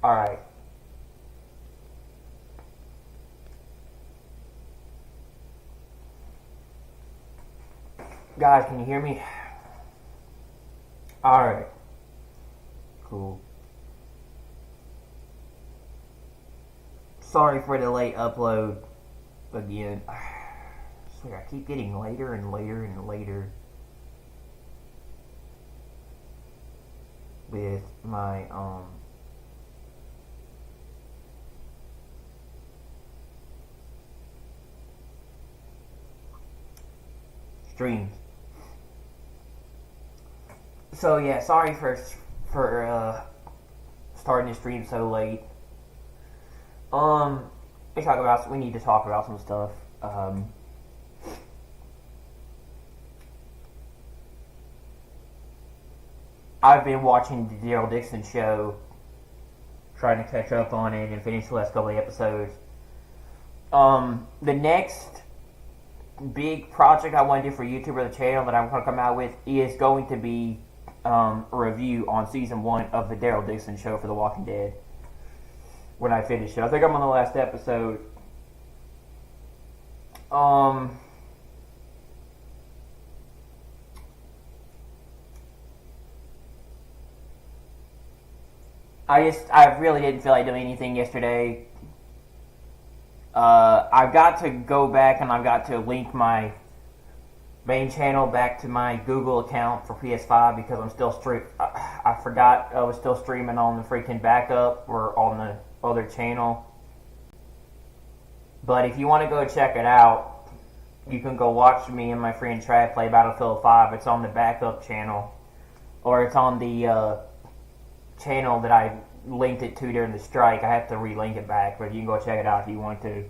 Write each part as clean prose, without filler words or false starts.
Alright. Guys, can you hear me? Alright. Cool. Sorry for the late upload again. I swear, I keep getting later and later and later with my streams. So yeah, sorry for starting the stream so late. We need to talk about some stuff. I've been watching the Daryl Dixon show, trying to catch up on it and finish the last couple of episodes. The next big project I want to do for YouTube or the channel that I'm going to come out with is going to be a review on season 1 of the Daryl Dixon show for The Walking Dead. When I finish it, I think I'm on the last episode. I really didn't feel like doing anything yesterday. I've got to go back and I've got to link my main channel back to my Google account for PS5 because I'm still I forgot I was still streaming on the freaking backup or on the other channel. But if you want to go check it out, you can go watch me and my friend Trad play Battlefield 5. It's on the backup channel, or it's on the channel that I linked it to during the strike. I have to relink it back, but you can go check it out if you want to.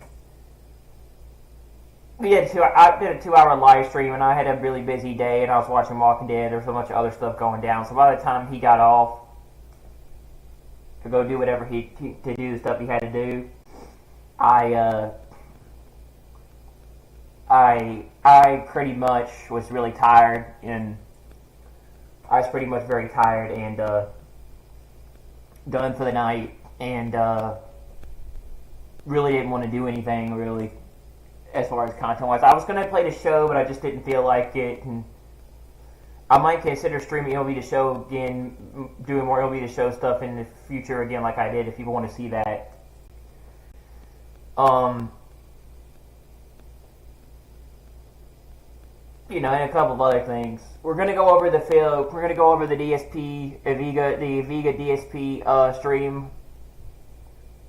I did a 2-hour live stream, and I had a really busy day, and I was watching Walking Dead. There was a bunch of other stuff going down, so by the time he got off to go do whatever to do the stuff he had to do, I pretty much was really tired, and I was pretty much very tired and done for the night, and really didn't want to do anything really as far as content wise. I was going to play the show, but I just didn't feel like it, and I might consider streaming MLB The Show again, doing more MLB The Show stuff in the future again like I did if people want to see that. You know, and a couple of other things. We're gonna go over the DSP ivvega DSP stream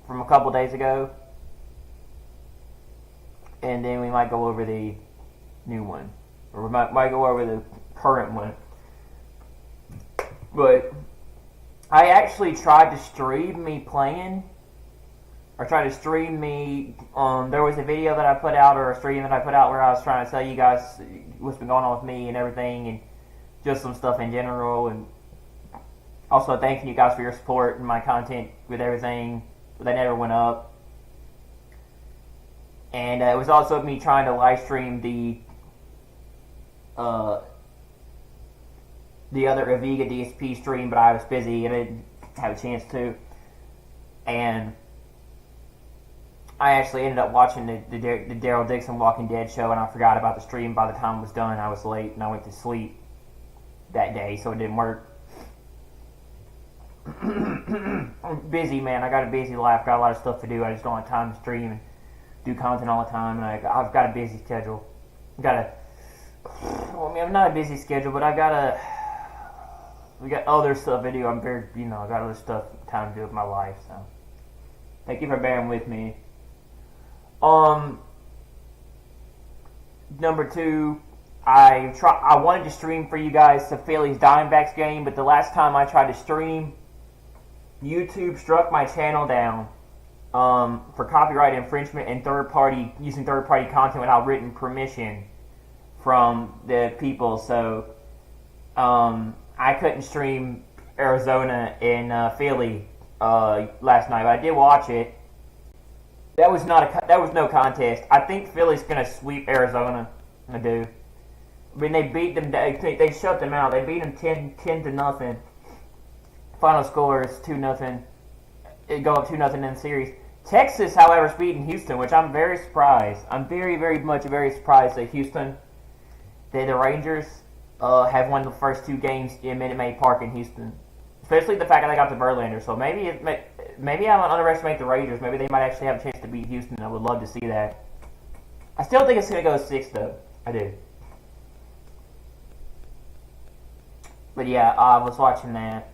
from a couple days ago, and then we might go over the new one, or we might go over the current one. But I actually tried to stream me playing. Or try to stream me. There was a video that I put out, or a stream that I put out, where I was trying to tell you guys what's been going on with me and everything, and just some stuff in general, and also thanking you guys for your support and my content with everything that never went up. And it was also me trying to live stream the other ivvega DSP stream, but I was busy and I didn't have a chance to. And I actually ended up watching the Daryl Dixon Walking Dead show, and I forgot about the stream. By the time it was done, I was late, and I went to sleep that day, so it didn't work. I'm busy, man. I got a busy life, got a lot of stuff to do. I just don't have time to stream and do content all the time, and I've got a busy schedule. I mean, I'm not a busy schedule, but we got other stuff to do. I got other stuff, time to do with my life, so thank you for bearing with me. Number 2, I wanted to stream for you guys the Phillies Diamondbacks game, but the last time I tried to stream, YouTube struck my channel down for copyright infringement and using third-party content without written permission from the people. So I couldn't stream Arizona and Philly last night, but I did watch it. That was no contest. I think Philly's gonna sweep Arizona. I do. I mean, they beat them. They shut them out. They beat them 10-0. Final score is 2-0. It go up 2-0 in the series. Texas, however, is beating Houston, which I'm very surprised. I'm very, very surprised that Houston, the Rangers, have won the first 2 games in Minute Maid Park in Houston. Especially the fact that they got the Verlander. So maybe I don't underestimate the Rangers. Maybe they might actually have a chance to beat Houston. I would love to see that. I still think it's going to go 6, though. I do. But yeah, I was watching that.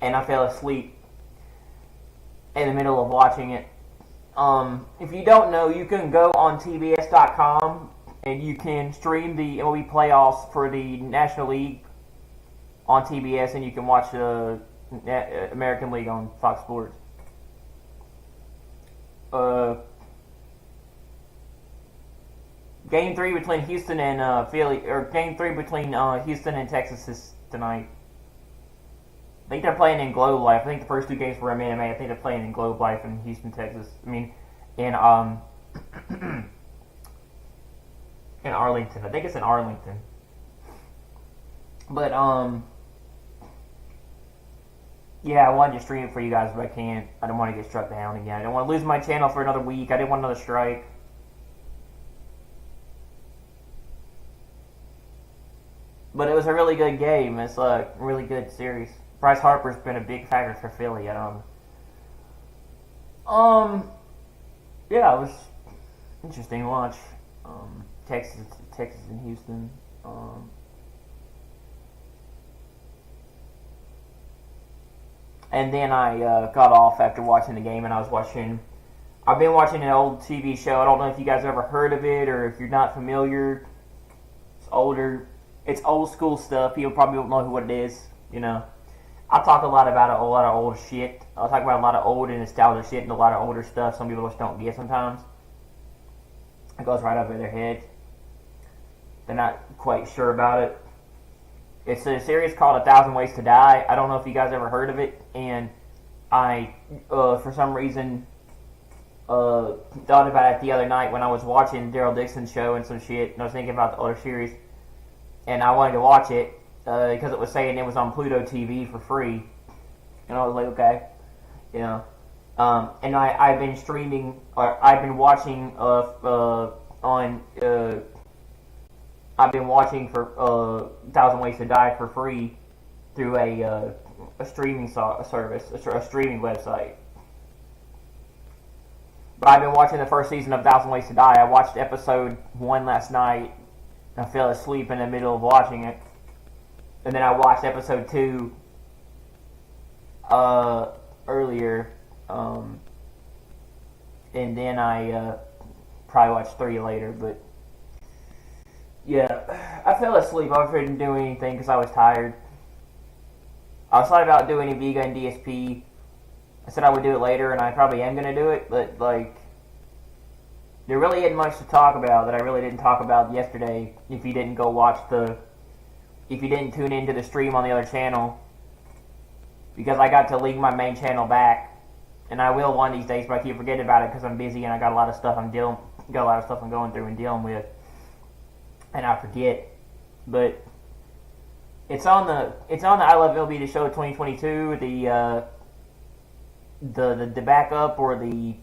And I fell asleep in the middle of watching it. If you don't know, you can go on TBS.com and you can stream the MLB playoffs for the National League on TBS, and you can watch the American League on Fox Sports. Game 3 between Houston and Philly, or Game 3 between Houston and Texas is tonight. I think they're playing in Globe Life. I think the first 2 games were in Minute Maid. I think they're playing in Globe Life in Houston, Texas. I mean, in in Arlington. I think it's in Arlington. But yeah, I wanted to stream it for you guys, but I can't. I don't want to get struck down again. I don't want to lose my channel for another week. I didn't want another strike. But it was a really good game. It's a really good series. Bryce Harper's been a big factor for Philly. Yeah, it was interesting to watch. Texas and Houston. And then I got off after watching the game, and I've been watching an old TV show. I don't know if you guys ever heard of it, or if you're not familiar. It's older. It's old school stuff. People probably don't know what it is. You know, I talk a lot about a lot of old shit. I'll talk about a lot of old and nostalgic shit and a lot of older stuff. Some people just don't get sometimes. It goes right over their head. They're not quite sure about it. It's a series called 1,000 Ways to Die. I don't know if you guys ever heard of it, and I, for some reason, thought about it the other night when I was watching Daryl Dixon's show and some shit, and I was thinking about the older series, and I wanted to watch it because it was saying it was on Pluto TV for free, and I was like, okay, you know. And I've been streaming, or I've been watching I've been watching for 1,000 Ways to Die for free through a streaming service, a streaming website. But I've been watching the first season of 1,000 Ways to Die. I watched episode 1 last night, and I fell asleep in the middle of watching it. And then I watched episode 2 earlier, and then I probably watched 3 later, but yeah, I fell asleep. I didn't do anything because I was tired. I was thought about doing ivvega and DSP. I said I would do it later, and I probably am going to do it, but like, there really isn't much to talk about that I really didn't talk about yesterday. If you didn't if you didn't tune into the stream on the other channel, because I got to link my main channel back, and I will one of these days, but I keep forgetting about it because I'm busy and I got a lot of stuff I'm going through and dealing with. And I forget, but it's on the I Love MLB The Show 2022, the backup or the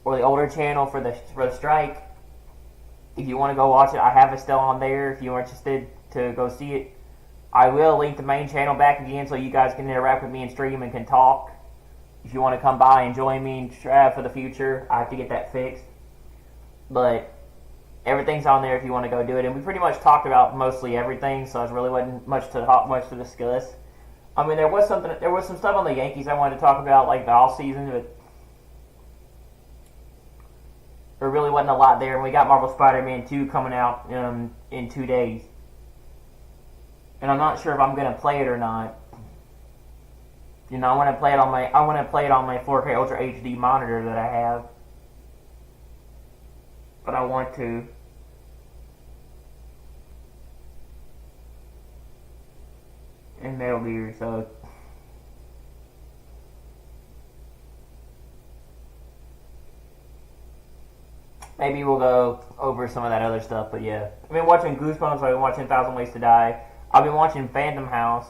older channel for the strike. If you want to go watch it, I have it still on there. If you're interested to go see it, I will link the main channel back again so you guys can interact with me and stream and can talk. If you want to come by and join me for the future, I have to get that fixed, but everything's on there if you want to go do it. And we pretty much talked about mostly everything, so there really wasn't much to discuss. I mean, there was some stuff on the Yankees I wanted to talk about, like the off season, but there really wasn't a lot there. And we got Marvel Spider-Man 2 coming out in 2 days, and I'm not sure if I'm gonna play it or not. You know, I want to play it on my 4K Ultra HD monitor that I have. But I want to. And Metal Gear, so maybe we'll go over some of that other stuff. But yeah, I've been watching Goosebumps. I've been watching 1,000 Ways to Die. I've been watching Phantom House.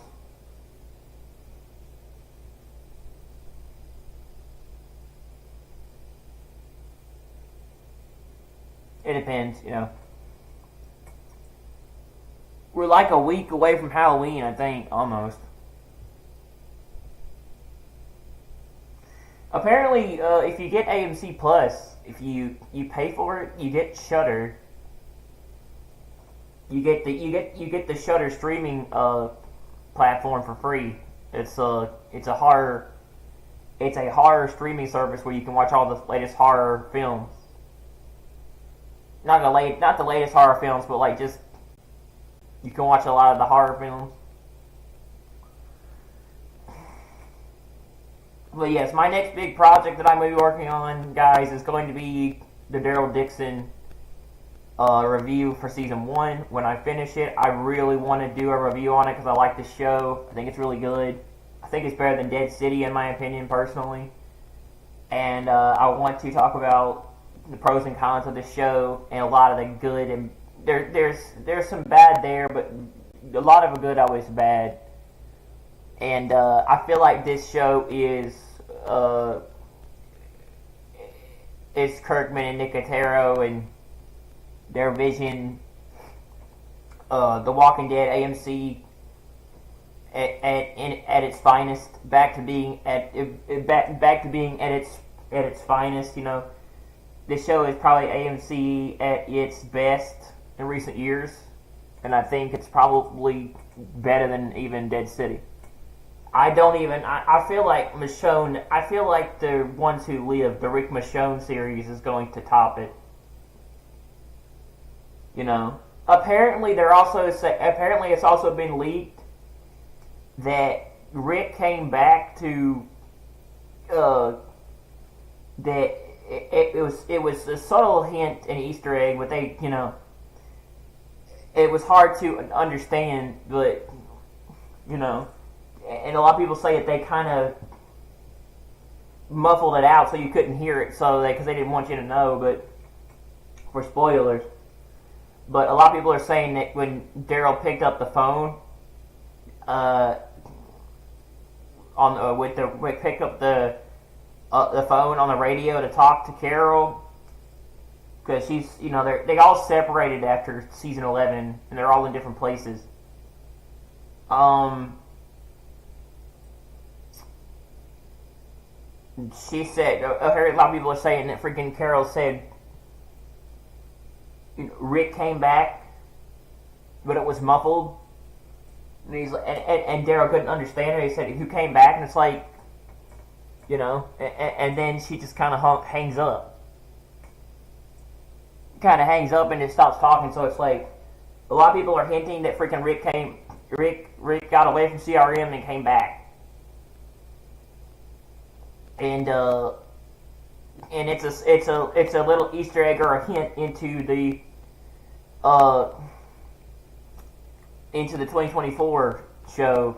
It depends, you know. We're like a week away from Halloween, I think, almost. Apparently, if you get AMC Plus, if you pay for it, you get Shudder. You get the Shudder streaming platform for free. It's a horror streaming service where you can watch all the latest horror films. Not the latest horror films, but like just you can watch a lot of the horror films. But yes, my next big project that I'm going to be working on, guys, is going to be the Daryl Dixon review for season 1. When I finish it, I really want to do a review on it because I like the show. I think it's really good. I think it's better than Dead City in my opinion, personally. And I want to talk about the pros and cons of the show and a lot of the good. And there's some bad there, but a lot of the good outweighs bad. And I feel like this show is Kirkman and Nicotero and their vision, The Walking Dead, AMC at its finest, back to being at its finest. You know, this show is probably AMC at its best in recent years, and I think it's probably better than even Dead City. I feel like Michonne, I feel like the Ones Who Live, the Rick Michonne series is going to top it. You know, apparently it's also been leaked that Rick came back to, that it was a subtle hint, an Easter egg, but they, you know, it was hard to understand, but, you know, and a lot of people say that they kind of muffled it out so you couldn't hear it, because they didn't want you to know, but for spoilers. But a lot of people are saying that when Daryl picked up the phone, picked up the phone on the radio to talk to Carol, because she's, you know, they all separated after season 11, and they're all in different places. She said, I heard a lot of people are saying that freaking Carol said, Rick came back, but it was muffled. And and Daryl couldn't understand it. He said, "Who came back?" And it's like, you know, and then she just kind of hangs up. Kind of hangs up and it stops talking. So it's like, a lot of people are hinting that freaking Rick got away from CRM and came back. And it's a little Easter egg or a hint into the 2024 show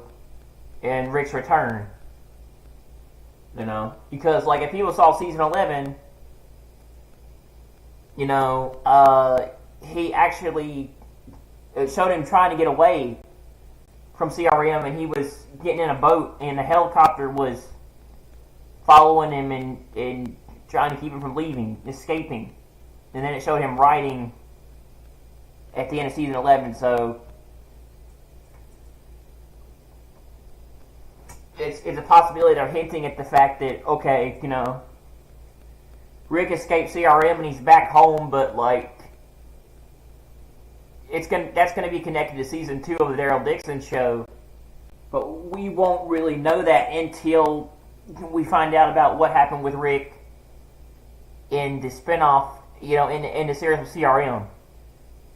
and Rick's return. You know, because like if people saw season 11, you know, he actually showed him trying to get away from CRM, and he was getting in a boat, and the helicopter was following him and trying to keep him from leaving, escaping. And then it showed him riding at the end of season 11, so it's a possibility they're hinting at the fact that, okay, you know, Rick escaped CRM and he's back home, but like that's gonna be connected to season 2 of the Daryl Dixon show, but we won't really know that until we find out about what happened with Rick in the spinoff, you know, in the series of CRM.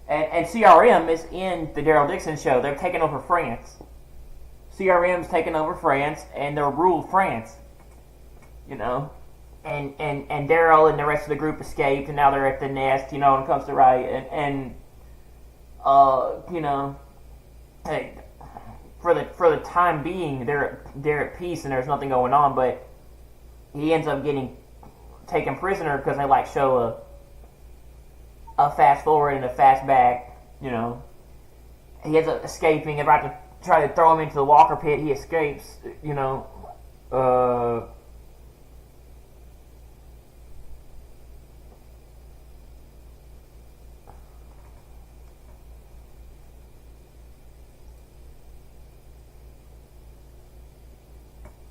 And CRM is in the Daryl Dixon show. They're taking over France. CRM's taking over France, and they'll rule France. You know? And Daryl and the rest of the group escaped, and now they're at the nest, you know, when it comes to Riot. You know, hey, for the time being, they're at peace and there's nothing going on, but he ends up getting taken prisoner because they like show a fast forward and a fast back. You know, he ends up escaping, about to try to throw him into the Walker pit. He escapes. You know,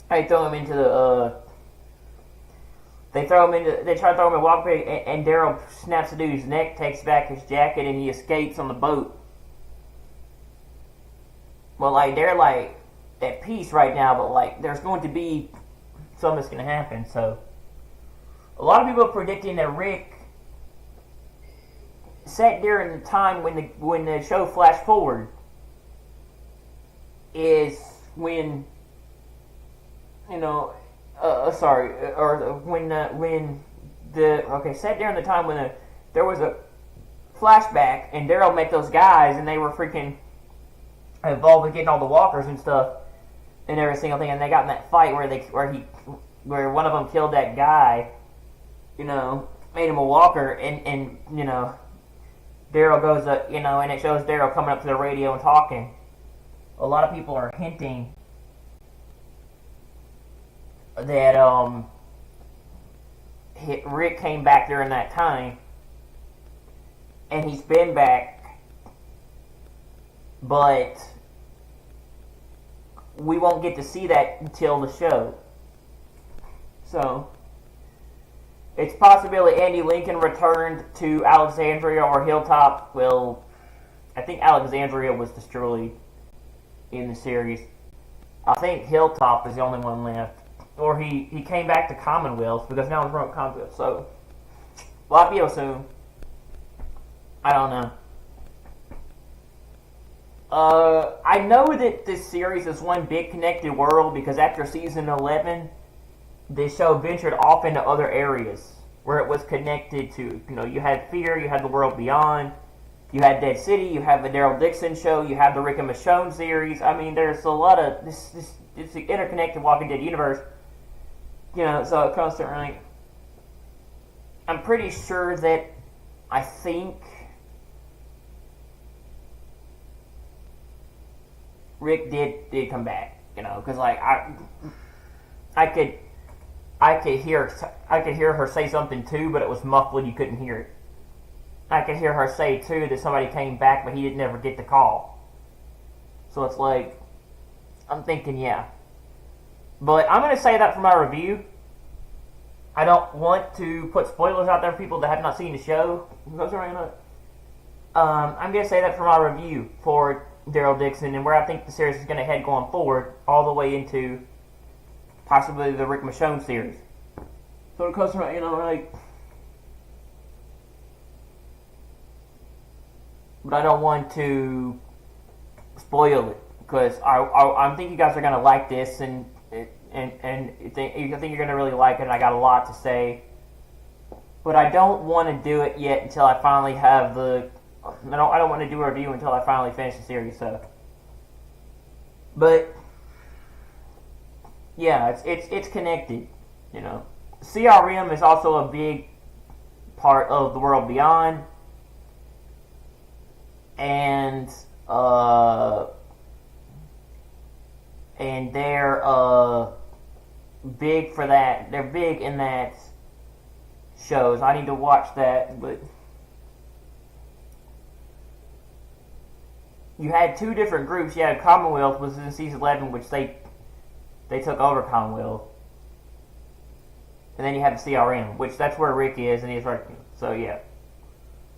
they throw him into the. They throw him into. They try to throw him in the Walker pit, and Daryl snaps the dude's neck, takes back his jacket, and he escapes on the boat. Well, like, they're, like, at peace right now, but, like, there's going to be something that's going to happen, so. A lot of people are predicting that Rick sat during the time when the show flashed forward is when, you know, sat during the time when there was a flashback, and Daryl met those guys, and they were freaking involved with getting all the walkers and stuff and every single thing, and they got in that fight where one of them killed that guy, you know, made him a walker, and you know, Daryl goes up, you know, and it shows Daryl coming up to the radio and talking. A lot of people are hinting that Rick came back during that time, and he's been back, but we won't get to see that until the show. So, it's possibility Andy Lincoln returned to Alexandria or Hilltop. Well, I think Alexandria was destroyed in the series. I think Hilltop is the only one left. Or he came back to Commonwealth, because now it's from Commonwealth. So, we'll have to soon. I don't know. I know that this series is one big connected world, because after season 11, the show ventured off into other areas where it was connected to, you know, you had Fear, you had the World Beyond, you had Dead City, you have the Daryl Dixon show, you have the Rick and Michonne series. I mean, there's a lot of it's the interconnected Walking Dead universe, you know. So it comes to, right, I'm pretty sure that I think Rick did come back, you know, because like I could hear her say something too, but it was muffled, you couldn't hear it. I could hear her say too that somebody came back, but he didn't ever get the call. So it's like, I'm thinking, yeah. But I'm gonna say that for my review. I don't want to put spoilers out there for people that have not seen the show. I'm gonna say that for my review for Daryl Dixon and where I think the series is going to head going forward, all the way into possibly the Rick Michonne series. So it comes from, you know, like, but I don't want to spoil it, because I think you guys are going to like this, and I think you're going to really like it, and I got a lot to say, but I don't want to do it yet until I finally have I don't want to do a review until I finally finish the series. So, but yeah, it's connected. You know, CRM is also a big part of the World Beyond, and they're big for that. They're big in that shows. I need to watch that, but. You had two different groups. You had Commonwealth was in season 11, which they took over Commonwealth, and then you have the CRM, which that's where Rick is, and he's right. So yeah,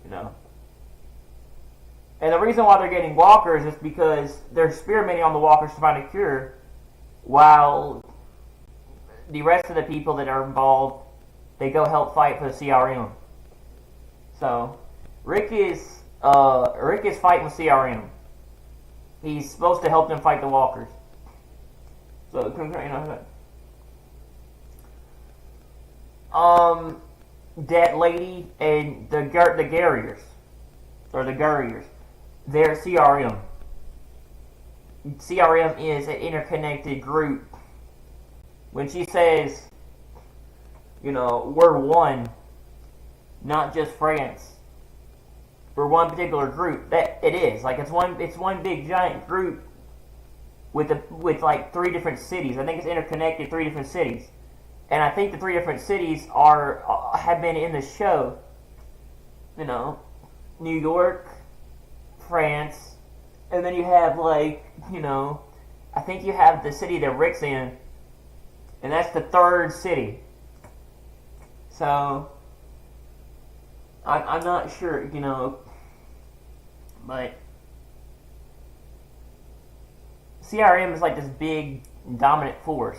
you know. And the reason why they're getting walkers is because they're experimenting on the walkers to find a cure, while the rest of the people that are involved, they go help fight for the CRM. So Rick is fighting with CRM. He's supposed to help them fight the walkers. So, you know, that lady and the Garriers, or the Gurriers, they're CRM. CRM is an interconnected group. When she says, you know, we're one, not just France, for one particular group. That it is like it's one big giant group with like 3 different cities. I think it's interconnected 3 different cities, and I think the 3 different cities have been in the show. You know, New York, France, and then you have like I think you have the city that Rick's in, and that's the 3rd city. So I'm not sure, but CRM is like this big dominant force,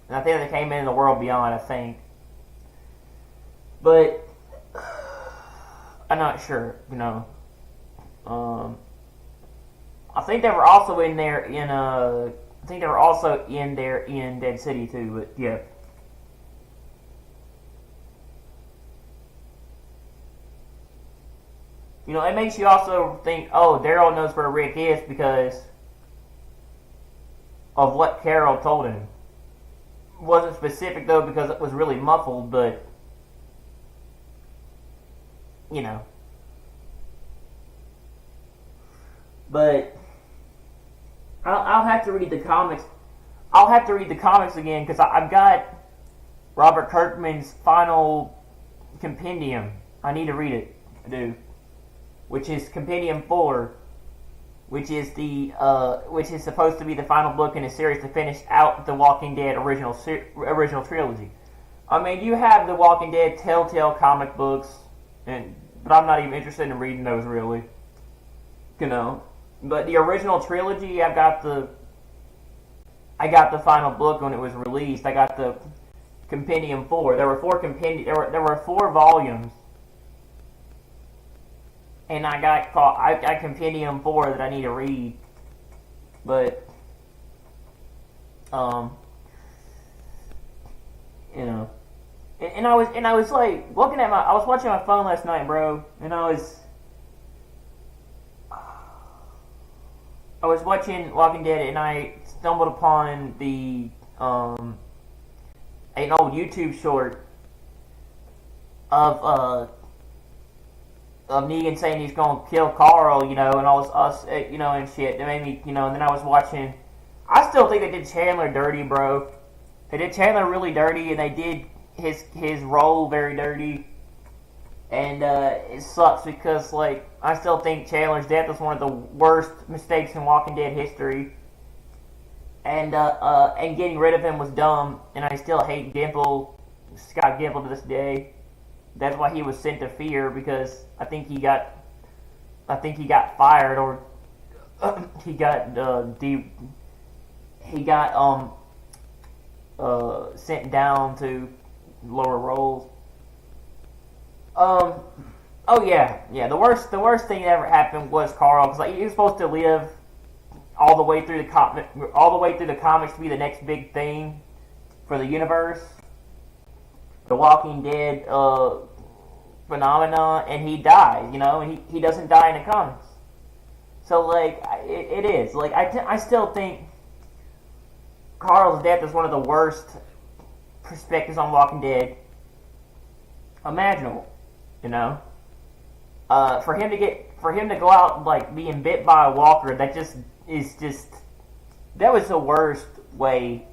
and I think they came in the World Beyond, I think, but I'm not sure, I think they were also in there in Dead City too, but yeah. It makes you also think, oh, Daryl knows where Rick is because of what Carol told him. It wasn't specific, though, because it was really muffled, but, But I'll have to read the comics. I'll have to read the comics again because I've got Robert Kirkman's final compendium. I need to read it. I do. Which is Compendium 4, which is supposed to be the final book in a series to finish out the Walking Dead original trilogy. I mean, you have the Walking Dead Telltale comic books, but I'm not even interested in reading those really. But the original trilogy, I got the final book when it was released. I got the Compendium 4. There were 4 There were 4 volumes. And I got Compendium 4 that I need to read, but and I was like looking at I was watching my phone last night, bro, and I was watching Walking Dead, and I stumbled upon an old YouTube short of Negan saying he's gonna kill Carl, and all this and shit. That made me, and then I was watching. I still think they did Chandler dirty, bro. They did Chandler really dirty, and they did his role very dirty. And it sucks because, like, I still think Chandler's death was one of the worst mistakes in Walking Dead history. And getting rid of him was dumb, and I still hate Scott Gimple to this day. That's why he was sent to Fear, because I think he got fired, or he got sent down to lower roles. Oh yeah. The worst thing that ever happened was Carl, because like he was supposed to live all the way through the comics to be the next big thing for the universe. The Walking Dead phenomena, and he dies, and he doesn't die in the comics. So, like, it is. Like, I still think Carl's death is one of the worst perspectives on Walking Dead imaginable, For him to go out, like, being bit by a walker, that was the worst way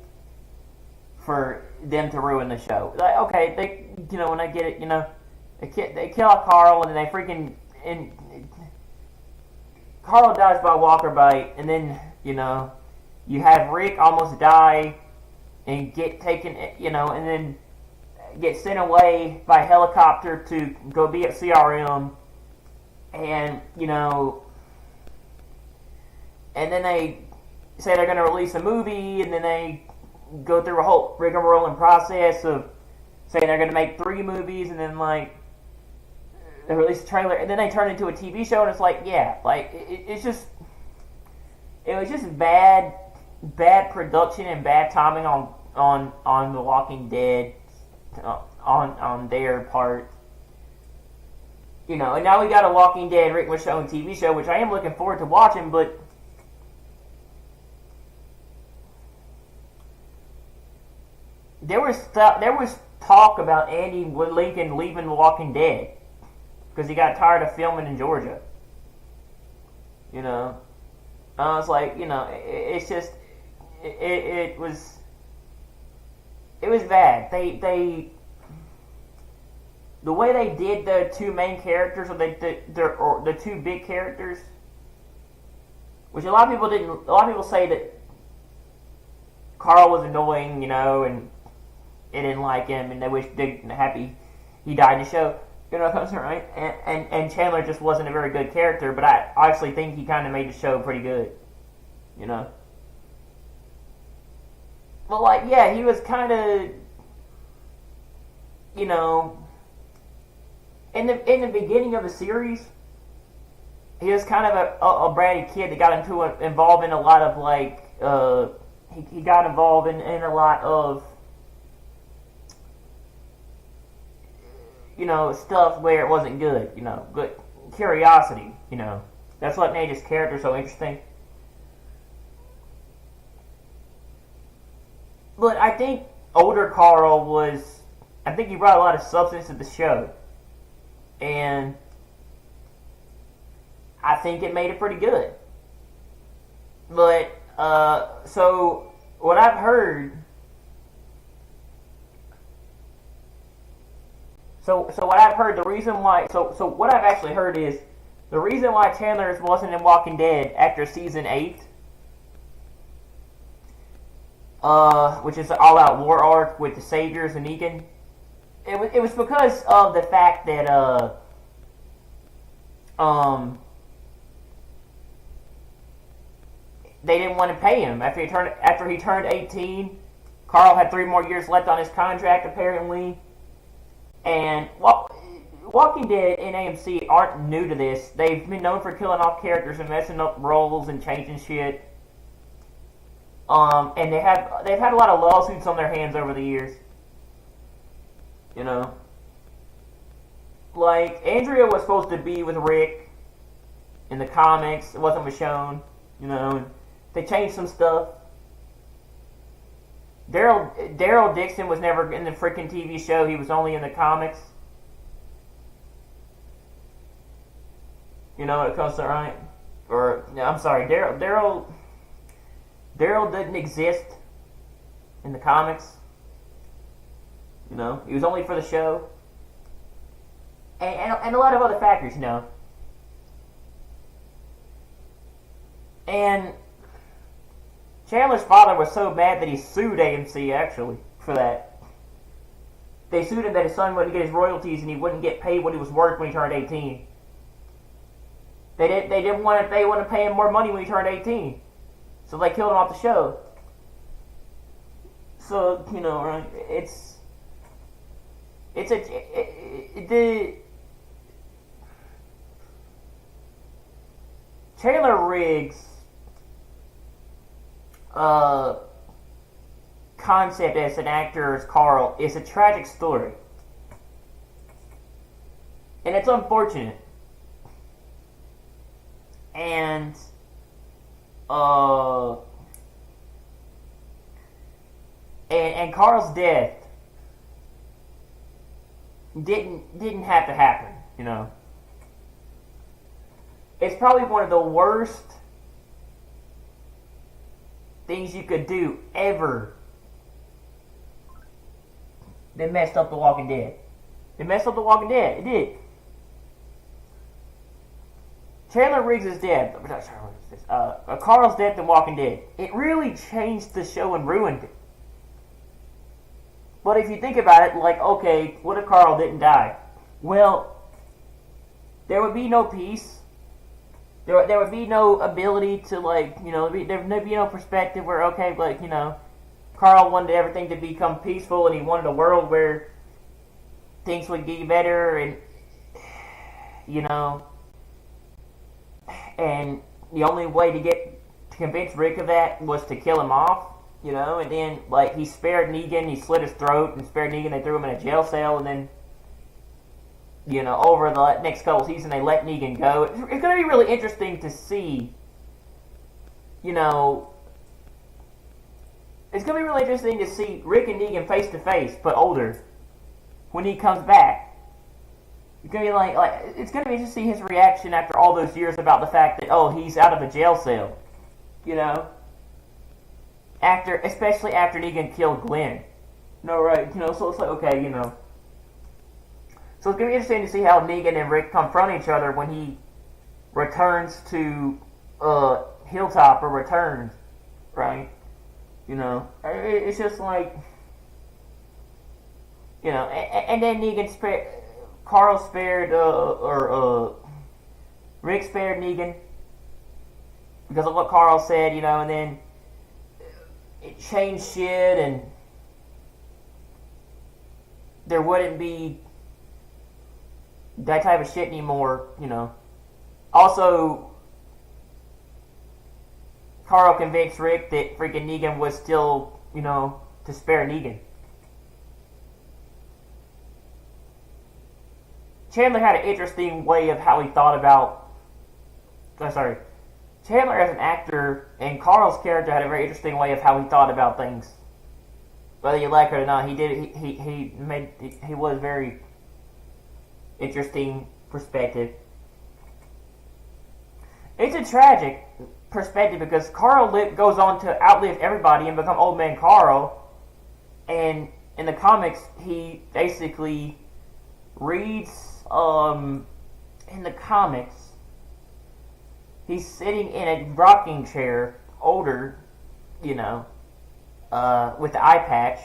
for them to ruin the show. Like, okay, when I get it, they kill Carl, and then they freaking, and Carl dies by walker bite, and then, you have Rick almost die and get taken, and then get sent away by helicopter to go be at CRM, and, and then they say they're going to release a movie, and then they go through a whole rigmarole process of saying they're going to make 3 movies, and then, like, they release a trailer, and then they turn it into a TV show, and it's like, yeah, like, it was just bad production and bad timing on The Walking Dead, on their part. And now we got a Walking Dead Rick Michonne TV show, which I am looking forward to watching, but there was talk about Andy Lincoln leaving The Walking Dead, because he got tired of filming in Georgia. You know, I was like, you know, it's just it was bad. They the way they did the two main characters, or the two big characters, which a lot of people didn't. A lot of people say that Carl was annoying, you know, and they didn't like him, and they wish they happy he died in the show. You know, right? And Chandler just wasn't a very good character, but I actually think he kind of made the show pretty good. You know. But like, yeah, he was kind of, you know, in the beginning of the series, he was kind of a bratty kid that got involved in a lot of like he got involved in a lot of, you know, stuff where it wasn't good, you know, but curiosity, you know, that's what made his character so interesting. But I think older Carl I think he brought a lot of substance to the show. And I think it made it pretty good. But, so, what I've heard... So what I've heard, the reason why... So what I've actually heard is, the reason why Chandler wasn't in Walking Dead after Season 8... which is the all-out war arc with the Saviors and Negan. It was because of the fact that they didn't want to pay him after he turned 18. Carl had 3 more years left on his contract apparently, and Walking Dead and AMC aren't new to this. They've been known for killing off characters and messing up roles and changing shit. And they've had a lot of lawsuits on their hands over the years. You know, like Andrea was supposed to be with Rick in the comics. It wasn't shown. You know, and they changed some stuff. Daryl Dixon was never in the freaking TV show. He was only in the comics. You know what it comes to, right? Or no, I'm sorry, Daryl didn't exist in the comics. You know, he was only for the show. And a lot of other factors, you know. And Chandler's father was so mad that he sued AMC, actually, for that. They sued him that his son wouldn't get his royalties and he wouldn't get paid what he was worth when he turned 18. They didn't want to pay him more money when he turned 18. So they killed him off the show. So, you know, right, the Taylor Riggs concept as an actor as Carl is a tragic story. And it's unfortunate. And and Carl's death didn't have to happen, you know. It's probably one of the worst things you could do ever that messed up The Walking Dead. It messed up The Walking Dead. It did. Chandler Riggs' death, Carl's death in Walking Dead, it really changed the show and ruined it. But if you think about it, like, okay, what if Carl didn't die? Well, there would be no peace. There would be no ability to, like, you know, there would be no perspective where, okay, like, you know, Carl wanted everything to become peaceful and he wanted a world where things would get better and, you know, and the only way to convince Rick of that was to kill him off, you know, and then, like, he spared Negan, he slit his throat and spared Negan, they threw him in a jail cell, and then, you know, over the next couple seasons, they let Negan go. It's going to be really interesting to see, you know, it's going to be really interesting to see Rick and Negan face to face, but older, when he comes back. It's gonna be like it's gonna be to see his reaction after all those years about the fact that he's out of a jail cell, you know, especially after Negan killed Glenn. No, right? So it's like okay, So it's gonna be interesting to see how Negan and Rick confront each other when he returns to Hilltop or returns, right? It's just like and then Carl spared Rick spared Negan because of what Carl said, and then it changed shit and there wouldn't be that type of shit anymore, Also, Carl convinced Rick that freaking Negan was still, to spare Negan. Chandler had an interesting way of how he thought about... Chandler as an actor and Carl's character had a very interesting way of how he thought about things. Whether you like it or not, he was very interesting perspective. It's a tragic perspective because Carl goes on to outlive everybody and become Old Man Carl. And in the comics, he basically reads, in the comics, he's sitting in a rocking chair, older, with the eye patch,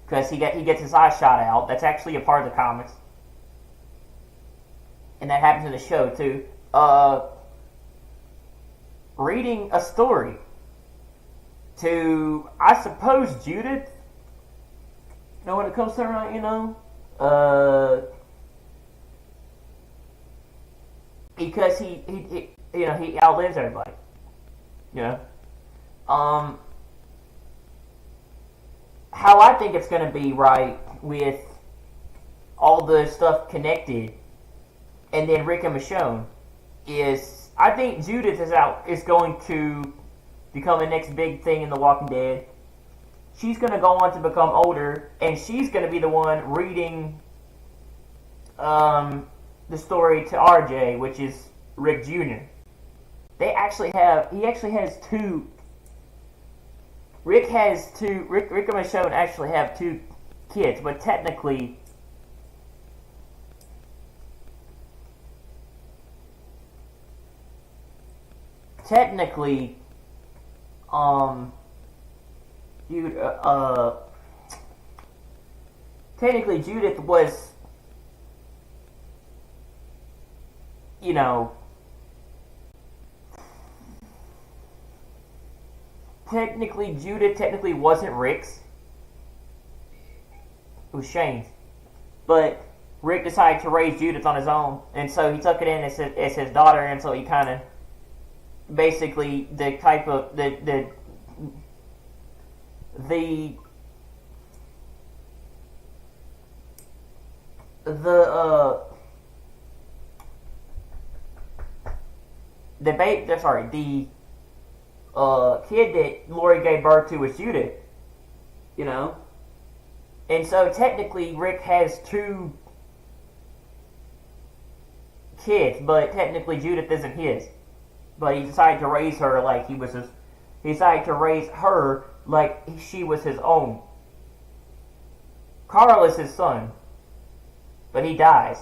because he gets his eye shot out. That's actually a part of the comics. And that happens in the show, too. Reading a story to, I suppose, Judith. When it comes to her, because he outlives everybody. How I think it's going to be, right, with all the stuff connected, and then Rick and Michonne, is I think Judith is going to become the next big thing in The Walking Dead. She's going to go on to become older, and she's going to be the one reading the story to RJ, which is Rick Jr. He actually has two. Rick and Michonne actually have two kids, but technically, Judith was, Judith technically wasn't Rick's. It was Shane's. But Rick decided to raise Judith on his own, and so he took it in as his daughter, and so he kind of basically the type of the kid that Lori gave birth to was Judith, and so technically Rick has two kids, but technically Judith isn't his. But he decided to raise her like he decided to raise her like she was his own. Carl is his son, but he dies.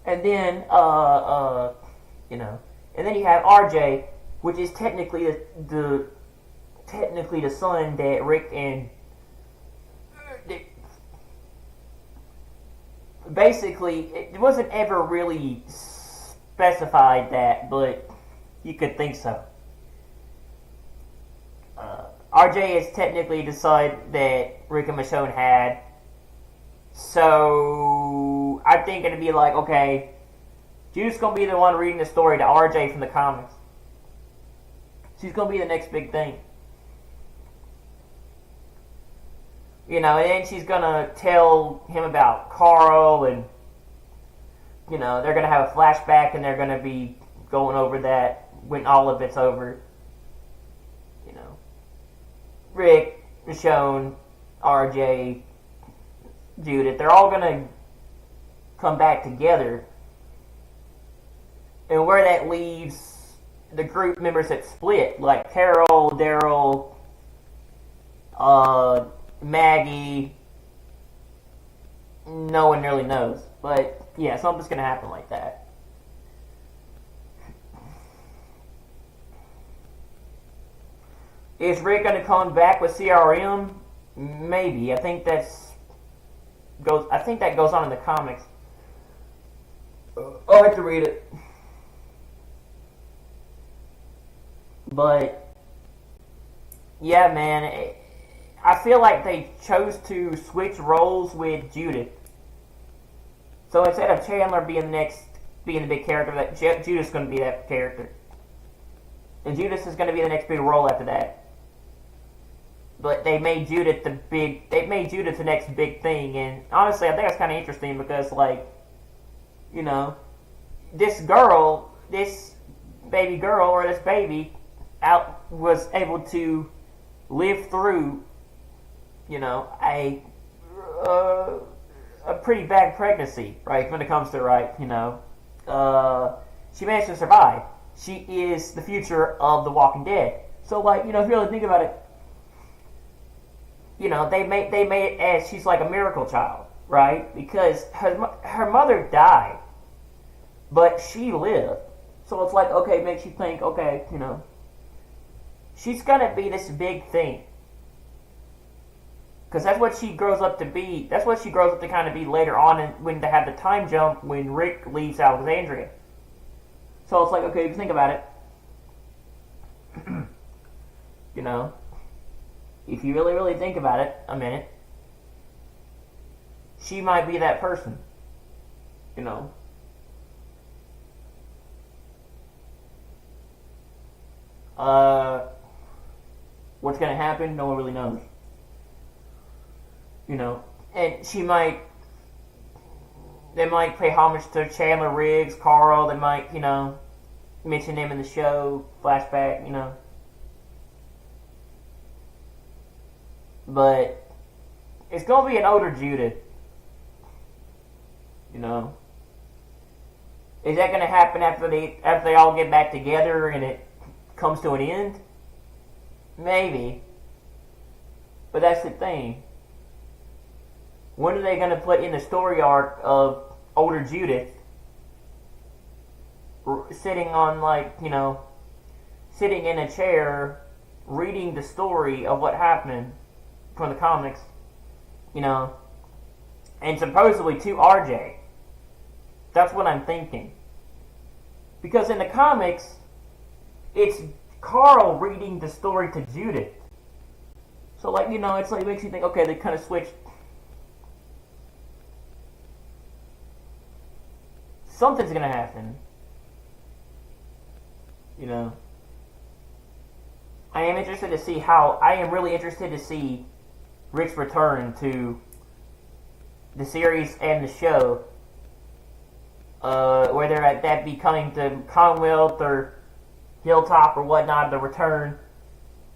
And then, and then you have RJ, which is technically the son that Rick and basically it wasn't ever really specified that, but you could think so. RJ is technically the son that Rick and Michonne had. So I think it'd be like, okay, Judith's gonna be the one reading the story to RJ from the comics. She's gonna be the next big thing. And then she's gonna tell him about Carl, and they're gonna have a flashback, and they're gonna be going over that when all of it's over. Rick, Michonne, RJ, Judith, they're all gonna come back together, and where that leaves the group members that split, like Carol, Daryl, Maggie. No one really knows, but yeah, something's gonna happen like that. Is Rick gonna come back with CRM? Maybe. I think that goes on in the comics. I'll have to read it. But yeah, man, I feel like they chose to switch roles with Judith. So instead of Chandler being the big character, that Judith's going to be that character, and Judith is going to be the next big role after that. But they made Judith the next big thing, and honestly, I think that's kind of interesting because, like, you know, this baby girl or this baby was able to live through, you know, a pretty bad pregnancy, right? When it comes to, right, you know, she managed to survive. She is the future of The Walking Dead. So, like, you know, if you really think about it, you know, they made it as she's like a miracle child, right? Because her mother died, but she lived. So it's like, okay, it makes you think, okay, you know, she's gonna be this big thing. Because that's what she grows up to be. That's what she grows up to kind of be later on when they have the time jump when Rick leaves Alexandria. So it's like, okay, if you think about it, you know, if you really, really think about it a minute, she might be that person, you know. What's going to happen, no one really knows. You know, and they might pay homage to Chandler, Riggs, Carl, they might, you know, mention them in the show, flashback, you know. But it's going to be an older Judith, you know. Is that going to happen after they all get back together and it comes to an end? Maybe. But that's the thing. When are they going to put in the story arc of older Judith sitting on, like, you know, sitting in a chair reading the story of what happened from the comics, you know, and supposedly to RJ? That's what I'm thinking. Because in the comics, it's Carl reading the story to Judith. So, like, you know, it's like, it makes you think, okay, they kind of switched. Something's gonna happen. You know. I am really interested to see Rick's return to the series and the show. Whether that be coming to Commonwealth or Hilltop or whatnot, the return.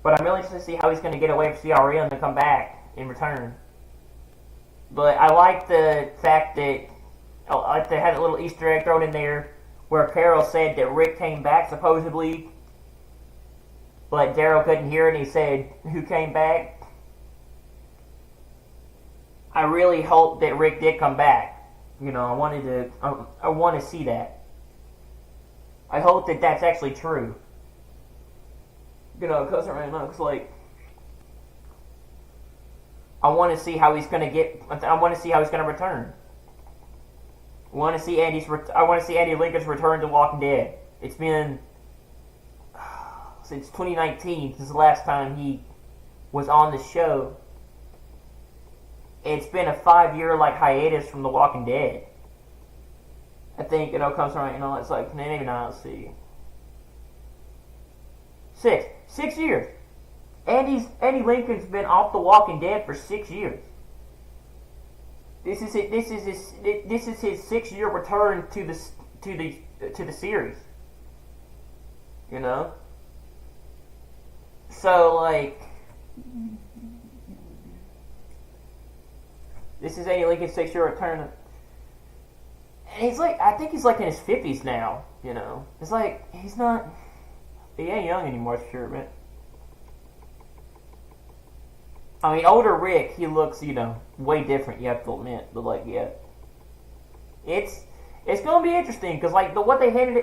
But I'm really interested to see how he's going to get away from CRM and come back in return. But I like the fact that they had a little Easter egg thrown in there where Carol said that Rick came back supposedly, but Daryl couldn't hear it and he said, "Who came back?" I really hope that Rick did come back. You know, I want to see that. I hope that that's actually true. You know, because right now it's like, I want to see how he's going to return. I want to see Andy Lincoln's return to Walking Dead. It's been since 2019 since the last time he was on the show. It's been a 5-year hiatus from The Walking Dead. I think it all comes from, you know, it's like, maybe not, let's see. 6 years. Andy Lincoln's been off The Walking Dead for 6 years. This is his 6-year return to the series. You know? So, like, this is Andy Lincoln's 6-year return. And he's like, I think he's like in his 50s now. You know, it's like he's not. He ain't young anymore, for sure, man. I mean, older Rick, he looks, you know, way different. You have to admit, but like, yeah, it's gonna be interesting because like what they hinted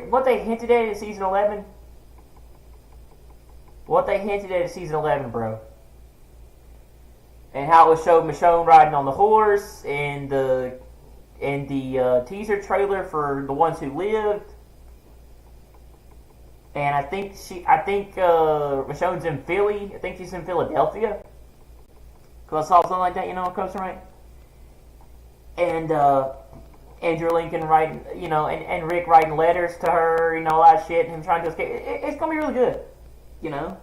at in season 11, bro, and how it was showed Michonne riding on the horse and the teaser trailer for The Ones Who Lived. And I think Michonne's in Philly. I think she's in Philadelphia. Because I saw something like that, you know, it comes right. And Andrew Lincoln writing, you know, and Rick writing letters to her, you know, all that shit, and him trying to escape. It's going to be really good, you know.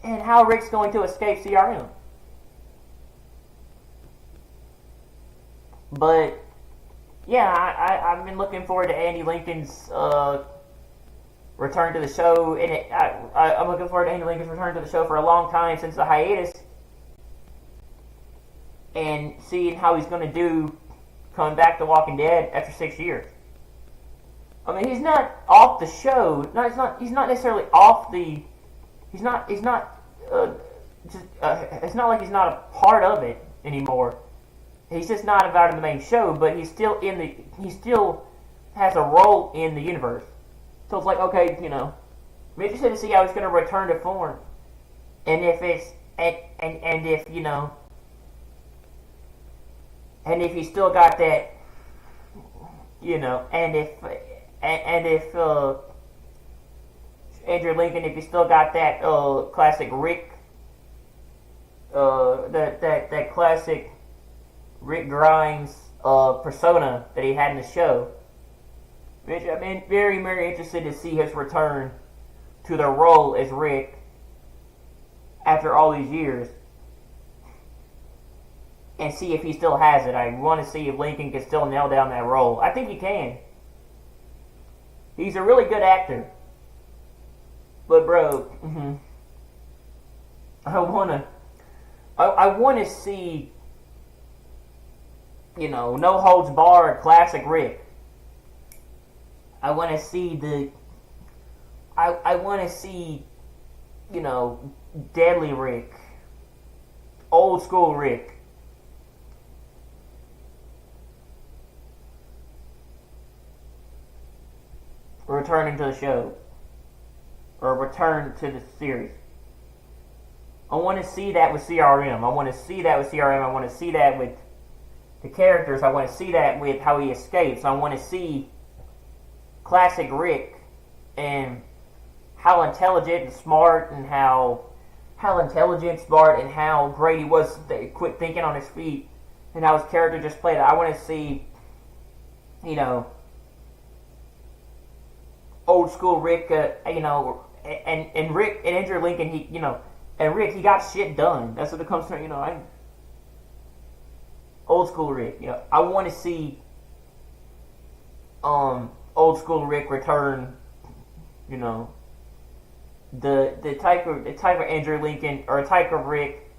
And how Rick's going to escape CRM. But, yeah, I've been looking forward to Andy Lincoln's return to the show, and I'm looking forward to Andy Lincoln's return to the show for a long time since the hiatus, and seeing how he's going to do coming back to Walking Dead after 6 years. I mean, he's not off the show. No, he's not necessarily off the. It's not like he's not a part of it anymore. He's just not about in the main show, but he's still he still has a role in the universe. So it's like, okay, you know, I'm interested to see how he's going to return to form, and if it's and if, you know, and if he's still got that, you know, and if Andrew Lincoln, if he still got that classic Rick, that classic Rick Grimes persona that he had in the show. Which I've been very, very interested to see his return to the role as Rick after all these years, and see if he still has it. I want to see if Lincoln can still nail down that role. I think he can. He's a really good actor. But bro, I wanna see, you know, no holds barred classic Rick. I want to see I want to see, you know, deadly Rick, old school Rick. Returning to the show, or return to the series. I want to see that with CRM. I want to see that with CRM. I want to see that with the characters. I want to see that with how he escapes. I want to see classic Rick and how intelligent and smart, and how great he was that he quit thinking on his feet, and how his character just played it. I want to see, you know, old school Rick, you know, and Rick and Andrew Lincoln, he, you know, and Rick, he got shit done. That's what it comes to, you know. Old school Rick, you know. I want to see old school Rick return, you know, the type of Andrew Lincoln, or a type of Rick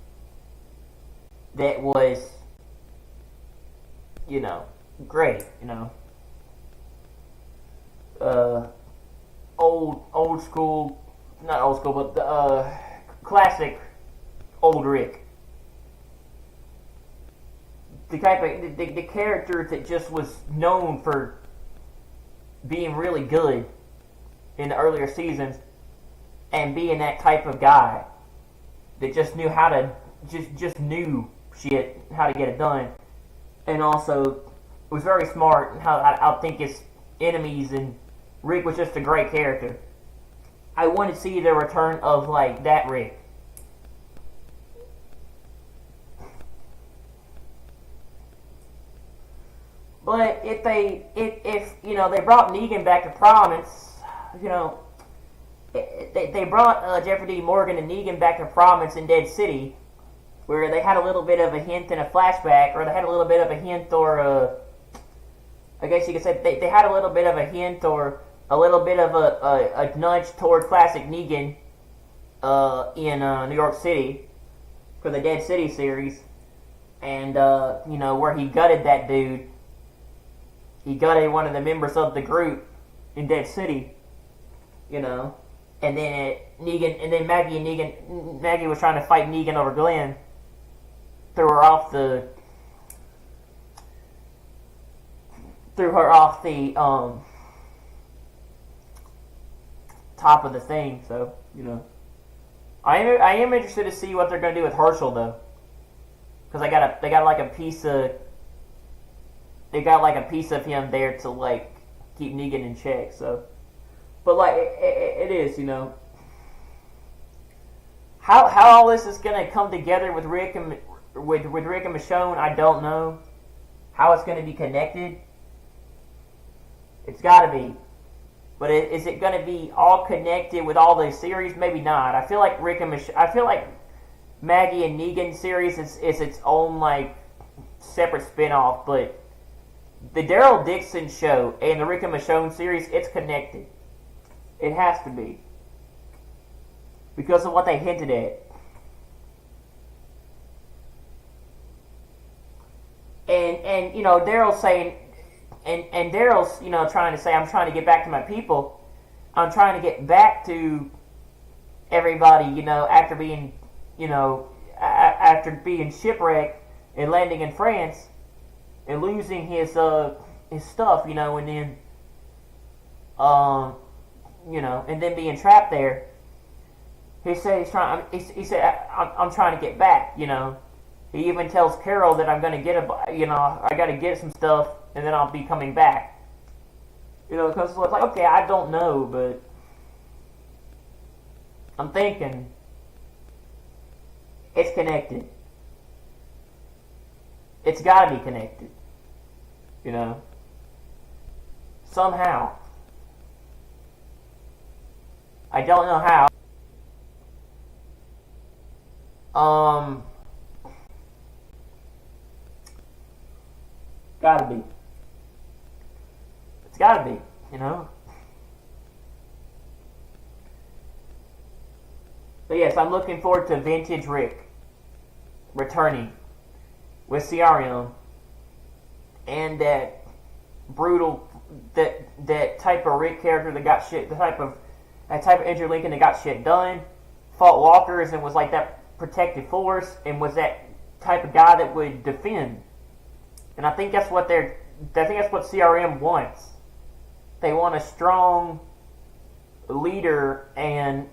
that was, you know, great, you know. Old school, not old school, but the classic old Rick. The type of the character that just was known for being really good in the earlier seasons, and being that type of guy that just knew how to just knew shit, how to get it done, and also was very smart and how to outthink his enemies. And Rick was just a great character. I want to see the return of like that Rick. But if you know, they brought Negan back to Providence, you know, they brought Jeffrey D. Morgan and Negan back to Providence in Dead City, where they had a little bit of a hint and a flashback, or they had a little bit of a hint, or I guess you could say they had a little bit of a hint, or a little bit of a nudge toward classic Negan in New York City for the Dead City series, and you know, where he gutted that dude he gutted one of the members of the group in Dead City, you know, and then Maggie was trying to fight Negan over Glenn, threw her off the top of the thing. So, you know, I am interested to see what they're going to do with Herschel though, because they got like a piece of him there to like keep Negan in check. So, but like it is, you know, how all this is going to come together with Rick and Michonne, I don't know. How it's going to be connected, it's got to be. But is it going to be all connected with all the series? Maybe not. I feel like Maggie and Negan series is its own like separate spin-off, but the Daryl Dixon show and the Rick and Michonne series, it's connected. It has to be, because of what they hinted at. And you know, Daryl's saying, and Daryl's, you know, trying to say, I'm trying to get back to my people. I'm trying to get back to everybody, you know, after being shipwrecked and landing in France and losing his stuff, you know, and then you know, and then being trapped there. He said I'm trying to get back, you know. He even tells Carol that I'm going to I got to get some stuff, and then I'll be coming back. You know, because it's like, okay, I don't know, but I'm thinking it's connected. It's got to be connected. You know, somehow. I don't know how. Gotta be. It's gotta be, you know. But yes, I'm looking forward to Vintage Rick returning with CRM and that brutal, that type of Rick character that got shit, that type of Andrew Lincoln that got shit done, fought walkers and was like that protective force, and was that type of guy that would defend. And I think that's what CRM wants. They want a strong leader, and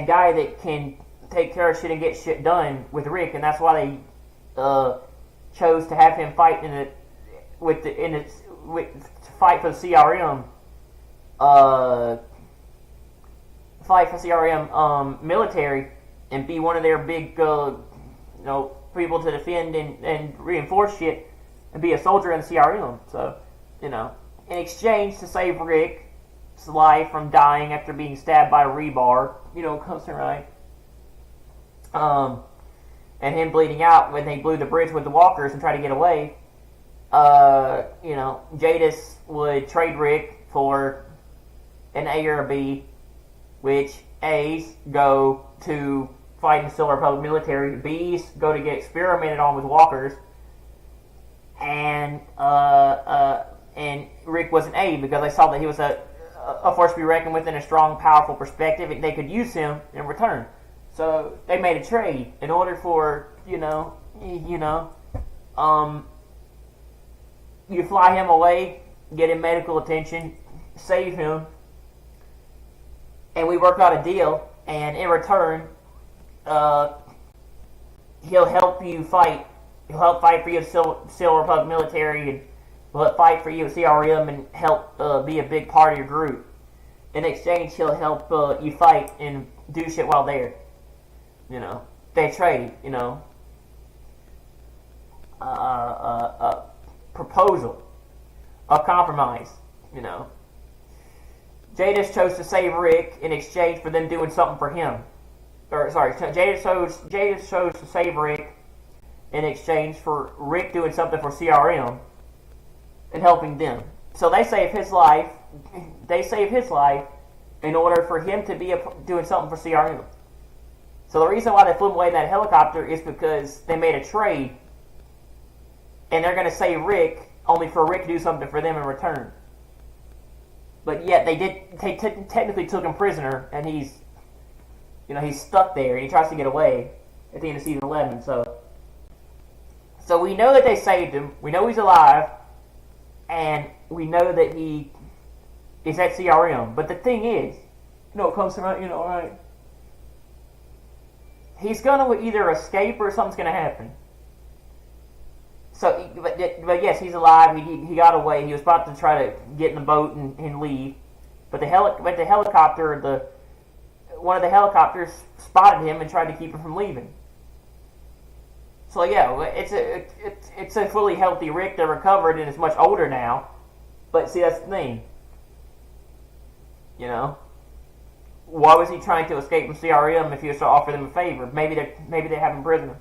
guy that can take care of shit and get shit done with Rick, and that's why they chose to have him fight to fight for the CRM. Fight for CRM military and be one of their big people to defend and reinforce shit and be a soldier in the CRM. So, you know, in exchange to save Rick's life from dying after being stabbed by a rebar, you know, constant right. And him bleeding out when they blew the bridge with the walkers and tried to get away. You know, Jadis would trade Rick for an A or a B, which A's go to fight in the Silver Republic military, B's go to get experimented on with walkers, and Rick was an A because they saw that he was a force to be reckoned with in a strong, powerful perspective, and they could use him in return. So they made a trade in order for you fly him away, get him medical attention, save him, and we work out a deal, and in return, he'll help you fight. He'll help fight for you at Silver Republic military, and will help fight for you at CRM, and help be a big part of your group. In exchange, he'll help you fight and do shit while there. You know, they trade. You know, proposal, a compromise. You know, Jadis chose to save Rick in exchange for them doing something for him. Jadis chose to save Rick in exchange for Rick doing something for CRM and helping them. So they save his life. They save his life in order for him to be doing something for CRM. So the reason why they flew him away in that helicopter is because they made a trade, and they're going to save Rick, only for Rick to do something for them in return. But yet they technically took him prisoner, and he's stuck there, and he tries to get away at the end of season 11. So we know that they saved him. We know he's alive, and we know that he is at CRM. But the thing is, it comes from right. He's gonna either escape or something's gonna happen. So, but yes, he's alive. He got away. He was about to try to get in the boat and leave, but one of the helicopters spotted him and tried to keep him from leaving. So yeah, it's a fully healthy Rick that recovered and is much older now. But see, that's the thing. Why was he trying to escape from CRM if he was to offer them a favor? Maybe they have him prisoner.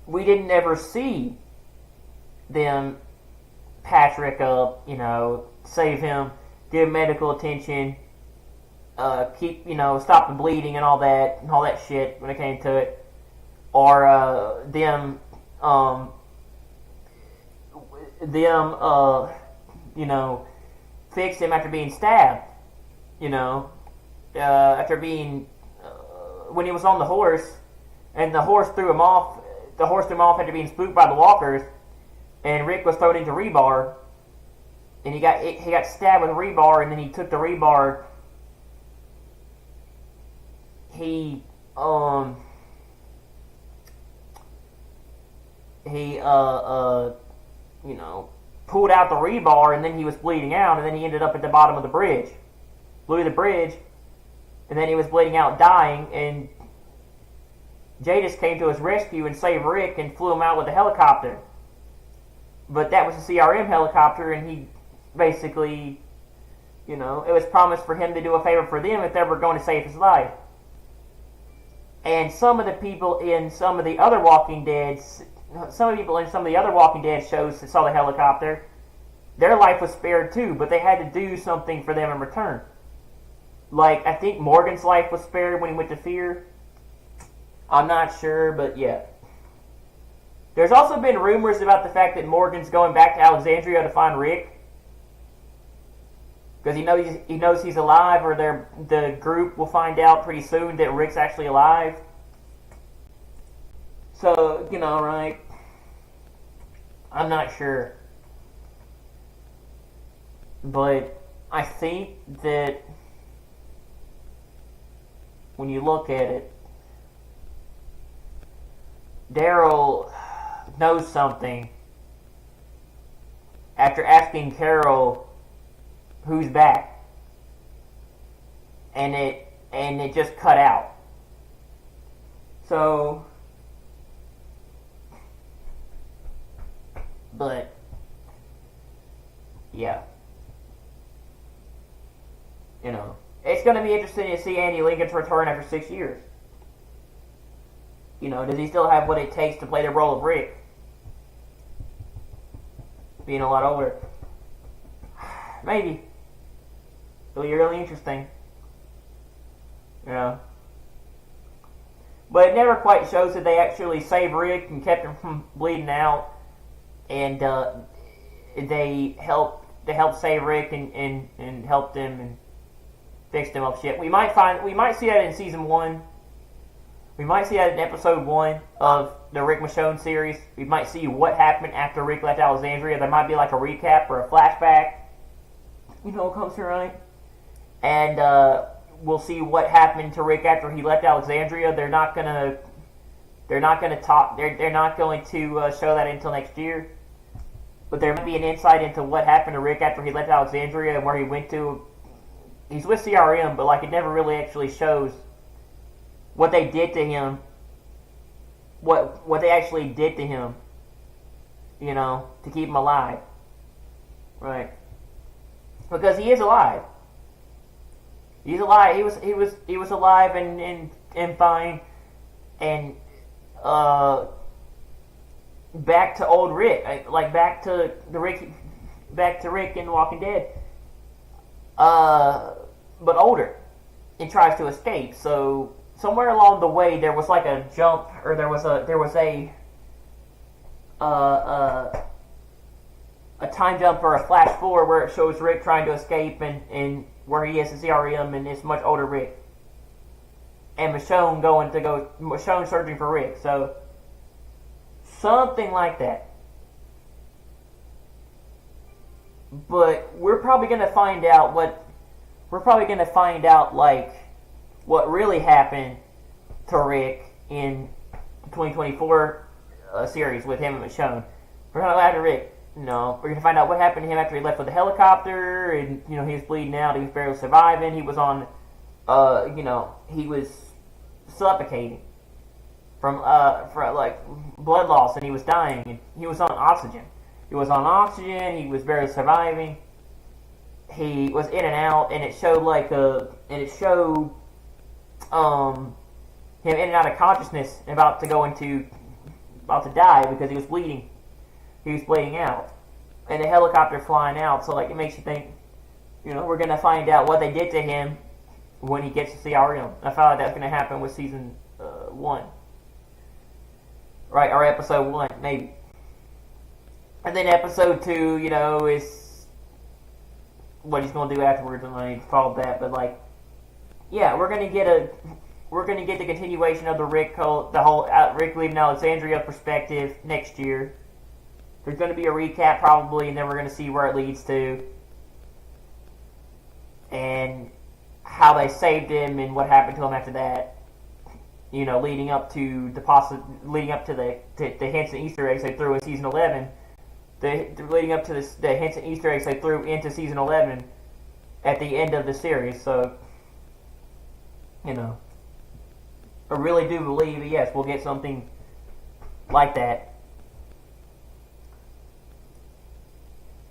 We didn't ever see them patch Rick up, save him, give him medical attention, stop the bleeding and all that shit when it came to it, or them fix him after being stabbed, after being when he was on the horse, and the horse threw him off. The horse threw him off after being spooked by the walkers, and Rick was thrown into rebar, and he got stabbed with rebar, and then he took the rebar. He pulled out the rebar, and then he was bleeding out, and then he ended up at the bottom of the bridge, blew the bridge, and then he was bleeding out, dying, and Jadis came to his rescue and saved Rick and flew him out with a helicopter. But that was a CRM helicopter, and he basically, it was promised for him to do a favor for them if they were going to save his life. And some of the people in some of the other Walking Dead shows that saw the helicopter, their life was spared too, but they had to do something for them in return. Like, I think Morgan's life was spared when he went to Fear. I'm not sure, but yeah. There's also been rumors about the fact that Morgan's going back to Alexandria to find Rick, because he knows he's alive, or the group will find out pretty soon that Rick's actually alive. So, right? I'm not sure. But I think that when you look at it, Daryl knows something after asking Carol who's back, and it just cut out. So, but yeah, it's going to be interesting to see Andy Lincoln's return after 6 years. Does he still have what it takes to play the role of Rick? Being a lot older. Maybe. It'll be really interesting. But it never quite shows that they actually saved Rick and kept him from bleeding out. And they helped save Rick and helped him and fixed him up shit. We might see that in season 1. We might see that in episode 1 of the Rick Michonne series. We might see what happened after Rick left Alexandria. There might be like a recap or a flashback. What comes to right. And we'll see what happened to Rick after he left Alexandria. They're not gonna talk. They're not going to show that until next year. But there might be an insight into what happened to Rick after he left Alexandria and where he went to. He's with CRM, but it never really actually shows what they did to him, what they actually did to him, to keep him alive, right? Because he is alive. He's alive. He was alive and fine, and back to old Rick, back to Rick in The Walking Dead, but older, and tries to escape. So somewhere along the way, there was like a jump, or there was a a time jump or a flash forward where it shows Rick trying to escape and where he is in CRM and it's much older Rick. And Michonne searching for Rick. So, something like that. But we're probably going to find out what really happened to Rick in the 2024 series with him and Michonne. We're going to laugh at Rick. No, we're going to find out what happened to him after he left with the helicopter, and he was bleeding out. He was barely surviving. He was on, he was suffocating from blood loss, and he was dying. And he was on oxygen. He was barely surviving. He was in and out, and it showed him in and out of consciousness, about to die because he was bleeding. He was bleeding out, and the helicopter flying out. So it makes you think, we're gonna find out what they did to him when he gets to CRM. I felt like that's gonna happen with season 1, right, or episode 1 maybe. And then episode 2, is what he's gonna do afterwards, and I called that. But we're gonna get the continuation of the Rick leaving Alexandria perspective next year. There's going to be a recap probably, and then we're going to see where it leads to, and how they saved him and what happened to him after that. Leading up to the hints and Easter eggs they threw in season 11. Leading up to the hints and Easter eggs they threw into season 11 at the end of the series. So, I really do believe, yes, we'll get something like that.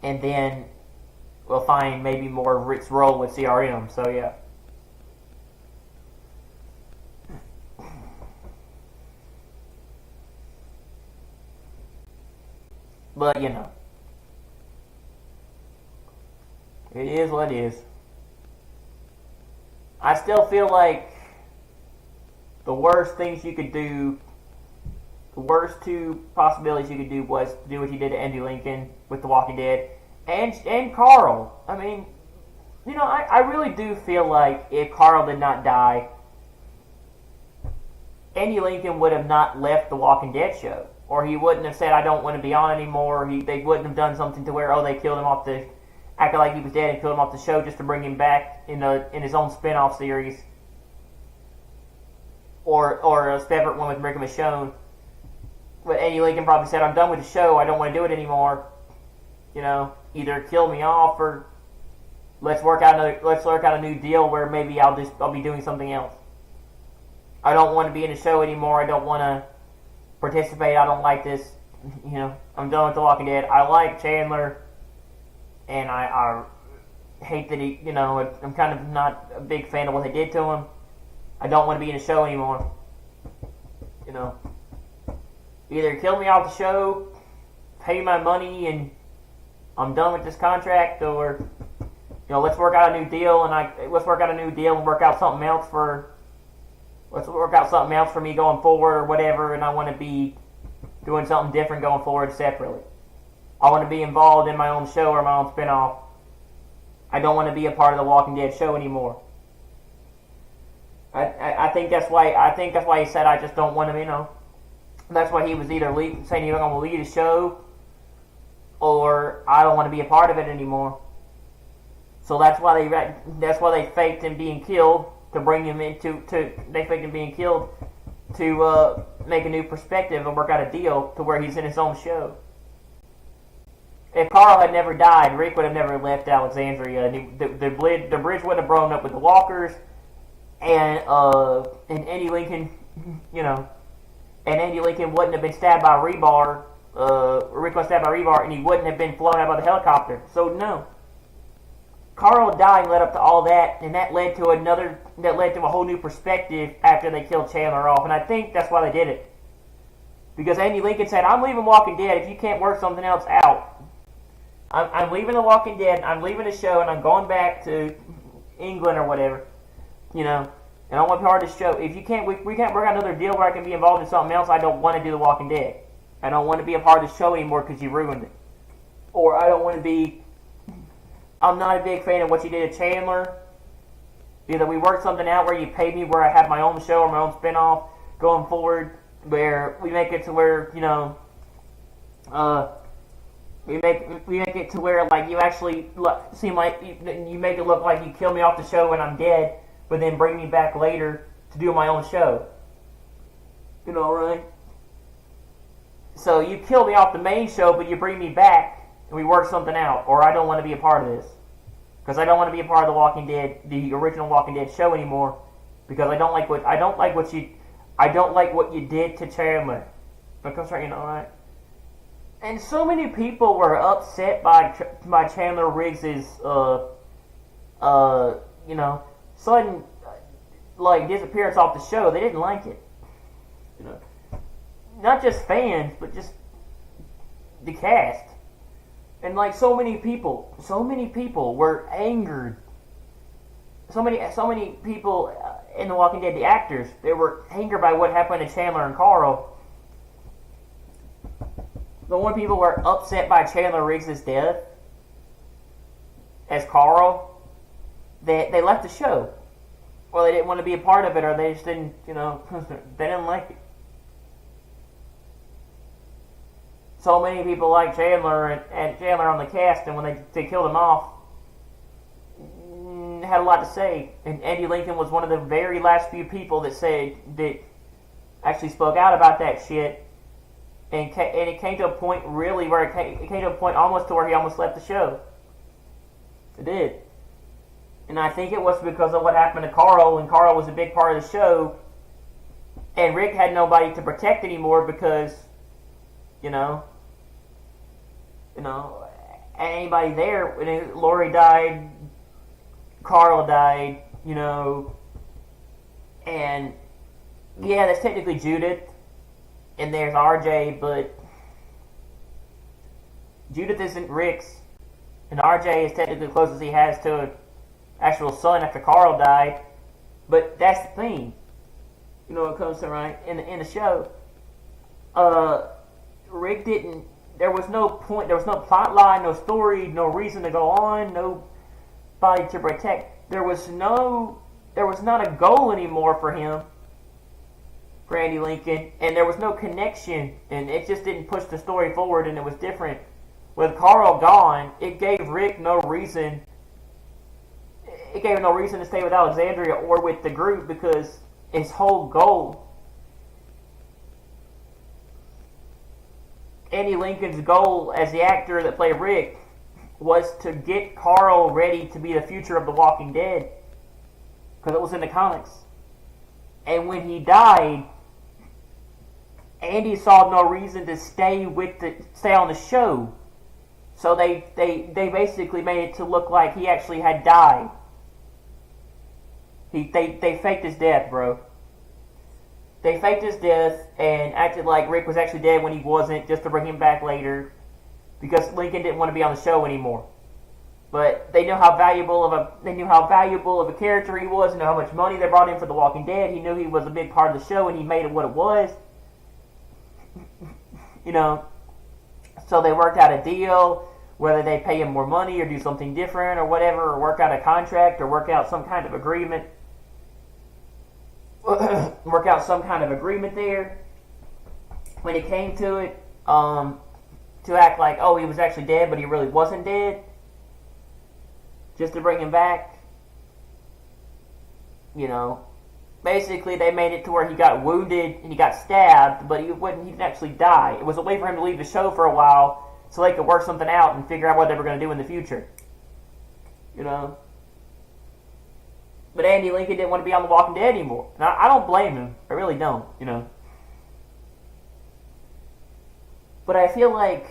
And then we'll find maybe more of Rick's role with CRM. So, yeah. But, it is what it is. I still feel like the worst things you could do, the worst two possibilities you could do was do what you did to Andy Lincoln with The Walking Dead, and Carl. I mean, I really do feel like if Carl did not die, Andy Lincoln would have not left The Walking Dead show, or he wouldn't have said, "I don't want to be on anymore." They wouldn't have done something to where, they killed him off acted like he was dead and killed him off the show just to bring him back in his own spin-off series, or a separate one with Rick and Michonne. But Andy Lincoln probably said, "I'm done with the show. I don't want to do it anymore. Either kill me off, or let's work out a new deal where maybe I'll be doing something else. I don't want to be in the show anymore. I don't want to participate. I don't like this. I'm done with The Walking Dead. I like Chandler, and I hate that he. I'm kind of not a big fan of what they did to him. I don't want to be in the show anymore. Either kill me off the show, pay my money, and I'm done with this contract, or let's work out a new deal, and work out something else for me going forward, or whatever. And I want to be doing something different going forward separately. I want to be involved in my own show or my own spinoff. I don't want to be a part of the Walking Dead show anymore." I think that's why he said, "I just don't want to." That's why he was either saying he was going to leave the show, or "I don't want to be a part of it anymore." So that's why they faked him being killed to bring him into they faked him being killed to make a new perspective and work out a deal to where he's in his own show. If Carl had never died, Rick would have never left Alexandria. The bridge would have blown up with the walkers, and Andy Lincoln, and Andy Lincoln wouldn't have been stabbed by rebar. Rick was stabbed by rebar, and he wouldn't have been flown out by the helicopter. So no, Carl dying led up to all that, and that led to a whole new perspective after they killed Chandler off. And I think that's why they did it, because Andy Lincoln said, "I'm leaving Walking Dead if you can't work something else out. I'm leaving The Walking Dead. I'm leaving the show, and I'm going back to England or whatever, And I want to be part of this show. If you can't, we can't work out another deal where I can be involved in something else. I don't want to do The Walking Dead." I don't want to be a part of the show anymore because you ruined it. Or I don't want to be... I'm not a big fan of what you did to Chandler. Either we work something out where you pay me where I have my own show or my own spinoff going forward, where we make it to where, you know, we make it to where, like, you actually seem like you make it look like you kill me off the show and I'm dead, but then bring me back later to do my own show. You know, right? So you kill me off the main show, but you bring me back and we work something out, or I don't want to be a part of this. Because I don't want to be a part of the Walking Dead, the original Walking Dead show anymore, because I don't like what you did to Chandler. Because, you know, right? And so many people were upset by Chandler Riggs's you know, sudden like disappearance off the show. They didn't like it. You know, not just fans, but just the cast. And like so many people were angered. So many people in The Walking Dead, the actors, they were angered by what happened to Chandler and Carl. The more people were upset by Chandler Riggs' death as Carl, they left the show. Or they didn't want to be a part of it, or they just didn't, you know, they didn't like it. So many people like Chandler and Chandler on the cast, and when they killed him off, had a lot to say. And Andy Lincoln was one of the very last few people that actually spoke out about that shit. And it came to a point really where it came to a point almost to where he almost left the show. It did. And I think it was because of what happened to Carl, and Carl was a big part of the show. And Rick had nobody to protect anymore because, you know, anybody there, when Lori died, Carl died, you know, and yeah, that's technically Judith. And there's RJ, but Judith isn't Rick's, and RJ is technically the closest he has to an actual son after Carl died. But that's the thing, you know, it comes to right in the show. Rick didn't. There was no point. There was no plot line, no story, no reason to go on, nobody to protect. There was not a goal anymore for him. For Andy Lincoln, and there was no connection, and it just didn't push the story forward, and it was different. With Carl gone, it gave Rick no reason. It gave him no reason to stay with Alexandria or with the group, because his whole goal, Andy Lincoln's goal as the actor that played Rick, was to get Carl ready to be the future of The Walking Dead, because it was in the comics. And when he died, Andy saw no reason to stay on the show, so they basically made it to look like he actually had died. They faked his death, bro. They faked his death and acted like Rick was actually dead when he wasn't, just to bring him back later, because Lincoln didn't want to be on the show anymore. But they knew how valuable of a character he was, and how much money they brought in for The Walking Dead. He knew he was a big part of the show, and he made it what it was. You know, so they worked out a deal, whether they pay him more money or do something different or whatever, or work out a contract or work out some kind of agreement. Work out some kind of agreement there. When it came to it, to act like, oh, he was actually dead, but he really wasn't dead, just to bring him back. You know, basically they made it to where he got wounded and he got stabbed, but he didn't actually die. It was a way for him to leave the show for a while so they could work something out and figure out what they were going to do in the future. You know? But Andy Lincoln didn't want to be on The Walking Dead anymore. Now, I don't blame him. I really don't, you know. But I feel like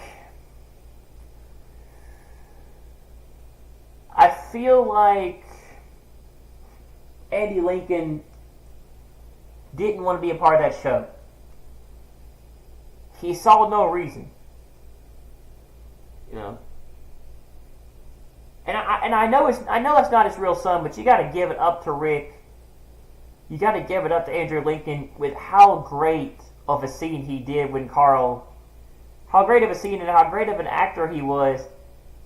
Andy Lincoln didn't want to be a part of that show. He saw no reason. You know. And I know it's not his real son, but you got to give it up to Rick. You got to give it up to Andrew Lincoln with how great of a scene he did when Carl how great of a scene and how great of an actor he was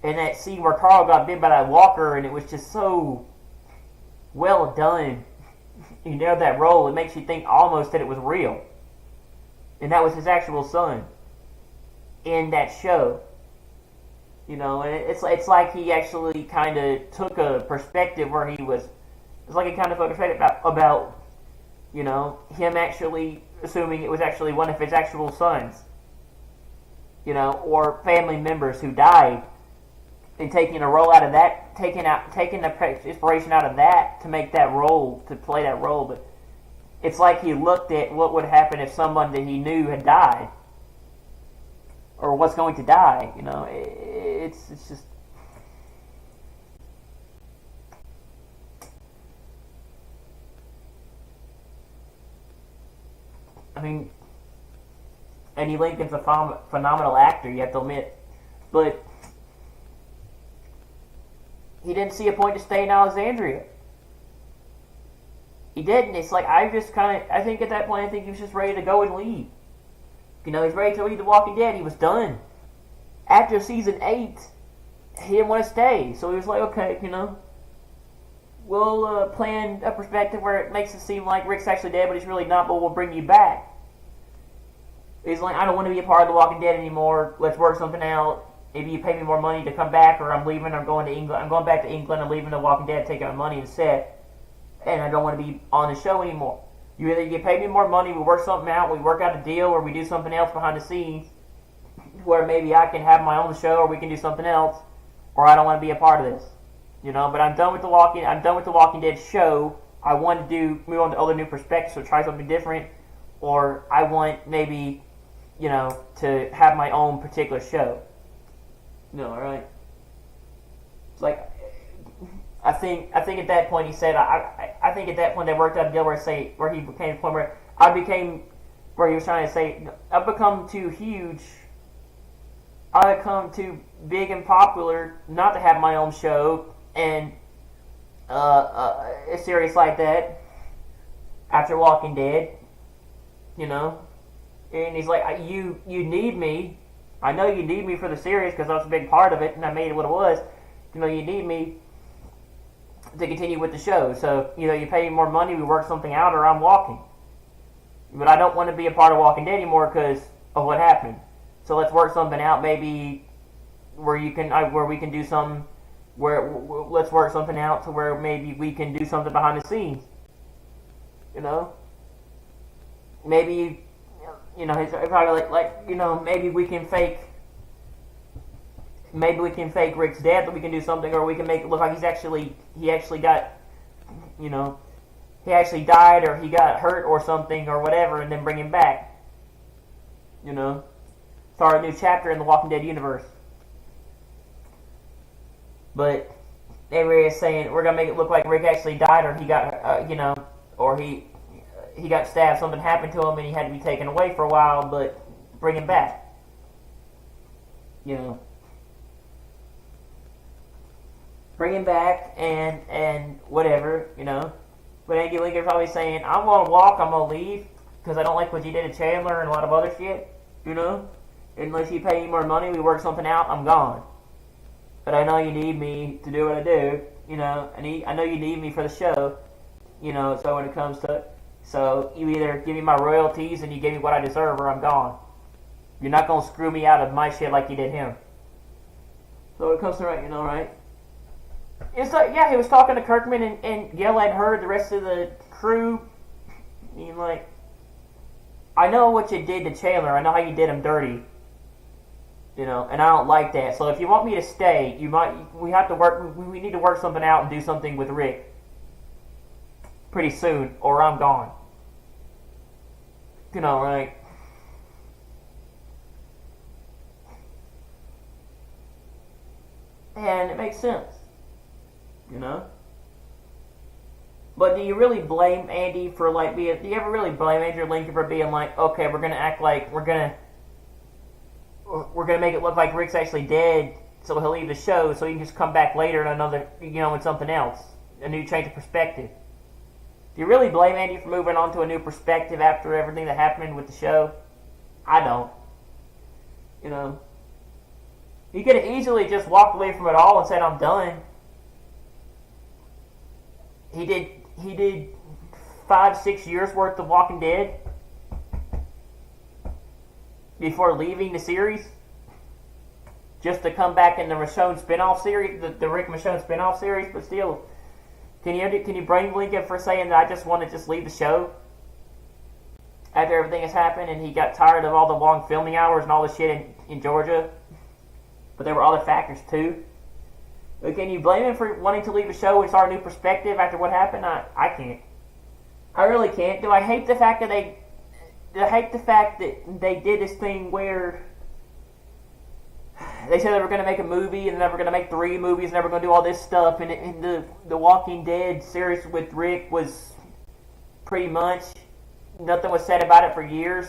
in that scene where Carl got bit by that walker, and it was just so well done. He nailed that role. It makes you think almost that it was real, and that was his actual son in that show. You know, and it's like he actually kind of took a perspective where he was. It's like he kind of took a perspective about you know, him actually assuming it was actually one of his actual sons. You know, or family members who died, and taking a role out of that, taking the inspiration out of that to make that role, to play that role. But it's like he looked at what would happen if someone that he knew had died, or was going to die. You know, it's just. I mean, Eddie Lincoln's a phenomenal actor, you have to admit, but he didn't see a point to stay in Alexandria. He didn't. It's like I think at that point, I think he was just ready to go and leave. You know, he's ready to leave The Walking Dead. He was done. After season 8, he didn't want to stay, so he was like, okay, you know, we'll plan a perspective where it makes it seem like Rick's actually dead, but he's really not, but we'll bring you back. He's like, I don't want to be a part of The Walking Dead anymore. Let's work something out. Maybe you pay me more money to come back, or I'm leaving. I'm going to England. I'm going back to England. I'm leaving The Walking Dead, taking my money instead. And I don't want to be on the show anymore. You pay me more money, we work something out, we work out a deal, or we do something else behind the scenes, where maybe I can have my own show, or we can do something else, or I don't want to be a part of this. You know, but I'm done with the Walking Dead show. I want to move on to other new perspectives, or try something different, or I want maybe, you know, to have my own particular show. No, right? It's like, I think at that point he said, I think at that point they worked out a deal where he became to the point where he was trying to say, I've become too huge, I've become too big and popular not to have my own show, and a series like that after Walking Dead, you know, and he's like, you need me. I know you need me for the series because I was a big part of it and I made it what it was. You know, you need me to continue with the show. So, you know, you pay me more money, we work something out, or I'm walking. But I don't want to be a part of Walking Dead anymore because of what happened. So let's work something out, maybe where we can do something. Let's work something out to where maybe we can do something behind the scenes. You know, maybe, you know, he's probably like, you know, maybe we can fake Rick's death, but we can do something, or we can make it look like he actually got, you know, he actually died, or he got hurt or something or whatever, and then bring him back. You know, start a new chapter in the Walking Dead universe. But everybody is saying we're gonna make it look like Rick actually died, or he got, you know, or he got stabbed, something happened to him, and he had to be taken away for a while, but bring him back. You know, bring him back and whatever, you know. But Andy Lincoln probably saying, I'm gonna walk, I'm gonna leave, because I don't like what you did to Chandler and a lot of other shit, you know. Unless you pay me more money, we work something out, I'm gone. But I know you need me to do what I do, you know, and I know you need me for the show, you know, so when it comes to it, so you either give me my royalties and you give me what I deserve, or I'm gone. You're not going to screw me out of my shit like you did him. So when it comes to, right, you know, right? It's like, yeah, he was talking to Kirkman, and Gale had heard the rest of the crew. I mean, like, I know what you did to Chandler. I know how you did him dirty. You know, and I don't like that. So if you want me to stay, we need to work something out and do something with Rick pretty soon, or I'm gone. You know, right? And it makes sense. You know? But do you really blame Andy for, like, do you ever really blame Andrew Lincoln for being like, okay, we're gonna act like we're gonna make it look like Rick's actually dead, so he'll leave the show, so he can just come back later in another, you know, with something else, a new change of perspective. Do you really blame Andy for moving on to a new perspective after everything that happened with the show? I don't. You know, he could have easily just walked away from it all and said, "I'm done." He did 5-6 years worth of Walking Dead before leaving the series, just to come back in the Michonne spinoff series, the Rick Michonne spinoff series. But still, can you blame Lincoln for saying that I just want to just leave the show after everything has happened, and he got tired of all the long filming hours and all the shit in Georgia? But there were other factors too. But can you blame him for wanting to leave the show and start a new perspective after what happened? I can't. I really can't. Do I hate the fact that they did this thing where they said they were going to make a movie and they were going to make 3 movies and they were going to do all this stuff, and the Walking Dead series with Rick was pretty much nothing was said about it for years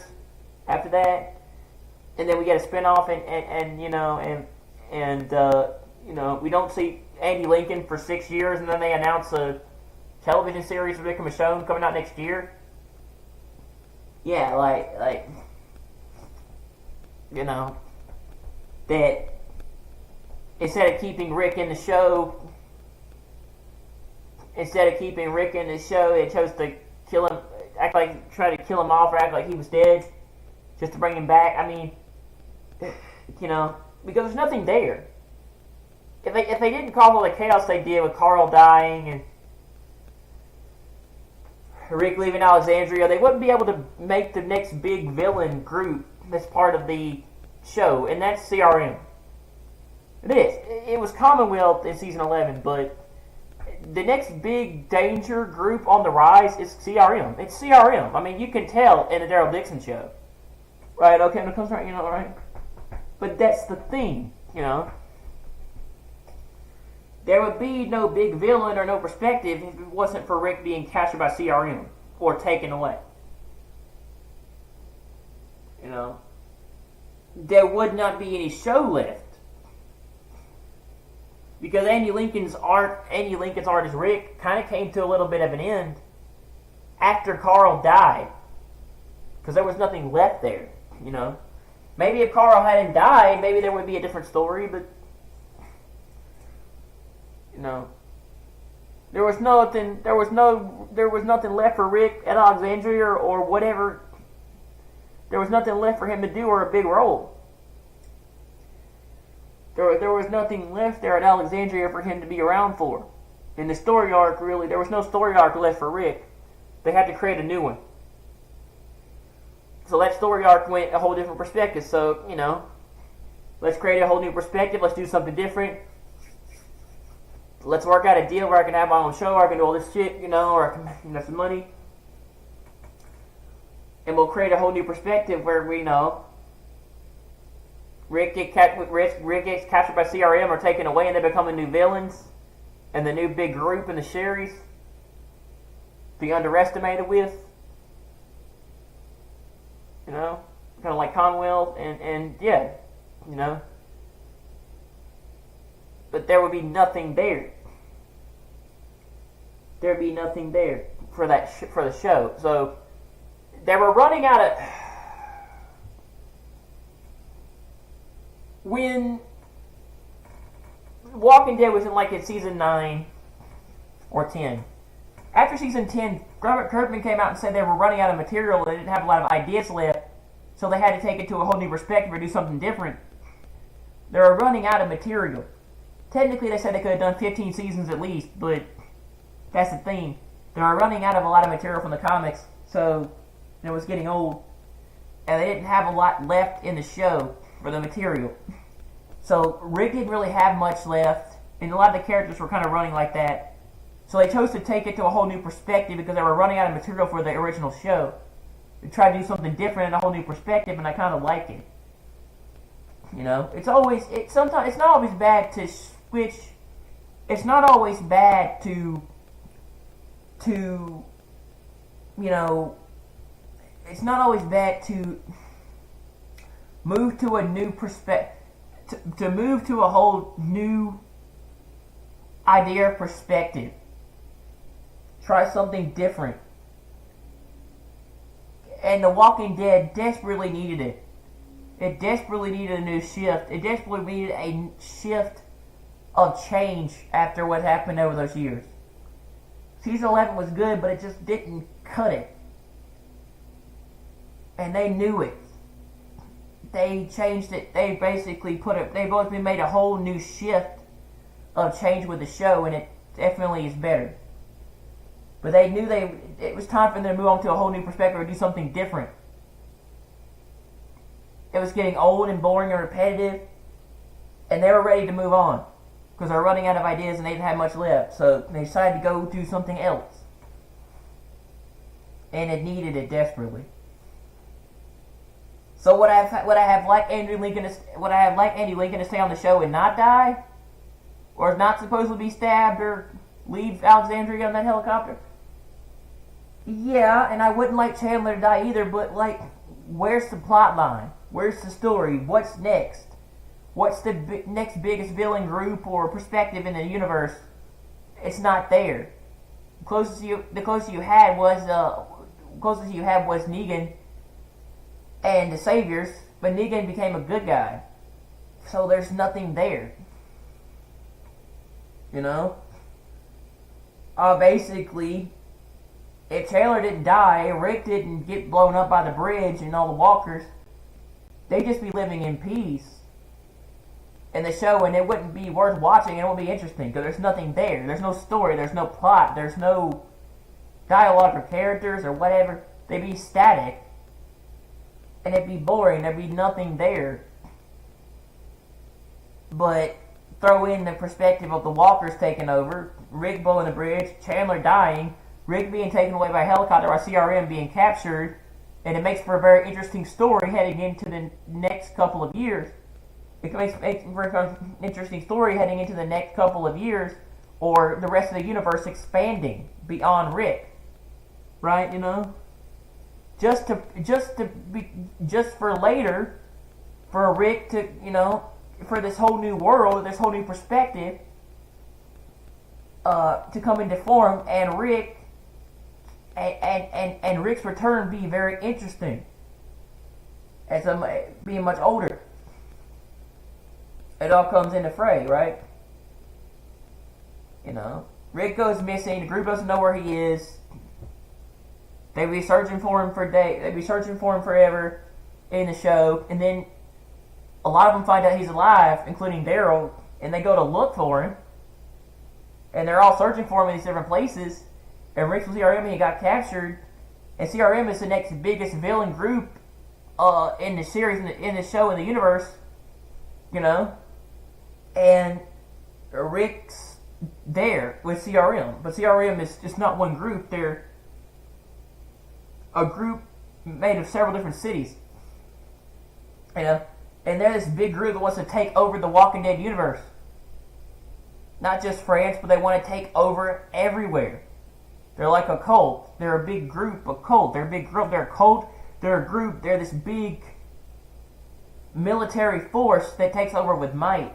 after that, and then we get a spinoff and we don't see Andy Lincoln for 6 years, and then they announce a television series with Rick and Michonne coming out next year. Yeah, like that instead of keeping Rick in the show, they chose to kill him, try to kill him off, or act like he was dead, just to bring him back. I mean, because there's nothing there. If they didn't cause all the chaos they did with Carl dying and Rick leaving Alexandria, they wouldn't be able to make the next big villain group that's part of the show, and that's CRM. It is. It was Commonwealth in season 11, but the next big danger group on the rise is CRM. It's CRM. I mean, you can tell in the Daryl Dixon show. Right, okay, when it comes right, right? But that's the thing, There would be no big villain or no perspective if it wasn't for Rick being captured by CRM or taken away. There would not be any show left. Because Andy Lincoln's art as Rick kind of came to a little bit of an end after Carl died. Because there was nothing left there, Maybe if Carl hadn't died, maybe there would be a different story, but there was nothing left for Rick at Alexandria or whatever. There was nothing left for him to do or a big role. There was nothing left there at Alexandria for him to be around for. In the story arc, really, there was no story arc left for Rick. They had to create a new one. So that story arc went a whole different perspective. So, let's create a whole new perspective. Let's do something different. Let's work out a deal where I can have my own show, or I can do all this shit, or I can make some money. And we'll create a whole new perspective where we Rick gets captured by CRM or taken away, and they become the new villains and the new big group in the series to be underestimated with. Kind of like Commonwealth, and yeah, But there would be nothing there. There'd be nothing there for the show. So they were running out of. When Walking Dead was in season 9 or 10. After season 10, Robert Kirkman came out and said they were running out of material. They didn't have a lot of ideas left, so they had to take it to a whole new perspective or do something different. They were running out of material. Technically, they said they could have done 15 seasons at least, but that's the thing. They were running out of a lot of material from the comics, so it was getting old. And they didn't have a lot left in the show for the material. So Rick didn't really have much left, and a lot of the characters were kind of running like that. So they chose to take it to a whole new perspective because they were running out of material for the original show. They tried to do something different and a whole new perspective, and I kind of like it. It's not always bad to switch. It's not always bad to it's not always bad to move to a new perspective, to move to a whole new idea of perspective. Try something different. And The Walking Dead desperately needed it. It desperately needed a new shift. It desperately needed a shift of change after what happened over those years. Season 11 was good, but it just didn't cut it. And they knew it. They changed it. They basically made a whole new shift of change with the show, and it definitely is better. But they knew it was time for them to move on to a whole new perspective or do something different. It was getting old and boring and repetitive, and they were ready to move on because they were running out of ideas and they didn't have much left. So they decided to go do something else, and it needed it desperately. So would I have liked Andy Lincoln to stay on the show and not die, or not supposed to be stabbed or leave Alexandria on that helicopter? Yeah, and I wouldn't like Chandler to die either. But like, where's the plot line? Where's the story? What's next? What's the next biggest villain group or perspective in the universe? It's not there. The closest you had was Negan and the Saviors, but Negan became a good guy. So there's nothing there. You know? Basically, if Chandler didn't die, Rick didn't get blown up by the bridge and all the walkers, they'd just be living in peace in the show, and it wouldn't be worth watching, and it wouldn't be interesting, because there's nothing there. There's no story, there's no plot, there's no dialogue or characters or whatever. They'd be static, and it'd be boring, there'd be nothing there. But throw in the perspective of the walkers taking over, Rick blowing the bridge, Chandler dying, Rick being taken away by a helicopter, by CRM being captured, and it makes for a very interesting story heading into the next couple of years. It makes for an interesting story heading into the next couple of years, or the rest of the universe expanding beyond Rick, right? You know, just for later, for Rick to, you know, for this whole new world, this whole new perspective, to come into form, and Rick. And Rick's return be very interesting as being much older. It all comes into fray, right? You know, Rick goes missing. The group doesn't know where he is. They be searching for him for days. They be searching for him forever in the show, and then a lot of them find out he's alive, including Daryl, and they go to look for him, and they're all searching for him in these different places. And Rick's with CRM, and he got captured. And CRM is the next biggest villain group in the series, in the show, in the universe. You know? And Rick's there with CRM. But CRM is just not one group. They're a group made of several different cities. You know? And they're this big group that wants to take over the Walking Dead universe. Not just France, but they want to take over everywhere. They're like a cult. They're a big group, a cult. They're a big group. They're a cult. They're a group. They're this big military force that takes over with might.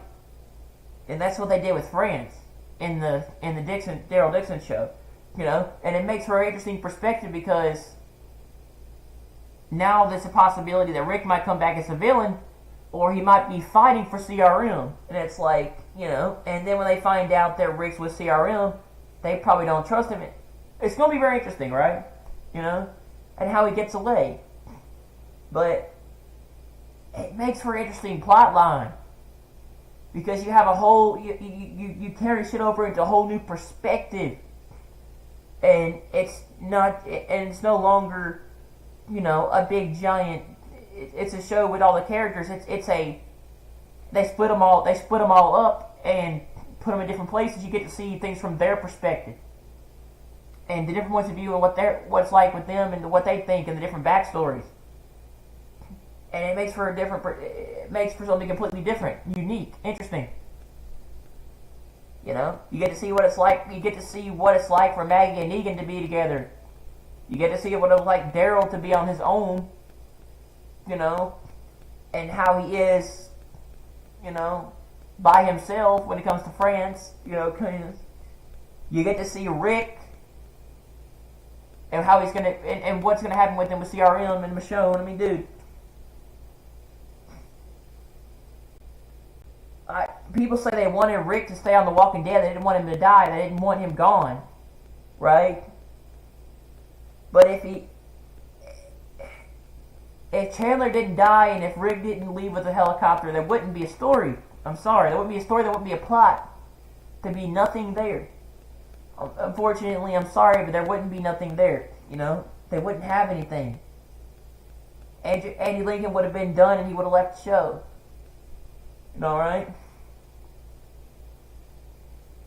And that's what they did with France in the Daryl Dixon show. You know? And it makes for an interesting perspective, because now there's a possibility that Rick might come back as a villain, or he might be fighting for CRM. And it's like, you know, and then when they find out that Rick's with CRM, they probably don't trust him. It's going to be very interesting, right? You know? And how he gets away. But it makes for an interesting plot line. Because you have a whole... You carry shit over into a whole new perspective. And it's not... And it's no longer, you know, a big giant... It's a show with all the characters. It's a... They split them all up and put them in different places. You get to see things from their perspective. And the different points of view and what it's like with them and what they think and the different backstories. And it makes for something completely different, unique, interesting. You know, you get to see what it's like. You get to see what it's like for Maggie and Negan to be together. You get to see what it was like Daryl to be on his own. You know, and how he is, you know, by himself when it comes to France. You know, cause you get to see Rick. And how he's gonna, and what's gonna happen with him with CRM and Michonne. I mean, dude, people say they wanted Rick to stay on The Walking Dead. They didn't want him to die. They didn't want him gone, right? But if Chandler didn't die and if Rick didn't leave with a helicopter, there wouldn't be a story. I'm sorry, there wouldn't be a story. There wouldn't be a plot. There'd be nothing there. Unfortunately, I'm sorry, but there wouldn't be nothing there. You know, they wouldn't have anything. Andy Lincoln would have been done, and he would have left the show. You know, right?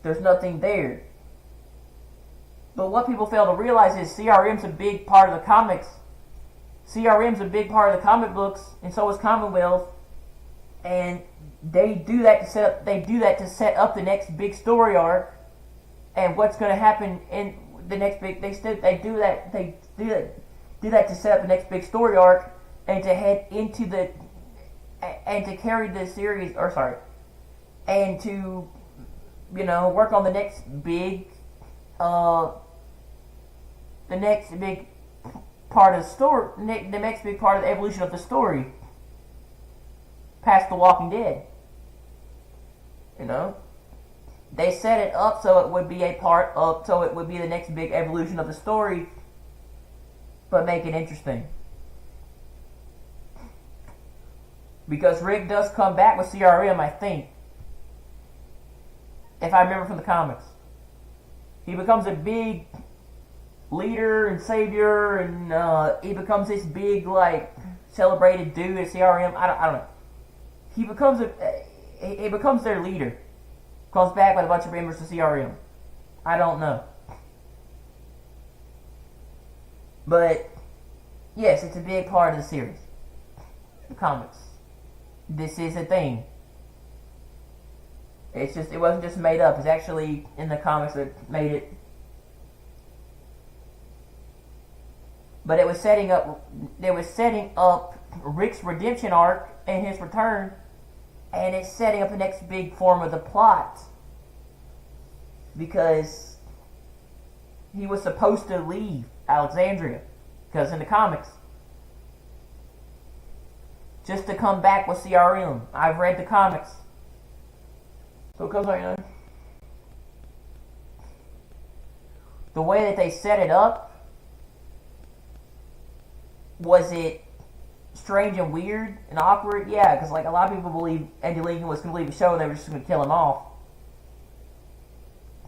There's nothing there. But what people fail to realize is CRM's a big part of the comics. CRM's a big part of the comic books, and so is Commonwealth. And they do that to set up the next big story arc, and what's going to happen in the next big. They do that to set up the next big story arc, and to head into the and to carry the series, and to work on the next big part of the story, the next big part of the evolution of the story, past The Walking Dead. They set it up so it would be the next big evolution of the story, but make it interesting. Because Rick does come back with CRM, I think, if I remember from the comics. He becomes a big leader and savior, and he becomes this big, celebrated dude at CRM. I don't know. He becomes their leader. Comes back with a bunch of members to CRM. I don't know. But, yes, it's a big part of the series. The comics. This is a thing. It wasn't just made up. It's actually in the comics that made it. But it was setting up Rick's redemption arc and his return, and it's setting up the next big form of the plot. Because he was supposed to leave Alexandria, because in the comics, just to come back with CRM. I've read the comics. So it goes like, the way that they set it up, was it strange and weird and awkward? Yeah, because a lot of people believe Andy Lincoln was going to leave the show and they were just going to kill him off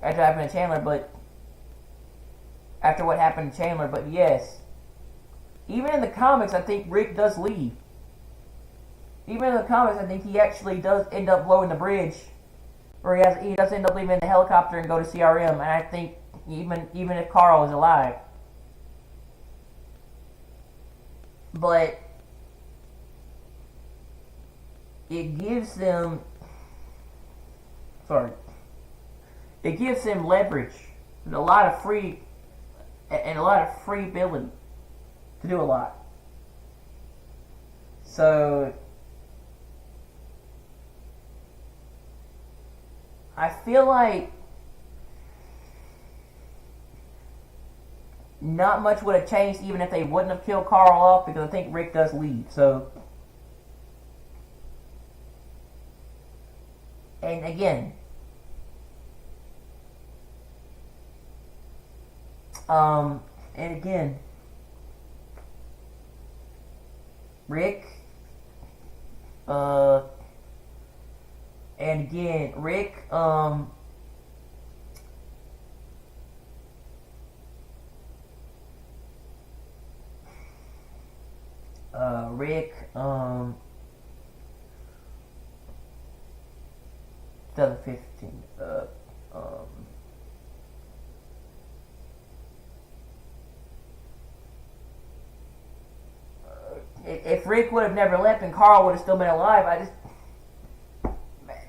after what happened to Chandler, but yes. Even in the comics, I think Rick does leave. Even in the comics, I think he actually does end up blowing the bridge, or he does end up leaving the helicopter and go to CRM. And I think even if Carl is alive, but it gives them leverage and a lot of free ability to do a lot. So I feel like not much would have changed even if they wouldn't have killed Carl off, because I think Rick does leave. So, and again, Rick, Rick, 2015, if Rick would have never left and Carl would have still been alive,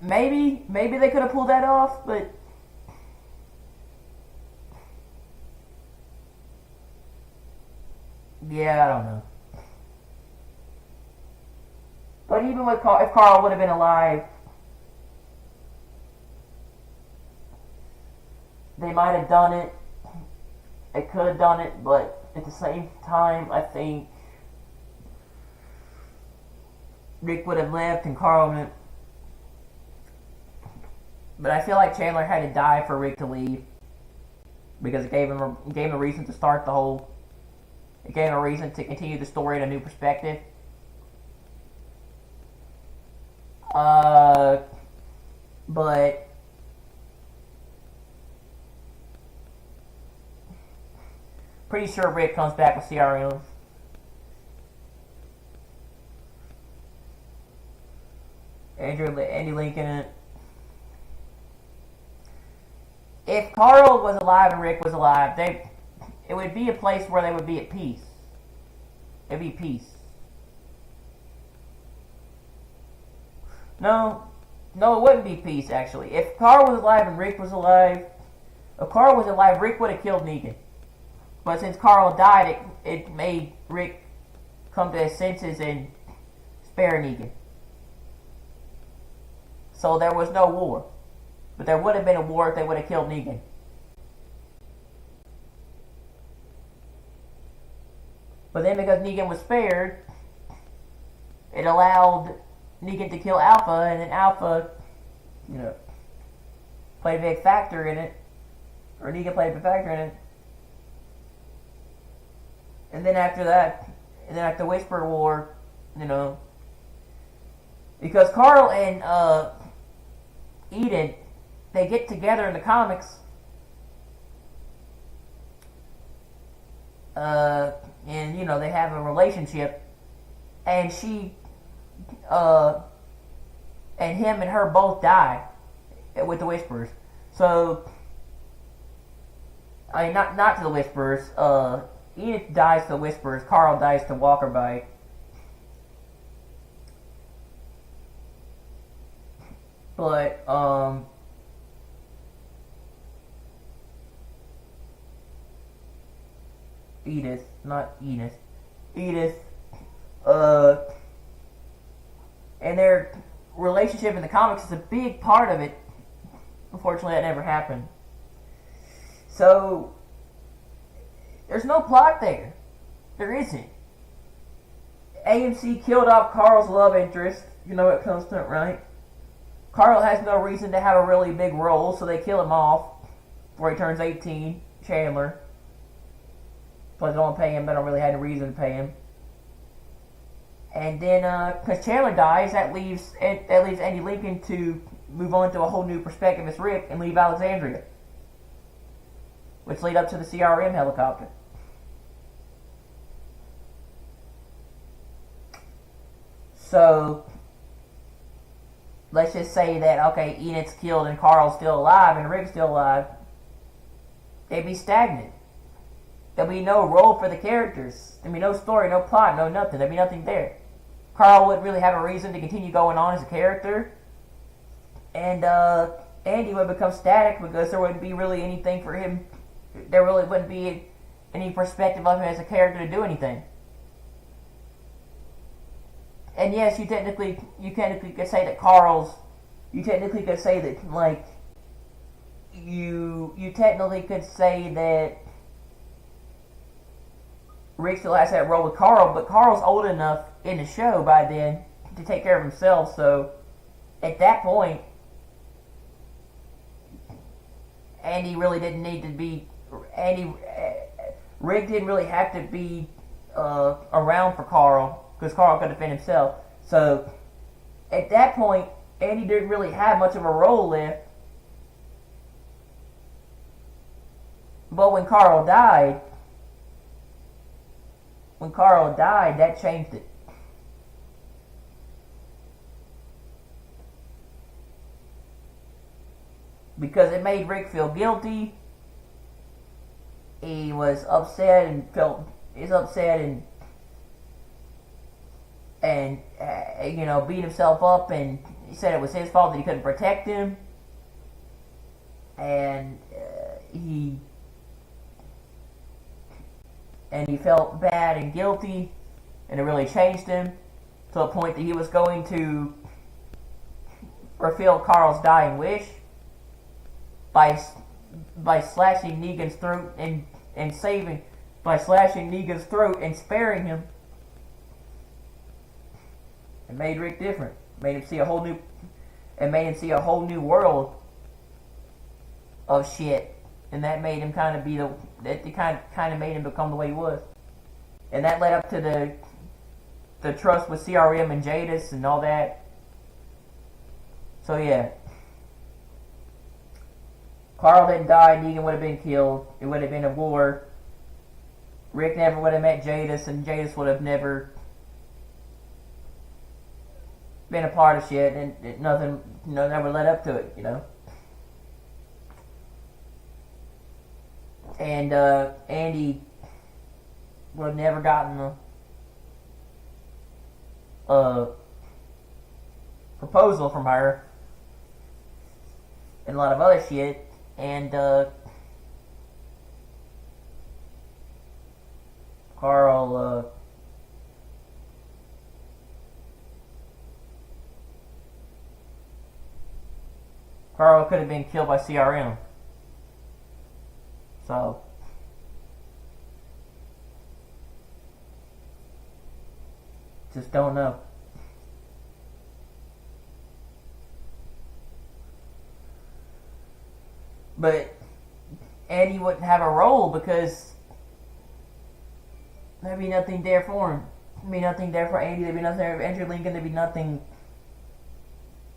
maybe they could have pulled that off, but yeah, I don't know. But even with if Carl would have been alive, they might have done it. They could have done it, but at the same time, I think Rick would have left and Carl But I feel like Chandler had to die for Rick to leave because it gave him a reason to start the whole. It gave him a reason to continue the story in a new perspective. But pretty sure Rick comes back with CRM. Andy Lincoln. If Carl was alive and Rick was alive, it would be a place where they would be at peace. It'd be peace. No, it wouldn't be peace, actually. If Carl was alive and Rick was alive, Rick would have killed Negan. But since Carl died, it made Rick come to his senses and spare Negan. So there was no war. But there would have been a war if they would have killed Negan. But then because Negan was spared, it allowed Negan to kill Alpha, and then Alpha, played a big factor in it. Or Negan played a big factor in it. And then after that, after the Whisper War, because Carl and Enid, they get together in the comics, and they have a relationship, and she, and him and her both die with the Whisperers. So, I mean, not to the Whisperers. Enid dies to the Whisperers. Carl dies to Walker Bite. But Edith, not Enid. Edith, and their relationship in the comics is a big part of it. Unfortunately, that never happened. So, there's no plot there. There isn't. AMC killed off Carl's love interest. You know it comes to it, right? Carl has no reason to have a really big role, so they kill him off before he turns 18. Chandler. Plus, they don't pay him. They don't really have a reason to pay him. And then, because Chandler dies, that leaves Andy Lincoln to move on to a whole new perspective as Rick and leave Alexandria, which lead up to the CRM helicopter. So, let's just say that, okay, Enid's killed and Carl's still alive and Rick's still alive. They'd be stagnant. There'll be no role for the characters. There'll be no story, no plot, no nothing. There'll be nothing there. Carl wouldn't really have a reason to continue going on as a character. And Andy would become static because there wouldn't be really anything for him. There really wouldn't be any perspective of him as a character to do anything. And yes, you technically could say that Carl's. You technically could say that, like, you technically could say that Rick still has that role with Carl, but Carl's old enough in the show by then to take care of himself. So at that point, Andy really didn't need to be. Rick didn't really have to be around for Carl because Carl could defend himself. So at that point, Andy didn't really have much of a role left. But when Carl died, that changed it. Because it made Rick feel guilty. He was upset and beat himself up, and he said it was his fault that he couldn't protect him. And he felt bad and guilty, and it really changed him to a point that he was going to fulfill Carl's dying wish by slashing Negan's throat and sparing him. It made Rick different. Made him see a whole new world of shit, and that made him kind of be the that kind of made him become the way he was, and that led up to the trust with CRM and Jadis and all that. So yeah, Carl didn't die. Negan would have been killed. It would have been a war. Rick never would have met Jadis, and Jadis would have never been a part of shit, and nothing, never led up to it, And Andy would have never gotten a proposal from her, and a lot of other shit, and Carl could have been killed by CRM. So just don't know. But Andy wouldn't have a role because there'd be nothing there for him. There'd be nothing there for Andy. There'd be nothing there for Andrew Lincoln. There'd be nothing.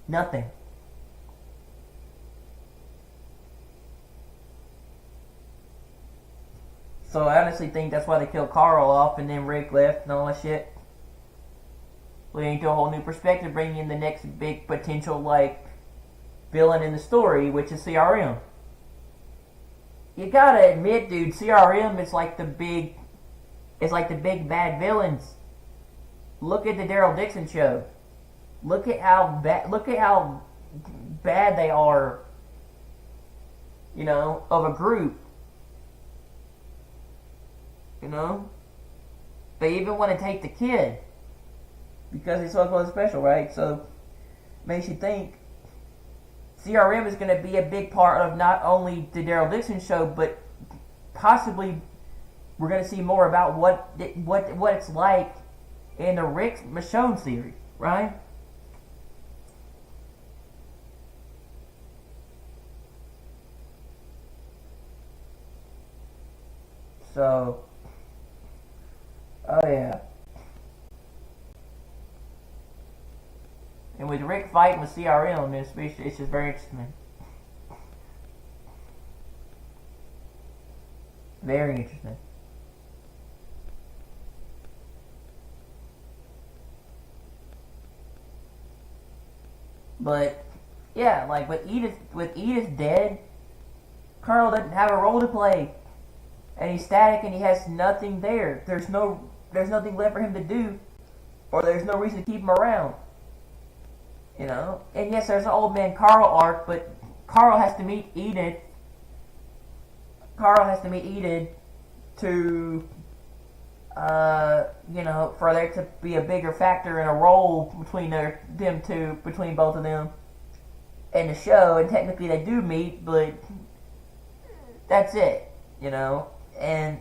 Nothing. So I honestly think that's why they killed Carl off, and then Rick left and all that shit. Leading to a whole new perspective, bringing in the next big potential villain in the story, which is CRM. You gotta admit, dude, CRM is like the big bad villains. Look at the Daryl Dixon show. Look at how bad they are. Of a group. They even want to take the kid because he's so close special, right? So makes you think CRM is going to be a big part of not only the Daryl Dixon show, but possibly we're going to see more about what it's like in the Rick Michonne series, right? So, oh yeah. And with Rick fighting with CRM, it's just very interesting. Very interesting. But yeah, with Edith dead, Carl doesn't have a role to play. And he's static, and he has nothing there. There's nothing left for him to do, or there's no reason to keep him around. And yes, there's an old man Carl arc, but Carl has to meet Edith. To, for there to be a bigger factor in a role between between both of them in the show. And technically they do meet, but that's it, And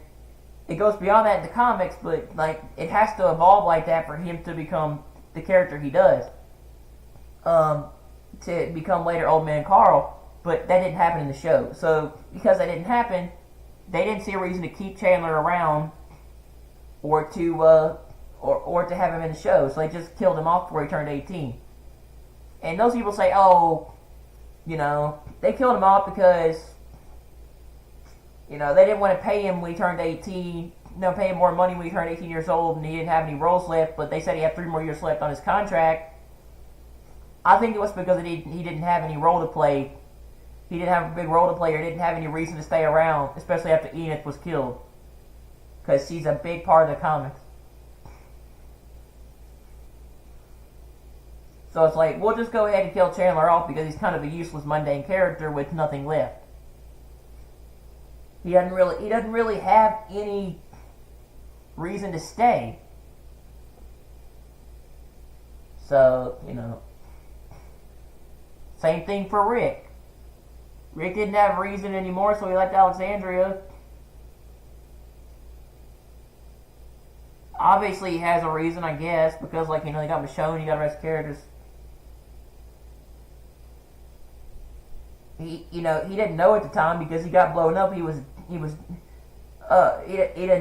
it goes beyond that in the comics, but it has to evolve like that for him to become the character he does. To become later Old Man Carl, but that didn't happen in the show. So because that didn't happen, they didn't see a reason to keep Chandler around, or to have him in the show. So they just killed him off before he turned 18. And those people say, they killed him off because they didn't want to pay him when he turned 18. Pay him more money when he turned 18 years old, and he didn't have any roles left. But they said he had 3 more years left on his contract. I think it was because he didn't have any role to play. He didn't have a big role to play, or didn't have any reason to stay around, especially after Edith was killed, because she's a big part of the comics. So it's we'll just go ahead and kill Chandler off because he's kind of a useless, mundane character with nothing left. He doesn't really have any reason to stay. So, same thing for Rick. Rick didn't have a reason anymore, so he left Alexandria. Obviously, he has a reason, I guess, because, they got Michonne, you got the rest of the characters. he didn't know at the time because he got blown up. He didn't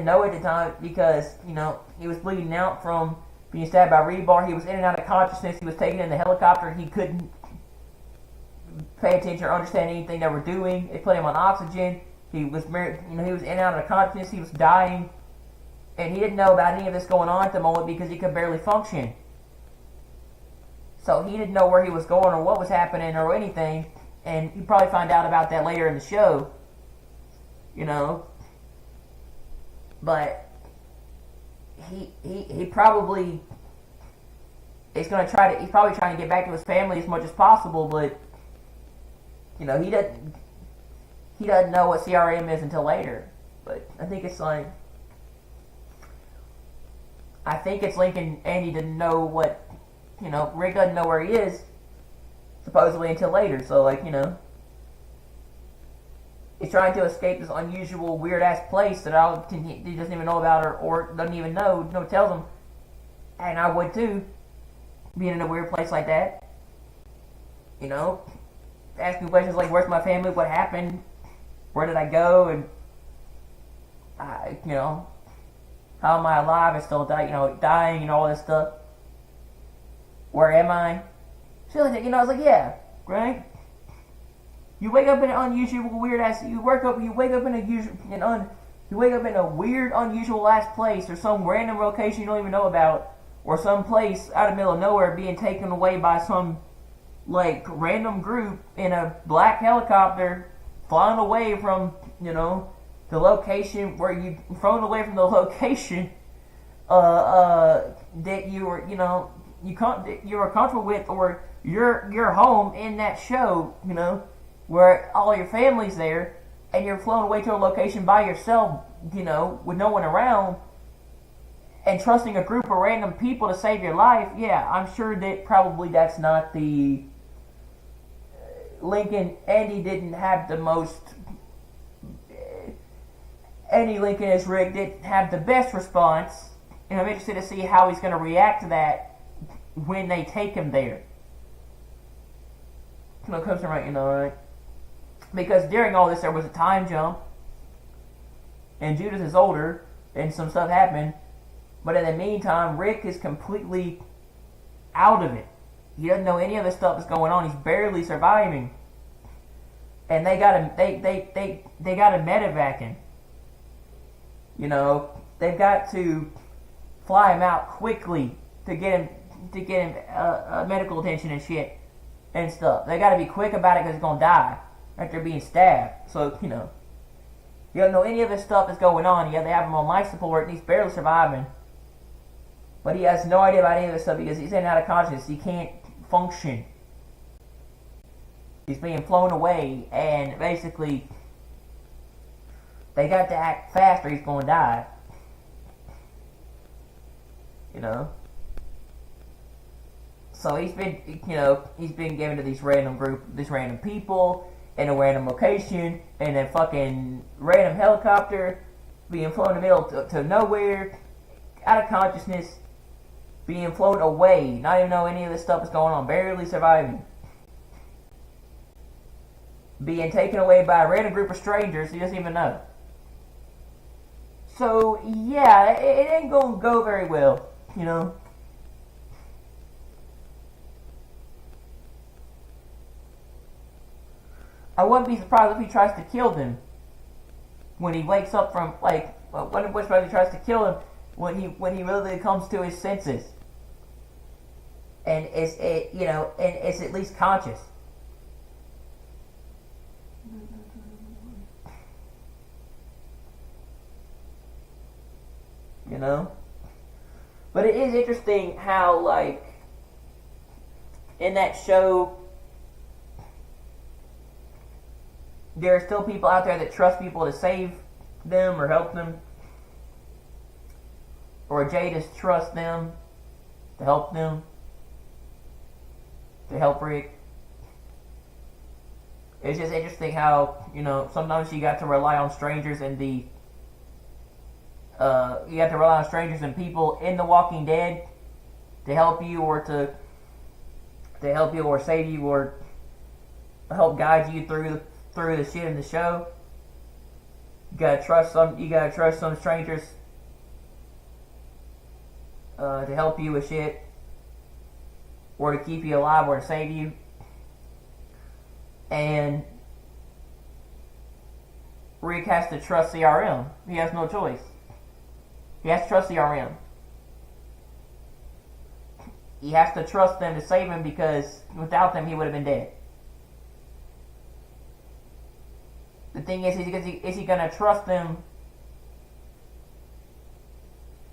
know at the time because, he was bleeding out from being stabbed by rebar. He was in and out of consciousness. He was taken in the helicopter. He couldn't pay attention or understand anything they were doing. They put him on oxygen. He was, he was in and out of consciousness. He was dying. And he didn't know about any of this going on at the moment because he could barely function. So he didn't know where he was going or what was happening or anything. And you probably find out about that later in the show. But he probably he's probably trying to get back to his family as much as possible, but he doesn't know what CRM is until later. But I think it's Lincoln Andy didn't know what Rick doesn't know where he is supposedly until later, so he's trying to escape this unusual, weird-ass place that he doesn't even know about or doesn't even know. No one tells him. And I would too, being in a weird place like that. Asking questions like, where's my family? What happened? Where did I go? And, how am I alive and still dying and all this stuff? Where am I? Shit like that. I was like, yeah, right? You wake up in an unusual, weird ass. You wake up in a weird, unusual ass place, or some random location you don't even know about, or some place out of the middle of nowhere being taken away by some random group in a black helicopter, flying away from the location where you flown away from the location that you were you were comfortable with, or your home in that show, where all your family's there, and you're flown away to a location by yourself, with no one around, and trusting a group of random people to save your life. Yeah, I'm sure that probably that's not the Lincoln. Andy didn't have the most. Andy Lincoln as Rick didn't have the best response, and I'm interested to see how he's going to react to that when they take him there. Comes from right. Because during all this, there was a time jump, and Judith is older, and some stuff happened. But in the meantime, Rick is completely out of it. He doesn't know any of the stuff that's going on. He's barely surviving, and they got him. They got him medevacing. They've got to fly him out quickly to get him medical attention and shit and stuff. They got to be quick about it because he's gonna die after being stabbed. So, you don't know any of this stuff that's going on. Yeah, they have him on life support and he's barely surviving. But he has no idea about any of this stuff because he's in and out of consciousness. He can't function. He's being flown away, and basically they got to act fast or he's going to die. So he's been given to this random people, in a random location, in a fucking random helicopter, being flown in the middle to nowhere, out of consciousness, being flown away, not even know any of this stuff is going on, barely surviving. Being taken away by a random group of strangers he doesn't even know. So, yeah, it ain't gonna go very well, I wouldn't be surprised if he tries to kill them when he wakes up from he tries to kill him when he really comes to his senses and is at least conscious. But it is interesting how in that show, there are still people out there that trust people to save them or help them. Or Jay just trusts them to help them. To help Rick. It's just interesting how, sometimes you got to rely on strangers and people in The Walking Dead to help you or save you or help guide you through the shit in the show. You gotta trust some strangers to help you with shit, or to keep you alive, or to save you. And Rick has to trust CRM. He has no choice. He has to trust CRM. He has to trust them to save him, because without them he would have been dead. The thing is he going to trust them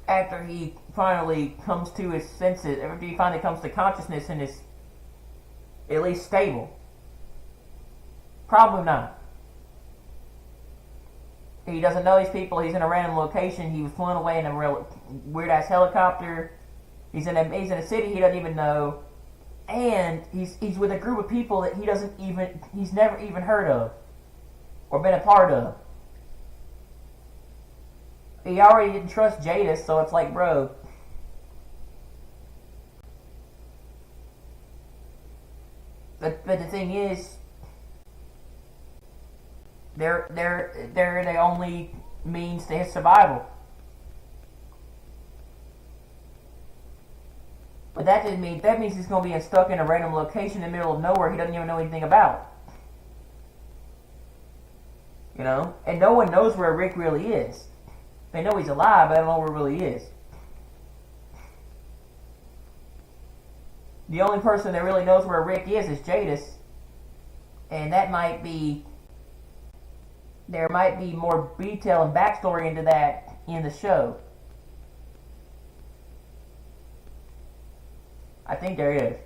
after he finally comes to his senses, after he finally comes to consciousness and is at least stable? Probably not. He doesn't know these people. He's in a random location. He was flown away in a real weird ass helicopter. He's in a city he doesn't even know, and he's with a group of people that he's never even heard of or been a part of. He already didn't trust Jadis, so it's like, bro. But the thing is, they're the only means to his survival. But that means he's going to be stuck in a random location in the middle of nowhere he doesn't even know anything about. You know? And no one knows where Rick really is. They know he's alive, but I don't know where he really is. The only person that really knows where Rick is Jadis. And that might be... There might be more detail and backstory into that in the show. I think there is.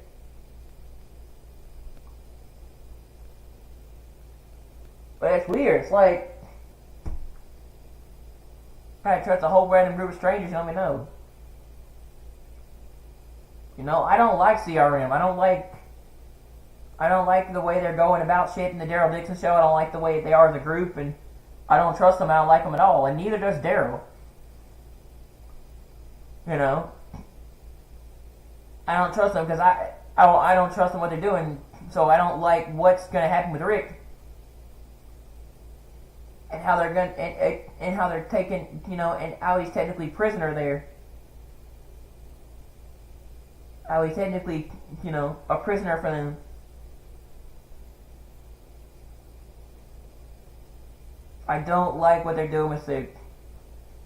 But it's weird. It's like, I trust a whole random group of strangers you don't even know. You know, I don't like CRM. I don't like the way they're going about shit in the Daryl Dixon show. I don't like the way they are as a group, and I don't trust them. I don't like them at all, and neither does Daryl. You know, I don't trust them because I don't trust them what they're doing. So I don't like what's going to happen with Rick, and how they're going and how they're taking, you know, and how he's technically prisoner there. How he's technically, you know, a prisoner for them. I don't like what they're doing with Sig.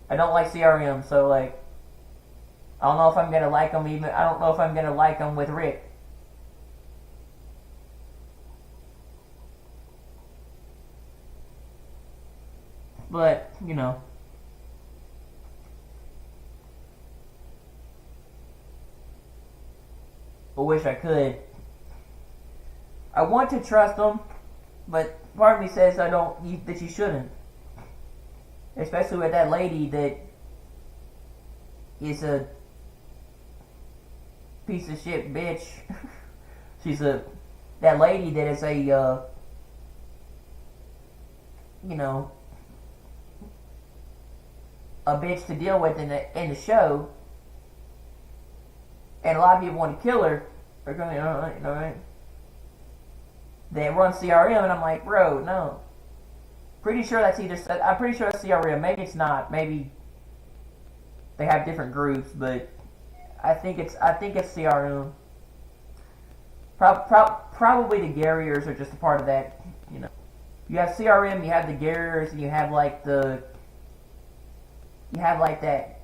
I don't like CRM, so like, I don't know if I'm gonna like them even. I don't know if I'm gonna like them with Rick. But you know, I wish I could. I want to trust them, but part of me says that you shouldn't. Especially with that lady that is a piece of shit bitch. That lady that is a, you know, a bitch to deal with in the show. And a lot of people want to kill her. They're going, alright. They run CRM, and I'm like, bro, no. I'm pretty sure that's CRM. Maybe it's not. Maybe they have different groups, but I think it's CRM. Probably the Garriers are just a part of that. You know, you have CRM, you have the Garriers, and you have that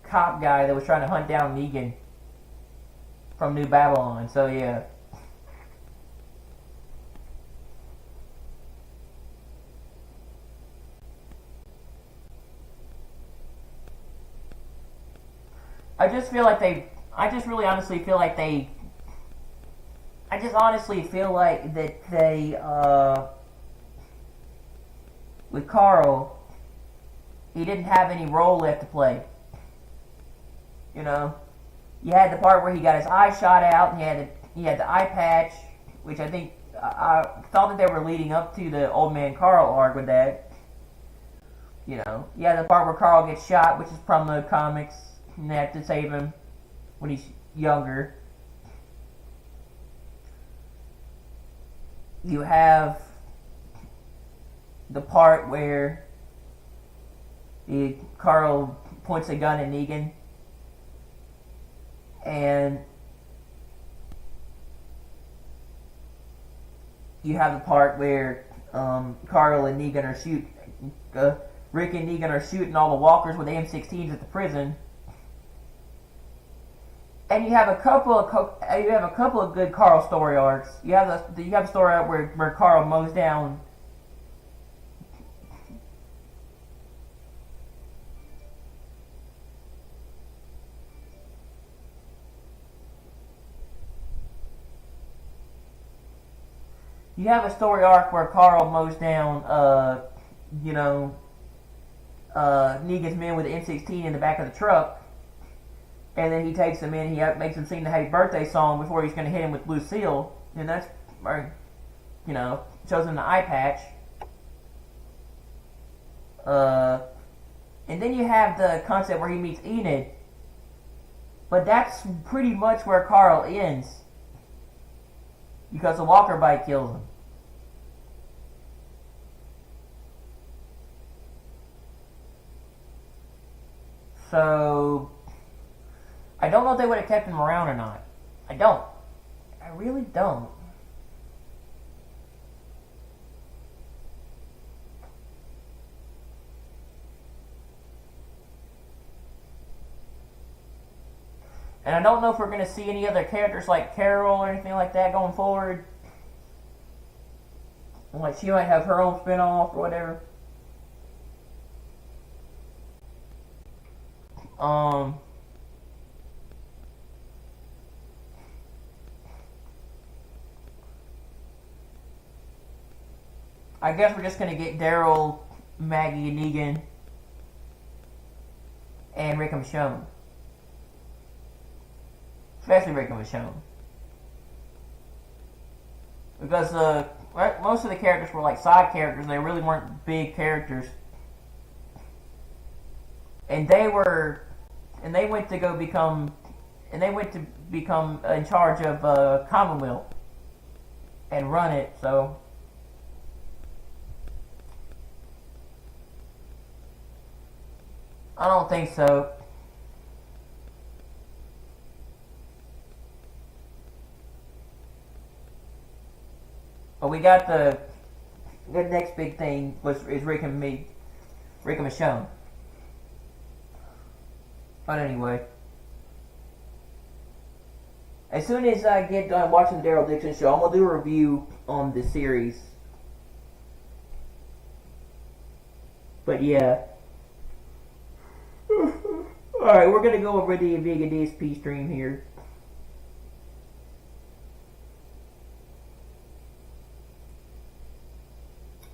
cop guy that was trying to hunt down Negan from New Babylon. So yeah. I just honestly feel like that they, with Carl, he didn't have any role left to play. You know, you had the part where he got his eye shot out, and he had the eye patch, which I think, I thought that they were leading up to the Old Man Carl arc with that. You know, you had the part where Carl gets shot, which is from the comics. And they have to save him when he's younger. you have the part where Carl points a gun at Negan, and you have the part where Carl and Negan are Rick and Negan are shooting all the walkers with M16s at the prison, and you have a couple of good Carl story arcs. You have a story arc where Carl mows down. You have a story arc where Carl mows down, Negan's men with an M16 in the back of the truck, and then he takes them in. He makes them sing the Happy Birthday song before he's going to hit him with Lucille, and that's, shows him the eye patch. And then you have the concept where he meets Enid, but that's pretty much where Carl ends, because the walker bite kills him. So, I don't know if they would have kept him around or not. I don't. I really don't. And I don't know if we're going to see any other characters like Carol or anything like that going forward. Like, she might have her own spin-off or whatever. I guess we're just going to get Daryl, Maggie, and Negan, and Rick and Michonne. Especially Rick and Michonne. Because most of the characters were like side characters, they really weren't big characters. And they went to become in charge of Commonwealth and run it, so I don't think so. But we got the next big thing is Rick and Michonne. But anyway, as soon as I get done watching the Daryl Dixon show, I'm gonna do a review on the series. But yeah. Alright, we're gonna go over the ivvega DSP stream here.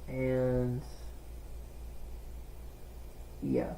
And yeah.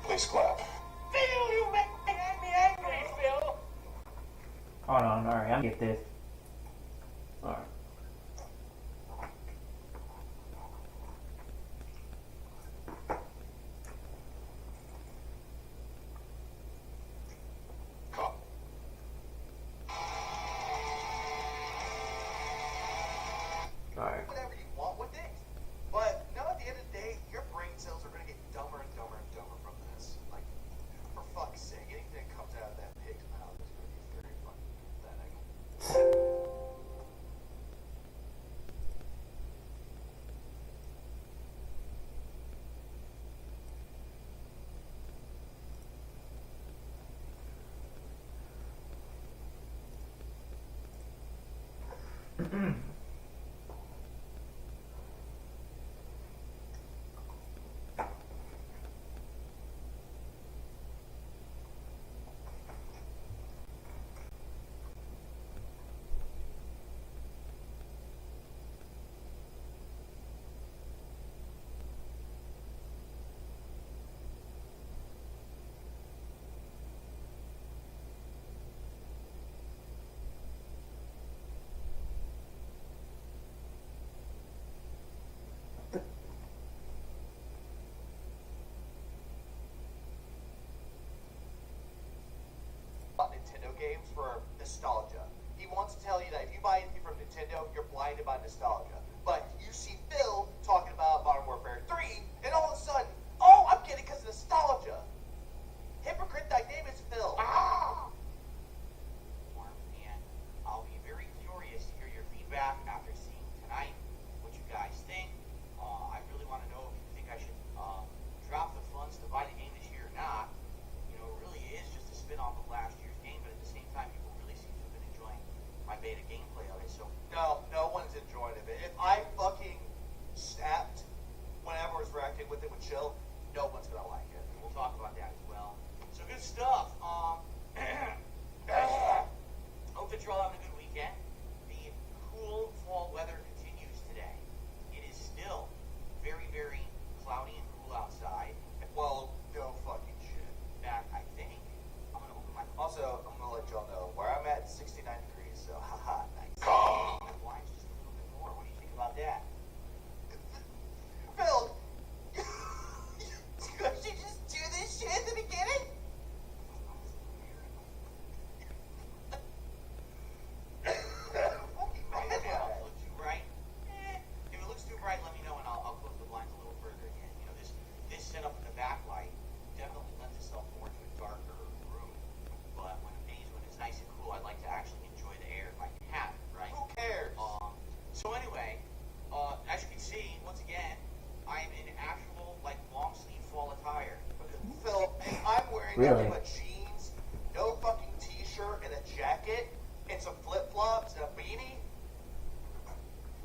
Please clap. Phil, you make me angry, Phil. Hold on, alright, I'll get this. Alright. Alright. Whatever you want with it. But no, at the end of the day, your brain cells are going to get dumber and dumber and dumber from this. Like, for fuck's sake, anything that comes out of that pig's mouth is going to be very fucking pathetic. Nintendo games for nostalgia. He wants to tell you that if you buy anything from Nintendo, you're blinded by nostalgia. But you see Phil talking about Modern Warfare 3, and all of a sudden, oh, I'm getting it because of nostalgia. Hypocrite thy name is Phil. Ah! And I'll be very curious to hear your feedback after seeing tonight, what you guys think. I really want to know if you think I should drop the funds to buy the game this year or not. You know, it really is just a spin-off of last year's game, but at the same time, people really seem to have been enjoying my beta gameplay of it. So No one's enjoying it. If I fucking snapped whenever I was reacting with it with Chill, no one's gonna like it. we'll talk about that as well. So good stuff. Hope that you're all having a good weekend. The cool fall weather continues today. It is still very, very cloudy and cool outside. Well, no fucking shit. Back, I think. I'm gonna open my Also, I'm gonna let y'all know where I'm at 69 degrees, so haha, nice. my blinds just a little bit more. What do you think about that? Phil, you actually just do this shit at the beginning? Fucking man. If it looks too bright, if it looks too bright, let me know and I'll close the blinds a little further again. You know, this setup with the backlight definitely lends itself more to a darker room. But when it's nice and cool, I'd like to actually enjoy the air if I can have it, right? Who cares? So anyway, as you can see, once again, I am in actual long sleeve fall attire. Phil, and I'm wearing Really? nothing but jeans, no fucking t-shirt, and a jacket, and some flip-flops, and a beanie.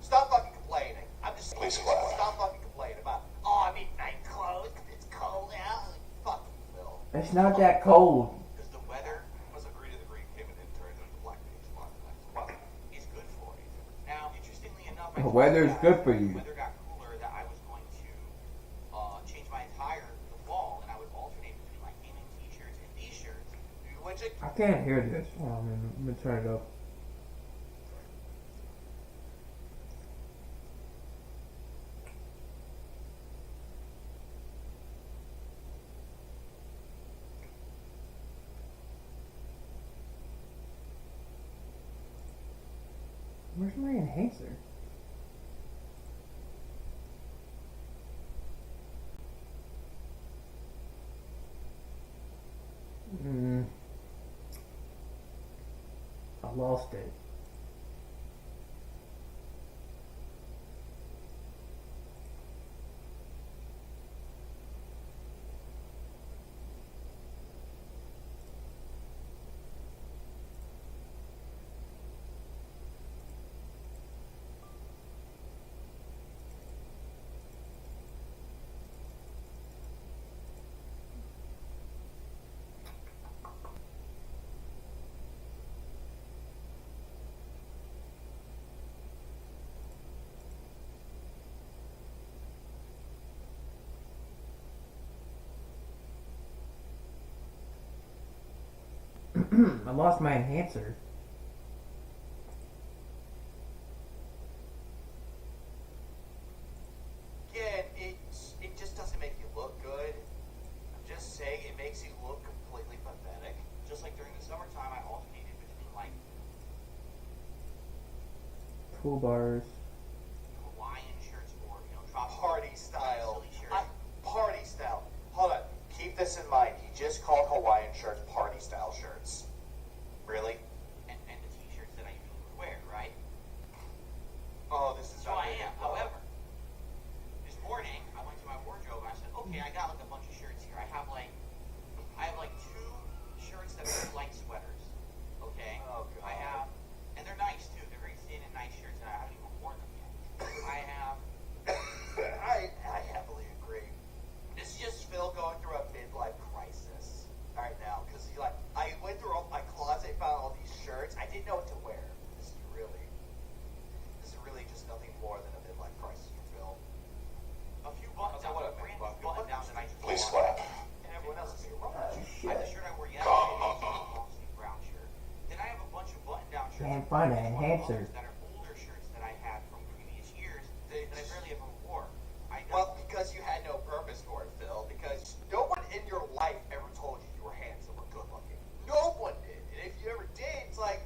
Stop fucking complaining. I'm just Please clap. stop fucking complaining about, oh, I'm in night clothes because it's cold out. Like, fuck you, Phil. It's not that cold. Because the weather Must agree to the green came and turned into black page spot. is good for you. Now, interestingly enough, The weather is good for you. The weather got cooler that I was going to change my attire for the fall, and I would alternate between my gaming t-shirts and these shirts. Which it, I can't hear this. Oh, I'm gonna turn it up. Where's my enhancer? I lost it. I lost my enhancer. Again, it just doesn't make you look good. I'm just saying it makes you look completely pathetic. Just like during the summertime, I alternated between like Toolbars. Hawaiian shirts or tropical Party style. silly shirts. Party style. Hold on. Keep this in mind. He just called Hawaiian shirts party style shirts. Really? and the t-shirts that I usually would wear, right? Oh, this is So not I good. am. However, this morning I went to my wardrobe and I said, okay, I got like a bunch of shirts here. I have like two shirts that are like sweaters. Okay. Oh, God. I have, and they're nice too. They're very thin and nice shirts, and I haven't even worn them yet. I have. I heavily agree. This is just Phil going through a midlife crisis right now because I went through all my closet, found all these shirts. I didn't know what to wear. This is really just nothing more than a midlife crisis for Phil. A few buttons Okay, down, what a a brand fuck. new button down that I just Please bought. slap. And everyone else is here. I have the shirt I wore yesterday, it's a long sleeve brown shirt. Then I have a bunch of button down shirts. Can't find an One of enhancer. those that are older shirts that I had from previous years that I barely ever wore. Well, because you had no purpose for it, Phil. Because no one in your life ever told you you were handsome or good looking. No one did. And if you ever did, it's like,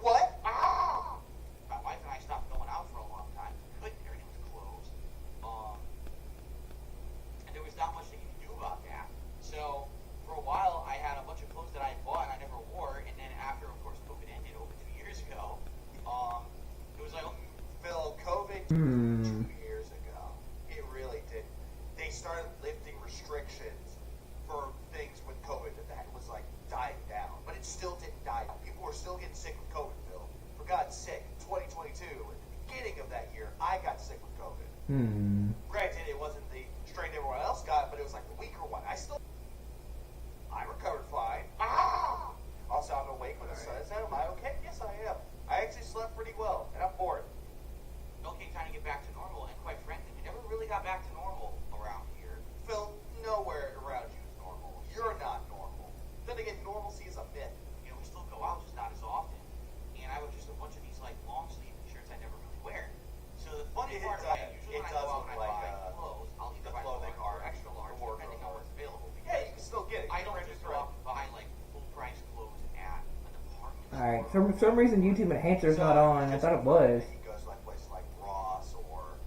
what? Ah! My wife and I stopped going out for a long time. We couldn't. Everything was closed. And there was not much that you could do about that. So for a while, I had a bunch of clothes that I bought and I never wore. And then after, of course, COVID ended over 2 years ago, it was like, Phil, COVID 2 years ago, it really did. They started lifting restrictions for things with COVID that was like dying down. But it still didn't die down. People were still getting sick with COVID, Phil. For God's sake, 2022, at the beginning of that year, I got sick with COVID. Granted, it wasn't the strain everyone else got, but it was like the weaker one. I recovered fine. Ah! Also, I'm awake when the sun is out. Am I okay? Yes, I am. I actually slept pretty well, and I'm bored. okay, time to get back to normal. And quite frankly, we never really got back to normal around here. Phil, nowhere around you is normal. You're not normal. Then again, normalcy is a myth. We still go out, just not as often. And I have just a bunch of these like long sleeve shirts I never really wear. So the funny part about it, usually when I go out and I buy clothes, I'll either the buy clothing large or are extra large, more depending on what's available. Yeah, you can still get it. I don't just go out and buy like full price clothes at a department Alright, store. for some reason YouTube enhancer's not on. I thought it was. He goes like places like Ross or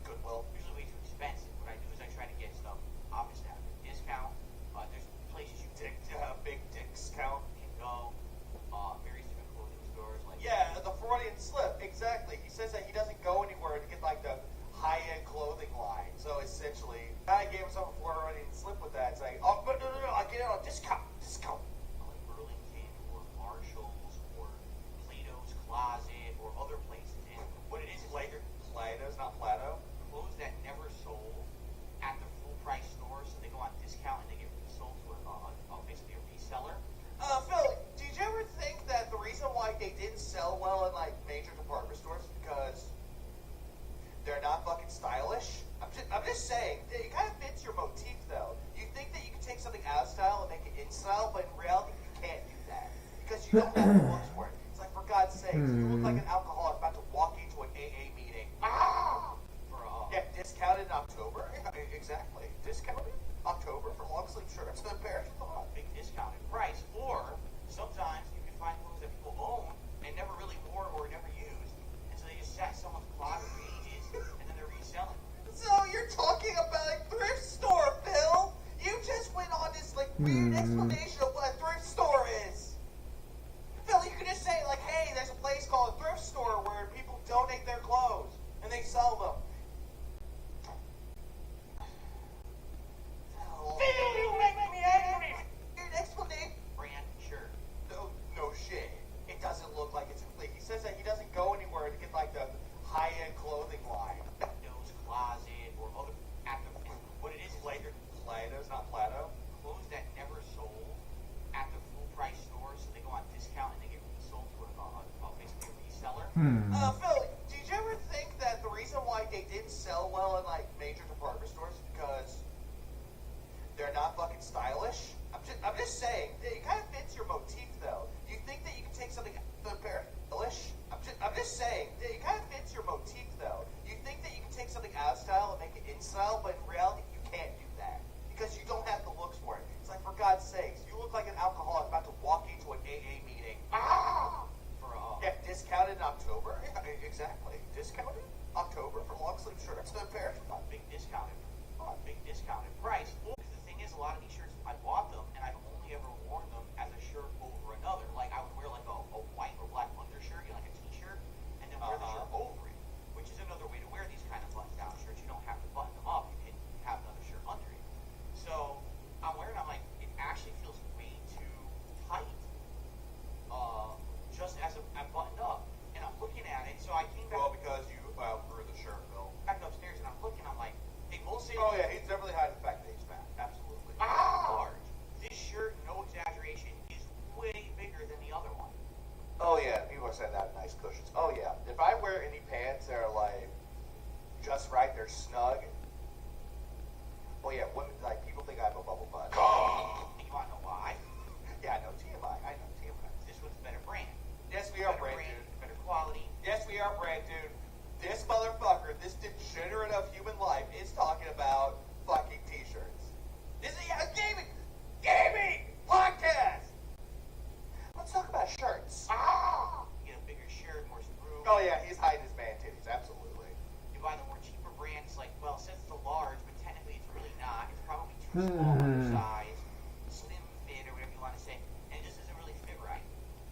Goodwill. Usually way too expensive. What I do is I try to get stuff obviously at a discount. There's places you Big discount. can go. Various different clothing stores like Yeah, the Freudian slip. Exactly. He says that he doesn't go anywhere to get like the high-end clothing line. So essentially, I gave himself a Freudian slip with that, saying, "Oh, but no, I get it on discount, discount." like Burlington or Marshalls or Plato's Closet or other places. And what it is Plato's not Plato. clothes that never sold at the full price store, so they go on discount and they get resold to basically a reseller. Phil, did you ever think that the reason why they didn't sell well in like major department stores is because they're not fucking stylish? I'm just saying, it kind of fits your motif though. You think that you can take something out of style and make it in style, but in reality you can't do that because you don't have the looks for it. It's like, for God's sake, you look like an alcoholic about to walk into an AA meeting. Ah! Yeah, discounted in October. Exactly, discounted October for long sleeve shirts. The bears thought. Big discounted price, or sometimes you can find clothes that people own and never really wore or never used, and so they just sat in someone's closet for ages, and then they're reselling. So you're talking about a thrift store, Phil? You just went on this like weird explanation of what a thrift store is. Phil, you could just say like, hey, there's a place called a thrift store where people donate their clothes and they sell them. Phil, you make me angry. An explanation. Brand shirt. No shit. It doesn't look like it's complete. He says that he doesn't go anywhere to get like the high-end clothing line. Plato's Closet or other what it is Plato's not Plato. clothes that never sold at the full price store, so they go on discount and they get resold to basically a reseller. Phil, did you ever think that the reason why they didn't sell well in like major department stores is because they're not fucking stylish? I'm just saying, it kind of fits your motif, though. You think that you can take something I'm just saying, it kind of fits your motif, though. You think that you can take something out of style and make it in style, but in reality, you can't do that because you don't have the looks for it. It's like, for God's sakes, you look like an alcoholic about to walk into an AA meeting. Yeah, discounted in October. Yeah, exactly. Discounted October for long sleeve shirts. The pair. Big discounted price. Well, the thing is, a lot of these shirts, I bought them, and I've only ever worn them as a shirt over another. Like, I would wear like a white or black undershirt, like a t-shirt, and then wear the shirt over it, which is another way to wear these kind of button-down shirts. You don't have to button them up. You can have another shirt under it. So, I'm like, it actually feels way too tight, just as I'm buttoned up. And I'm looking at it, so I came back. Well, because you outgrew the shirt, Bill. Back upstairs, and I'm looking, I'm like, they both say. Oh, yeah, he's definitely hiding the fact that he's fat. Absolutely. Large. This shirt, no exaggeration, is way bigger than the other one. Oh, yeah, people are saying that nice cushions. Oh, yeah. If I wear any pants that are, like, just right, they're snug. Oh, yeah, women, like, people think I have a bubble butt. You want to know why? Yeah, I know TMI. I know TMI. This one's better brand. Yes, we are brand, dude. Better quality. Yes, we are brand, dude. This motherfucker, this degenerate of human life, is talking about fucking t-shirts. This is a gaming podcast. Let's talk about shirts. You get a bigger shirt, more screw. Oh yeah, he's hiding his man titties. Absolutely. You buy the more cheaper brands, like, well, it says it's a large, but technically it's really not. It's probably too small for your size, slim fit, or whatever you want to say, and it just doesn't really fit right.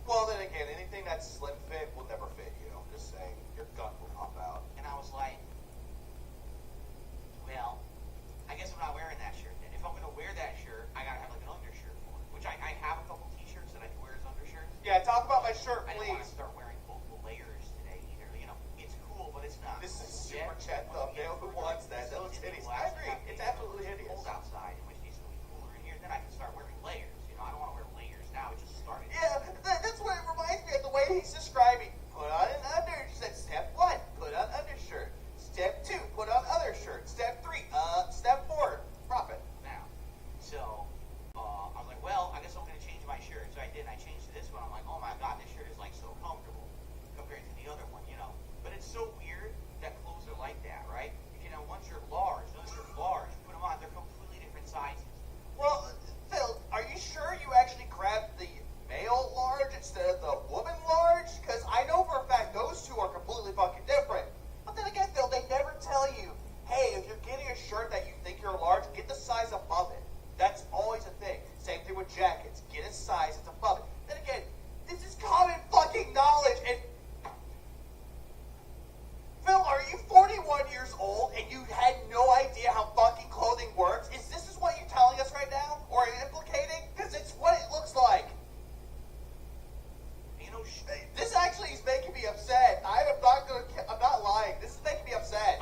Well, then again, anything that's slim fit will never fit you. I'm just saying, your gut will pop out. And I was like, well, I guess I'm not wearing that shirt then. If I'm going to wear that shirt, I got to have like an undershirt for it, which I have a couple t-shirts that I can wear as undershirts. Yeah, talk about my shirt, I didn't want to please. start wearing multiple layers today either. You know, it's cool, but it's not. This is super chat thumbnail. Who wants that? Those titties. I agree. It's absolutely hideous. Cold outside, in which case it'll be cooler in here. Then I can start wearing layers. You know, I don't want to wear layers now. It just started. Yeah, that's what it reminds me of, the way he's describing. Put on an undershirt. Step 1, put on undershirt. Step 2, put on other shirt. Step 3, step 4, profit. Now, so I was like, well, I guess I'm going to change my shirt. So I did. I changed to this one. I'm like, oh my god, this shirt is like so comfortable compared to the other one, you know. But it's so weird that clothes are like that, right? You know, once you're large, once you're large, you put them on, they're completely different sizes. Well, Phil, are you sure you actually grabbed the male large instead of the woman large? Because I know for a fact those two are completely fucking different. But then again, Phil, they never tell you, hey, if you're getting a shirt that you think you're large, get the size above it. That's always a thing. Same thing with jackets. Get a size that's above it. Then again, this is common fucking knowledge. And Phil, are you 41 years old and you had no idea how fucking clothing works? Is this what you're telling us right now? Or implicating? Because it's what it looks like. You know, This actually is making me upset. I'm not lying. This is making me upset.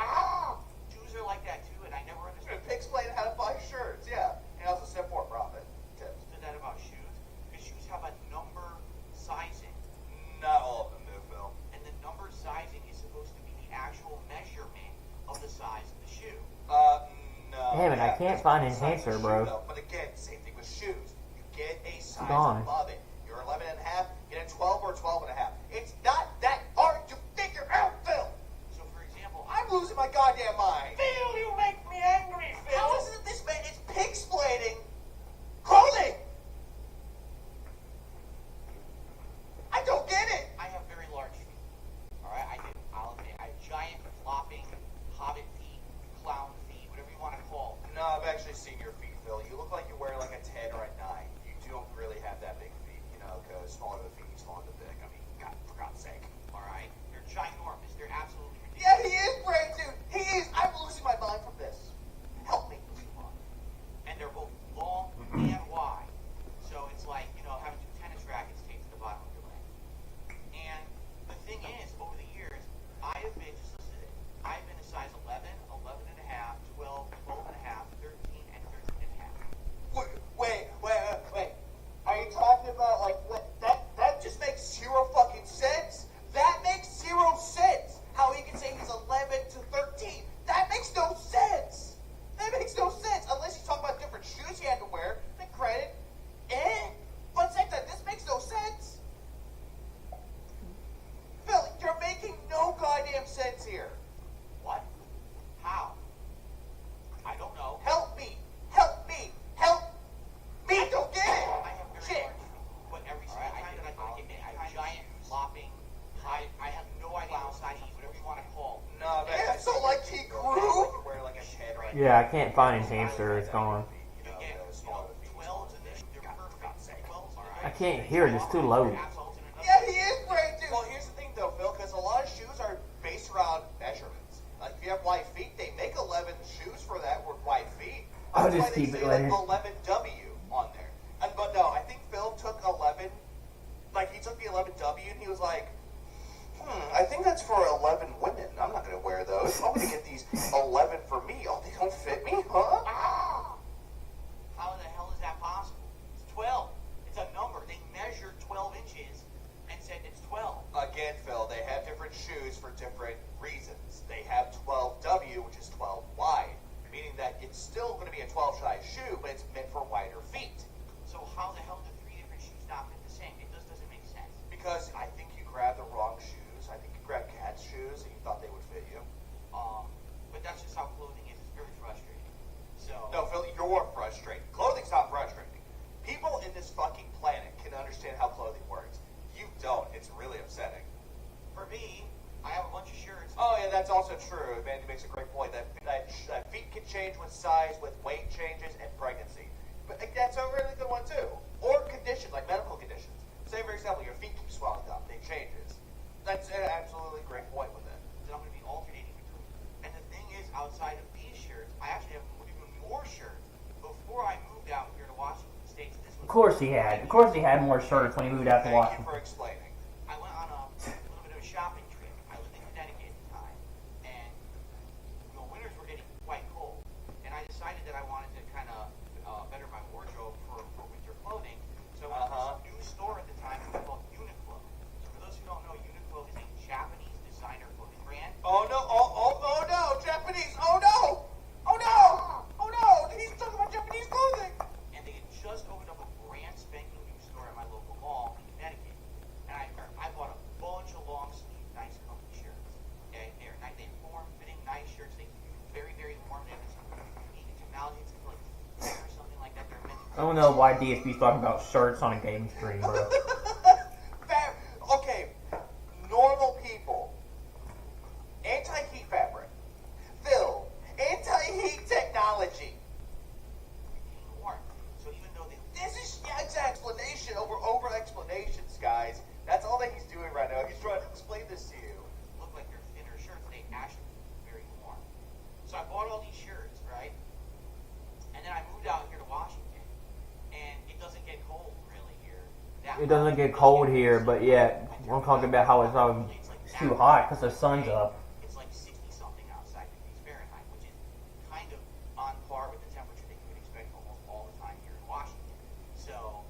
shoes are like that too, and I never understood. Pig explain how to buy shirts, yeah. And also step 4, profit. Tips. That about shoes, because shoes have a number sizing, Not all of them do, Phil. and the number sizing is supposed to be the actual measurement of the size of the shoe. No. Damn it, I can't find an Size answer, of bro. shoe, though. But again, same thing with shoes. You get a size gone. above it. You're 11 and a half, get a 12 or 12 and a half. It's not that hard to figure out, Phil. So, for example, I'm losing my goddamn mind. Phil, you make me angry, Phil. How is it this man? It's pig splaining clothing. I don't get it. I have very large feet. All right, I do. I'll admit, I have giant, flopping, hobbit feet, clown feet, whatever you want to call them. No, I've actually seen your feet, Phil. You look like you wear like a 10 or a 9. You don't really have that big feet, you know, because smaller the feet, smaller the dick. I mean, God, for God's sake. All right, they're ginormous. They're absolutely ridiculous. Yeah, he is brand dude. He is. I'm losing my mind Yeah, I can't find his hamster. It's gone. You get, 12s and they're perfect 12s, alright? I can't hear it. It's too low. Yeah, he is wearing shoes. Well, here's the thing, though, Phil, because a lot of shoes are based around measurements. Like, if you have wide feet, they make 11 shoes for that with wide feet. I'll That's just why they keep it say, later. like, 11W on there. But no, I think Phil took 11. Like, he took the 11W and he was like, I think that's for 11 women. I'm not going to wear those. I'm going to get these 11 for me. Oh, they don't fit me, huh? How the hell is that possible? It's 12. It's a number. They measured 12 inches and said it's 12. Again, Phil, they have different shoes for different reasons. They have 12W, which is 12 wide, meaning that it's still going to be a 12 size shoe, but it's meant for wider feet. So how the hell do 3 different shoes not fit the same? It just doesn't make sense. Because I think you grabbed the wrong shoes. I think you grabbed Cat's shoes and you thought they would fit you. But that's just how clothing is. It's very frustrating. So No, Phil, you're frustrated. Clothing's not frustrating. People in this fucking planet can understand how clothing works. You don't. It's really upsetting. for me, I have a bunch of shirts. Oh, yeah, that's also true. Mandy makes a great point. That feet can change with size, with weight changes, and pregnancy. But that's a really good one, too. Or conditions, like medical conditions. Say, for example, your feet keep swelling up. They changes. That's an absolutely great point with it. That I'm going to be alternating between. And the thing is, outside of these shirts, I actually have even more shirts. Before I moved out here to Washington State, Of course he had. Of course he had more shirts when he moved out to Thank you Washington. for explaining. I went on a little bit of a shopping trip. I lived in Connecticut at the time, and winters were getting quite cold. And I decided that I wanted to kind of better my wardrobe for winter clothing. So I went to this new store at the time called Uniqlo. So for those who don't know, Uniqlo is a Japanese designer clothing brand. Oh no! Oh no! Japanese! Oh no! Oh no! Oh no! He's talking about Japanese clothing. And they had just opened up a brand spanking new store at my local mall in Connecticut. And I bought a bunch of long sleeve, nice comfy shirts. Okay, they're nice, they form fitting, nice shirts. They keep you very, very warm. They have this unique technology. It's like or something like that. They're meant to I don't know why DSP's talking about shirts on a game stream, bro. Okay, normal people. Anti-heat fabric. Phil. Anti-heat technology. warm. So even though they This is Shag's explanation over explanations, guys. That's all that he's doing right now. He's trying to explain this to you. look like they're thinner shirts, they actually very warm. So I bought all these shirts, right? And then I moved out here to Washington, and it doesn't get cold really here. It doesn't get cold here, but yeah, we're talking about how it's too hot because the sun's up. It's like 60 something outside degrees Fahrenheit, which is kind of on par with the temperature that you would expect almost all the time here in Washington. So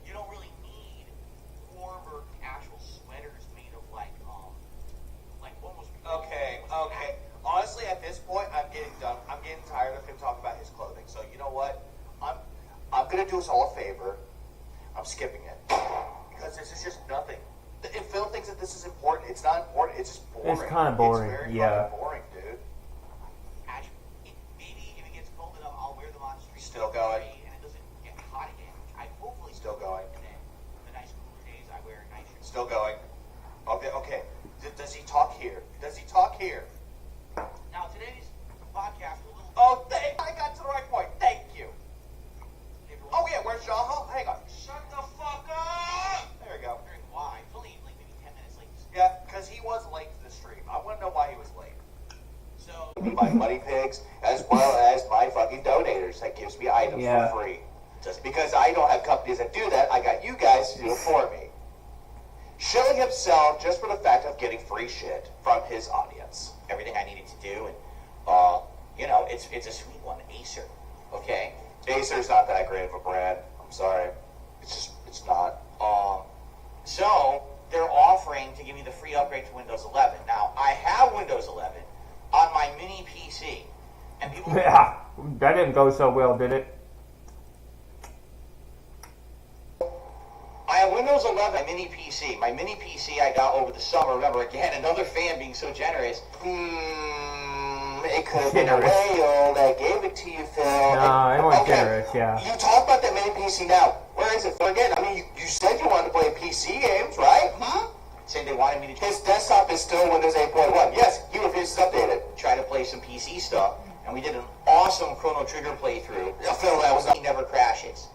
you don't really need warmer actual sweaters made of like almost. Okay. Honestly, at this point, I'm getting done. I'm getting tired of him talking about his clothing. So you know what? I'm gonna do us all a favor. I'm skipping it because this is just nothing. If Phil thinks that this is important, it's not important. It's just boring. It's kinda boring, It's very yeah. fucking boring, dude. Actually, maybe if it gets cold enough, I'll wear them on the street. Still going. And it doesn't get hot again, which I hopefully Still going. And then the nice cooler days, I wear nice shirts. Still going. Okay. Does he talk here? Now today's podcast was a little. Oh, I got to the right point. Thank you. Oh yeah, where's Jaha? Hang on. Shut the fuck up! There we go. Wondering why? It's only like maybe 10 minutes late. Yeah, because he was late to the stream. I want to know why he was late. So My money pigs, as well as my fucking donators that gives me items Yeah. for free. Just because I don't have companies that do that, I got you guys to do it for me. Shilling himself just for the fact of getting free shit from his audience. Everything I needed to do, and it's a sweet one, Acer. Okay, Acer's not that great of a brand. I'm sorry. It's not. So they're offering to give me the free upgrade to Windows 11. Now I have Windows 11 on my mini PC, and people. Yeah, that didn't go so well, did it? I have Windows 11 mini PC. My mini PC I got over the summer. Remember, again, another fan being so generous. It could have been a whale that gave it to you, Phil. No, it was generous, yeah. You talk about that mini PC now. Where is it? Again, I mean, you said you wanted to play PC games, right? Saying they wanted me to His desktop is still Windows 8.1. Yes, he refuses to update it. try to play some PC stuff. and we did an awesome Chrono Trigger playthrough. Phil, that was it never crashes.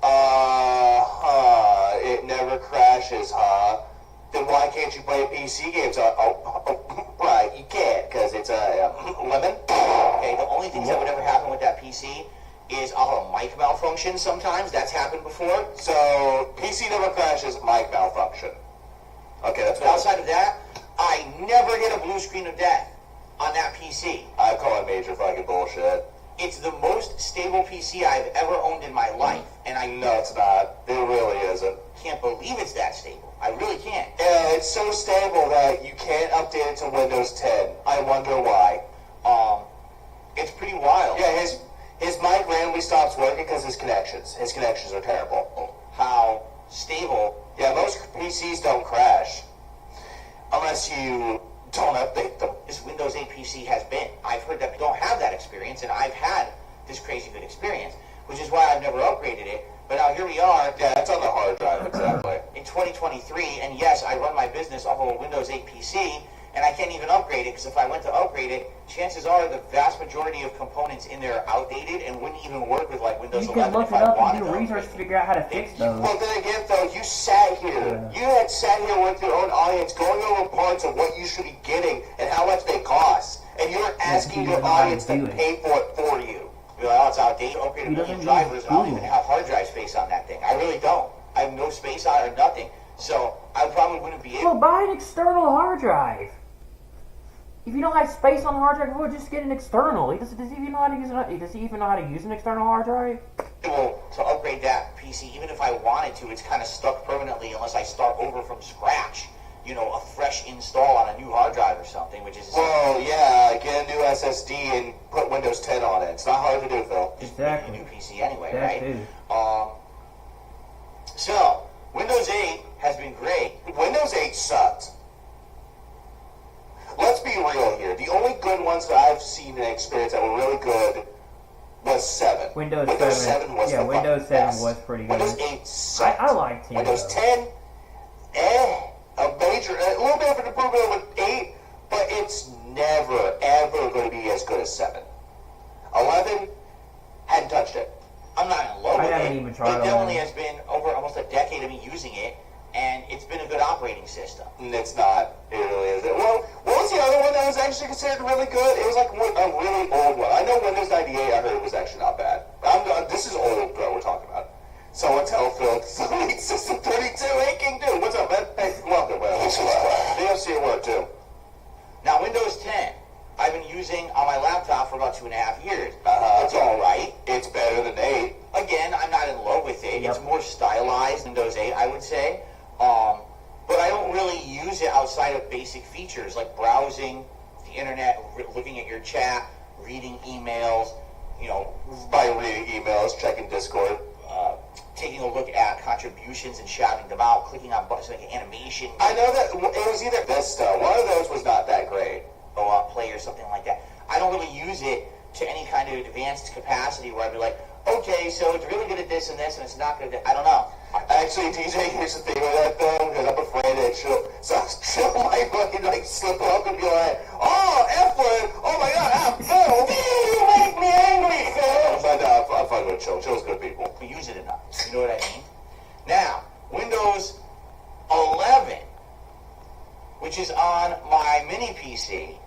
It never crashes, huh? Then why can't you play PC games? Right, you can't, because it's a lemon. Okay, the only things that would ever happen with that PC is I'll have a mic malfunction sometimes. That's happened before. So, PC never crashes, mic malfunction. Okay, that's But outside of that, I never hit a blue screen of death on that PC. I call it major fucking bullshit. It's the most stable PC I've ever owned in my life, and I No, it's not. It really isn't. can't believe it's that stable. I really can't. Yeah, it's so stable that you can't update it to Windows 10. I wonder why. It's pretty wild. Yeah, his mic randomly stops working because his connections are terrible. How stable. Yeah, most PCs don't crash unless you don't update them. This Windows 8 PC has been. I've heard that people don't have that experience, and I've had this crazy good experience, which is why I've never upgraded it. But now here we are. Yeah, it's on the hard drive, exactly. In 2023, and yes, I run my business off of a Windows 8 PC, and I can't even upgrade it, because if I went to upgrade it, chances are the vast majority of components in there are outdated and wouldn't even work with like Windows You 11 can look if it I up wanted and do to research to upgrade it. figure out how to fix those. Well, then again, though, you sat here. Yeah. You had sat here with your own audience going over parts of what you should be getting and how much they cost. And you're asking he your doesn't know how to audience to do it. pay for it for you. You're like, oh, it's outdated. Upgrade a He million doesn't drivers. use I don't Google. even have hard drive space on that thing. I really don't. I have no space on it or nothing. So I probably wouldn't be able. Well, buy an external hard drive. If you don't have space on the hard drive, well, just get an external. Does he even know how to use Does he even know how to use an external hard drive? Able to upgrade that PC, even if I wanted to, it's kind of stuck permanently unless I start over from scratch. You know, a fresh install on a new hard drive or something, which is Well, yeah, get a new SSD and put Windows 10 on it. It's not hard to do, Phil. just Exactly. a new PC anyway, That right? too. So Windows 8 has been great. Windows 8 sucked. Let's be real here. The only good ones that I've seen and experienced that were really good was 7. Windows 7 was yeah, the Windows fucking 7 best. was pretty good. Windows 8 sucked. I liked it. Windows though. 10, a little bit of an improvement over 8, but it's never, ever going to be as good as 7. 11, hadn't touched it. I'm not in love I with it. haven't even tried It definitely it. has been over almost a decade of me using it, and it's been a good operating system. And it's not. It really isn't. Well, what was the other one that was actually considered really good? It was like a really old one. I know Windows 98, I heard it was actually not bad. This is old, bro, we're talking about. Someone tell Phil, Sonic System 32, hey, King Dude, what's up, man? Hey, welcome, man. DFC at work, too. Now, Windows 10, I've been using on my laptop for about 2.5 years. Uh-huh. It's all right. It's better than 8. Again, I'm not in love with it. Yep. It's more stylized than Windows 8, I would say. But I don't really use it outside of basic features like browsing the internet, looking at your chat, reading emails, you know, By reading emails, checking Discord. taking a look at contributions and shouting them out, clicking on buttons like an animation, I know that it was either Vista. One of those was not that great. go out, play or something like that. I don't really use it to any kind of advanced capacity where I'd be like, okay, so it's really good at this and this, and it's not good at that. I don't know. Actually, TJ, here's the thing with that though, because I'm afraid that she'll might fucking like slip up and be like, oh, F word, oh my god, Phil, you make me angry, Phil. But I'm fucking with Chill. Chill's good people. We use it enough. You know what I mean? Now, Windows 11, which is on my mini PC,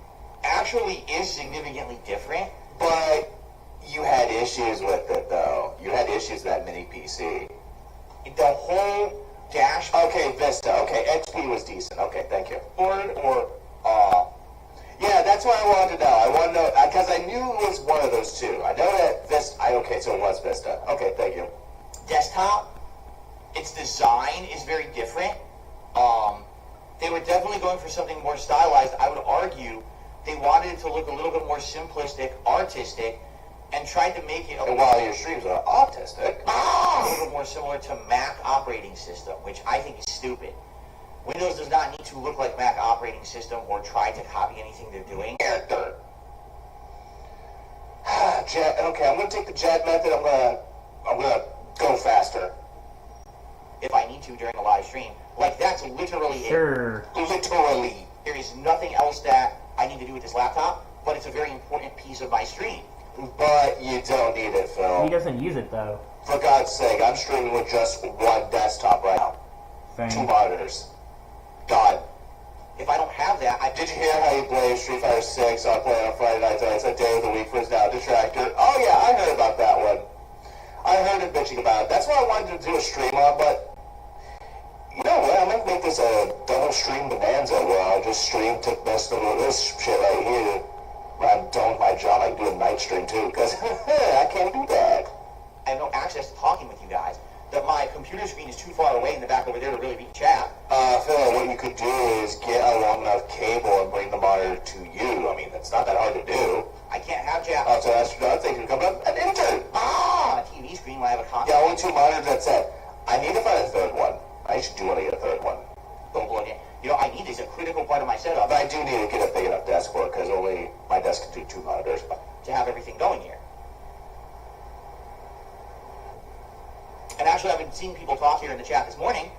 actually is significantly different. But you had issues with it though. You had issues with that mini PC. The whole dash Okay, Vista. Okay, XP was decent. Okay, thank you. or Yeah, that's what I wanted to know. I want to know because I knew it was one of those two. I know that Vista. Okay, so it was Vista. Okay, thank you. desktop, its design is very different. They were definitely going for something more stylized. I would argue they wanted it to look a little bit more simplistic, artistic, and tried to make it And while your streams are autistic, a little bit more similar to Mac operating system, which I think is stupid. Windows does not need to look like Mac operating system or try to copy anything they're doing. character. Jet. Okay, I'm gonna take the jet method. I'm gonna go faster. If I need to during a live stream, like that's literally it. Sure. Literally. There is nothing else that I need to do with this laptop, but it's a very important piece of my stream. But you don't need it, Phil. He doesn't use it though. For God's sake, I'm streaming with just one desktop right now. Same. 2 monitors. God. If I don't have that, Did you hear how you play Street Fighter 6 on playing on Friday nights? It's a day of the week for his now detractor. Oh yeah, I heard about that one. I heard him bitching about it. That's why I wanted to do a stream on, but you know what? I might make this a double stream bonanza where I'll just stream to most of this shit right here. When I'm done with my job, I can do a night stream too, because I can't do that. I have no access to talking with you guys. That my computer screen is too far away in the back over there to really be chat. Phil, what you could do is get a long enough cable and bring the monitor to you. I mean, that's not that hard to do. I can't have chat. So that's another thing. You're coming up an intern. On a TV screen when I have a console. Yeah, only 2 monitors, that's it. I need to find a third one. I actually do want to get a third one. Don't plug in. You know, I need this. A critical part of my setup But I do need to get a big enough desk for it, because only my desk can do 2 monitors. to have everything going here. And actually, I've been seeing people talk here in the chat this morning.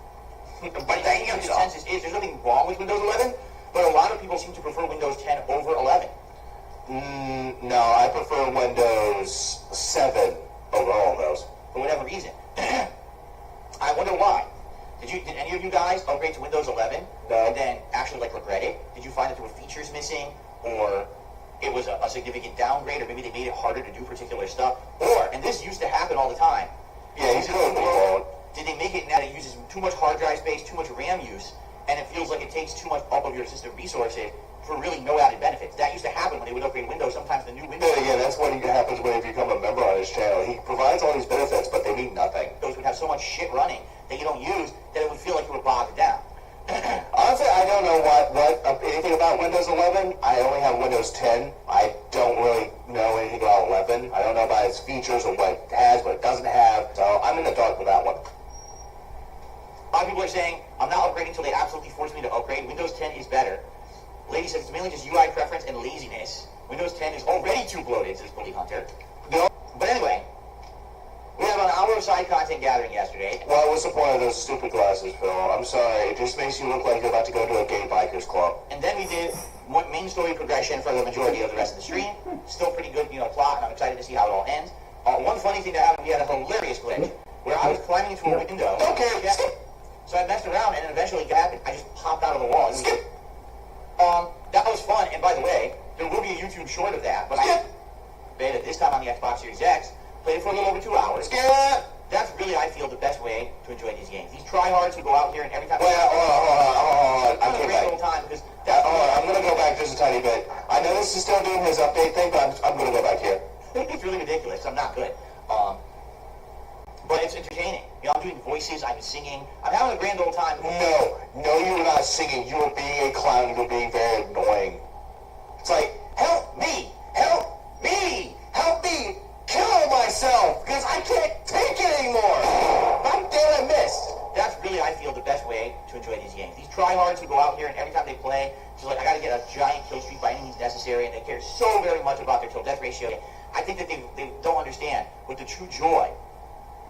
But the consensus is there's nothing wrong with Windows 11, but a lot of people seem to prefer Windows 10 over 11. No, I prefer Windows 7 over all of those. For whatever reason. I wonder why. Did any of you guys upgrade to Windows 11 No. and then actually regret it? Did you find that there were features missing, or it was a significant downgrade, or maybe they made it harder to do particular stuff? Or, and this used to happen all the time, Yeah, he's going to be did they make it now that it uses too much hard drive space, too much RAM use, and it feels like it takes too much up of your system resources for really no added benefits? That used to happen when they would upgrade Windows. Sometimes the new Windows Yeah, that's what happens when you become a member on his channel. He provides all these benefits, but they mean nothing. would have so much shit running that you don't use that it would feel like you were bogged down. Honestly, I don't know anything about Windows 11. I only have Windows 10. I don't really know anything about 11. I don't know about its features or what it has, what it doesn't have. So I'm in the dark with that one. A lot of people are saying, I'm not upgrading until they absolutely force me to upgrade. Windows 10 is better. Lady says it's mainly just UI preference and laziness. Windows 10 is already too bloated, says Bully Hunter. No. But anyway, we had about an hour of side content gathering yesterday. What was the point of those stupid glasses, Phil? I'm sorry. It just makes you look like you're about to go to a gay bikers club. And then we did main story progression for the majority of the rest of the stream. Still pretty good, plot, and I'm excited to see how it all ends. One funny thing that happened, we had a hilarious glitch where I was climbing into a window. Okay, Yeah. So I messed around, and then eventually it happened. I just popped out of the wall. Skip. That was fun, and by the way, there will be a YouTube short of that, but I beta this time on the Xbox Series X, played it for a little over 2 hours. Skip. That's really, I feel, the best way to enjoy these games. These tryhards who go out here and every time... Wait, hold on. I'm I'm a getting great back. little time, because... I'm going to go back just a tiny bit. I know this is still doing his update thing, but I'm going to go back here. It's really ridiculous. I'm not good. But it's entertaining. I'm doing voices, I'm singing. I'm having a grand old time. No, you were not singing. You were being a clown. You were being very annoying. It's like, help me, kill myself, because I can't take it anymore. God damn, I missed. That's really, I feel, the best way to enjoy these games. These tryhards who go out here and every time they play, it's like, I gotta get a giant kill streak by any means necessary, and they care so very much about their kill-death ratio. I think that they don't understand what the true joy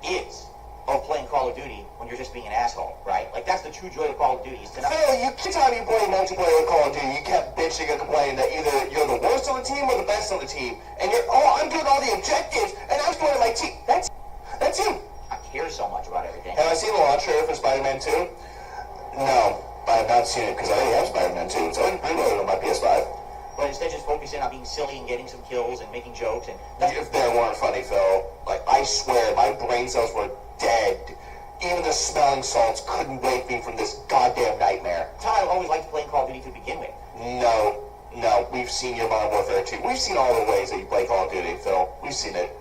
is of playing Call of Duty when you're just being an asshole, right? Like, that's the true joy of Call of Duty, is to not... Phil, every time you play multiplayer with Call of Duty, you kept bitching and complaining that either you're the worst on the team or the best on the team. And I'm doing all the objectives, and I'm scoring my team. That's you. I care so much about everything. Have I seen the launch trailer for Spider-Man 2? No, I have not seen it, because I already have Spider-Man 2. It's already preloaded on my PS5. But instead just focusing on being silly and getting some kills and making jokes, and... If they weren't funny, Phil, like, I swear, my brain cells were dead. Even the smelling salts couldn't wake me from this goddamn nightmare. That's how I always liked playing Call of Duty to begin with. No, we've seen your Modern Warfare 2. We've seen all the ways that you play Call of Duty, Phil. We've seen it.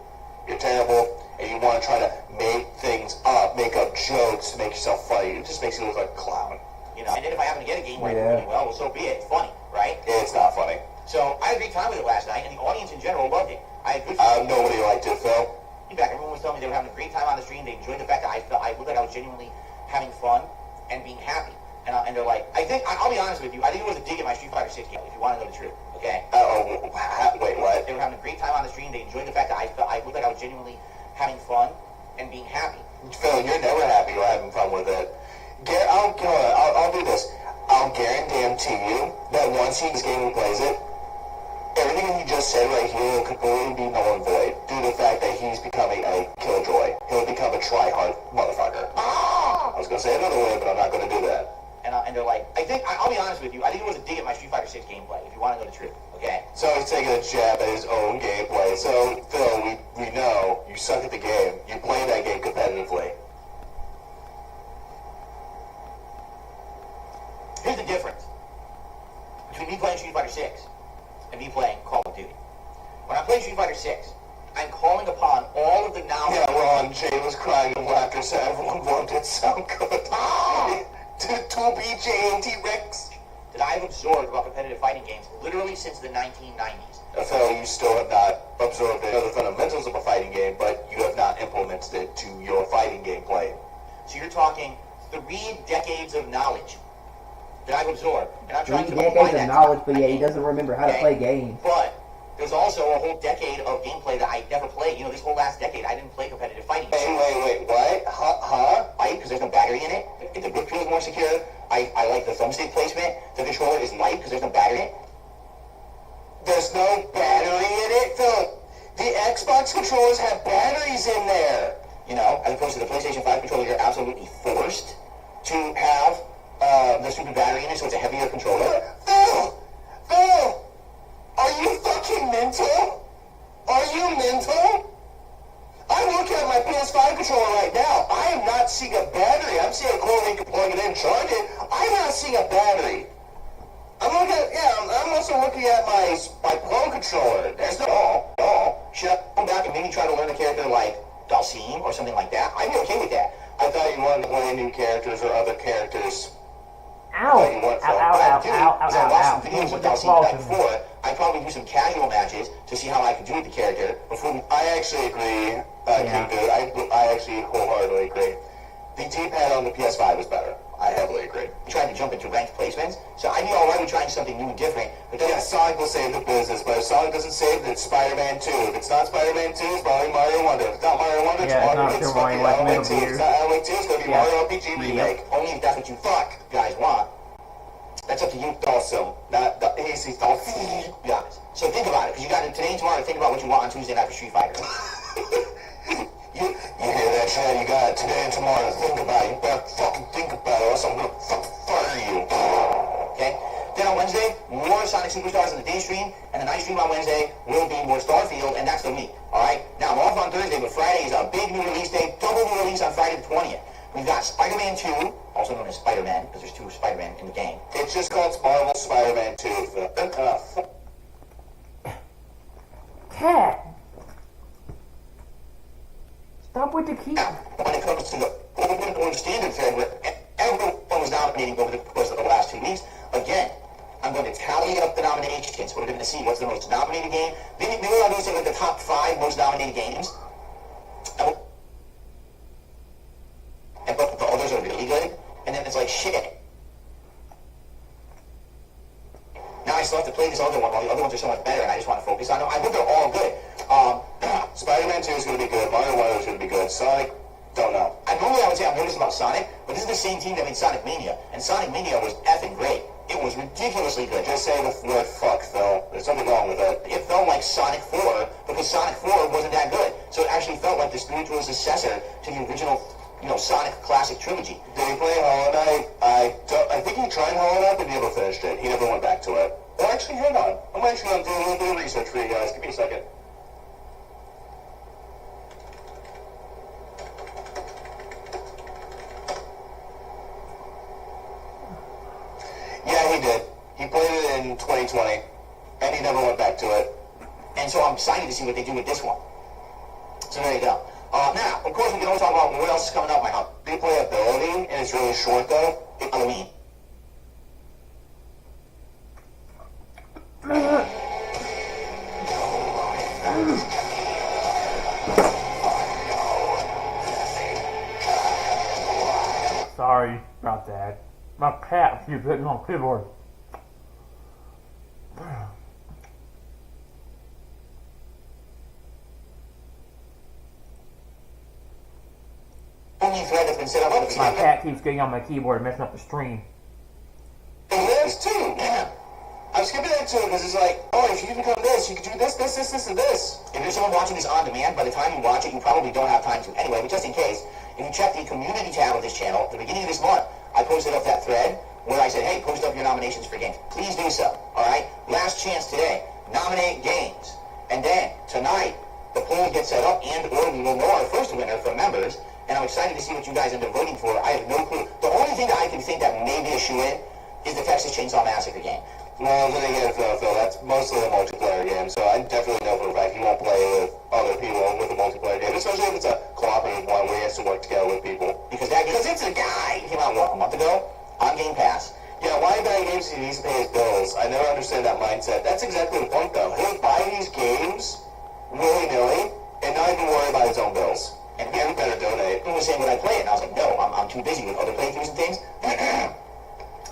You're terrible, and you want to try to make things up, make up jokes to make yourself funny. It just makes you look like a clown. And then if I happen to get a game where I do really well, so be it. It's funny, right? It's not funny. So I had a great time with it last night, and the audience in general loved it. I had good Nobody liked it, Phil. feedback. Everyone was telling me they were having a great time on the stream. They enjoyed the fact that I looked like I was genuinely having fun and being happy. And they're like, I'll be honest with you, I think it was a dig at my Street Fighter 6 game, if you want to know the truth, okay? Wait, what? They were having a great time on the stream. They enjoyed the fact that I looked like I was genuinely having fun and being happy. Phil, you're never happy or having fun with it. I'll do this. I'll guarantee you that once he this game and plays it, everything everything he just said right here will completely be null and void due to the fact that he's becoming a killjoy. He'll become a try-hard motherfucker. I was going to say it another way, but I'm not going to do that. And they're like, I'll be honest with you, I think it was a dig at my Street Fighter 6 gameplay, if you want to know the truth, okay? So he's taking a jab at his own gameplay. So, Phil, we know you suck at the game. You play that game competitively. Here's the difference between me playing Street Fighter 6 and me playing Call of Duty. When I'm playing Street Fighter 6, I'm calling upon all of the knowledge. Yeah, Ron, Jay was crying in laughter, so everyone wanted sound good. To 2BJ and T-Rex. That I've absorbed about competitive fighting games literally since the 1990s. Phil, you still have not absorbed the other fundamentals of a fighting game, but you have not implemented it to your fighting gameplay. So you're talking 3 decades of knowledge that I've absorbed, and I'm trying to 3 apply decades that of to knowledge, my but yeah, he game. doesn't remember how to play games. But there's also a whole decade of gameplay that I never played. You know, this whole last decade, I didn't play competitive fighting games. Wait, what? Huh? Right? Because there's no battery in it. The grip feel is more secure. I like the thumbstick placement. The controller is light because there's no battery in it. There's no battery in it, Phil. The Xbox controllers have batteries in there. You know, as opposed to the PlayStation 5 controller, you're absolutely forced to have the stupid battery in it, so it's a heavier controller. Phil! Are you fucking mental? Are you mental? I'm looking at my PS5 controller right now. I am not seeing a battery. I'm seeing a cord where you can plug it in and charge it. I'm not seeing a battery. I'm also looking at my Pro controller. There's no all. Should I come back and maybe try to learn a character like Dalsim or something like that? I'd be okay with that. I thought you wanted to play new characters or other characters. Ow! Like you want, Phil. I watched some videos What of the Dalsim back fuck? before. I'd probably do some casual matches to see how I could do with the character before we... I actually agree. I actually wholeheartedly agree. The D-pad on the PS5 is better. I heavily agree. Trying to jump into ranked placements, so I'd be alright with trying something new and different. But then Sonic will save the business, but if Sonic doesn't save it, it's Spider-Man 2. If it's not Spider-Man 2, it's probably Mario Wonder. If it's not Mario Wonder, it's fucking Alan Wake 2. If it's not Alan Wake 2, it's going to be Mario RPG Remake. Only if that's what you guys want. That's up to you. Awesome. Not the AC You guys. So think about it, because you got today and tomorrow to think about what you want on Tuesday night for Street Fighter. You hear that, Chad? You got today and tomorrow to think about it. You better fucking think about it, or else I'm gonna fucking fire you. Okay? Then on Wednesday, more Sonic Superstars on the day stream, and the night stream on Wednesday will be more Starfield, and that's the week. Alright? Now I'm off on Thursday, but Friday is a big new release day, double new release on Friday the 20th. We've got Spider-Man 2, also known as Spider-Man, because there's 2 Spider-Man in the game. It's just called Marvel Spider-Man 2. Cat! Stop with the key. Now, when it comes to the open standard thread, where everyone was nominating over the course of the last 2 weeks, again, I'm going to tally up the nominations. We're going to see what's the most nominated game. Maybe I'll do something like the top 5 most nominated games. And but the others are really good. And then it's like, shit. Now I still have to play this other one, while the other ones are so much better, and I just want to focus on them. I think they're all good. Spider-Man 2 is going to be good. Mario Wonder is going to be good. Sonic, don't know. Normally I would say I'm nervous about Sonic, but this is the same team that made Sonic Mania, and Sonic Mania was effing great. It was ridiculously good. Just say the word fuck, Phil. There's something wrong with it. It felt like Sonic 4, because Sonic 4 wasn't that good. So it actually felt like the spiritual successor to the original, Sonic classic trilogy. Did he play Hollow Knight? I think he tried Hollow Knight, but he never finished it. He never went back to it. Well, actually, hang on. I'm actually going to do a little bit of research for you guys. Give me a second. Yeah, he did. He played it in 2020, and he never went back to it. And so I'm excited to see what they do with this one. So there you go. Now, of course, we can always talk about what else is coming up. My replayability, and it's really short, though. Halloween. Sorry about that. My cat keeps hitting on the keyboard. Only thread that's been set up on the My cat keeps getting on my keyboard and messing up the stream. It lives too. Yeah. I'm skipping that get to it because it's like, oh, if you become this, you can do this, and this. If you're someone watching this on demand, by the time you watch it, you probably don't have time to. Anyway, but just in case, if you check the community tab of this channel, at the beginning of this month, I posted up that thread where I said, hey, post up your nominations for games. Please do so, all right? Last chance today. Nominate games. And then, tonight, the poll gets set up and or we will know our first winner from members. And I'm excited to see what you guys end up voting for. I have no clue. The only thing that I can think that may be a shoe-in is the Texas Chainsaw Massacre game. Well, then again, Phil, that's mostly a multiplayer game, so I definitely know for a fact he won't play with other people with a multiplayer game, especially if it's a cooperative one where he has to work together with people. Because it's a guy. It came out, what, a month ago? On Game Pass. Yeah, why buy games if he needs to pay his bills? I never understand that mindset. That's exactly the point, though. He'll buy these games willy-nilly and not even worry about his own bills. And he better donate. People were saying, would I play it? And I was like, no, I'm too busy with other playthroughs and things.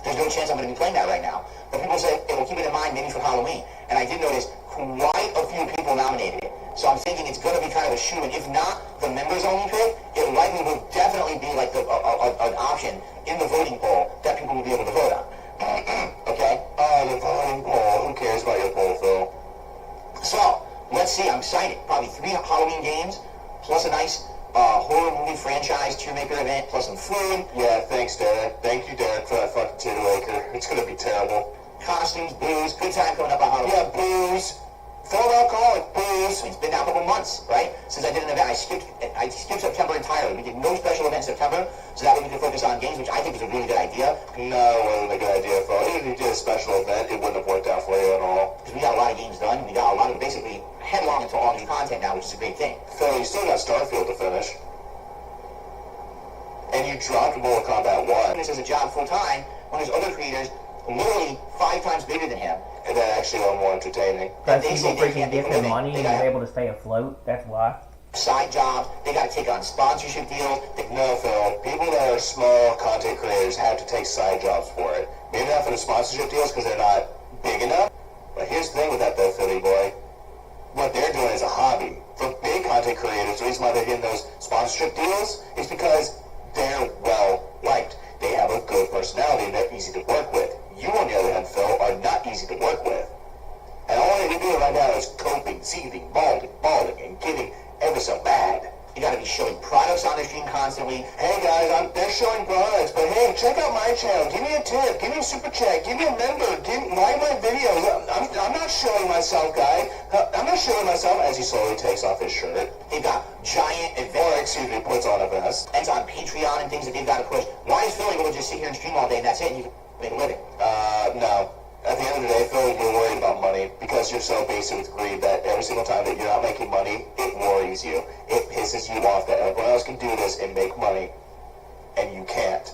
There's no chance I'm going to be playing that right now. But people say, hey, well, keep it in mind maybe for Halloween. And I did notice quite a few people nominated it. So I'm thinking it's going to be kind of a shoe-in. If not the members-only pick, it likely will definitely be like an option in the voting poll that people will be able to vote on. Okay? The voting poll. Who cares about your poll, Phil? So, let's see. I'm excited. Probably 3 Halloween games, plus a nice horror movie franchise tier maker event, plus some food. Yeah, thanks, Derek. Thank you, Derek, for that fucking tier maker. It's going to be terrible. Costumes, booze, good time coming up on Halloween. Yeah, booze. Full alcoholic booze. It's been now a couple months, right? Since I did an event, I skipped September entirely. We did no special event in September, so that way we could focus on games, which I think is a really good idea. No, it wasn't a good idea, Phil. Even if you did a special event, it wouldn't have worked out for you at all. Because we got a lot of games done. We got a lot of basically headlong into all new content now, which is a great thing. Phil, you still got Starfield to finish. And you dropped Mortal Kombat 1. This is a job full-time when there's other creators literally 5 times bigger than him. And that actually are more entertaining. Because people freaking give them money and they're able to stay afloat. That's why. Side jobs. They got to take on sponsorship deals. No, Phil. People that are small content creators have to take side jobs for it. Maybe not for the sponsorship deals because they're not big enough. But here's the thing with that, though, Philly boy. What they're doing is a hobby. For big content creators, the reason why they're getting those sponsorship deals is because they're well-liked. They have a good personality and they're easy to work with. You, on the other hand, Phil, are not easy to work with. And all they're doing right now is coping, seething, balding, and getting ever so bad. You gotta be showing products on the stream constantly. Hey guys, they're showing products, but hey, check out my channel. Give me a tip. Give me a super chat. Give me a member. Like my videos. I'm not showing myself, guys. I'm not showing myself as he slowly takes off his shirt. They've got giant events. Puts on a vest. And it's on Patreon and things that they've got to push. Why is Phil able to just sit here and stream all day and that's it and you can make a living? No. At the end of the day, Phil, you're worried about money because you're so basic with greed that every single time that you're not making money, it worries you. It pisses you off that everyone else can do this and make money, and you can't.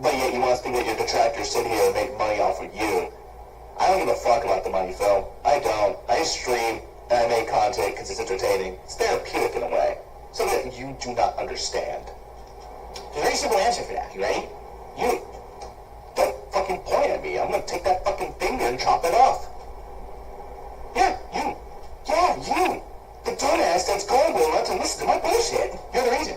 But yet you want to think that your detractors sit here and make money off of you. I don't give a fuck about the money, Phil. I don't. I stream and I make content because it's entertaining. It's therapeutic in a way. So that you do not understand. There's a very simple answer for that. You ready? You. Don't fucking point at me. I'm gonna take that fucking finger and chop it off. Yeah, you. Yeah, you. The dumbass that's going will not to listen to my bullshit. You're the reason.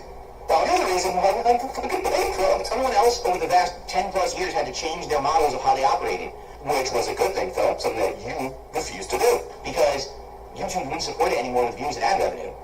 Well, you're the reason why I'm fucking paying for it. Everyone else over the past 10 plus years had to change their models of how they operated. Which was a good thing, Phil. Something that you refused to do. Because YouTube wouldn't support it anymore with views and ad revenue.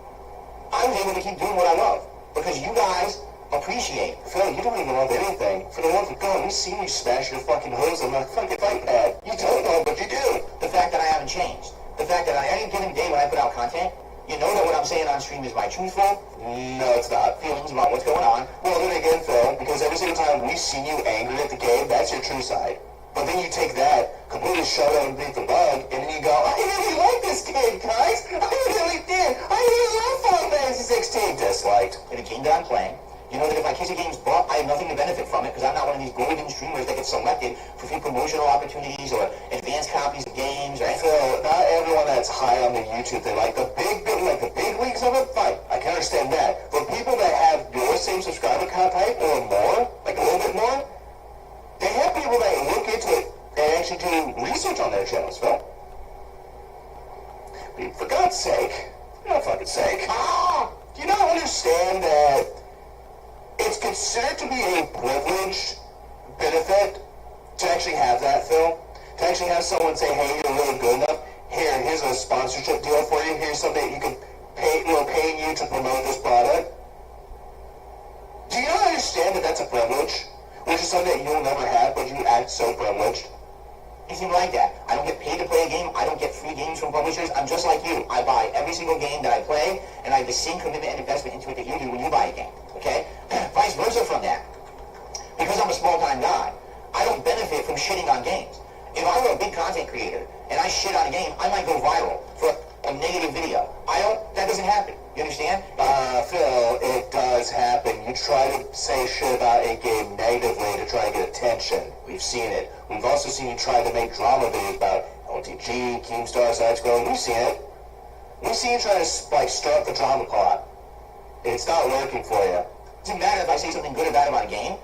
I was able to keep doing what I love. Because you guys appreciate. Phil, you don't even love anything. For the love of God, we've seen you smash your fucking hose on that fucking fight pad. You don't know, but you do. The fact that I haven't changed. The fact that on any given day when I put out content, you know that what I'm saying on stream is my truthful, no, it's not, feelings about what's going on. Well, then again, Phil, because every single time we've seen you angry at the game, that's your true side. But then you take that, completely shove it underneath the rug, and then you go, I really like this game, guys. I really did. I really love Final Fantasy 16. Disliked. In a game that I'm playing, you know that if my kiss a game's bought, I have nothing to benefit from it because I'm not one of these golden streamers that get selected for free promotional opportunities or advanced copies of games or anything. So not everyone that's high on the YouTube thing, like the big leagues of it, fine. I can understand that. For people that have your same subscriber count type or more, like a little bit more, they have people that look into it and actually do research on their channels, Phil. For God's sake, for fucking sake, do you not understand that it's considered to be a privileged benefit to actually have that, Phil? To actually have someone say, hey, you're really good enough, here's a sponsorship deal for you, here's something that you can pay, we're paying you to promote this product. Do you not understand that that's a privilege? Which is something that you'll never have, but you act so privileged. Anything like that. I don't get paid to play a game. I don't get free games from publishers. I'm just like you. I buy every single game that I play, and I have the same commitment and investment into it that you do when you buy a game. Okay? Vice versa from that. Because I'm a small-time guy, I don't benefit from shitting on games. If I were a big content creator and I shit on a game, I might go viral for a negative video. That doesn't happen. You understand? Phil, it does happen. You try to say shit about a game negatively to try to get attention. We've seen it. We've also seen you try to make drama videos about LTG, Keemstar, Side-Scrolling. We've seen it. We've seen you try to, stir up the drama pot. It's not working for you. It doesn't matter if I say something good or bad about a game.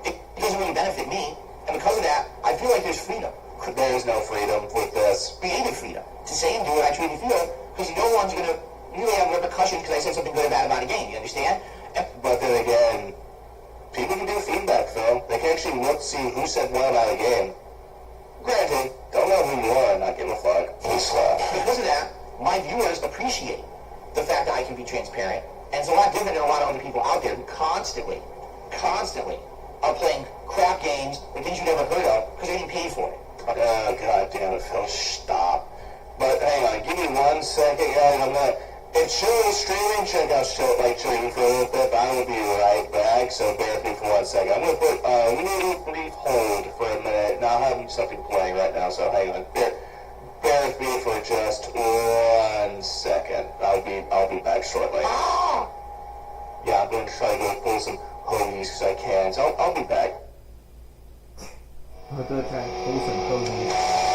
It doesn't really benefit me. And because of that, I feel like there's freedom. There is no freedom with this. Creative freedom. To say and do what I truly feel, because no one's going to really have repercussions because I said something good or bad about a game. You understand? But then again, people can do feedback, Phil. They can actually look to see who said what about a game. Granted, don't know who you are and not give a fuck. Because of that, my viewers appreciate the fact that I can be transparent. And it's a lot different than a lot of other people out there who constantly are playing crap games with things you never heard of because they're getting paid for it. Oh, god damn it, Phil, stop. But hang on, give me 1 second, guys. I'm not... If Chill is streaming, check out Chilling for a little bit, but I will be right back, so bear with me for 1 second. I'm going to put, we need a brief hold for a minute. Now I have something playing right now, so hang on. Bear with me for just 1 second. I'll be back shortly. Yeah, I'm going to try to go pull some homies because I can, so I'll be back. I'm gonna try and pull some homies.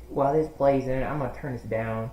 While this plays in, I'm gonna turn this down.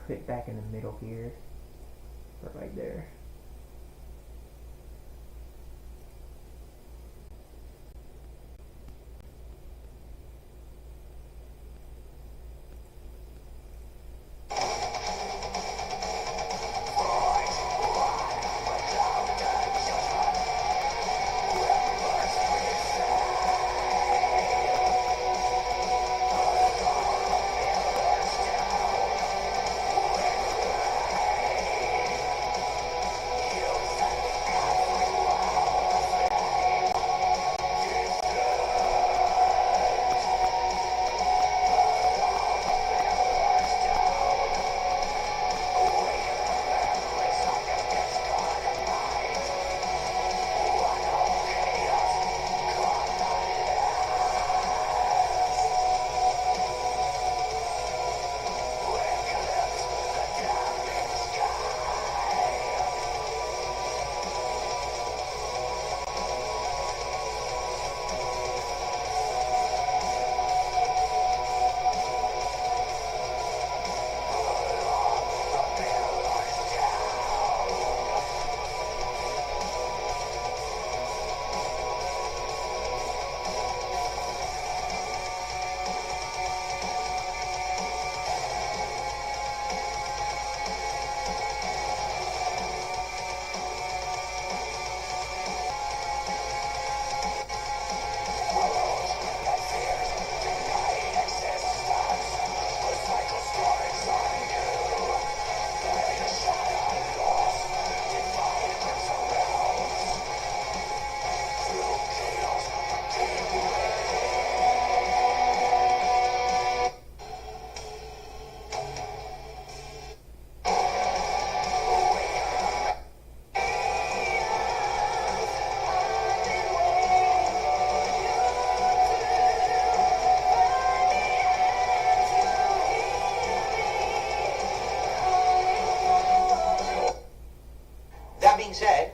Put it back in the middle here. Right there. That being said,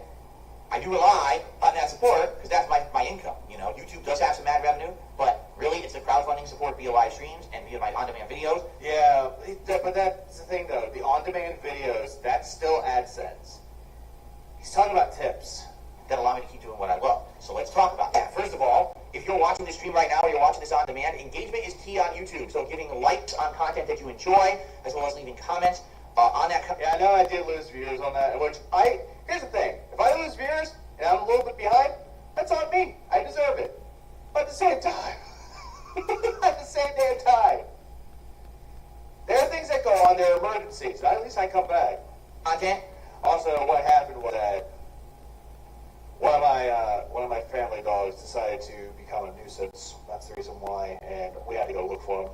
I do rely on that support because that's my income. You know, YouTube does have some ad revenue, but really it's the crowdfunding support via live streams and via my on-demand videos. Yeah, but that's the thing though. The on-demand videos, that's still AdSense. He's talking about tips. That allow me to keep doing what I love. So let's talk about that. First of all, if you're watching this stream right now or you're watching this on demand, engagement is key on YouTube. So giving likes on content that you enjoy, as well as leaving comments on that. Yeah, I know I did lose viewers on that, here's the thing. If I lose viewers and I'm a little bit behind, that's on me. I deserve it. But at the same time, at the same damn time, there are things that go on, there are emergencies. At least I come back. Content. Also, what happened was that one of my family dogs decided to become a nuisance. That's the reason why, and we had to go look for him.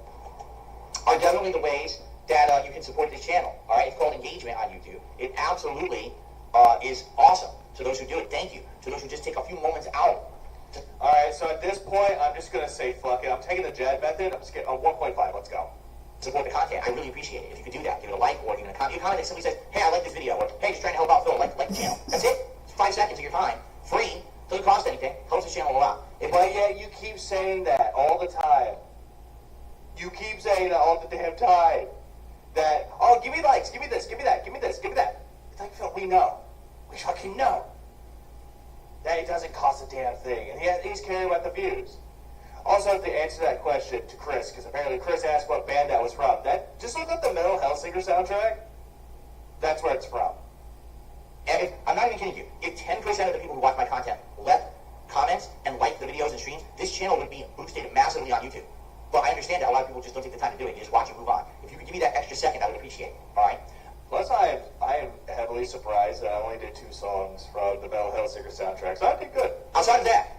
Are definitely the ways that you can support this channel. All right, it's called engagement on YouTube. It absolutely is awesome. To those who do it, thank you. To those who just take a few moments out. All right, so at this point, I'm just gonna say fuck it. I'm taking the Jed method. I'm just getting 1.5. Let's go. Support the content. I really appreciate it. If you could do that, give it a like or even a comment. A comment that simply says, "Hey, I like this video," or "Hey, just trying to help out Phil. Like the channel." That's it. It's 5 seconds of your time. Free. Doesn't cost anything. Helps the channel a lot. But yet you keep saying that all the time. You keep saying that all the damn time. That, oh, give me likes, give me this, give me that, give me this, give me that. It's like, Phil, we know. We fucking know. That it doesn't cost a damn thing. And he's caring about the views. Also, to answer that question to Chris, because apparently Chris asked what band that was from. Just look up the Mental Health Singer soundtrack. That's where it's from. And I'm not even kidding you. If 10% of the people who watch my content left comments and liked the videos and streams, this channel would be boosted massively on YouTube. But I understand that a lot of people just don't take the time to do it. You just watch it, move on. If you could give me that extra second, I would appreciate it. All right? Plus, I am heavily surprised that I only did 2 songs from the Mental Health Singer soundtrack, so I did good. Outside of that,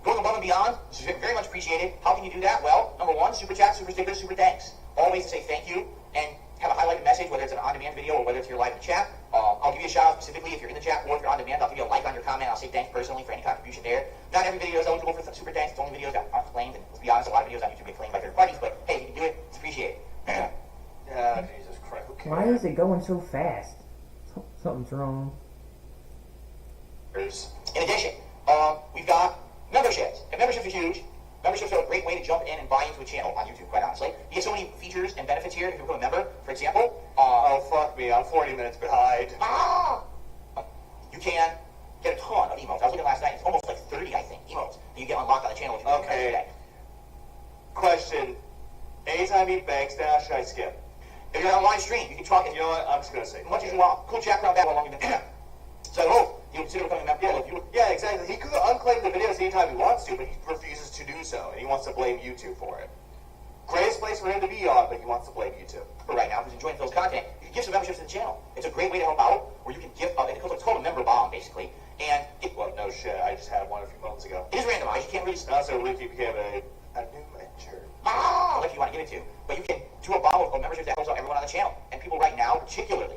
going above and beyond, this is very much appreciated. How can you do that? Well, number one, super chat, super stickers, super thanks. Always to say thank you and have a highlighted message, whether it's an on-demand video or whether it's your live in chat. I'll give you a shout out specifically if you're in the chat or if you're on demand. I'll give you a like on your comment. I'll say thanks personally for any contribution there. Not every video is eligible for super thanks. It's only videos that aren't claimed. And let's be honest, a lot of videos on YouTube get claimed by third parties. But hey, if you can do it, it's appreciated. Yeah, Jesus Christ. Okay. Why is it going so fast? Something's wrong. In addition, we've got memberships. And memberships are huge. Memberships are a great way to jump in and buy into a channel on YouTube, quite honestly. You get so many features and benefits here if you become a member. For example, Oh, fuck me. I'm 40 minutes behind. You can get a ton of emotes. I was looking last night. It's almost like 30, I think, emotes that you get unlocked on the channel. If you Okay. today. Question. Anytime he begs now, should I skip? If you're on live stream, you can talk as You know what? I'm just going to say. much as you want. Cool chat around that. How long you've been So I hope you consider becoming a member. Yeah, yeah, exactly. He could unclaim the videos anytime he wants to, but he refuses to do so, and he wants to blame YouTube for it. Greatest place for him to be on, but he wants to blame YouTube. For right now, if he's enjoying Phil's content, you can give some memberships to the channel. It's a great way to help out, where you can give up. It's called a member bomb, basically. And Well, no shit. I just had one a few moments ago. it is randomized. You can't really Also, Ricky became a new mentor. if you want to give it to. But you can do a bomb of memberships that helps out everyone on the channel. And people right now, particularly,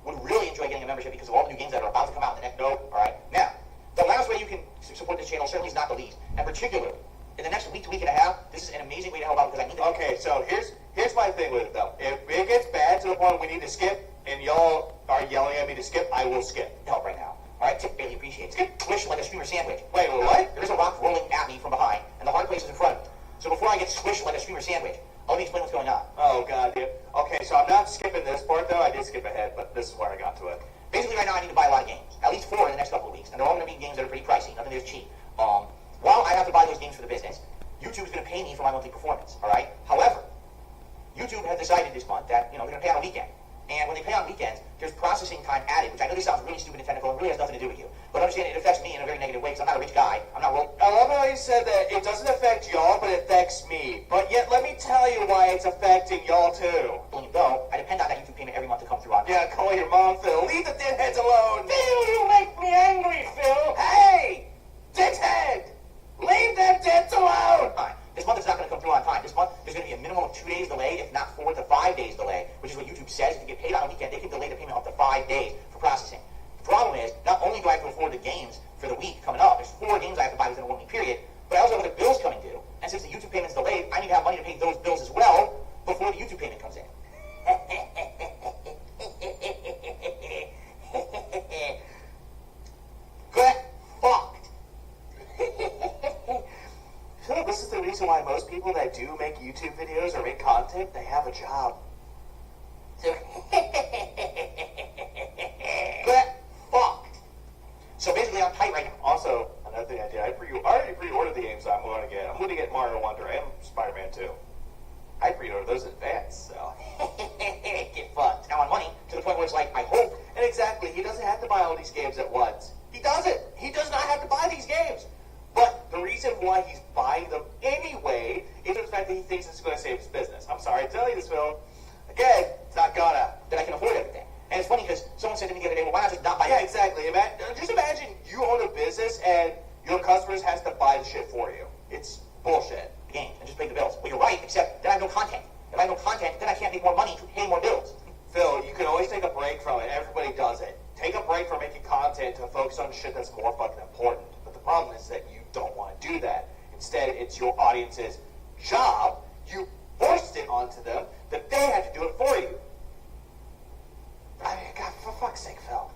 would really enjoy getting a membership because of all the new games that are about to come out in the next. All right. Now, the last way you can support this channel certainly is not the least, and particularly in the next week to week and a half, this is an amazing way to help out because I need to. Okay, so here's my thing with it though. If it gets bad to the point we need to skip, and y'all are yelling at me to skip, I will skip. help right now. All right, tip really appreciate it. Squish like a streamer sandwich. Wait, what? There's a rock rolling at me from behind, and the hard place is in front of me. So before I get squished like a streamer sandwich, let me explain what's going on. Oh god, dude. Okay, so I'm not skipping this part though. I did skip ahead, but this is where I got to it. Basically, right now I need to buy a lot of games, at least 4 in the next couple of weeks, and they're all going to be games that are pretty pricey. Nothing that's cheap. While I have to buy those games for the business, YouTube's going to pay me for my monthly performance. All right. However, YouTube has decided this month that they're going to pay on a weekend. And when they pay on weekends, there's processing time added, which I know this sounds really stupid and technical and really has nothing to do with you. But understand it affects me in a very negative way because I'm not a rich guy. I'm not real. I love how you said that it doesn't affect y'all, but it affects me. But yet, let me tell you why it's affecting y'all too. Though I depend on that YouTube payment every month to come through on. Yeah, call your mom, Phil. Leave the dickheads alone. Phil, you make me angry, Phil. Hey, dickhead, leave them dicks alone. Fine. This month it's not going to come through on time. This month there's going to be a minimum of 2 days delay, if not 4 to 5 days delay, which is what YouTube says. If you get paid on a weekend, they can delay the payment up to 5 days for processing. The problem is, not only do I have to afford the games for the week coming up, there's 4 games I have to buy within a 1 week period, but I also have other bills coming due. And since the YouTube payment's delayed, I need to have money to pay those bills as well before the YouTube payment comes in. Get fucked. So this is the reason why most people that do make YouTube videos or make content, they have a job. Get fucked. So basically, I'm tight right now. Also, another thing I did, I already pre-ordered the games I'm going to get. I'm going to get Mario Wonder and Spider-Man 2. I pre-ordered those in advance, so. Get fucked. Now I'm money to the point where it's like, I hope. And exactly, he doesn't have to buy all these games at once. He doesn't. He does not have to buy these games. But the reason why he's buying them anyway is the fact that he thinks it's going to save his business. I'm sorry to tell you this, Phil. Again, it's not gonna. That I can afford everything. And it's funny because someone said to me the other day, well, why not just not buy Yeah, it? exactly. Just imagine you own a business and your customers has to buy the shit for you. It's bullshit. The games and just pay the bills. Well, you're right, except then I have no content. If I have no content, then I can't make more money to pay more bills. Phil, you can always take a break from it. Everybody does it. Take a break from making content to focus on shit that's more fucking important. But the problem is that you don't want to do that. Instead, it's your audience's job. You forced it onto them that they had to do it for you. I mean, God, for fuck's sake, Phil.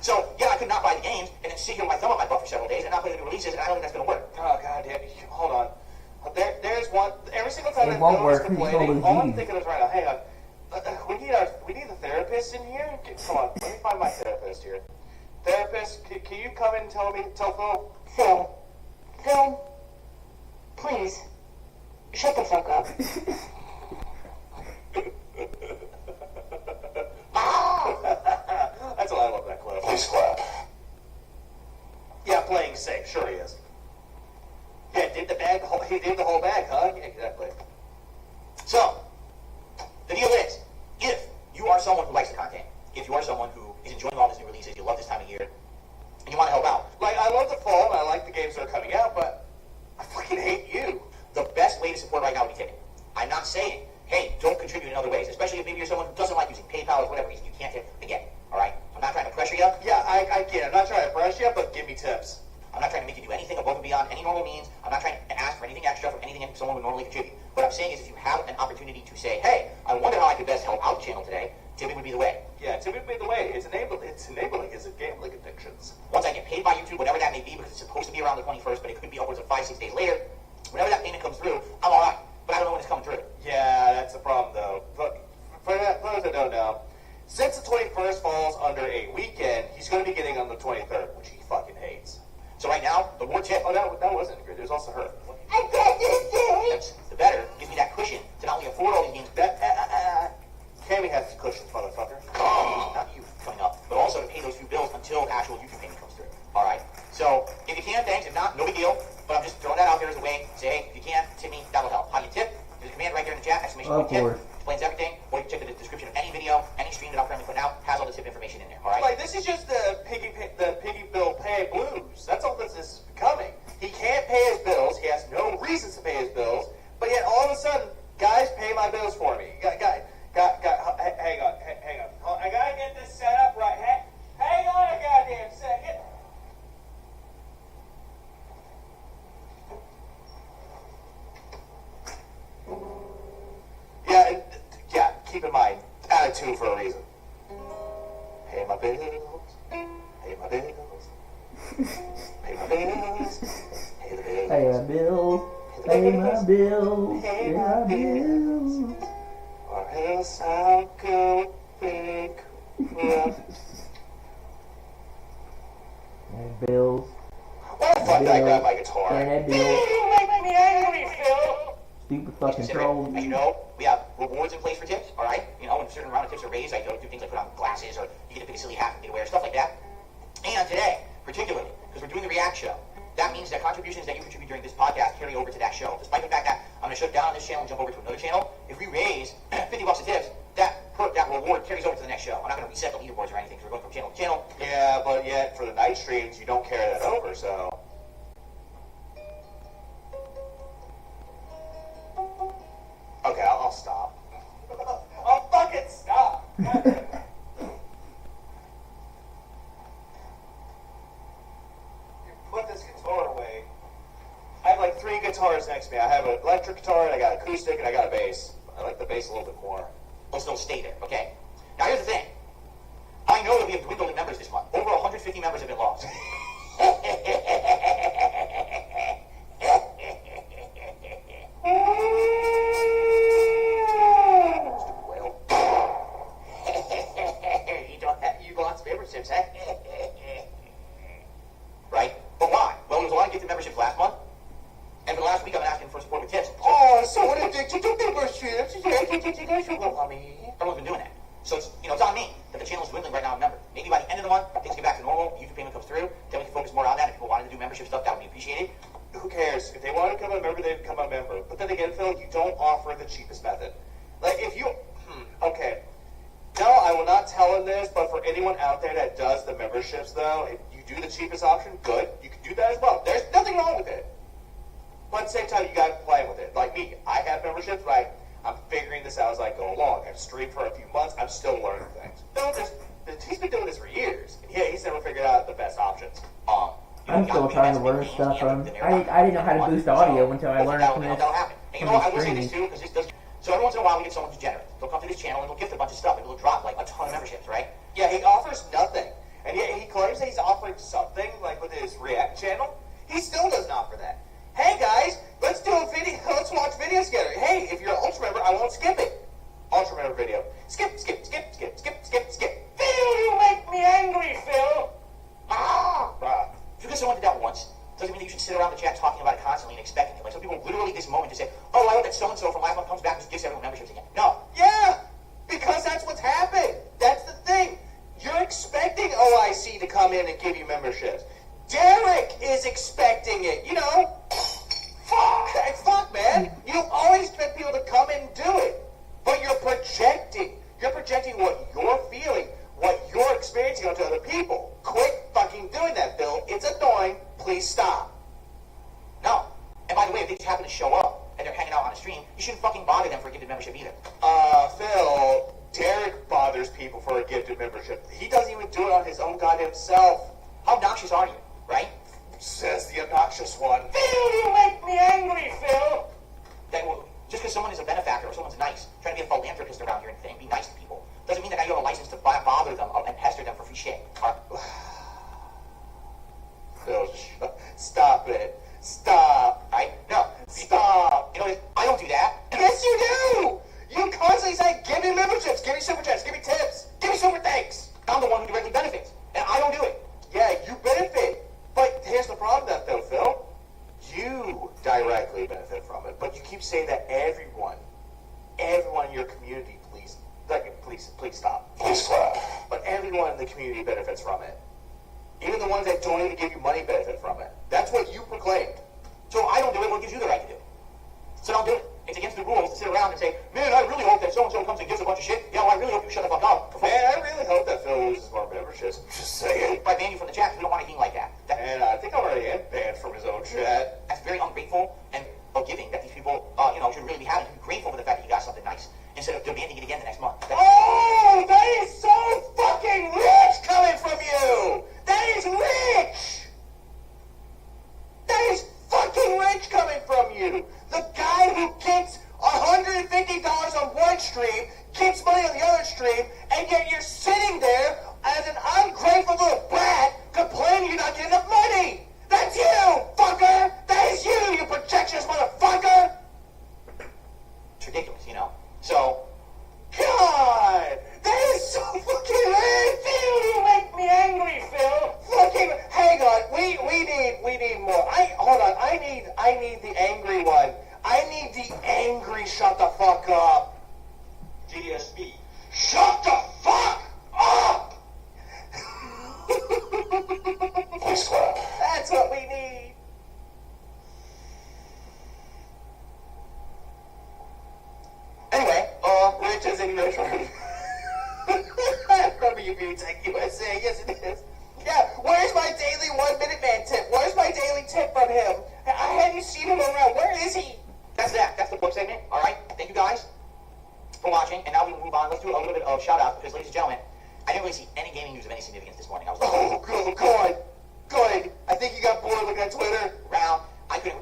So, yeah, I could not buy the games and then sit here with my thumb on my butt for several days and not play the new releases, and I don't think that's going to work. Oh, God damn it. Hold on. There's one. Every single time It that won't Phil is work. complaining, all I'm thinking is right now, hang on. We need a therapist in here. Come on, let me find my therapist here. Therapist, can you come in and tell Phil? Phil, please, shut the fuck up. That's why I love that clip. Please clap. Yeah, playing safe. Sure he is. Yeah, he did the whole bag, huh? Yeah, exactly. So, the deal is, if you are someone who likes the content, if you are someone who is enjoying all these new releases, you love this time of year, and you want to help out, Like, I love the fall, and I like the games that are coming out, but I fucking hate you. the best way to support right now would be tipping. I'm not saying, hey, don't contribute in other ways, especially if maybe you're someone who doesn't like using PayPal or for whatever reason. You can't tip. Again, all right? I'm not trying to pressure you. Yeah, I get it. I'm not trying to press you, but give me tips. I'm not trying to make you do anything above and beyond any normal means. I'm not trying to ask for anything extra from anything someone would normally contribute. What I'm saying is if you have an opportunity to say, hey, I wonder how I could best help out the channel today, tipping would be the way. Yeah, typically the way it's enabling his gambling addictions. Once I get paid by YouTube, whatever that may be, because it's supposed to be around the 21st, but it could be upwards of 5-6 days later, whenever that payment comes Since the 21st falls under a weekend, he's going to be getting on the 23rd, which he fucking hates. So right now, the more tip, Oh, that wasn't good. There's also her. the better. Gives me that cushion to not only afford all these games, Cammy has cushions, motherfucker. not you coming up, but also to pay those few bills until the actual YouTube payment comes through. All right. So if you can, thanks. If not, no big deal. But I'm just throwing that out there as a way. Say, hey, if you can, tip me. That'll help. How do you tip? There's a command right there in the chat. Exclamation point tip. Explains everything. Or you can check the description of any video, any stream that I'm currently putting out has all the tip information in there. All right. Like, this is just the piggy bill pay blues. That's all this is becoming. He can't pay his bills. He has no reasons to pay his bills. But yet, all of a sudden, guys, pay my bills for me. Hang on. I gotta get this set up right. Hang on a goddamn second. Yeah, keep in mind, attitude for a reason. Pay my bills. Pay my bills. Pay my bills. Pay the bills. Pay my bills. Pay my bills. Pay my bills. Or else I'll go bankrupt. And bills. Oh, fuck, I grabbed my guitar. And that bills. You make me angry, Phil. Stupid fucking trolls. As you know, we have rewards in place for tips, all right? You know, when a certain amount of tips are raised, I do things like put on glasses, or you get to pick a silly hat and get to wear, stuff like that. And today, particularly, because we're doing the React show, that means that contributions that you contribute during this podcast carry over to that show. Despite the fact that I'm going to shut down this channel and jump over to another channel, if we raise $50 of tips, that reward carries over to the next show. I'm not going to reset the leaderboards or anything, because we're going from channel to channel. Yeah, but yet for the night streams, you don't carry that over, so. Okay, I'll stop. I'll fucking stop. You put this guitar away. I have like 3 guitars next to me. I have an electric guitar, and I got acoustic, and I got a bass. I like the bass a little bit more. Let's don't stay there, okay? Now here's the thing. I know that we have dwindled in members this month. Over 150 members have been lost. You lost memberships, eh? Right? But why? Well, there was a lot of gifted memberships last month. And for the last week, I've been asking for support with tips. Oh, so addicted to memberships. Everyone's been doing that. So it's, it's on me that the channel is dwindling right now in numbers. Maybe by the end of the month, things get back to normal, YouTube payment comes through, then we can focus more on that. If people wanted to do membership stuff, that would be appreciated. Who cares? If they want to become a member, they become a member. But then again, Phil, you don't offer the cheapest method. Like, if you... Okay. No, I will not tell him this, but for anyone out there that does the memberships, though, if you do the cheapest option, good. You can do that as well. There's nothing wrong with it. But at the same time, you got to play with it. Like me, I have memberships, but I'm figuring this out as I go along. I've streamed for a few months. I'm still learning things. He's been doing this for years. And yeah, he's never figured out the best options. I'm still trying to learn stuff from. I didn't know how to boost audio until I learned from this. That'll happen. And I will say this too, because this does. So every once in a while, we get someone who's generous. They'll come to this channel and they'll gift a bunch of stuff. Maybe they'll drop like a ton of memberships, right? Yeah, he offers nothing. And yet he claims that he's offering something, like with his React channel. He still doesn't offer that. Hey guys, let's do a video. Let's watch videos together. Hey, if you're an Ultra member, I won't skip it. Ultra member video. Skip. Phil, you make me angry, Phil. If you get someone did that once, doesn't mean that you should sit around the chat talking about it constantly and expecting it. Like some people literally this moment just say, oh, I hope that so-and-so from last month comes back and just gives everyone memberships again. No. Yeah, because that's what's happened. That's the thing. You're expecting OIC to come in and give you memberships. Derek is expecting it, Fuck, man. You always expect people to come in and do it. But you're projecting. You're projecting what you're feeling, what you're experiencing onto other people. Quit fucking doing that, Phil. It's annoying. Please stop. No. And by the way, if they just happen to show up and they're hanging out on a stream, you shouldn't fucking bother them for a gifted membership either. Phil, Derek bothers people for a gifted membership. He doesn't even do it on his own goddamn self. How obnoxious are you, right? Says the obnoxious one. Phil, you make me angry, Phil! Then, well, just because someone is a benefactor or someone's nice, trying to be a philanthropist around here and thing, be nice to people, doesn't mean that now you have a license to bother them and pester them for free shit. Phil, stop it. Stop. Right? No. Stop. I don't do that. Yes, you do. You constantly say, give me memberships, give me super chats, give me tips, give me super please stop. Please clap. But everyone in the community benefits from it. Even the ones that don't even give you money benefit from it. That's what you proclaimed. So I don't do it, well, it gives you the right to do it. So don't do it. It's against the rules to sit around and say, man, I really hope that so-and-so comes and gives a bunch of shit. Yeah, well, I really hope you shut the fuck up. Man, I really hope that Phil loses more memberships. I'm just saying. If I ban you from the chat, we don't want anything like that. And I think I already am banned from his own chat. That's very ungrateful and forgiving that these people, should really be having to be grateful for the fact that you got something nice instead of demanding it again the next month. Oh, that is so fucking rich coming from you! That is rich! That is fucking rich coming from you! The guy who gets $150 on one stream, gets money on the other stream, and yet you're sitting there as an ungrateful little brat complaining you're not getting enough money! That's you, fucker! That is you projectionist motherfucker! It's ridiculous, So, God! That is so fucking rich! Phil, you make me angry, Phil! Fucking, hang on, we need more. Hold on, I need the angry one. I need the angry shut the fuck up. GSB. Shut the fuck up! Please clap. That's what we need. Anyway, Rich is in your turn. WBTech USA, yes it is. Yeah, where's my daily 1 minute man tip? Where's my daily tip from him? I hadn't seen him around. Where is he? that's that. That's the book segment. All right. Thank you guys for watching. And now we move on. Let's do a little bit of shout outs because, ladies and gentlemen, I didn't really see any gaming news of any significance this morning. I was like, Oh, good. I think you got bored looking at Twitter. around. I couldn't.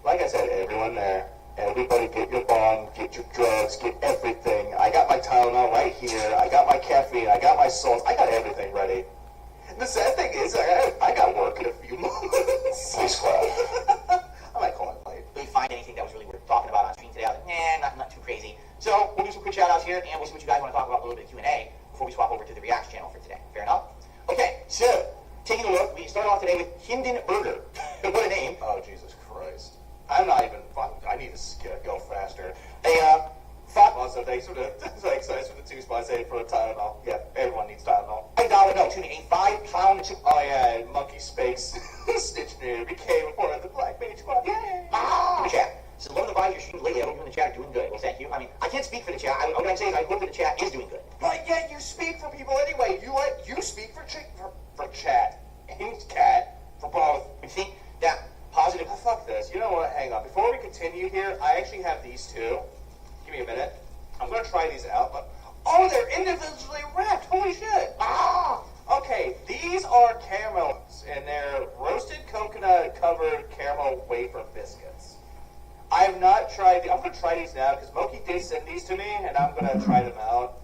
Like I said, everyone there. Everybody get your bong, get your drugs, get everything. I got my Tylenol right here. I got my caffeine. I got my salts. I got everything ready. And the sad thing is, I got work in a few months. Please clap. I might call it late. really find anything that was really worth talking about on stream today. I was like, not too crazy. So we'll do some quick shout outs here, and we'll see what you guys want to talk about, a little bit of Q&A before we swap over to the Reacts channel for today. Fair enough? Okay, so taking a look, we start off today with Hindenburger. What a name. Oh, Jesus Christ. I'm not even fun. I need to go faster. Fuck. Also, thanks for the excited for the 2 spots, 8 for the Tylenol. Yeah, everyone needs Tylenol. $5, no, excuse me, a 5-pound chip. Oh yeah, Monkey Space Stitch Noob became a part of the Black Mage Club. Yay! In the chat. So, love the vibes you're shooting lately. I hope you in the chat are doing good. Well, thank you. I mean, I can't speak for the chat. What I'm saying is I hope that the chat is doing good. But yet you speak for people anyway. You speak for chat and cat for both. We think that positive. Oh, fuck this. You know what? Hang on. Before we continue here, I actually have these two. Give me a minute. I'm gonna try these out. Oh, they're individually wrapped. Holy shit! Ah. Okay, these are caramels, and they're roasted coconut covered caramel wafer biscuits. I have not tried. I'm gonna try these now because Moki did send these to me, and I'm gonna try them out.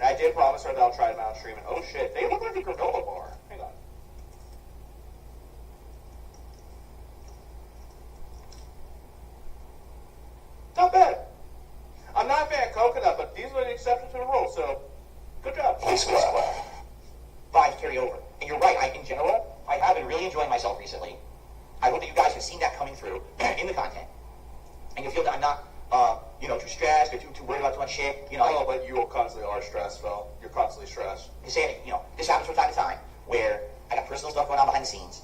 And I did promise her that I'll try them out streaming. Oh shit, they look like a granola bar. Hang on. Not bad. I'm not a fan of coconut, but these are the exception to the rule, so good job. Please clap. Vibes carry over. And you're right, in general, I have been really enjoying myself recently. I hope that you guys have seen that coming through in the content. And you feel that I'm not, too stressed or too worried about too much shit. Oh, but you constantly are stressed, Phil. You're constantly stressed. You say, this happens from time to time where I got personal stuff going on behind the scenes.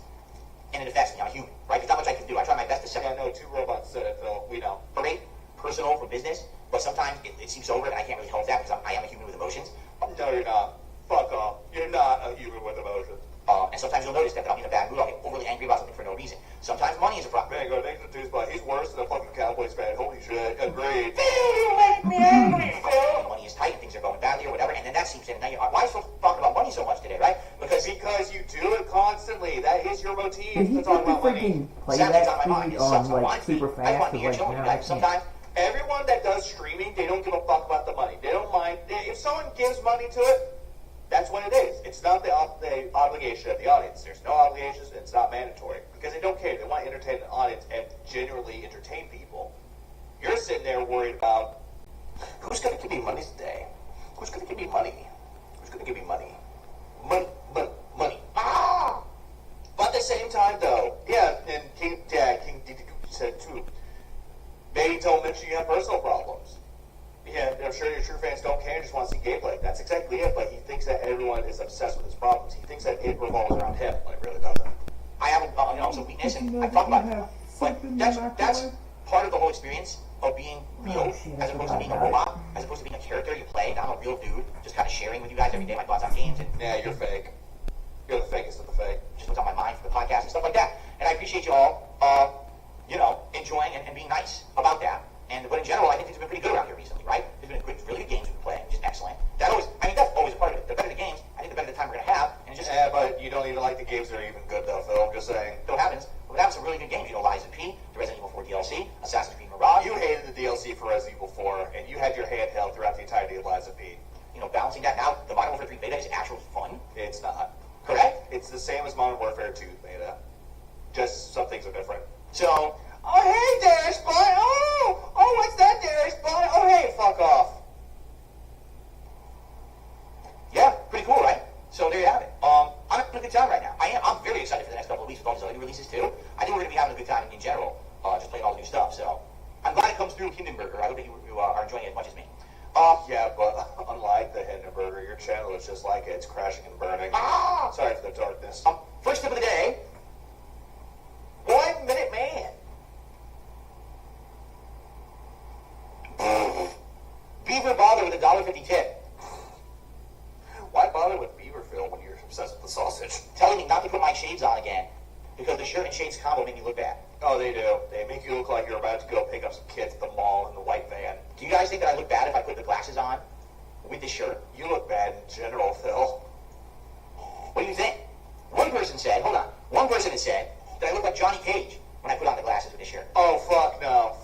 And it affects me. I'm a human, right? There's not much I can do. I try my best to separate. Yeah, no, 2 robots said it, Phil. We know. Separate personal from business, but sometimes it seeps over and I can't really help that because I am a human with emotions. No, you're not. Fuck off. You're not a human with emotions. And sometimes you'll notice that I'll be in a bad mood. I'll get overly angry about something for no reason. Sometimes money is a problem. Man, go thanks to 2 spot. He's worse than a fucking Cowboys fan. Holy shit. Agreed. You make me angry, Phil. Money is tight and things are going badly or whatever, and then that seeps in. And now you're, why are you still talking about money so much today, right? Because you do it constantly. That is your motif Did he to talk about money. freaking play Sadly, that it's on my mind. feed It sucks on my super mind. I fast? want to hear Like, showing you now I guys. can't. Sometimes Everyone that does streaming, they don't give a fuck about the money. They don't mind. If someone gives money to it, that's what it is. It's not the obligation of the audience. There's no obligations. It's not mandatory. Because they don't care. They want to entertain the audience and genuinely entertain people. You're sitting there worried about, who's going to give me money today? Who's going to give me money? Who's going to give me money? Money. Ah! But at the same time, though, yeah, and King said too, maybe don't mention you have personal problems. Yeah, I'm sure your true fans don't care and just want to see gameplay. That's exactly it, but he thinks that everyone is obsessed with his problems. He thinks that it revolves around him, when it really doesn't. I have some weakness, and I talk about it. But that's part of the whole experience of being real, as opposed to being a robot, as opposed to being a character you play. I'm a real dude, just kind of sharing with you guys every day my thoughts on games and Yeah, you're fake. You're the fakest of the fake. just what's on my mind for the podcast and stuff like that. And I appreciate you all, enjoying and being nice about that. But in general, I think things have been pretty good around here recently, right? There's been really good games we've been playing, just excellent. That's always a part of it. The better the games, I think the better the time we're going to have. And it's just, Yeah, but you don't even like the games that are even good, though, Phil. I'm just saying. what happens. We're having some really good games. Lies of P, the Resident Evil 4 DLC, Assassin's Creed Mirage. You hated the DLC for Resident Evil 4, and you had your hand held throughout the entirety of Lies of P. Balancing that now, the Modern Warfare 3 beta is actual fun. It's not. Correct? It's the same as Modern Warfare 2 beta. Just some things are different. So, oh hey Dash Bot, oh what's that Dash Bot? Oh hey, fuck off. Yeah, pretty cool, right? So there you have it. I'm having a good time right now. I'm very excited for the next couple of weeks with all these other releases too. I think we're gonna be having a good time in general, just playing all the new stuff. So I'm glad it comes through Hindenburger. I hope that you are enjoying it as much as me. Yeah, but unlike the Hindenburger, your channel is just like it. It's crashing and burning. Sorry for the darkness. First tip of the day, 1 Minute Man. Beaver bother with a $1.50 tip. Why bother with Beaver, Phil, when you're obsessed with the sausage? Telling me not to put my shades on again because the shirt and shades combo make me look bad. Oh, they do. They make you look like you're about to go pick up some kids at the mall in the white van. Do you guys think that I look bad if I put the glasses on with this shirt? You look bad in general, Phil. What do you think? One person has said that I look like Johnny Cage when I put on the glasses with this shirt. Oh, fuck no.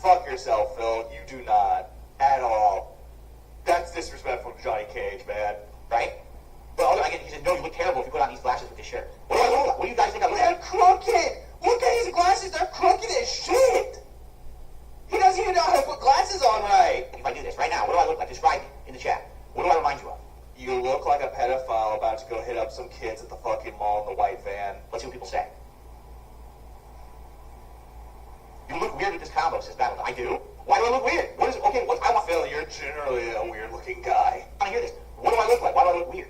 Fuck yourself, Phil. You do not. At all. That's disrespectful to Johnny Cage, man. Right? But he said, no, you look terrible if you put on these glasses with this shirt. What do I look like? What do you guys think I look They're like? crooked! Look at his glasses, they're crooked as shit! He doesn't even know how to put glasses on right! If I do this right now, what do I look like? Describe me in the chat. What do I remind you of? You look like a pedophile about to go hit up some kids at the fucking mall in the white van. Let's see what people say. You look weird with this combo, says Battle. I do? Why do I look weird? What is it? Okay, I want Phil, you're generally a weird-looking guy. to hear this. What do I look like? Why do I look weird?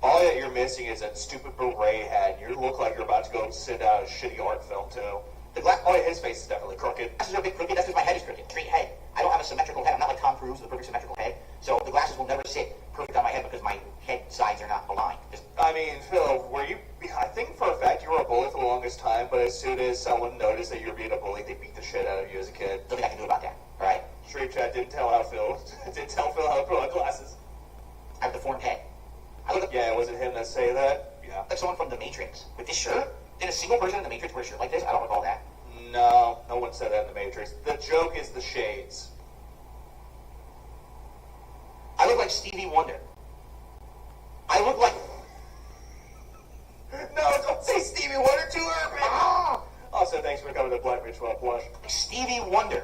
All that you're missing is that stupid beret hat. You look like you're about to go sit down a shitty art film, too. Oh, yeah, his face is definitely crooked. Glasses are a bit crooked. That's because my head is crooked. Straight head. I don't have a symmetrical head. I'm not like Tom Cruise with a perfect symmetrical head. So the glasses will never sit perfect on my head because my head sides are not aligned. I mean, Phil, I think for a fact you were a bully for the longest time, but as soon as someone noticed that you were being a bully, they beat the shit out of you as a kid. Nothing I can do about that. All right? Stream chat didn't tell Phil how to put on glasses. I have deformed head. Yeah, was it him that say that? Yeah. Like someone from The Matrix. With this shirt? Did a single person in The Matrix wear a shirt like this? I don't recall that. No one said that in The Matrix. The joke is the shades. I look like Stevie Wonder. I look like... No, don't say Stevie Wonder too urban! Also, thanks for coming to Black Bitch Well Plush. Stevie Wonder.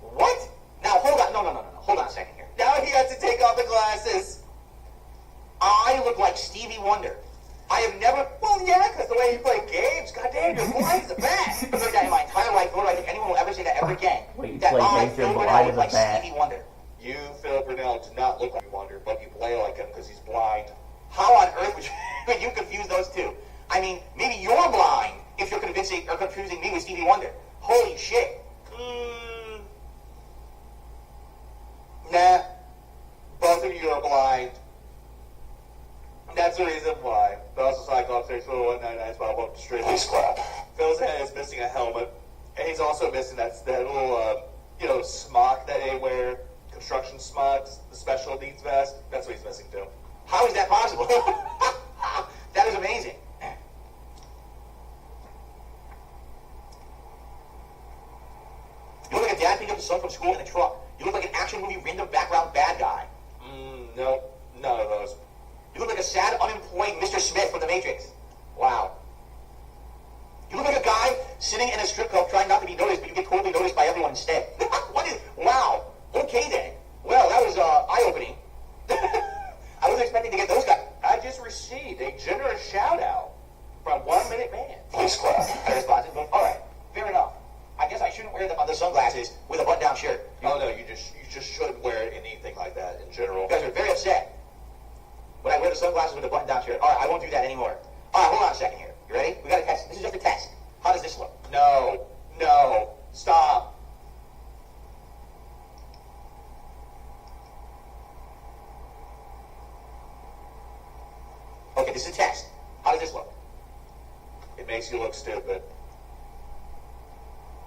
What? Now, hold on. No. Hold on a second here. Now he has to take off the glasses. I look like Stevie Wonder. I have never... Well, yeah, because the way you play games, goddamn, your blind is a bat. I've heard that in my entire life, nor do I think anyone will ever say that ever again. Wait, that play I, games, Phil your Burnell, blind look is a like bat. Stevie Wonder. You, Phil Burnell, do not look like Wonder, but you play like him because he's blind. How on earth would you confuse those two? I mean, maybe you're blind if you're confusing me with Stevie Wonder. Holy shit. Nah. Both of you are blind. That's the reason why. But also Cyclops 64199 is about to stream. Please clap. Phil's head is missing a helmet. And he's also missing that little, smock that they wear. Construction smock, the special needs vest. That's what he's missing too. How is that possible? That is amazing. You look like a dad picking up his son from school in a truck. You look like an action movie random background bad guy. No, none of those. You look like a sad, unemployed Mr. Smith from The Matrix. Wow. You look like a guy sitting in a strip club trying not to be noticed, but you get totally noticed by everyone instead. Wow. Okay then. Well, that was eye-opening. I wasn't expecting to get those guys. I just received a generous shout-out from 1 Minute Man. Please clap. I responded, all right, fair enough. I guess I shouldn't wear the sunglasses with a button-down shirt. Oh, no, just shouldn't wear anything like that in general. You guys are very upset when I wear the sunglasses with the button down shirt. All right, I won't do that anymore. All right, hold on a second here. You ready? We got to test. This is just a test. How does this look? No, stop. Okay, this is a test. How does this look? It makes you look stupid.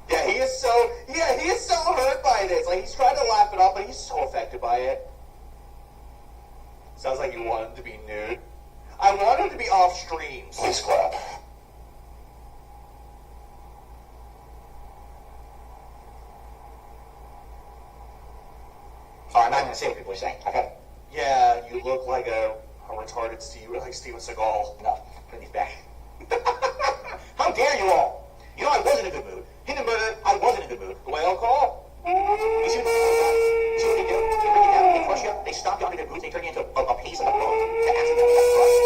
Yeah, he is so hurt by this. Like, he's trying to laugh it off, but he's so affected by it. Sounds like you want him to be nude. I want him to be off streams. Please clap. All right, I'm not going to say what people are saying. Okay. Yeah, you look like a retarded like Steven Seagal. No, put these back. How dare you all? You know I was in a good mood. Hindenburg, I was in a good mood. Whale call? You see what they do? They bring you down, they crush you, they stomp you under their boots, they turn you into a piece of a bone to accidentally have crushed.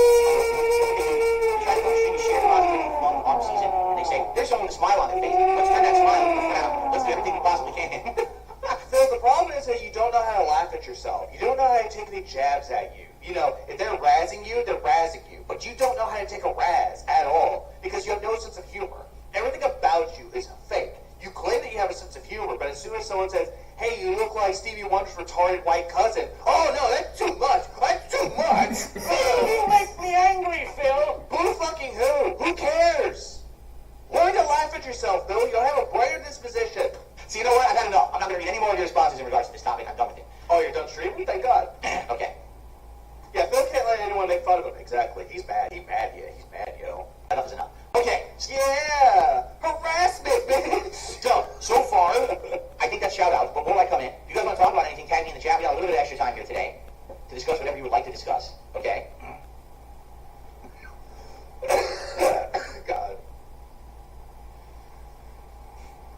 They try to go stream share on off season, and they say, there's someone with a smile on their face. Let's turn that smile around. Let's do everything we possibly can. Phil, the problem is that you don't know how to laugh at yourself. You don't know how to take any jabs at you. You know, if they're razzing you, they're razzing you. But you don't know how to take a razz at all because you have no sense of humor. Everything about you is fake. You claim that you have a sense of humor, but as soon as someone says, hey, you look like Stevie Wonder's retarded white cousin, oh no, that's too much. That's too much. You make me angry, Phil. Who fucking who? Who cares? Learn to laugh at yourself, Phil. You'll have a brighter disposition. So you know what? I've had enough. I'm not going to read any more of your responses in regards to this topic. I'm done with it. Oh, you're done streaming? Thank God. Okay. Yeah, Phil can't let anyone make fun of him. Exactly. He's mad. He's mad, yeah. He's mad, yo. Enough is enough. Okay. Yeah! Harassment, bitch! So far, I think that's shout outs. But before I come in, if you guys want to talk about anything, tag me in the chat. We got a little bit of extra time here today to discuss whatever you would like to discuss. Okay? God.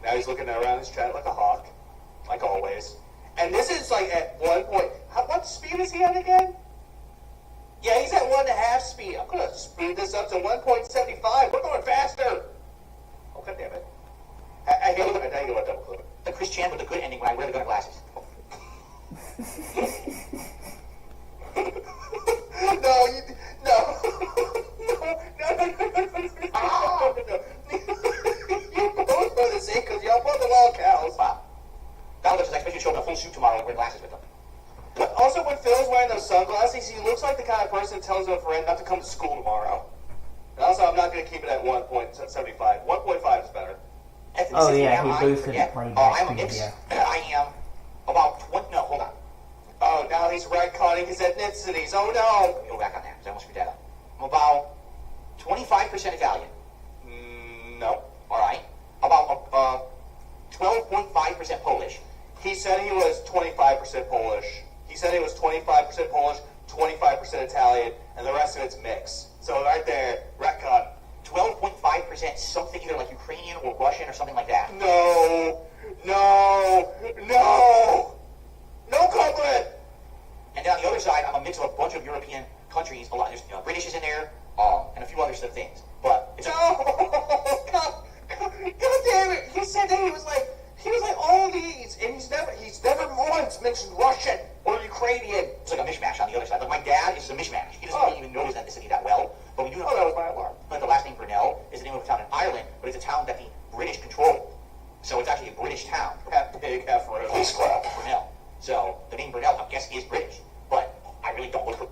Now he's looking around his chat like a hawk. Like always. And this is like at 1 point. What speed is he at again? Yeah, he's at 1.5 speed. I'm gonna speed this up to 1.75. We're going faster. Oh, god damn it. I hate it. Double clip. The Chris Chan with the good ending when I wear the gun glasses. No. You both are the same because y'all both are all cows. Wow. That looks like I should show up in a full suit tomorrow and wear glasses with them. But also, when Phil's wearing those sunglasses, he looks like the kind of person that tells a friend not to come to school tomorrow. And also, I'm not going to keep it at 1.75. 1.5 is better. Oh yeah, he boosted the playback I'm a speed, mix. yeah. I am about 20. No, hold on. Oh, now he's retconning his ethnicities. Oh no. Let me go back on that because I almost screwed that up. I'm about 25% Italian. No. All right. About 12.5% Polish. He said he was 25% Polish. He said he was 25% Polish, 25% Italian, and the rest of it's mix. So right there, retcon. 12.5% something either like Ukrainian or Russian or something like that. No comment. And then on the other side, I'm a mix of a bunch of European countries. A lot, there's British is in there, and a few other things. But it's God damn it! He said that he was like all these, and he's never once mentioned Russian or Ukrainian. It's like a mishmash on the other side. Like my dad is a mishmash. He doesn't even know his ethnicity that well. But we do know. Oh, that was my alarm. But the last name Brunel is the name of a town in Ireland, but it's a town that the British control. So it's actually a British town. Half pig, half road. Please clap. Brunel. So the name Brunel, I guess, is British. But I really don't look for.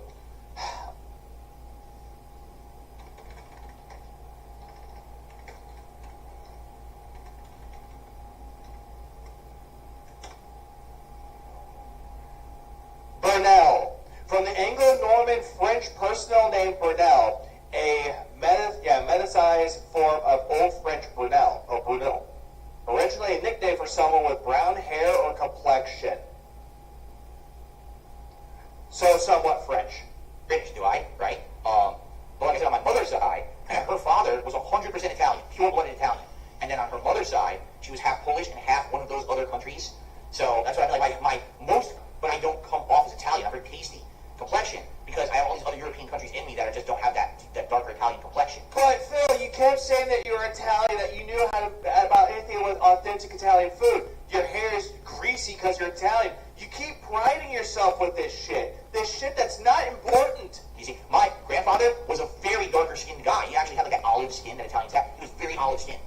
Brunel. From the Anglo-Norman French personal name Brunel, a meticized form of Old French Brunel, or Brunel. Originally a nickname for someone with brown hair or complexion. So somewhat French. British, do I? Right? But like I said, on my mother's side, her father was 100% Italian, pure-blooded Italian. And then on her mother's side, she was half Polish and half one of those other countries. So that's why I feel like my most, but I don't come off as Italian. I'm very pasty complexion because I have all these other European countries in me that just don't have that darker Italian complexion. But Phil, you kept saying that you were Italian, that you knew about anything with authentic Italian food. Your hair is greasy because you're Italian. fine. You keep priding yourself with this shit. This shit that's not important. You see, my grandfather was a very darker skinned guy. He actually had like an olive skin that Italians have. He was very olive skinned.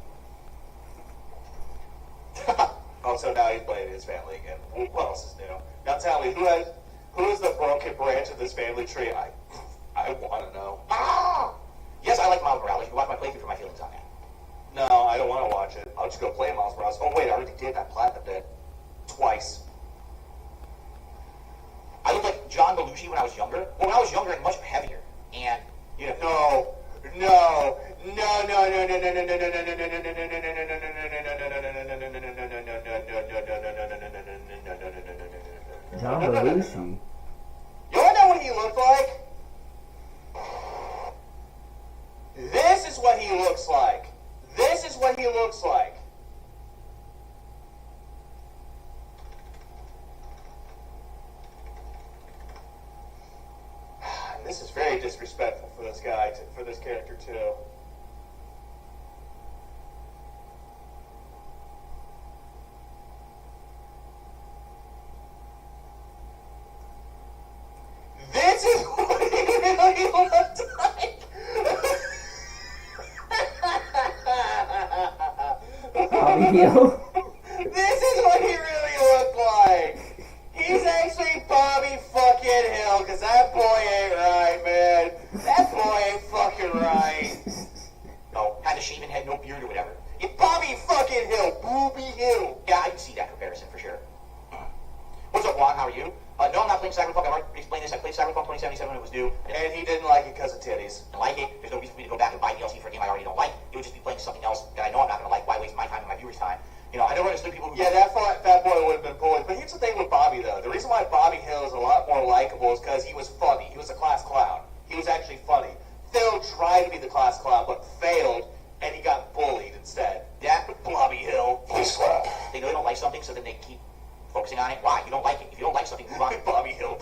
Also, now he's blaming his family again. What else is new? Now tell me, who is the broken branch of this family tree? I want to know. Ah! Yes, I like Miles Morales. You can watch my playthrough for my feelings on that. No, I don't want to watch it. I'll just go play Miles Morales. Oh wait, I already did. I platinumed it twice. I look like John Belushi when I was younger. Well, when I was younger and much heavier. And, you know, No. John Belushi. You wanna know what he looked like? This is what he looks like. This is what he looks like. And this is very disrespectful for this guy, for this character too. This is what he really looked like. Bobby Hill. This is what he really looked like. He's actually Bobby fucking Hill, because that boy ain't right, man. That boy ain't fucking right. no, had a shaven head, no beard or whatever. It's Bobby fucking Hill, Booby Hill. Yeah, I can see that comparison for sure. What's up, Juan? How are you? No, I'm not playing Cyberpunk. I've already explained this. I played Cyberpunk 2077 when it was due. And he didn't like it because of titties. I like it. There's no reason for me to go back and buy DLC for a game I already don't like. It would just be playing something else that I know I'm not going to like. Why waste my time and my viewers' time? You know, I never understood people who... Yeah, that boy would have been bullied. But here's the thing with Bobby, though. The reason why Bobby Hill is a lot more likable is because he was funny. He was a class clown. He was actually funny. Phil tried to be the class clown, but failed, and he got bullied instead. That Bobby Hill. Please clap. They know they don't like something, so then they keep focusing on it. Why? You don't like it. If you don't like something, move on. Bobby Hill,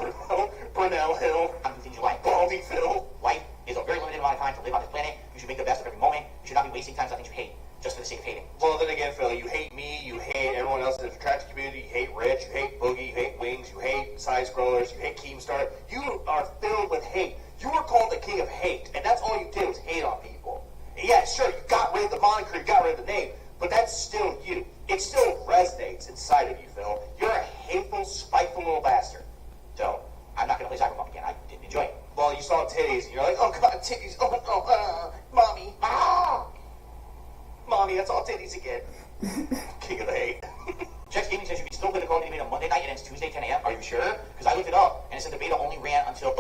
Brunel Hill, On to things you like. Baldy Phil. Life is a very limited amount of time to live on this planet. You should make the best of every moment. You should not be wasting time on things you hate, just for the sake of hating. Well, then again, Phil, you hate me, you hate everyone else in the attractive community, you hate Rich, you hate Boogie, you hate Wings, you hate side-scrollers, you hate Keemstar. You are filled with hate. You were called the king of hate, and that's all you did was hate on people. And yeah, sure, you got rid of the moniker, you got rid of the name, but that's still you. It still resonates inside of you, Phil. You're a hateful, spiteful little bastard. So, I'm not going to play Cyberpunk again. I didn't enjoy it. Well, you saw titties, and you're like, oh god, titties, mommy, mommy, that's all titties again. King of the hate. Jeff Gaming says you can still play the Call of Duty beta on Monday night and ends Tuesday 10 a.m. Are you sure? Because I looked it up, and it said the beta only ran until,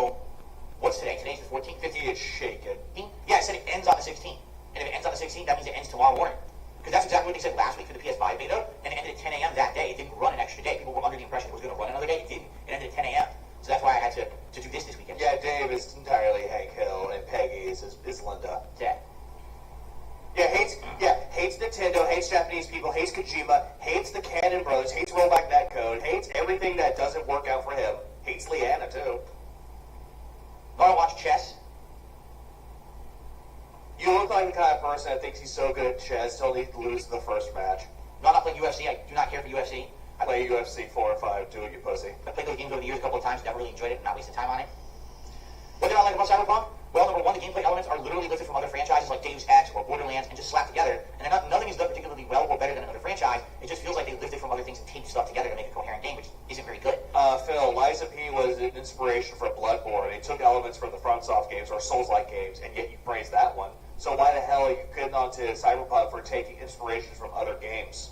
what's today? Today's the 14th, 15th? It's shaken. Yeah, it said it ends on the 16th. And if it ends on the 16th, that means it ends tomorrow morning. Because that's exactly what they said last week for the PS5 beta, and it ended at 10 a.m. that day. It didn't run an extra day. People were under the impression it was going to run another day. It didn't. It ended at 10 a.m. So that's why I had to do this weekend. Yeah, Dave is entirely Hank Hill, and Peggy is Linda. Yeah. Hates Nintendo, hates Japanese people, hates Kojima, hates the Cannon Brothers, hates Rollback Netcode, hates everything that doesn't work out for him, hates Leanna too. Want to watch chess? You look like the kind of person that thinks he's so good at chess he'll need to lose the first match. No, I'm not playing UFC. I do not care for UFC. I play UFC 4 and 5, do it, you pussy. I played those games over the years a couple of times, never really enjoyed it, not wasted time on it. What did I like about Cyberpunk? Well, number one, the gameplay elements are literally lifted from other franchises like Deus Ex or Borderlands and just slapped together. And nothing is done particularly well or better than another franchise. It just feels like they lifted from other things and taped stuff together to make a coherent game, which isn't very good. Phil, Liza P was an inspiration for Bloodborne. It took elements from the FromSoft games or Souls-like games, and yet you praised that one. So why the hell are you getting onto Cyberpunk for taking inspiration from other games?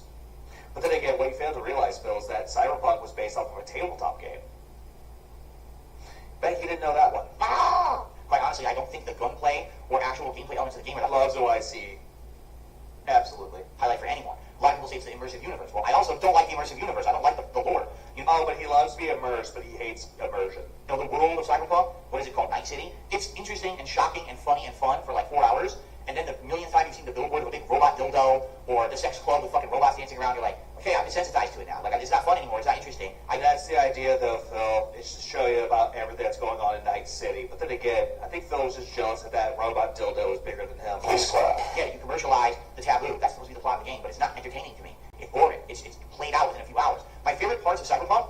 But then again, what you failed to realize, Phil, is that Cyberpunk was based off of a tabletop game. Bet you didn't know that one. Quite honestly, I don't think the gunplay or actual gameplay elements of the game are that Loves OIC. Absolutely. highlight for anyone. A lot of people say it's the immersive universe. Well, I also don't like the immersive universe. I don't like the lore. You know, Oh, but he loves to be immersed, but he hates immersion. the world of Cyberpunk, what is it called, Night City? It's interesting and shocking and funny and fun for like 4 hours, and then the millionth time you've seen the billboard of a big robot dildo or the sex club with fucking robots dancing around, you're like, okay, I'm desensitized to it now. Like, it's not fun anymore. It's not interesting. And that's the idea, though, Phil. It's to show you about everything that's going on in Night City. But then again, I think Phil was just jealous that that robot dildo was bigger than him. Please clap. Yeah, you commercialize the taboo. That's supposed to be the plot of the game, but it's not entertaining to me. It's boring. It's played out within a few hours. My favorite parts of Cyberpunk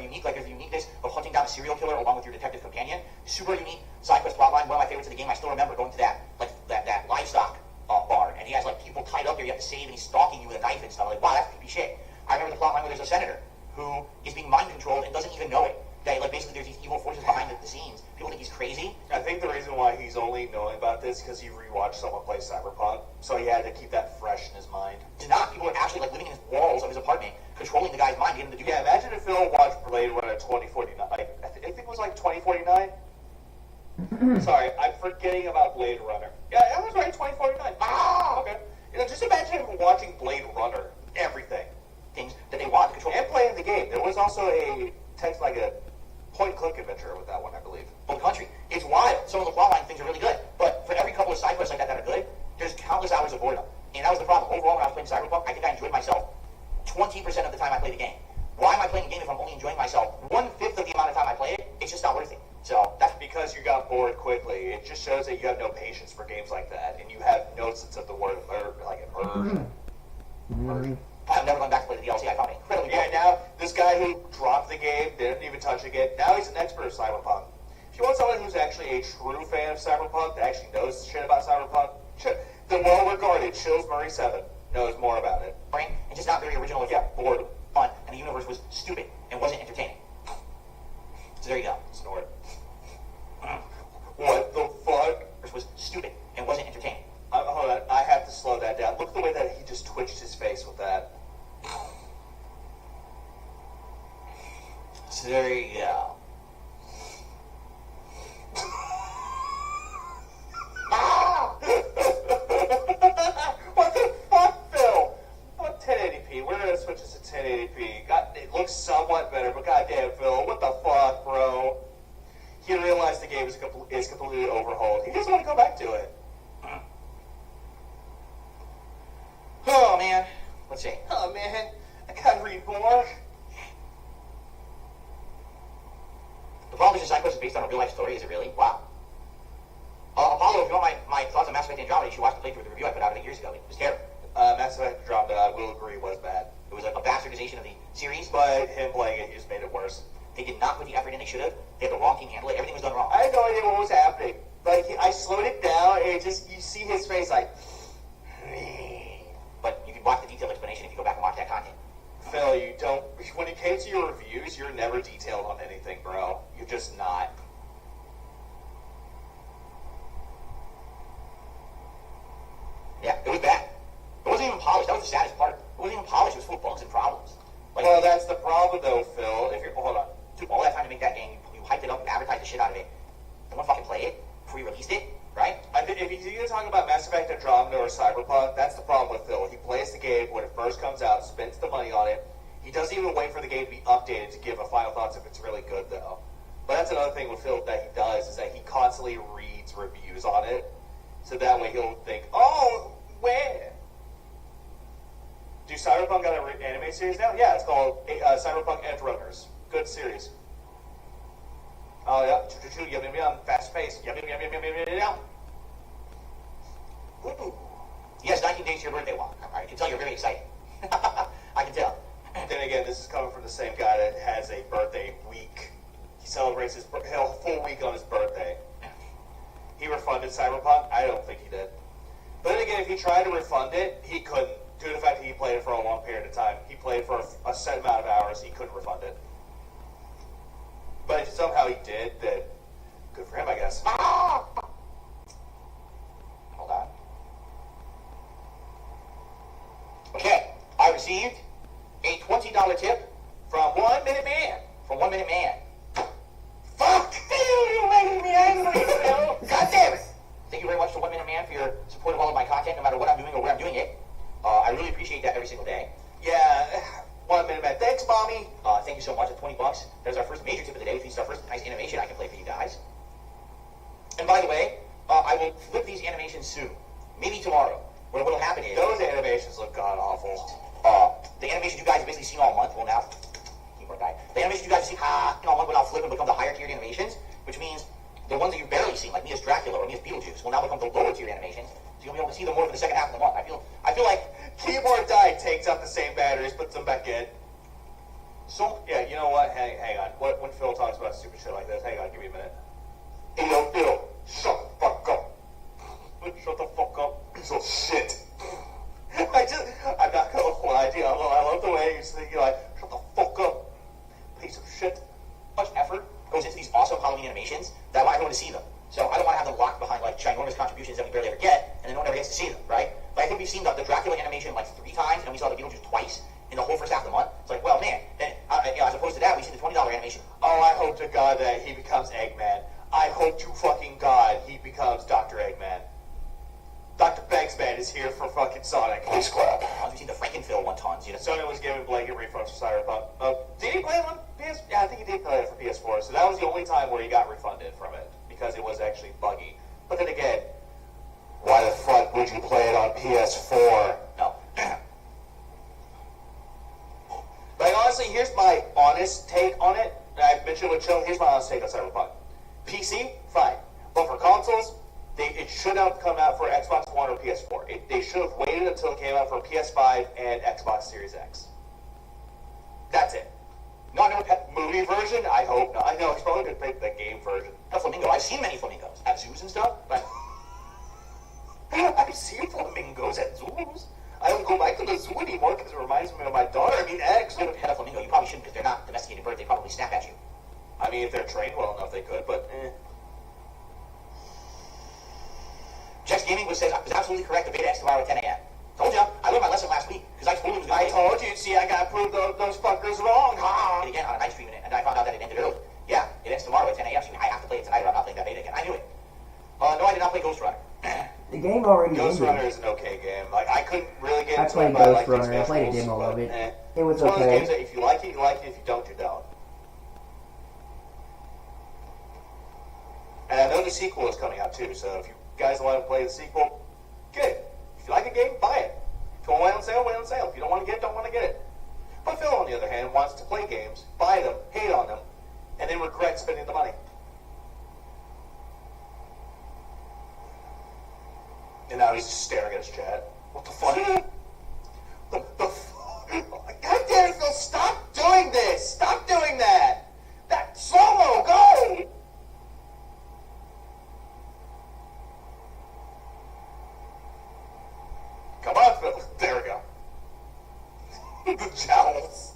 unique, like there's the uniqueness of hunting down a serial killer along with your detective companion. Super unique side quest plotline. One of my favorites of the game. I still remember going to that livestock bar, and he has like people tied up there you have to save, and he's stalking you with a knife and stuff. I'm like, wow, that's creepy shit. I remember the plotline where there's a senator who is being mind controlled and doesn't even know it. That like basically there's these evil forces behind the scenes. People think he's crazy. I think the reason why he's only knowing about this because he rewatched someone play Cyberpunk, so he had to keep that fresh in his mind. It's not. People are actually like living in his walls of his apartment, controlling the guy's mind, getting him to do. Yeah, imagine if Phil watched Blade Runner 2049. Like, I think it was like 2049. Sorry, I'm forgetting about Blade Runner. Yeah, that was right, 2049. Ah, okay. You know, just imagine him watching Blade Runner. Everything. Things that they want to control. And playing the game. There was also a text like a point-click adventure with that one, I believe. Whole country. It's wild. Some of the plotline things are really good, but for every couple of side quests like that are good, there's countless hours of boredom. And that was the problem. Overall, when I was playing Cyberpunk, I think I enjoyed myself 20% of the time I played the game. Why am I playing a game if I'm only enjoying myself 1/5 of the amount of time I play it? It's just not worth it. So that's because you got bored quickly. It just shows that you have no patience for games like that, and you have no sense of the word like immersion. I've never gone back to play the DLC. I found it incredibly boring. Yeah, now this guy who dropped the game, didn't even touch it again, now he's an expert of Cyberpunk. If you want someone who's actually a true fan of Cyberpunk, that actually knows shit about Cyberpunk, the well-regarded Chills Murray 7 knows more about it. Boring and just not very original. Yeah, bored, fun, and the universe was stupid and wasn't entertaining. So there you go. Snort. What the fuck? It was stupid and wasn't entertaining. Hold on, I have to slow that down. Look at the way that he just twitched his face with that. So there you go. What the fuck, Phil? What 1080p? We're gonna switch this to 1080p. God, it looks somewhat better, but goddamn, Phil, what the fuck, bro? He realized the game is completely overhauled. He doesn't want to go back to it. Oh man, let's see. Oh man, I gotta read more. The problem is the side quest is based on a real life story. Is it really? Wow. Apollo, if you want my thoughts on Mass Effect Andromeda, you should watch the playthrough of the review I put out of it years ago. It was terrible. Mass Effect Andromeda, I will agree, was bad. It was like a bastardization of the series. But him playing it just made it worse. They did not put the effort in they should have. They had the wrong team handle it. Everything was done wrong. I had no idea what was happening. Like, I slowed it down, and it just, you see his face like... But you can watch the detailed explanation if you go back and watch that content. Phil, you don't... When it came to your reviews, you're never detailed on anything, bro. You're just not. Yeah, it was bad. It wasn't even polished. That was the saddest part. It wasn't even polished. It was full of bugs and problems. Like, Well, that's the problem, though, Phil. If you're... Hold on. it took all that time to make that game. You hyped it up, you advertised the shit out of it. No one fucking played it before you released it, right? If you're going to talk about Mass Effect Andromeda or Cyberpunk, that's the problem with Phil. He plays the game when it first comes out, spends the money on it. He doesn't even wait for the game to be updated to give a final thoughts if it's really good, though. But that's another thing with Phil that he does, is that he constantly reads reviews on it. So that way he'll think, oh, where? Do Cyberpunk got an anime series now? Yeah, it's called Cyberpunk Edge Runners. Good series. Oh, yeah. Choo-choo-choo, yum, yum, yum. Fast pace. Yum, yum, yum, yum, yum, yum, yum, yum. Ooh. Yes, 19 days to your birthday walk. I can tell you're very excited. I can tell. Then again, this is coming from the same guy that has a birthday week. He celebrates his full week on his birthday. He refunded Cyberpunk? I don't think he did. But then again, if he tried to refund it, he couldn't. Due to the fact that he played it for a long period of time. He played for a set amount of hours, he couldn't refund it. But if somehow he did, then good for him, I guess. Hold on. Okay, I received a $20 tip from 1 Minute Man. From 1 Minute Man. Fuck! You making me angry, Phil! God damn it! Thank you very much to 1 Minute Man for your support of all of my content, no matter what I'm doing or where I'm doing it. I really appreciate that every single day. Yeah, 1 Minute Man. Thanks, Mommy. Thank you so much. At $20, that was our first major tip of the day, which means our first nice animation I can play for you guys. And by the way, I will flip these animations soon. Maybe tomorrow. What will happen is... Those animations look god-awful. The animation you guys have basically seen all month will now... Keyboard guy. The animation you guys have seen all month will now flip and become the higher-tiered animations, which means the ones that you've barely seen, like me as Dracula or me as Beetlejuice, will now become the lower-tier animations. So you'll be able to see them more for the second half of the month. I feel like... Keyboard died, takes out the same batteries, puts them back in. So, yeah, you know what? Hang on. When Phil talks about stupid shit like this, hang on, give me a minute. Hey, yo, Phil, shut the fuck up. Shut the fuck up, piece of shit. I'm not gonna lie to you. I love the way you're like, shut the fuck up, piece of shit. Much effort goes into these awesome Halloween animations that I want everyone to see them. So I don't want to have them locked behind like ginormous contributions that we barely ever get, and then no one ever gets to see them, right? But I think we've seen the Dracula animation like 3 times, and we saw the Beetlejuice twice in the whole first half of the month. It's like, well, man, then as opposed to that, we've seen the $20 animation. Oh, I hope to God that he becomes Eggman. I hope to fucking God he becomes Dr. Eggman. Dr. Begsman is here for fucking Sonic. Please clap. We've seen the Frankenphil one tons, you know. Sony was giving blanket refunds for Cyberpunk. Did he play it on PS? Yeah, I think he did play it for PS4. So that was the only time where he got refunded from it because it was actually buggy. But then again, Why the fuck would you play it on PS4? No. like honestly, here's my honest take on it. I mentioned with Joe. Here's my honest take on Cyberpunk. PC, fine, but for consoles, it should have come out for Xbox One or PS4. They should have waited until it came out for PS5 and Xbox Series X. That's it. Not no movie version. I hope not. I know he's probably gonna pick the game version. A flamingo. I've seen many flamingos at zoos and stuff, but I've seen flamingos at zoos. I don't go back to the zoo anymore because it reminds me of my daughter. I mean, if you had a flamingo, you probably shouldn't because they're not domesticated birds. They probably snap at you. I mean, if they're trained well enough, they could, but Jex Gaming was absolutely correct. The beta ends tomorrow at 10 a.m. Told you. I learned my lesson last week because I totally was going to I told you. See, I got to prove those fuckers wrong. Ha! And again, on a night stream, and I found out that it ended early. Yeah, it ends tomorrow at 10 a.m. So I have to play it tonight or I'm not playing that beta again. I knew it. No, I did not play Ghost Runner. The game already Ghost ended. Runner is an okay game. Like, I couldn't really get I into played it, but I Ghost like the Runner. I played a expansions, demo but, of it. eh. It was It's one of those okay. games that if you like it, you like it. If you don't, you don't. And I know the sequel is coming out too, so if you guys want to play the sequel, get it. If you like a game, buy it. If you want to wait on sale, wait on sale. If you don't want to get it, don't want to get it. But Phil, on the other hand, wants to play games, buy them, hate on them, and then regret spending the money. And now he's just staring at his chat. What the fuck? God damn it, Phil, stop doing this! Stop doing that! That slow-mo, go! Come on, Phil. There we go. The jowls.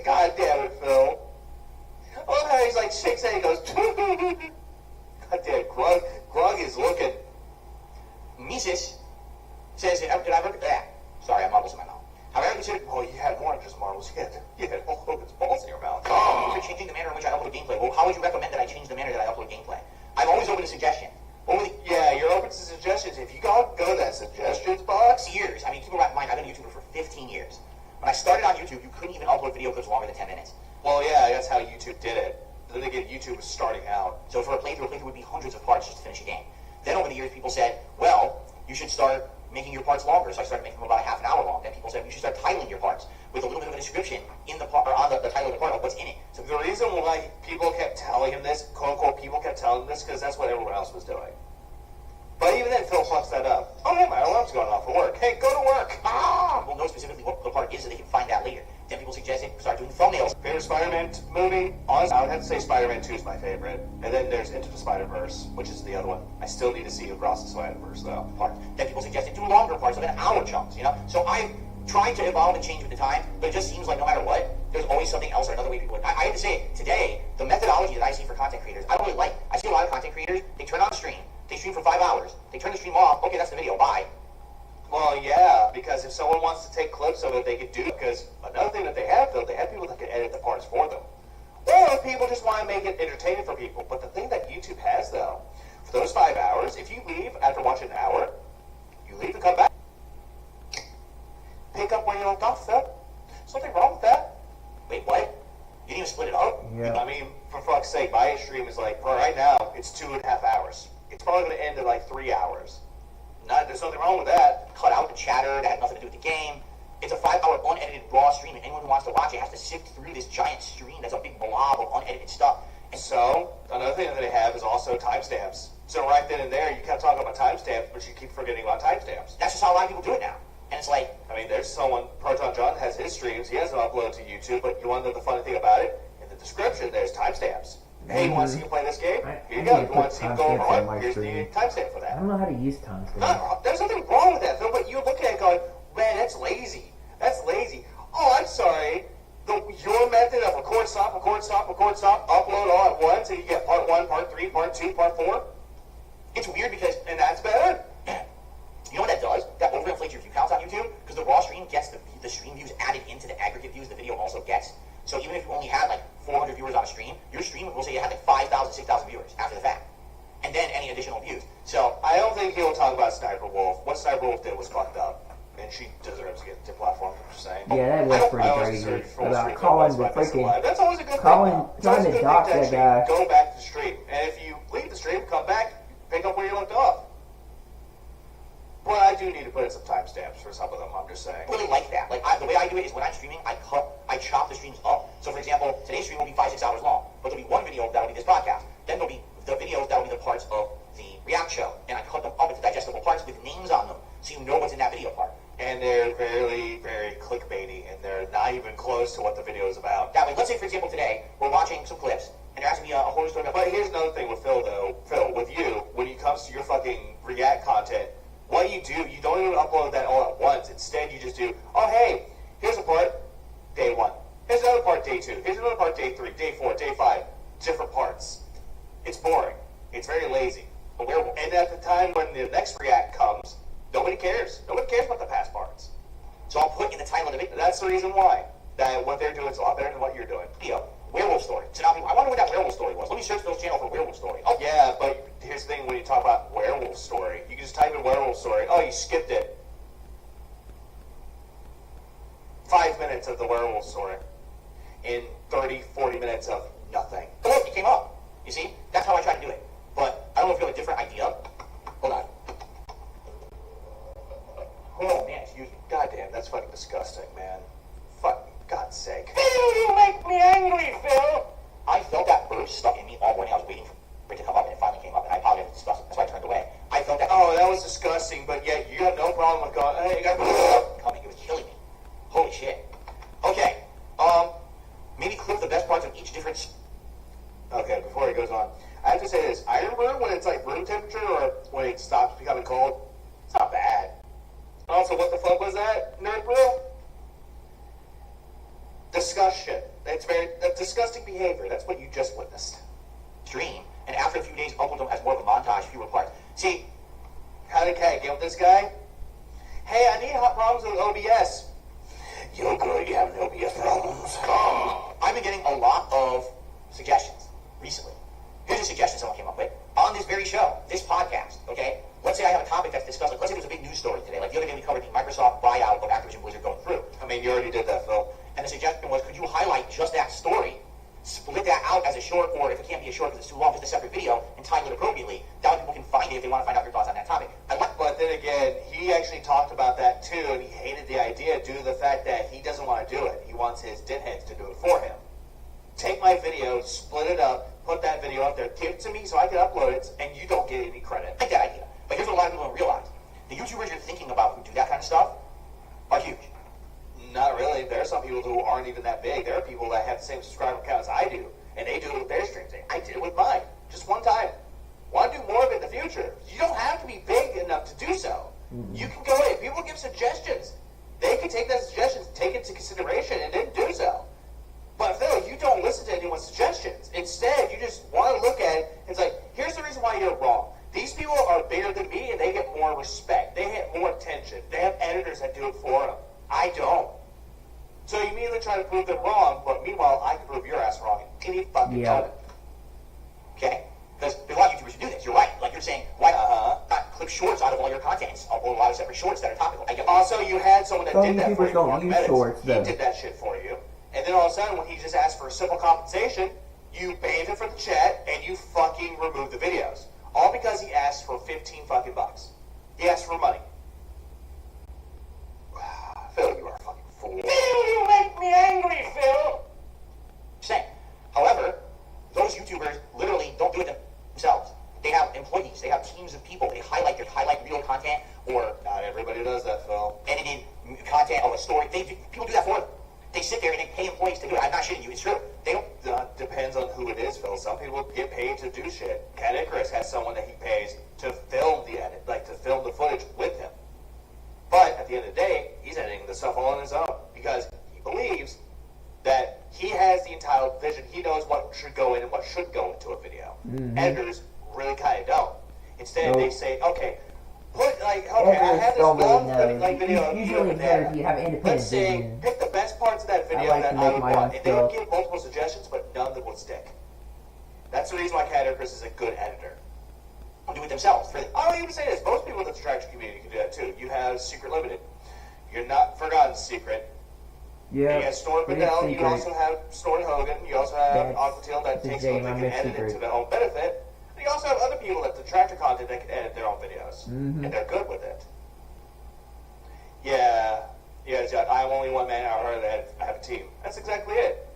God damn it, Phil. Oh, how he's like 6'8", he goes, God damn, Grug is looking. Mises says, did I ever, sorry, I have marbles in my mouth. Have I ever considered, Oh, you had more than just marbles. You had Hulk Hogan's balls in your mouth. for changing the manner in which I upload gameplay? Well, how would you recommend that I change the manner that I upload gameplay? I'm always open to suggestion. Over the Yeah, you're open to suggestions. If you go to that suggestions box, years, I mean, keep in mind, I've been a YouTuber for 15 years. When I started on YouTube, you couldn't even upload video clips longer than 10 minutes. well, yeah, that's how YouTube did it. Then again, YouTube was starting out. So for a playthrough would be hundreds of parts just to finish a game. Then over the years, people said, well, you should start making your parts longer. So I started making them about a half an hour long. Then people said, you should start titling your parts with a little bit of a description in the part, or on the title of the part of what's in it. So the reason why people kept telling him this, quote unquote, people kept telling him this, because that's what everyone else was doing. But even then, Phil fucks that up. Oh, yeah, my alarm's going off for work. Hey, go to work. Ah! We'll know specifically what the part is so they can find that later. Then people suggested, start doing thumbnails. Favorite Spider-Man movie? Honestly, I would have to say Spider-Man 2 is my favorite. And then there's Into the Spider-Verse, which is the other one. I still need to see Across the Spider-Verse, though. Parts. Then people suggested do longer parts of an hour chunks, you know? So I'm trying to evolve and change with the time, but it just seems like no matter what, there's always something else or another way people would. I have to say, today, the methodology that I see for content creators, I don't really like. I see a lot of content creators, they turn on stream, they stream for 5 hours, they turn the stream off, okay, that's the video, bye. Well, yeah, because if someone wants to take clips of it, they could do it. Because another thing that they have, though, they have people that can edit the parts for them. Or if people just want to make it entertaining for people. But the thing that YouTube has, though, for those 5 hours, if you leave after watching an hour, you leave and come back. Pick up where you left off, Phil. Something wrong with that. Wait, what? You didn't even split it up? Yeah. I mean, for fuck's sake, my stream is like, for right now, it's 2.5 hours. It's probably going to end in like 3 hours. There's nothing wrong with that. Cut out the chatter that had nothing to do with the game. It's a 5 hour unedited raw stream, and anyone who wants to watch it has to sift through this giant stream that's a big blob of unedited stuff. So, another thing that they have is also timestamps. So right then and there, you kept talking about timestamps, but you keep forgetting about timestamps. That's just how a lot of people do it now. And it's like, I mean, there's someone, Proton John has his streams, he has them uploaded to YouTube, but you want to know the funny thing about it? In the description, there's timestamps. Hey, you want to see him play this game? Here you go. You want to see him go over one? Here's the timestamp for I that. don't know how to use timestamps. No, there's nothing wrong with that, Phil, but you're looking at it going, man, that's lazy. That's lazy. Oh, I'm sorry. Your method of record, stop, upload all at once, and you get part 1, part 3, part 2, part 4. it's weird because, And that's better. you know what that does? That overinflates your view counts on YouTube, because the raw stream gets the stream views added into the aggregate views the video also gets. So even if you only had like 400 viewers on a stream, your stream will say you had like 5,000, 6,000 viewers after the fact. And then any additional views. So, I don't think he'll talk about Sniper Wolf. What Sniper Wolf did was fucked up. And she deserves to get the platform, I'm just saying. Yeah, that was pretty crazy. About calling the freaking... That's always a good calling, thing. It's always a trying to good dox thing that to guy. actually go back to the stream. And if you leave the stream, come back, pick up where you left off. But I do need to put in some timestamps for some of them, I'm just saying. I really like that. Like the way I do it is when I'm streaming, I chop the streams up. So for example, today's stream will be 5-6 hours long, but there'll be one video that'll be this podcast. Then there'll be the videos that'll be the parts of the React show, and I cut them up into digestible parts with names on them, so you know what's in that video part. And they're very, very clickbaity, and they're not even close to what the video is about. That way, let's say for example today we're watching some clips, and there has to be a horror story. But here's another thing with Phil, though. Phil, with you, when it comes to your fucking React content, what you do, you don't even upload that all at once. Instead, you just do, oh, hey, here's a part, day 1. Here's another part, day 2. Here's another part, day 3, day 4, day 5. Different parts. It's boring. It's very lazy. And at the time when the next React comes, nobody cares. Nobody cares about the past parts. So I'll put in the title of the video. That's the reason why. That what they're doing is a lot better than what you're doing. Werewolf story. So now people, I wonder what that werewolf story was. Let me search Phil's channel for werewolf story. Oh, Yeah, but here's the thing when you talk about werewolf story. You can just type in werewolf story. Oh, you skipped it. 5 minutes of the werewolf story. In 30, 40 minutes of nothing. but look, it came up. You see? That's how I try to do it. But I don't know if you have a different idea. Hold on. Oh, man, excuse me. Goddamn, that's fucking disgusting, man. Fuck, God's sake. Phil, you make me angry, Phil! I felt that burst stuck in me all morning. I was waiting for it to come up, and it finally came up, and I apologize, it's disgusting. That's why I turned away. I felt that. Oh, that was disgusting, but yet you have no problem with going, hey, you got coming. It was killing me. Holy shit. Okay. Maybe clip the best parts of each different. Okay, before he goes on, I have to say this. I remember when it's like room temperature or when it stops becoming cold, it's not bad. Also, what the fuck was that, Nerd Bro? Discussion. That's disgusting behavior. That's what you just witnessed. Stream, and after a few days, upload them as more of a montage, fewer parts. See, How did I get with this guy? Hey, I need hot problems with OBS. You're good. You have no OBS problems. I've been getting a lot of suggestions recently. Here's a suggestion someone came up with. On this very show, this podcast, okay? Let's say I have a topic that's discussed. Like, let's say there's a big news story today. Like the other day we covered the Microsoft buyout of Activision Blizzard going through. I mean, you already did that, Phil. And the suggestion was, could you highlight just that story, split that out as a short, or if it can't be a short because it's too long, just a separate video, and title it appropriately. That way people can find it if they want to find out your thoughts on that topic. But then again, he actually talked about that too, and he hated the idea due to the fact that he doesn't want to do it. He wants his ditheads to do it for him. Take my video, split it up, put that video up there, give it to me so I can upload it, and you don't get any credit. I like that idea. But here's what a lot of people don't realize. The YouTubers you're thinking about who do that kind of stuff are huge. Not really. There are some people who aren't even that big. There are people that have the same subscriber count as I do, and they do it with their streams. I did it with mine, just one time. Want to do more of it in the future? You don't have to be big enough to do so. You can go in. People give suggestions. They can take those suggestions, take it into consideration, and then do so. But Phil, you don't listen to anyone's suggestions. Instead, you just want to look at it. And it's like, here's the reason why you're wrong. These people are bigger than me, and they get more respect. They get more attention. They have editors that do it for them. I don't. So you immediately try to prove them wrong, but meanwhile, I can prove your ass wrong in any fucking moment. Okay? Because there's a lot of YouTubers who do this. You're right. Like you're saying, why not clip shorts out of all your content, or a lot of separate shorts that are topical? Also, you had someone that did that for you. Don't use shorts, he did that shit for you. And then all of a sudden, when he just asked for a simple compensation, you banned him from the chat, and you fucking removed the videos. All because he asked for 15 fucking bucks. He asked for money. Phil, you are a fucking fool. Phil, you make me angry, Phil! Saying. However, those YouTubers content or Not everybody does that, Phil. edited content of a story. People do that for them. They sit there and they pay employees to do it. I'm not shitting you. It's true. They don't. Depends on who it is, Phil. Some people get paid to do shit. Cat Icarus has someone that he pays to film the edit, like to film the footage with him. But at the end of the day, he's editing the stuff all on his own because he believes that he has the entitled vision. He knows what should go in and what should go into a video. Editors really kind of don't. Instead, they say, okay, put like, okay, I have this long video. Usually it's better if you have independent Let's say, vision. pick the best parts of that video I like that to I make would my want. own And they would stuff. give multiple suggestions, but none that would stick. That's the reason why Cat Icarus is a good editor. Do it themselves. I don't even say this. Most people in the distraction community can do that too. You have Secret Limited. You're not Forgotten Secret. Yeah. You have Storm Big Bedell. You Secret. also have Storm Hogan. You also have That's Aquatail that the takes J, what my they can big edit it secret. to their own benefit. And you also have other people that detractor content that can edit their own videos. And they're good with it. Yeah, Jack, I'm only one man. I have a team. That's exactly it.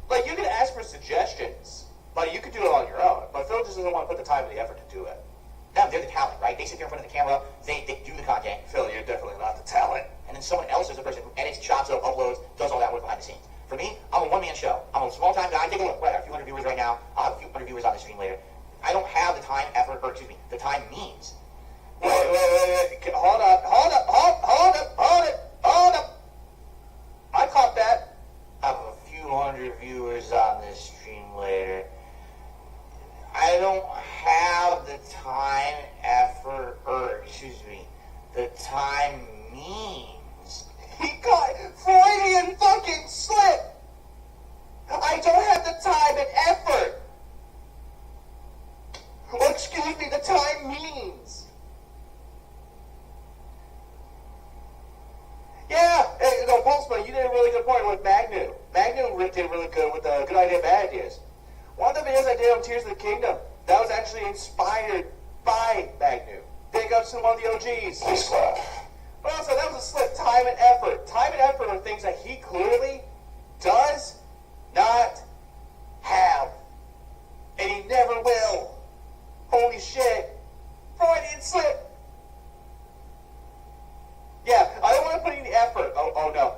Like, you can ask for suggestions, but you could do it on your own. But Phil just doesn't want to put the time and the effort to do it. No, they're the talent, right? They sit there in front of the camera. They do the content. Phil, you're definitely not the talent. And then someone else is the person who edits, chops up, uploads, does all that work behind the scenes. For me, I'm a one-man show. I'm a small-time guy. Take a look. Right, I have a few hundred viewers right now. I'll have a few hundred viewers on the stream later. I don't have the time, effort, or excuse me, the time means. Wait. Hold up. I caught that. I have a few hundred viewers on this stream later. I don't have the time, effort, or excuse me, the time means. He got Freudian fucking slip. I don't have the time and effort. Or excuse me, the time means. Yeah, no, Pulsman, you did a really good point with Magnu. Magnu did really good with the Good Idea, Bad Ideas. One of the videos I did on Tears of the Kingdom, that was actually inspired by Magnu. Big ups to one of the OGs. But also, that was a slip. Time and effort. Time and effort are things that he clearly does not have. And he never will. Holy shit. Freudian slip. Yeah, I don't want to put in the effort. Oh no.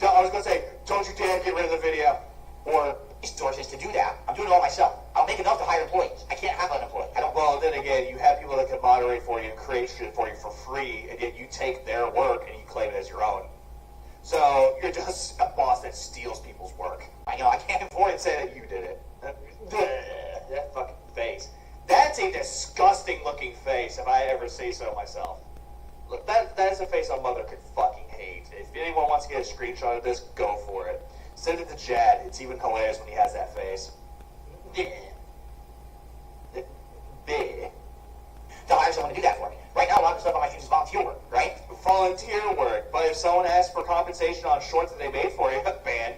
No. I was going to say, don't you dare get rid of the video. Or Resources to do that. I'm doing it all myself. I'll make enough to hire employees. I can't have an employee. I don't. well, then again, you have people that can moderate for you and create shit for you for free, and yet you take their work and you claim it as your own. So you're just a boss that steals people's work. I can't afford And say that you did it. That fucking face. That's a disgusting looking face, if I ever say so myself. Look, that is a face a mother could fucking hate. If anyone wants to get a screenshot of this, go for it. Send it to Chad. It's even hilarious when he has that face. To hire someone to do that for me. Right now, a lot of the stuff on my streams is volunteer work, right? Volunteer work, but if someone asks for compensation on shorts that they made for you, ban.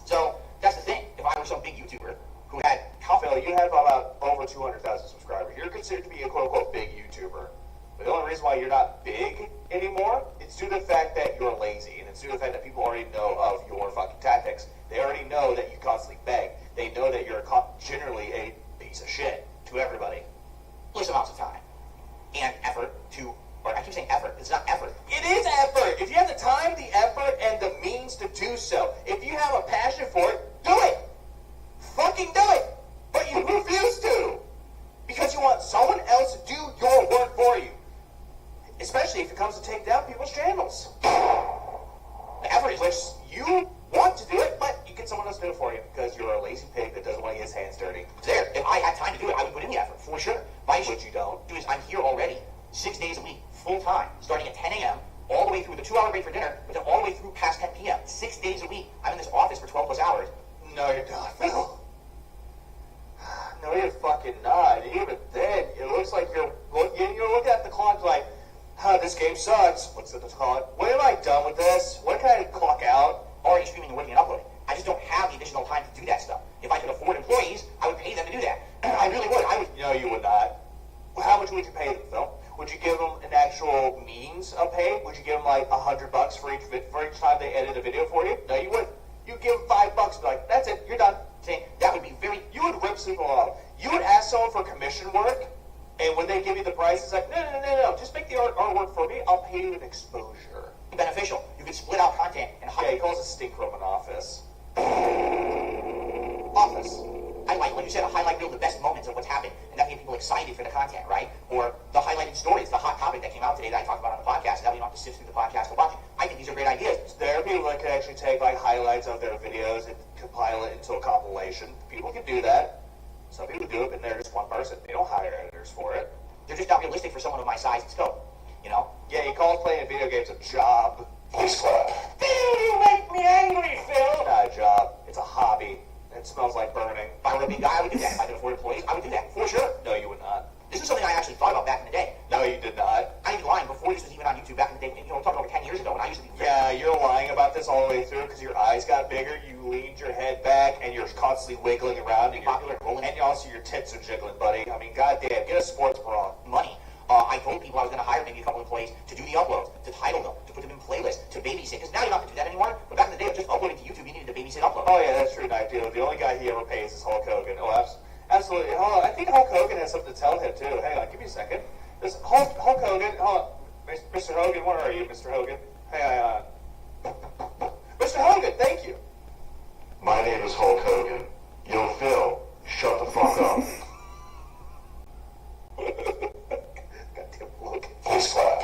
So that's the thing. If I were some big YouTuber who had Phil, you have about over 200,000 subscribers. You're considered to be a quote-unquote big YouTuber. But the only reason why you're not big anymore is due to the fact that you're lazy, and it's due to the fact that people already know of your fucking tactics. They already know that you constantly beg. They know that you're generally a piece of shit to everybody. less amounts of time and effort to, or I keep saying effort, it's not effort. It is effort. If you have the time, the effort, and the means to do so, if you have a passion for it, do it. Fucking do it. But you refuse to. Because you want someone else to do your work for you. Especially if it comes to take down people's channels. The effort is which you want to do it, but you get someone else to do it for you because you're a lazy pig that doesn't want to get his hands dirty. There, if I had time to do it, I would put in the effort, for sure. My issue But you don't. is I'm here already, 6 days a week, full time, starting at 10 a.m., all the way through the 2-hour break for dinner, but then all the way through past 10 p.m., 6 days a week. I'm in this office for 12 plus hours. No, you're not, Phil. No, you're fucking not. And even then, it looks like you're looking at the clock like, this game sucks. Looks at the clock. When am I done with this? When can I clock out? Already streaming and working and uploading. I just don't have the additional time to do that stuff. If I could afford employees, I would pay them to do that. I really would. I would. No, you would not. Well, how much would you pay them, Phil? Would you give them an actual means of pay? Would you give them like $100 for each time they edit a video for you? No, you wouldn't. You'd give them $5 and be like, that's it, you're done. Saying that would be very. You would rip people off. You would ask someone for commission work, And when they give you the price, it's like, no, just make the artwork for me. I'll pay you an exposure. Beneficial. You can split out content and Yeah, he calls it stink room an office. office. Highlight, like you said, a highlight reel, the best moments of what's happened, and that get people excited for the content, right? Or the highlighted stories, the hot topic that came out today that I talked about on the podcast, that we don't have to sift through the podcast to watch it. I think these are great ideas. There are people that can actually take like highlights of their videos and compile it into a compilation. People can do that. Some people do it, and they're just one person. They don't hire editors for it. They're just not realistic for someone of my size and scope, you know? Yeah, he calls playing video games a job. Voice clap. You make me angry, Phil! Not a job. It's a hobby. It smells like burning. If I were a big guy, I would do that. If I could afford employees, I would do that, for sure. No, you would not. This is something I actually thought about back in the day. No, you did not. I ain't lying, before this was even on YouTube back in the day, you know, I'm talking over 10 years ago, when I used to be... Yeah, you're lying about this all the way through because your eyes got bigger, you leaned your head back, and you're constantly wiggling around, and and also your tits are jiggling, buddy. I mean, goddamn, get a sports bra. Money. I told people I was going to hire maybe a couple employees to do the uploads, to title them, to put them in playlists, to babysit. Because now you don't have to do that anymore. But back in the day, of just uploading to YouTube, you needed to babysit upload. Oh yeah, that's true, Night Dude. The only guy he ever pays is Hulk Hogan. Oh, absolutely. Hold on. I think Hulk Hogan has something to tell him too. Hang on, give me a second. This Hulk Hogan. Hold on. Mr. Hogan, where are you, Mr. Hogan? Hang on. Mr. Hogan, thank you. My name is Hulk Hogan. Yo, Phil, shut the fuck up. Goddamn look. Voice clap.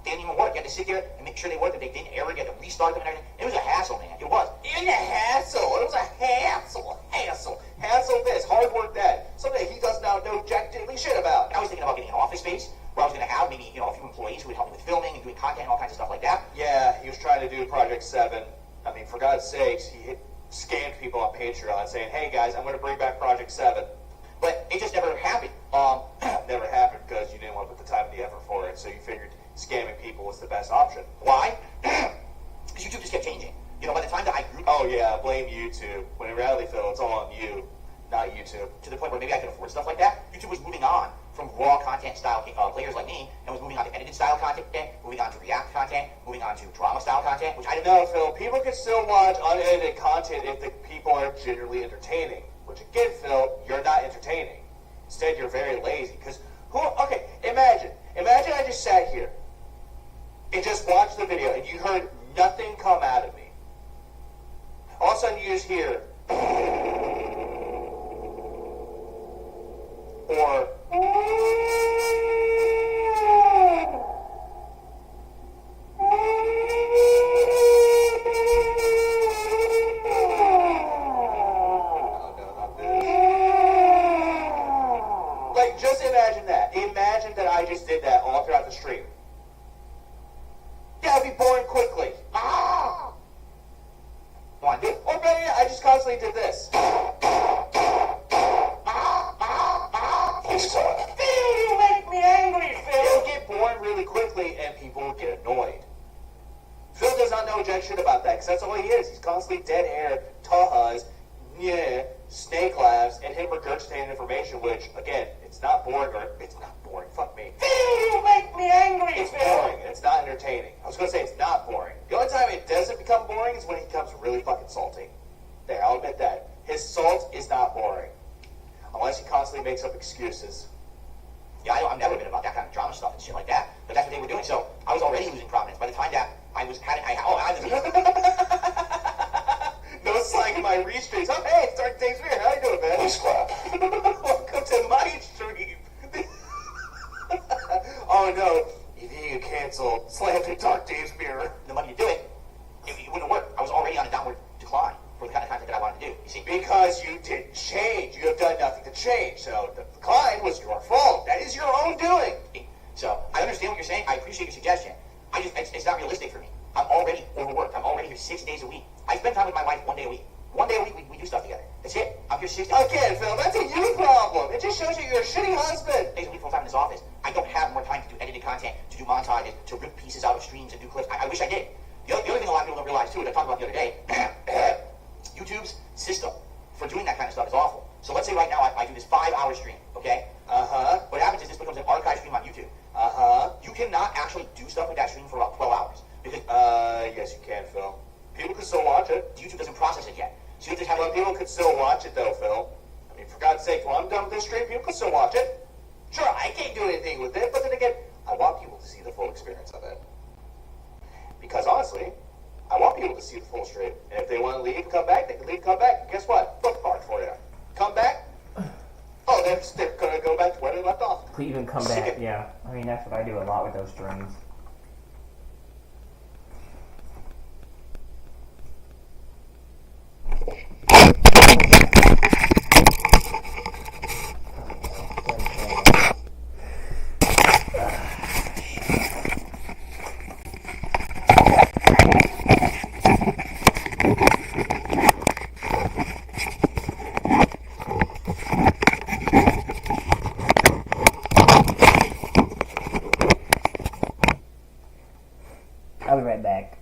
They didn't even work. You had to sit there and make sure they worked. If they didn't error, you had to restart them and everything. It was a hassle, man. It was. It was a hassle. It was a hassle. Hassle this. Hard work that. Something he does not know jack diddly shit about. I was thinking about getting an office space where I was going to have maybe, you know, a few employees who would help me with filming and doing content and all kinds of stuff like that. Yeah, he was trying to do Project 7. I mean, for God's sakes, he scammed people on Patreon saying, hey guys, I'm going to bring back Project 7. But it just never happened. Never happened because you didn't want to put the time and the effort for it, so you figured scamming people was the best option. Why? Because YouTube just kept changing. You know, by the time that I grew... Oh yeah, blame YouTube. When in reality, Phil, it's all on you, not YouTube. To the point where maybe I could afford stuff like that, YouTube was moving on from raw content style players like me, and was moving on to edited style content, moving on to react content, moving on to drama style content, which I didn't know. No, Phil, people can still watch unedited content if the people are generally entertaining. Which again, Phil, you're not entertaining. Instead, you're very lazy. Because okay, imagine I just sat here and just watched the video and you heard nothing come out of me. All of a sudden you just hear or like, just imagine that. Imagine that I just did that all throughout the stream. Yeah, it'd be boring quickly. Ah! Or better yet, I just constantly did this. Voice clap. You make me angry, Phil! It'll get boring really quickly, and people will get annoyed. Phil does not know jack shit about that, because that's all he is. He's constantly dead air, tahas, yeah, snake laughs, and him regurgitating information, which, again, it's not boring, or it's not boring, fuck me. You make me angry, It's boring, and it's not entertaining. I was going to say it's not boring. The only time it doesn't become boring is when he becomes really fucking salty. There, I'll admit that. His salt is not boring. Unless he constantly makes up excuses. Yeah, I've never been about that kind of drama stuff and shit like that. But that's what they were doing. So I was already losing prominence. By the time that I was No slang in my restreams. Oh, hey, it's Dark Days Beer. How you doing, man? Voice clap. Welcome to my stream. Oh, no. ivvega canceled. Slammed in Dark Days Beer. the money to do it, it wouldn't work. I was already on a downward decline for the kind of content that I wanted to do. You see? Because you didn't change. You have done nothing to change. So the decline was your fault. That is your own doing. So I understand what you're saying. I appreciate your suggestion. It's not realistic for me. I'm already overworked. I'm already here 6 days a week. I spend time with my wife 1 day a week. 1 day a week, we do stuff together. That's it. I'm here 6 days. Again, Phil, that's a you problem. It just shows you you're a shitty husband. Days a week full time in this office. I don't have more time to do edited content, to do montages, to rip pieces out of streams and do clips. I wish I did. The other thing a lot of people don't realize too, and I talked about the other day, YouTube's system for doing that kind of stuff is awful. So let's say right now I do this 5-hour stream, okay? What happens is this becomes an archive stream on YouTube. You cannot actually do stuff with that stream for about 12 hours. Because, Yes, you can, Phil. People can still watch it. YouTube doesn't process it yet. So you have to have But people could still watch it, though, Phil. I mean, for God's say, well, I'm done with this stream, people can still watch it. Sure, I can't do anything with it, but then again, I want people to see the full experience of it. Because honestly, I want people to see the full stream. And if they want to leave and come back, they can leave and come back. And guess what? Bookmark for you. Come back. Oh, they're going to go back to where they left off. Please even come back, yeah. I mean, that's what I do a lot with those streams. I'll be right back.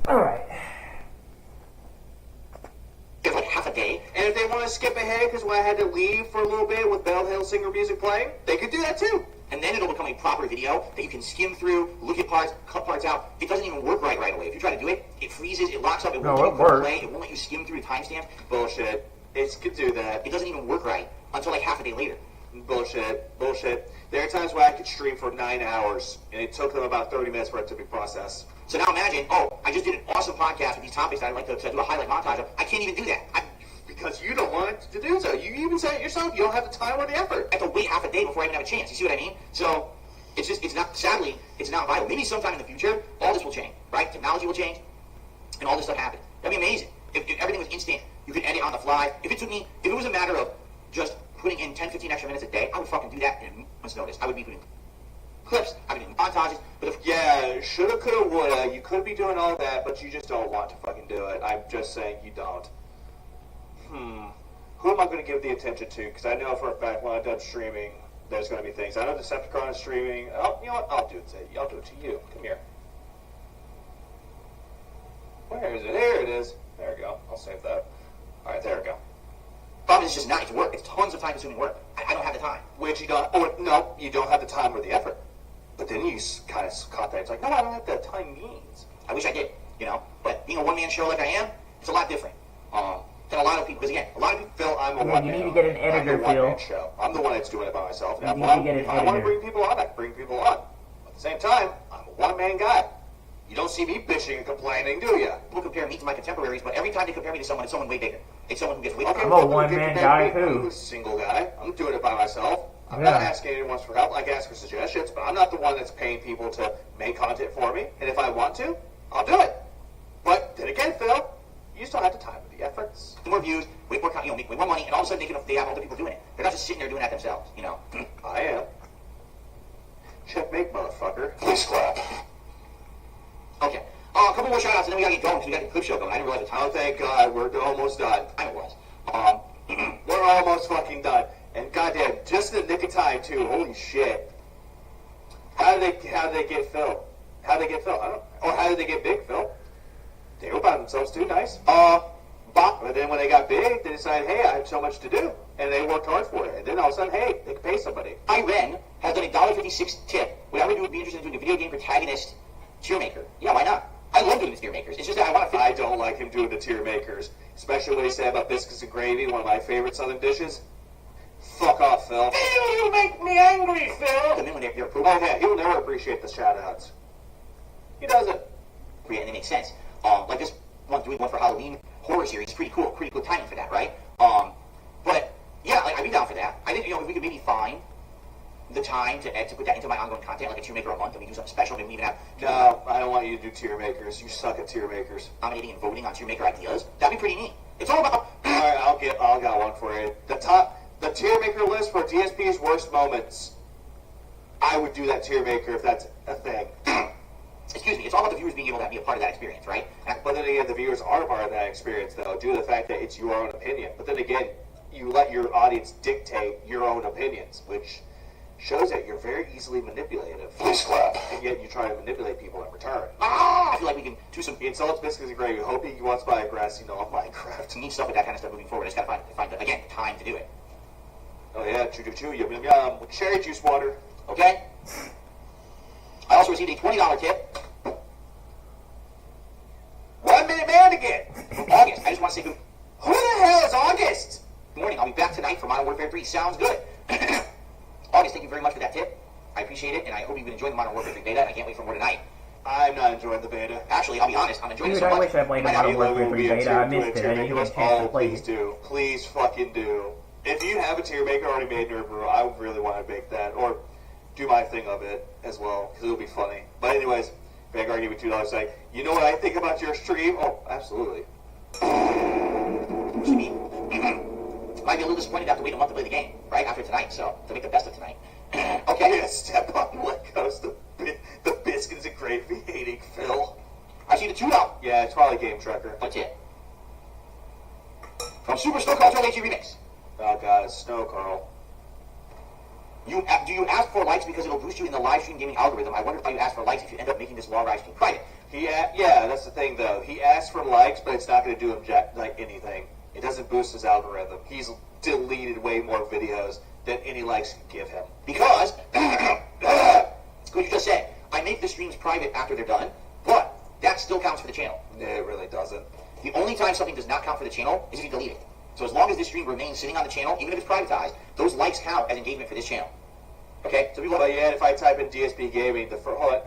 Alright. It's like half a day. And if they want to skip ahead because I had to leave for a little bit with Bell Hill Singer music playing, they could do that too. And then it'll become a proper video that you can skim through, look at parts, cut parts out. It doesn't even work right away. If you try to do it, it freezes, it locks up, it won't let you play, it won't let you skim through the timestamps. Bullshit. It could do that. It doesn't even work right until like half a day later. Bullshit. Bullshit. There are times where I could stream for 9 hours, and it took them about 30 minutes for it to be processed. So now imagine, I just did an awesome podcast with these topics that I'd like to do a highlight montage of. I can't even do that. Because you don't want to do so. You even said it yourself, you don't have the time or the effort. I have to wait half a day before I even have a chance. You see what I mean? So sadly, it's not vital. Maybe sometime in the future, all this will change, right? Technology will change, and all this stuff happens. That'd be amazing. If everything was instant, you could edit on the fly. If it was a matter of just putting in 10, 15 extra minutes a day, I would fucking do that in a moment's notice. I would be putting clips, I would be doing montages, yeah, shoulda, coulda, woulda. You could be doing all that, but you just don't want to fucking do it. I'm just saying you don't. Who am I going to give the attention to? Because I know for a fact when I'm done streaming, there's going to be things. I know Decepticon is streaming. Oh, you know what? I'll do it to you. Come here. Where is it? There it is. There we go. I'll save that. All right, there we go. Problem is, it's just not. It's work. It's tons of time-consuming work. I don't have the time. Which you don't. Oh, no, you don't have the time or the effort. But then you kind of caught that. It's like, no, I don't have the time means. I wish I did, But being a one-man show like I am, it's a lot different than a lot of people. Because again, a lot of people. Phil, I'm a one-man. You need to get an editor, Phil. Show. I'm the one that's doing it by myself. You need to get an editor. I want to bring people on. I can bring people on. At the same time, I'm a one-man guy. You don't see me bitching and complaining, do you? People compare me to my contemporaries, but every time they compare me to someone, it's someone way bigger. It's someone who gets way bigger. I'm a one-man guy, too. I'm a single guy. I'm doing it by myself. I'm not asking anyone for help. I can ask for suggestions, but I'm not the one that's paying people to make content for me. And if I want to, I'll do it. But then again, Phil, you still have the time and the efforts. More views, way more, make way more money, and all of a sudden they have other people doing it. They're not just sitting there doing that themselves, I am. Checkmate, motherfucker. Please clap. Okay. A couple more shout-outs, and then we gotta get going, because we got the clip show going. I didn't realize the time. Oh, thank God. We're almost done. I know it was. We're almost fucking done. And goddamn, just in the nick of time too. Holy shit. How did they get Phil? How did they get Phil? Or how did they get Big Phil? They were by themselves too, nice. But then when they got big, they decided, hey, I have so much to do. And they worked hard for it. And then all of a sudden, hey, they can pay somebody. Ren has done a $1.56 tip. Would I would be interested in doing a video game protagonist tier maker? Yeah, why not? I love doing the tier makers. It's just that I want to. I don't like him doing the tier makers, especially what he said about biscuits and gravy, one of my favorite Southern dishes. Fuck off, Phil. Phil, you make me angry, Phil. And then when they're Oh yeah, he'll never appreciate the shout-outs. He doesn't. And it makes sense. Like this one, doing one for Halloween horror series is pretty cool. Pretty good timing for that, right? But yeah, I'd be down for that. I think if we could maybe find the time to put that into my ongoing content, like a tier maker a month, and we do something special. Maybe we even have. No, I don't want you to do tier makers. You suck at tier makers. Nominating and voting on tier maker ideas. That'd be pretty neat. It's all about. All right, I'll got one for you. The tier maker list for DSP's worst moments. I would do that tier maker if that's a thing. Excuse me, it's all about the viewers being able to be a part of that experience, right? But then again, the viewers are a part of that experience, though, due to the fact that it's your own opinion. But then again, you let your audience dictate your own opinions, which shows that you're very easily manipulative. Please clap. And yet you try to manipulate people in return. I feel like we can do some Insults, biscuits, and gravy. Hope he wants to buy a grass, on Minecraft. neat stuff with that kind of stuff moving forward. I just gotta find again, time to do it. Oh yeah, choo-choo-choo, yum yum yum. Cherry juice water. Okay? I also received a $20 tip. 1 minute man again. From August. I just want to say good Who the hell is August? morning. I'll be back tonight for Modern Warfare 3. Sounds good. August, thank you very much for that tip. I appreciate it, and I hope you've been enjoying the Modern Warfare 3 beta, and I can't wait for more tonight. I'm not enjoying the beta. Actually, I'll be honest, I'm enjoying it Dude, so I much. wish I played a Modern Warfare 3 beta. I missed it. I didn't get a chance to play Please it. do. Please fucking do. If you have a tier maker already made in your brew, I would really want to make that, or do my thing of it as well, because it'll be funny. But anyways, Vanguard gave me $2 saying, you know what I think about your stream? Oh, absolutely. Excuse me. Might be a little disappointed to have to wait a month to play the game, right? After tonight, so to make the best of tonight. Okay. Yeah, step on what goes the biscuits and gravy hating Phil. I see the $2. Yeah, it's probably Game Tracker. That's it. From Super Snow Cultural HG Remix. Oh god, it's Snow Carl. Do you ask for likes because it'll boost you in the live stream gaming algorithm? I wonder if you ask for likes if you end up making this long live stream private. Yeah, that's the thing though. He asked for likes, but it's not going to do him anything. It doesn't boost his algorithm. He's deleted way more videos than any likes can give him. Because, what you just said, I make the streams private after they're done, but that still counts for the channel. No, it really doesn't. The only time something does not count for the channel is if you delete it. So as long as this stream remains sitting on the channel, even if it's privatized, those likes count as engagement for this channel. Okay? So But yeah, if I type in DSP Gaming, hold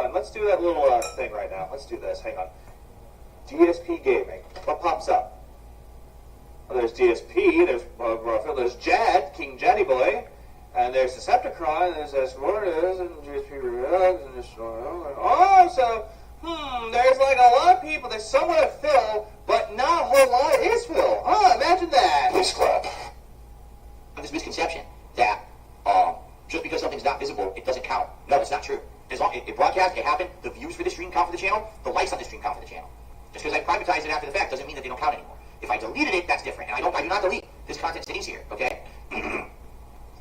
on, let's do that little thing right now. Let's do this. Hang on. DSP Gaming. What pops up? Well, there's DSP. There's Jad, King Jaddy Boy, and there's Decepticon. And there's Mortis and DSP Reacts and this. There's like a lot of people. There's somewhat of Phil, but not a whole lot is Phil. Imagine that. Please clap. this misconception that just because something's not visible, it doesn't count. No, it's not true. As long it broadcast, it happened, the views for the stream count for the channel, the likes on the stream count for the channel. Just because I privatized it after the fact doesn't mean that they don't count anymore. If I deleted it, that's different. And I do not delete. This content stays here, okay?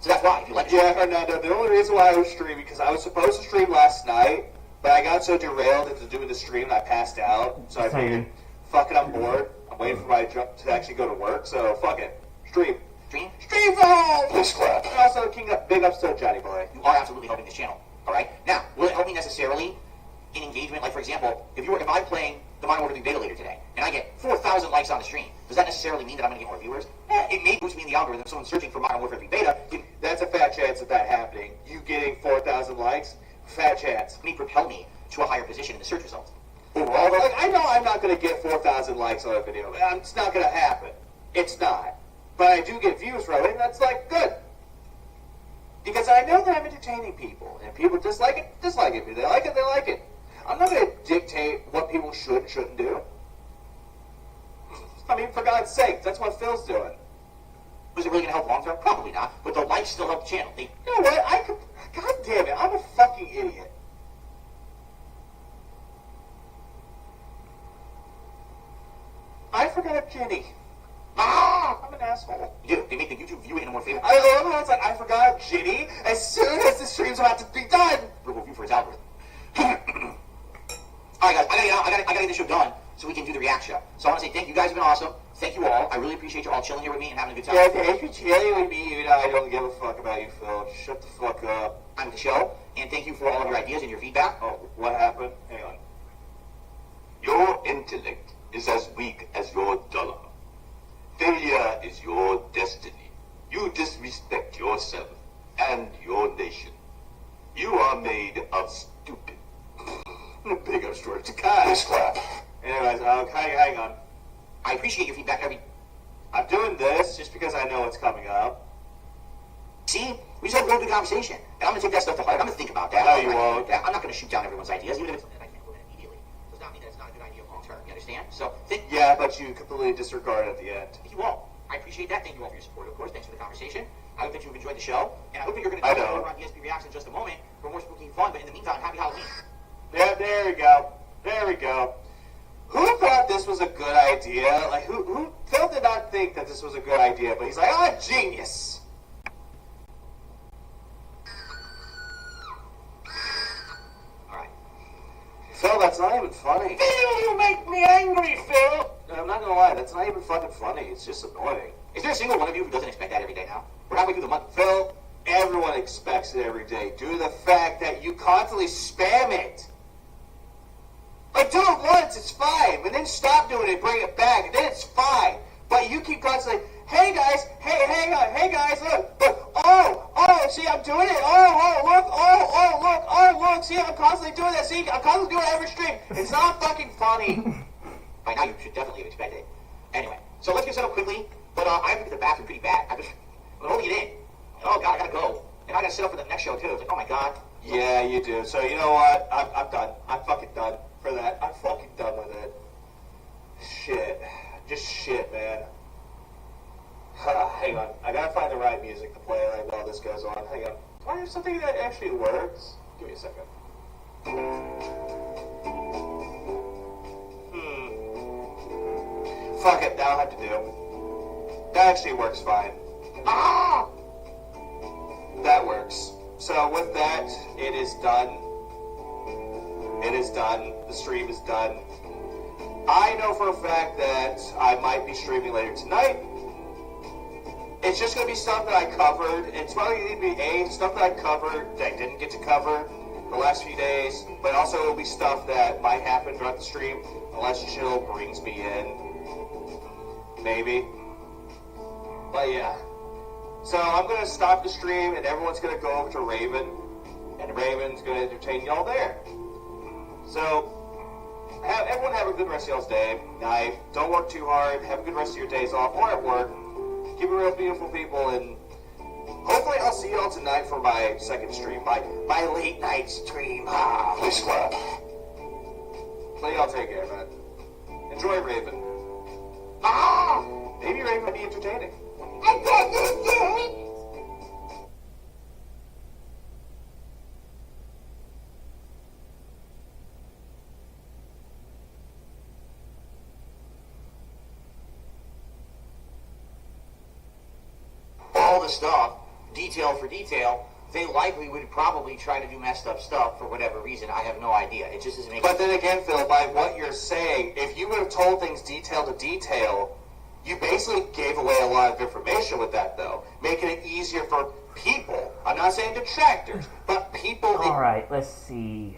So that's why, if you like Yeah, Fernando, the only reason why I was streaming, because I was supposed to stream last night, but I got so derailed into doing the stream that I passed out. So I figured, fuck it, I'm bored. I'm waiting for my job to actually go to work, so fuck it. Stream. Stream phone! Please clap. And also, big ups to Johnny Boy. you are absolutely helping this channel. Alright? Now, will it help me necessarily in engagement? Like, for example, if I'm playing the Modern Warfare 3 beta later today, and I get 4,000 likes on the stream, does that necessarily mean that I'm going to get more viewers? It may boost me in the algorithm. Someone searching for Modern Warfare 3 beta, That's a fat chance of that happening. You getting 4,000 likes, fat chance. may propel me to a higher position in the search results. Overall, like, I know I'm not going to get 4,000 likes on a video. It's not going to happen. It's not. But I do get views from it, and that's, like, good. Because I know that I'm entertaining people, and people dislike it. If they like it, they like it. I'm not going to dictate what people should and shouldn't do. I mean, for God's sake, that's what Phil's doing. Was it really going to help long term? Probably not. But the likes still help the channel. You know what? God damn it, I'm a fucking idiot. I forgot Jenny. I'm an asshole. You do. as soon as the stream's about to be done. Review for his algorithm. Alright guys, I gotta get out. I gotta get this show done so we can do the react show. So I want to say thank you guys, have been awesome. Thank you all. I really appreciate you all chilling here with me and having a good time. Yeah, thank you, chilling with me. You know, I don't give a fuck about you, Phil. Shut the fuck up. I'm the show, and thank you for all of your ideas and your feedback. Oh, what happened? Hang on. Your intellect is as weak as your dollar. Failure is your destiny. You disrespect yourself and your nation. You are made of stupid. Big up story to Kai. Clap. Anyways, hang on. I appreciate your feedback I'm doing this just because I know what's coming up. See? We just had a real good conversation. And I'm going to take that stuff to heart. I'm going to think about that. No, you won't. I'm not going to shoot down everyone's ideas, even if it's something that I can't implement immediately. Does not mean that it's not a good idea long term. You understand? So, Yeah, but you completely disregard it at the end. Thank you all. I appreciate that. Thank you all for your support, of course. Thanks for the conversation. I hope that you've enjoyed the show. And I hope that you're going to I join know. over on DSP Reacts in just a moment for more spooky and fun. But in the meantime, happy Halloween. Yeah, there we go. There we go. Who thought this was a good idea? Like, who Phil did not think that this was a good idea, but he's like, oh, genius. Alright. Phil, that's not even funny. Phil, you make me angry, Phil! I'm not gonna lie, that's not even fucking funny. It's just annoying. Is there a single one of you who doesn't expect that every day now? We're halfway through the month. Phil, everyone expects it every day due to the fact that you constantly spam it. Like, do it once, it's fine, but then stop doing it, bring it back, and then it's fine. But you keep constantly, hey guys, hey, hang on, hey guys, look, oh, see, I'm doing it, look, see, I'm constantly doing that, see, I'm constantly doing it every stream. It's not fucking funny. By now, you should definitely have expected it. Anyway, so let's get set up quickly. But I have to get to the bathroom pretty bad. I'm holding it in. Oh god, I gotta go. And I gotta sit up for the next show too. It's like, oh my god. Yeah, you do. So you know what? I'm done. I'm fucking done for that. I'm fucking done with it. Shit. Just shit, man. Hang on. I gotta find the right music to play like while this goes on. Hang on. Do I have something that actually works? Give me a second. Fuck it. That'll have to do. That actually works fine. Ah! That works. So with that, it is done. It is done. The stream is done. I know for a fact that I might be streaming later tonight. It's just going to be stuff that I covered. It's probably going to be stuff that I covered that I didn't get to cover the last few days. But also it will be stuff that might happen throughout the stream unless Chill brings me in. Maybe. But yeah. So I'm going to stop the stream and everyone's going to go over to Raven. And Raven's going to entertain y'all there. So, everyone have a good rest of y'all's day, night. Don't work too hard. Have a good rest of your days off or at work. Keep it real, beautiful people. And hopefully I'll see y'all tonight for my second stream. My late night stream. Please clap. But y'all take care, man. Enjoy Raven. Maybe Raven might be entertaining. All the stuff, detail for detail, they likely would probably try to do messed up stuff for whatever reason. I have no idea. It just doesn't make But then again, Phil, by what you're saying, if you would have told things detail to detail, you basically gave away a lot of information with that, though, making it easier for people. I'm not saying detractors, but people. Alright, let's see.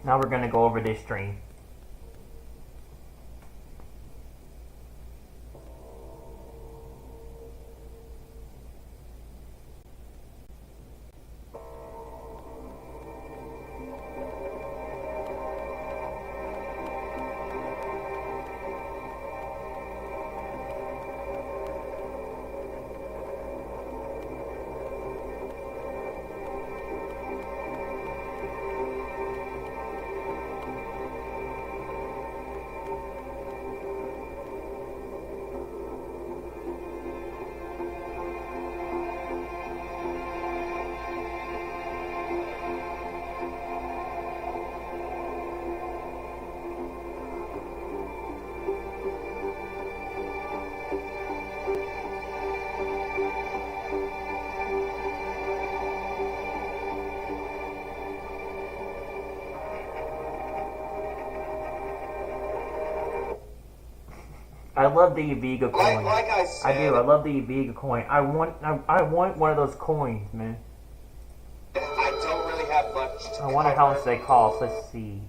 Now we're going to go over this stream. I love the ivvega coin. Like I said, I do. I love the ivvega coin. I want one of those coins, man. I don't really have much to I wonder how cover. much they cost. Let's see.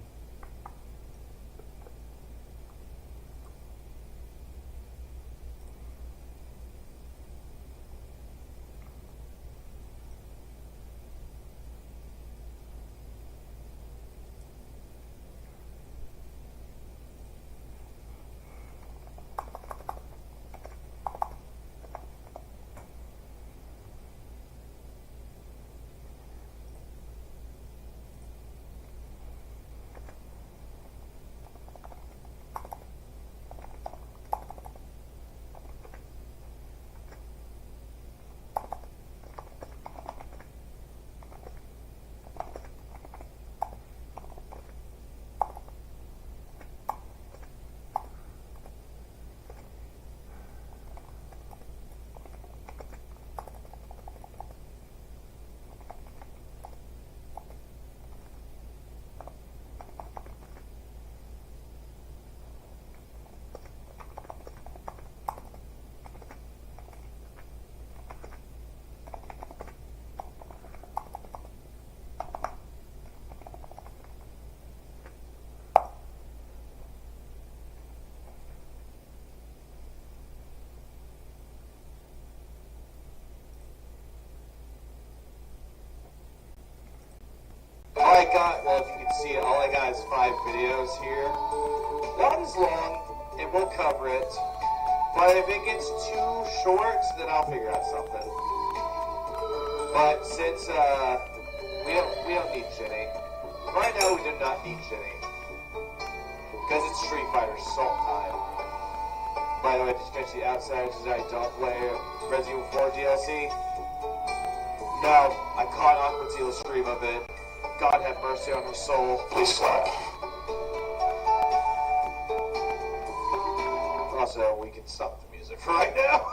All I got, well, if you can see it, all I got is 5 videos here. Not as long, it will cover it. But if it gets too short, then I'll figure out something. But since we don't need Jenny. Right now we do not need Jenny. Because it's Street Fighter Assault time. By the way, did you catch the Outsiders as I don't play Resident Evil 4 DLC? No, I caught Aqua Teal's stream of it. God have mercy on her soul. Please clap. Also, we can stop the music for right now.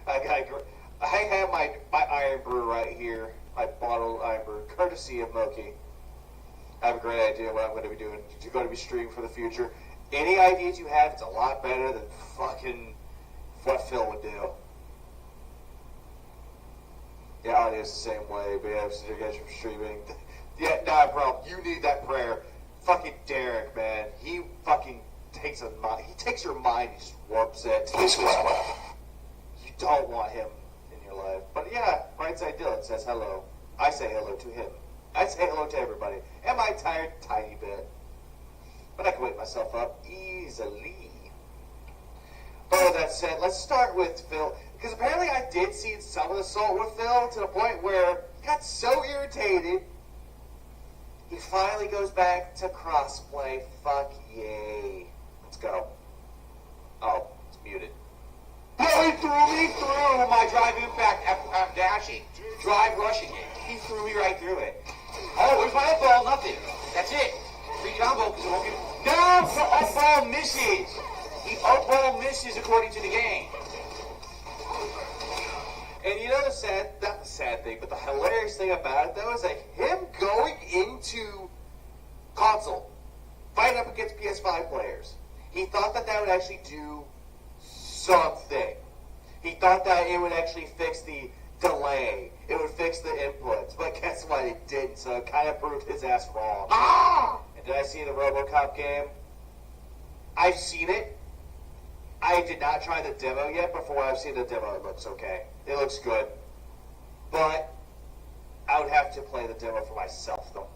I have my iron brew right here. My bottled iron brew, courtesy of Moki. I have a great idea what I'm going to be doing. You're going to be streaming for the future. Any ideas you have, it's a lot better than fucking what Phil would do. Yeah, audio's the same way, but yeah, so you guys are streaming. Yeah, nah, bro, you need that prayer. Fucking Derek, man, he fucking takes your mind, he just warps it. Please clap. You don't want him in your life. But yeah, Brightside Dylan says hello. I say hello to him. I say hello to everybody. Am I tired? Tiny bit. But I can wake myself up easily. But with that said, let's start with Phil. Because apparently I did see some of the assault with Phil to the point where he got so irritated, he finally goes back to crossplay. Fuck yay. Let's go. Oh, it's muted. No, he threw me through my drive impact dashing. Drive rushing it. He threw me right through it. Oh, where's my up ball? Nothing. That's it. Free combo because it won't get... No! The up ball misses! The up ball misses according to the game. And you know not the sad thing, but the hilarious thing about it though is that him going into console, fighting up against PS5 players, he thought that would actually do something. He thought that it would actually fix the delay. It would fix the inputs. But guess what? It didn't, so it kind of proved his ass wrong. Ah! And did I see the RoboCop game? I've seen it. I did not try the demo yet, but from what I've seen the demo, it looks okay. It looks good. But I would have to play the demo for myself, though.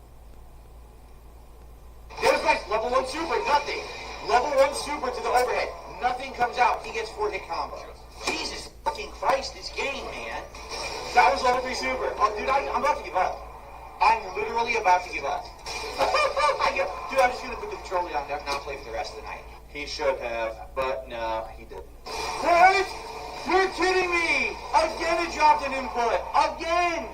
There's my level 1 super, nothing. Level 1 super to the overhead. Nothing comes out. He gets 4-hit combo. Jesus fucking Christ, this game, man. That was level 3 super. Oh, dude, I'm about to give up. I'm literally about to give up. Dude, I'm just going to put the controller down and not play for the rest of the night. He should have, but no, he didn't. What? You're kidding me! Again it dropped an input! Again!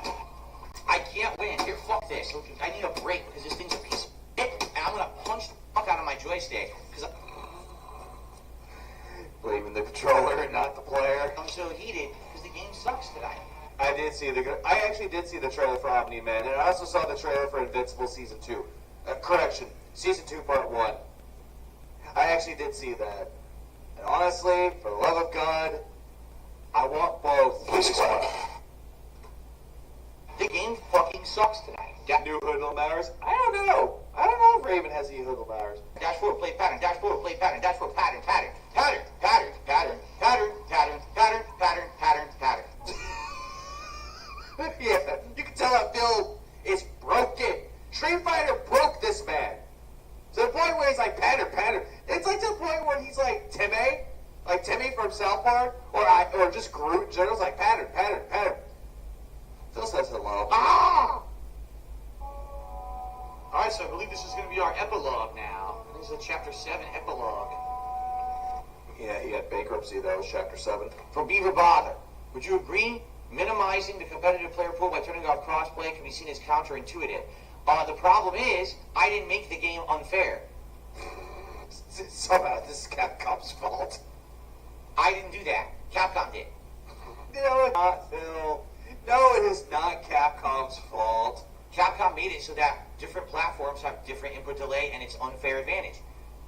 I can't win. Here, fuck this. I need a break because this thing's a piece of shit. And I'm gonna punch the fuck out of my joystick. Because Blaming the controller and not the player. I'm so heated because the game sucks tonight. I actually did see the trailer for Omni-Man, and I also saw the trailer for Invincible Season 2. Correction, Season 2 Part 1. I actually did see that. honestly, for the love of God, I want both. Please explain. The game fucking sucks tonight. New hoodlum matters? I don't know. I don't know if Raven has any hoodlum matters. Dash forward, play pattern, dash forward, play pattern, dash forward, pattern, pattern, pattern, pattern, pattern, pattern, pattern, pattern, pattern, pattern, pattern. Yeah, you can tell that Phil is broken. Street Fighter broke this man. To the point where he's like, pattern, pattern. It's like to the point where he's like Timmy from South Park, or just Groot in general. It's like, pattern, pattern, pattern. Phil says hello. Ah! Alright, so I believe this is going to be our epilogue now. This is a Chapter 7 epilogue. Yeah, he had bankruptcy. That was Chapter 7. From Beaver Bother. Would you agree? Minimizing the competitive player pool by turning off crossplay can be seen as counterintuitive. The problem is, I didn't make the game unfair. Somehow, this is Capcom's fault. I didn't do that. Capcom did. No, it's not, Phil. No, it is not Capcom's fault. Capcom made it so that different platforms have different input delay and it's unfair advantage.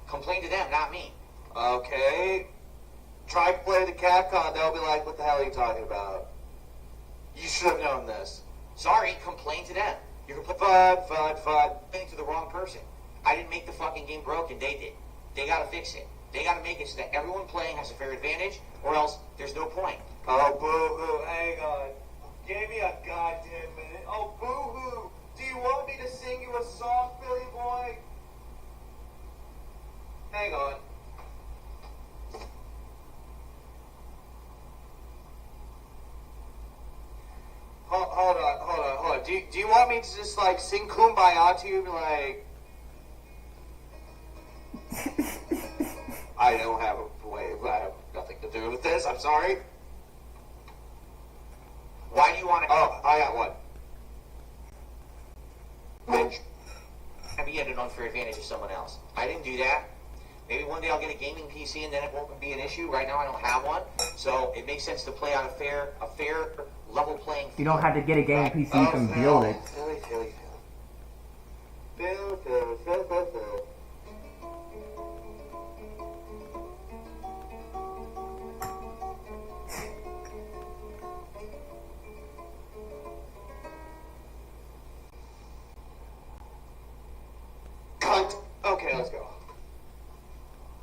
Complain to them, not me. Okay. Try playing the Capcom, they'll be like, what the hell are you talking about? You should have known this. Sorry, complain to them. You're Fun. complaining to the wrong person. I didn't make the fucking game broken, they did. They gotta fix it. They gotta make it so that everyone playing has a fair advantage, or else there's no point. Oh, boo-hoo, hang on. Give me a goddamn minute. Oh, boo-hoo. Do you want me to sing you a song, Philly boy? Hang on. Hold on. Do you want me to just, like, sing Kumbaya to you? Like... I don't have a way. I have nothing to do with this. I'm sorry. Why do you want to... Oh, I got one. Bitch. be at an unfair advantage of someone else. I didn't do that. Maybe one day I'll get a gaming PC and then it won't be an issue. Right now I don't have one, so it makes sense to play on a fair level playing field. You don't have to get a gaming PC, you can build it. Phil. Cunt. Okay, let's go.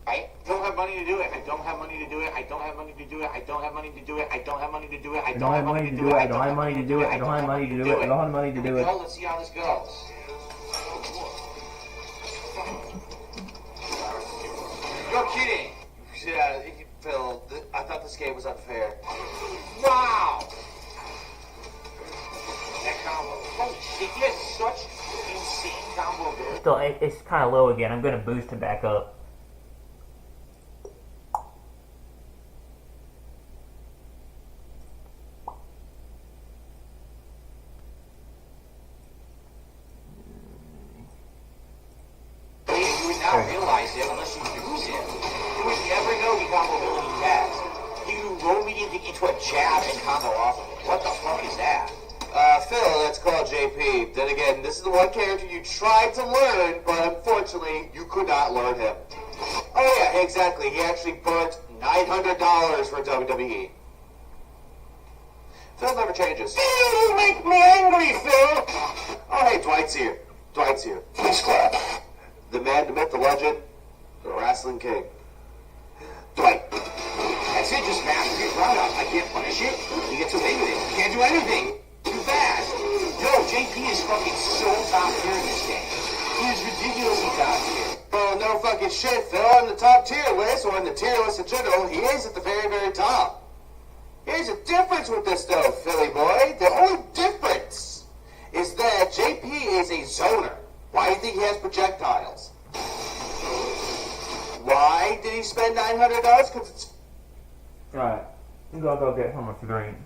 I don't have money to do it. I don't have money to do it. I don't have money to do it. I don't have money to do it. I don't have money to do it. I don't have money to do it. I don't have money to do it. I don't have money to do it. I don't have money to do it. Well, let's see how this goes. You're kidding. Yeah, Phil, I thought this game was unfair. Wow! That combo. Holy shit, he has such insane combo ability. Still, it's kind of low again. I'm going to boost it back up. You would not realize it unless you use it. You would never know the combo ability he has. You roll me into a jab and combo off of it. What the fuck is that? Phil, that's called JP. Then again, this is the one character you tried to learn, but unfortunately, you could not learn him. Oh yeah, exactly. He actually burnt $900 for WWE. Phil never changes. You make me angry, Phil! Oh hey, Dwight's here. Please clap. The man, the myth, the legend, the wrestling king. Dwight. That's it, just master your product. I can't punish it. He gets away with it. He can't do anything. Too fast. Yo, JP is fucking so top tier in this game. He is ridiculously top tier. Oh, no fucking shit, Phil. On the top tier list, or on the tier list in general, he is at the very, very top. Here's a difference with this, though, Philly boy. The only difference is that JP is a zoner. Why do you think he has projectiles? Why did he spend $900? Because it's... Alright, I'm gonna go get some of the green.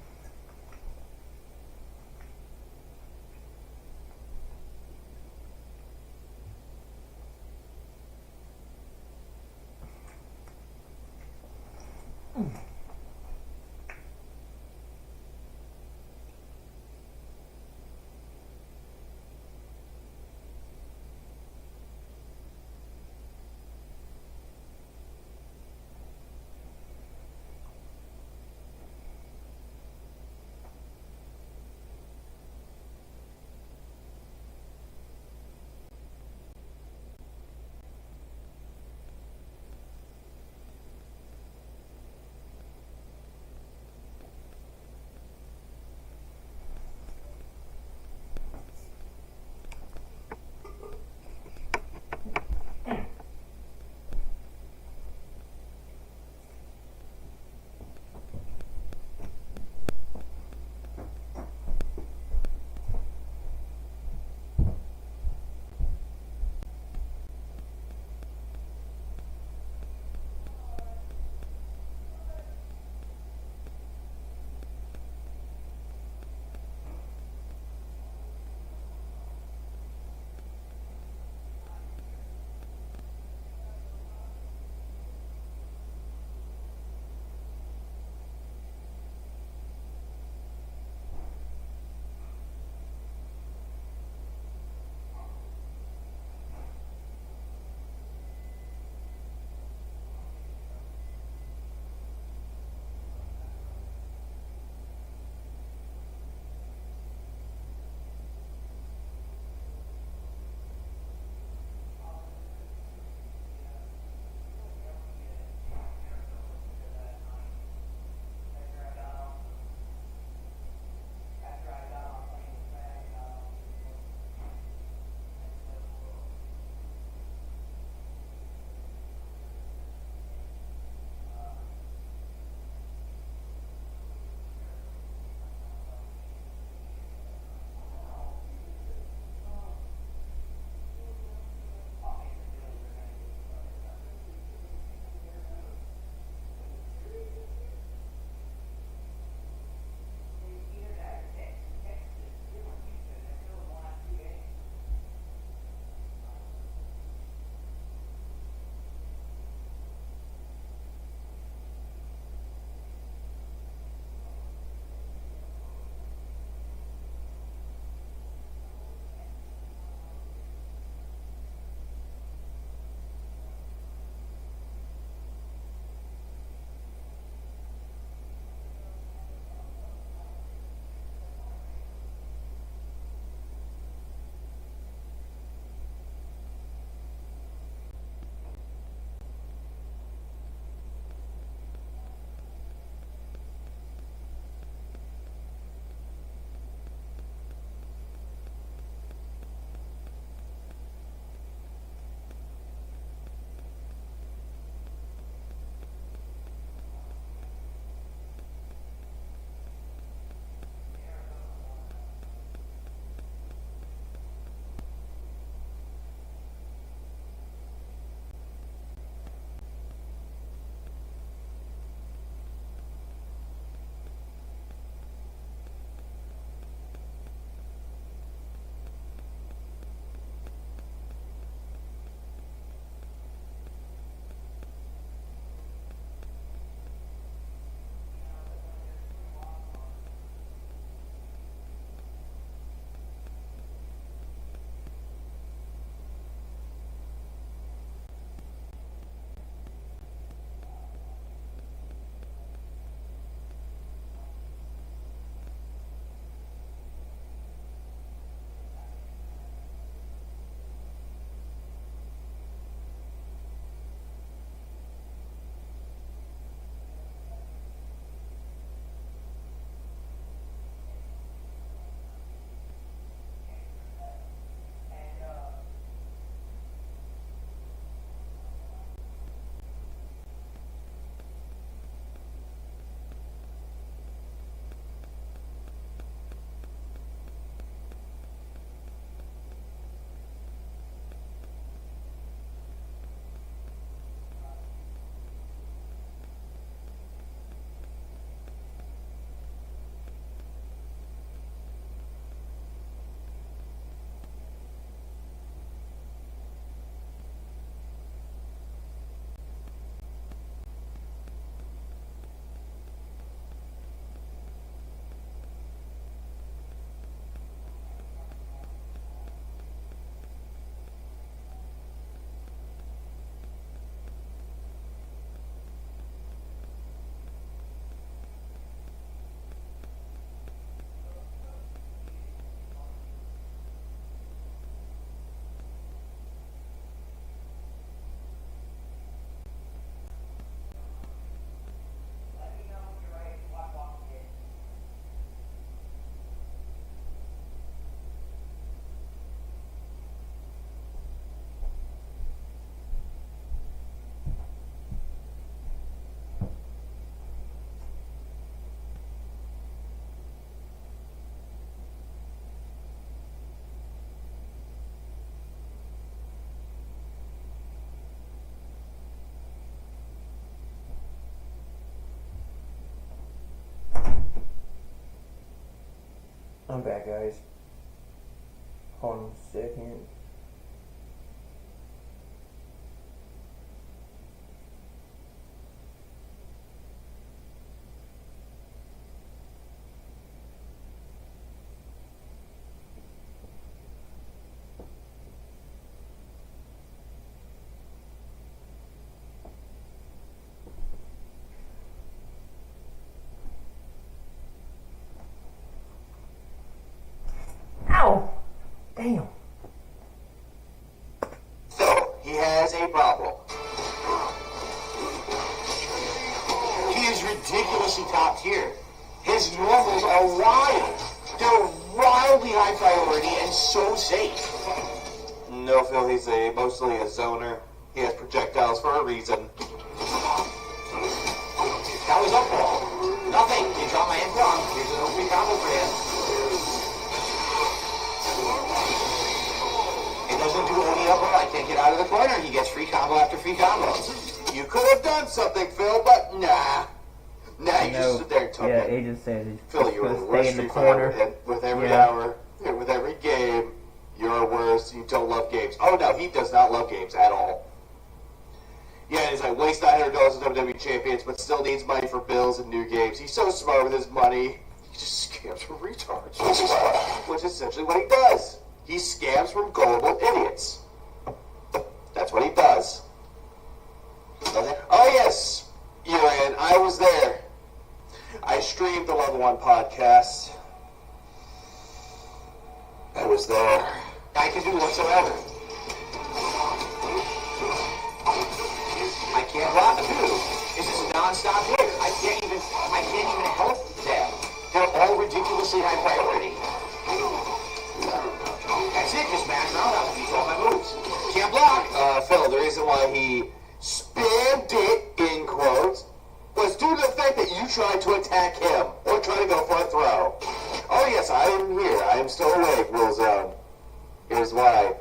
I'm back, guys. Hold on a second. Ow! Damn. So, he has a problem. He is ridiculously top tier. His normals are wild. They're wildly high priority and so safe. No, Phil, he's mostly a zoner. He has projectiles for a reason. That was up ball. Nothing. He dropped my end wrong. Here's an open combo for him. It doesn't do any up ball. I can't get out of the corner. He gets free combo after free combo. You could have done something, Phil, but nah. Nah, you just sit there and took Yeah, it. Agent says he's Phil, you were gonna the stay worst in the Street Fighter corner. with every Yeah. hour, with every game. You're worse. You don't love games. Oh no, he does not love games at all. Yeah, he's like waste $900 in WWE champions, but still needs money for bills and new games. He's so smart with his money. He just scams from retards, which is essentially what he does. He scams from gullible idiots. That's what he does. Oh yes, Ewan, I was there. I streamed the Level 1 podcast. I was there. I can do whatsoever. I can't block too. This is a non-stop hit. I can't even help them. They're all ridiculously high priority. That's it, just mash around on these all my moves. Can't block. Phil, the reason why he spammed it, in quotes, was due to the fact that you tried to attack him, or try to go for a throw. Oh yes, I am here. I am still awake, Will Zone. Here's why.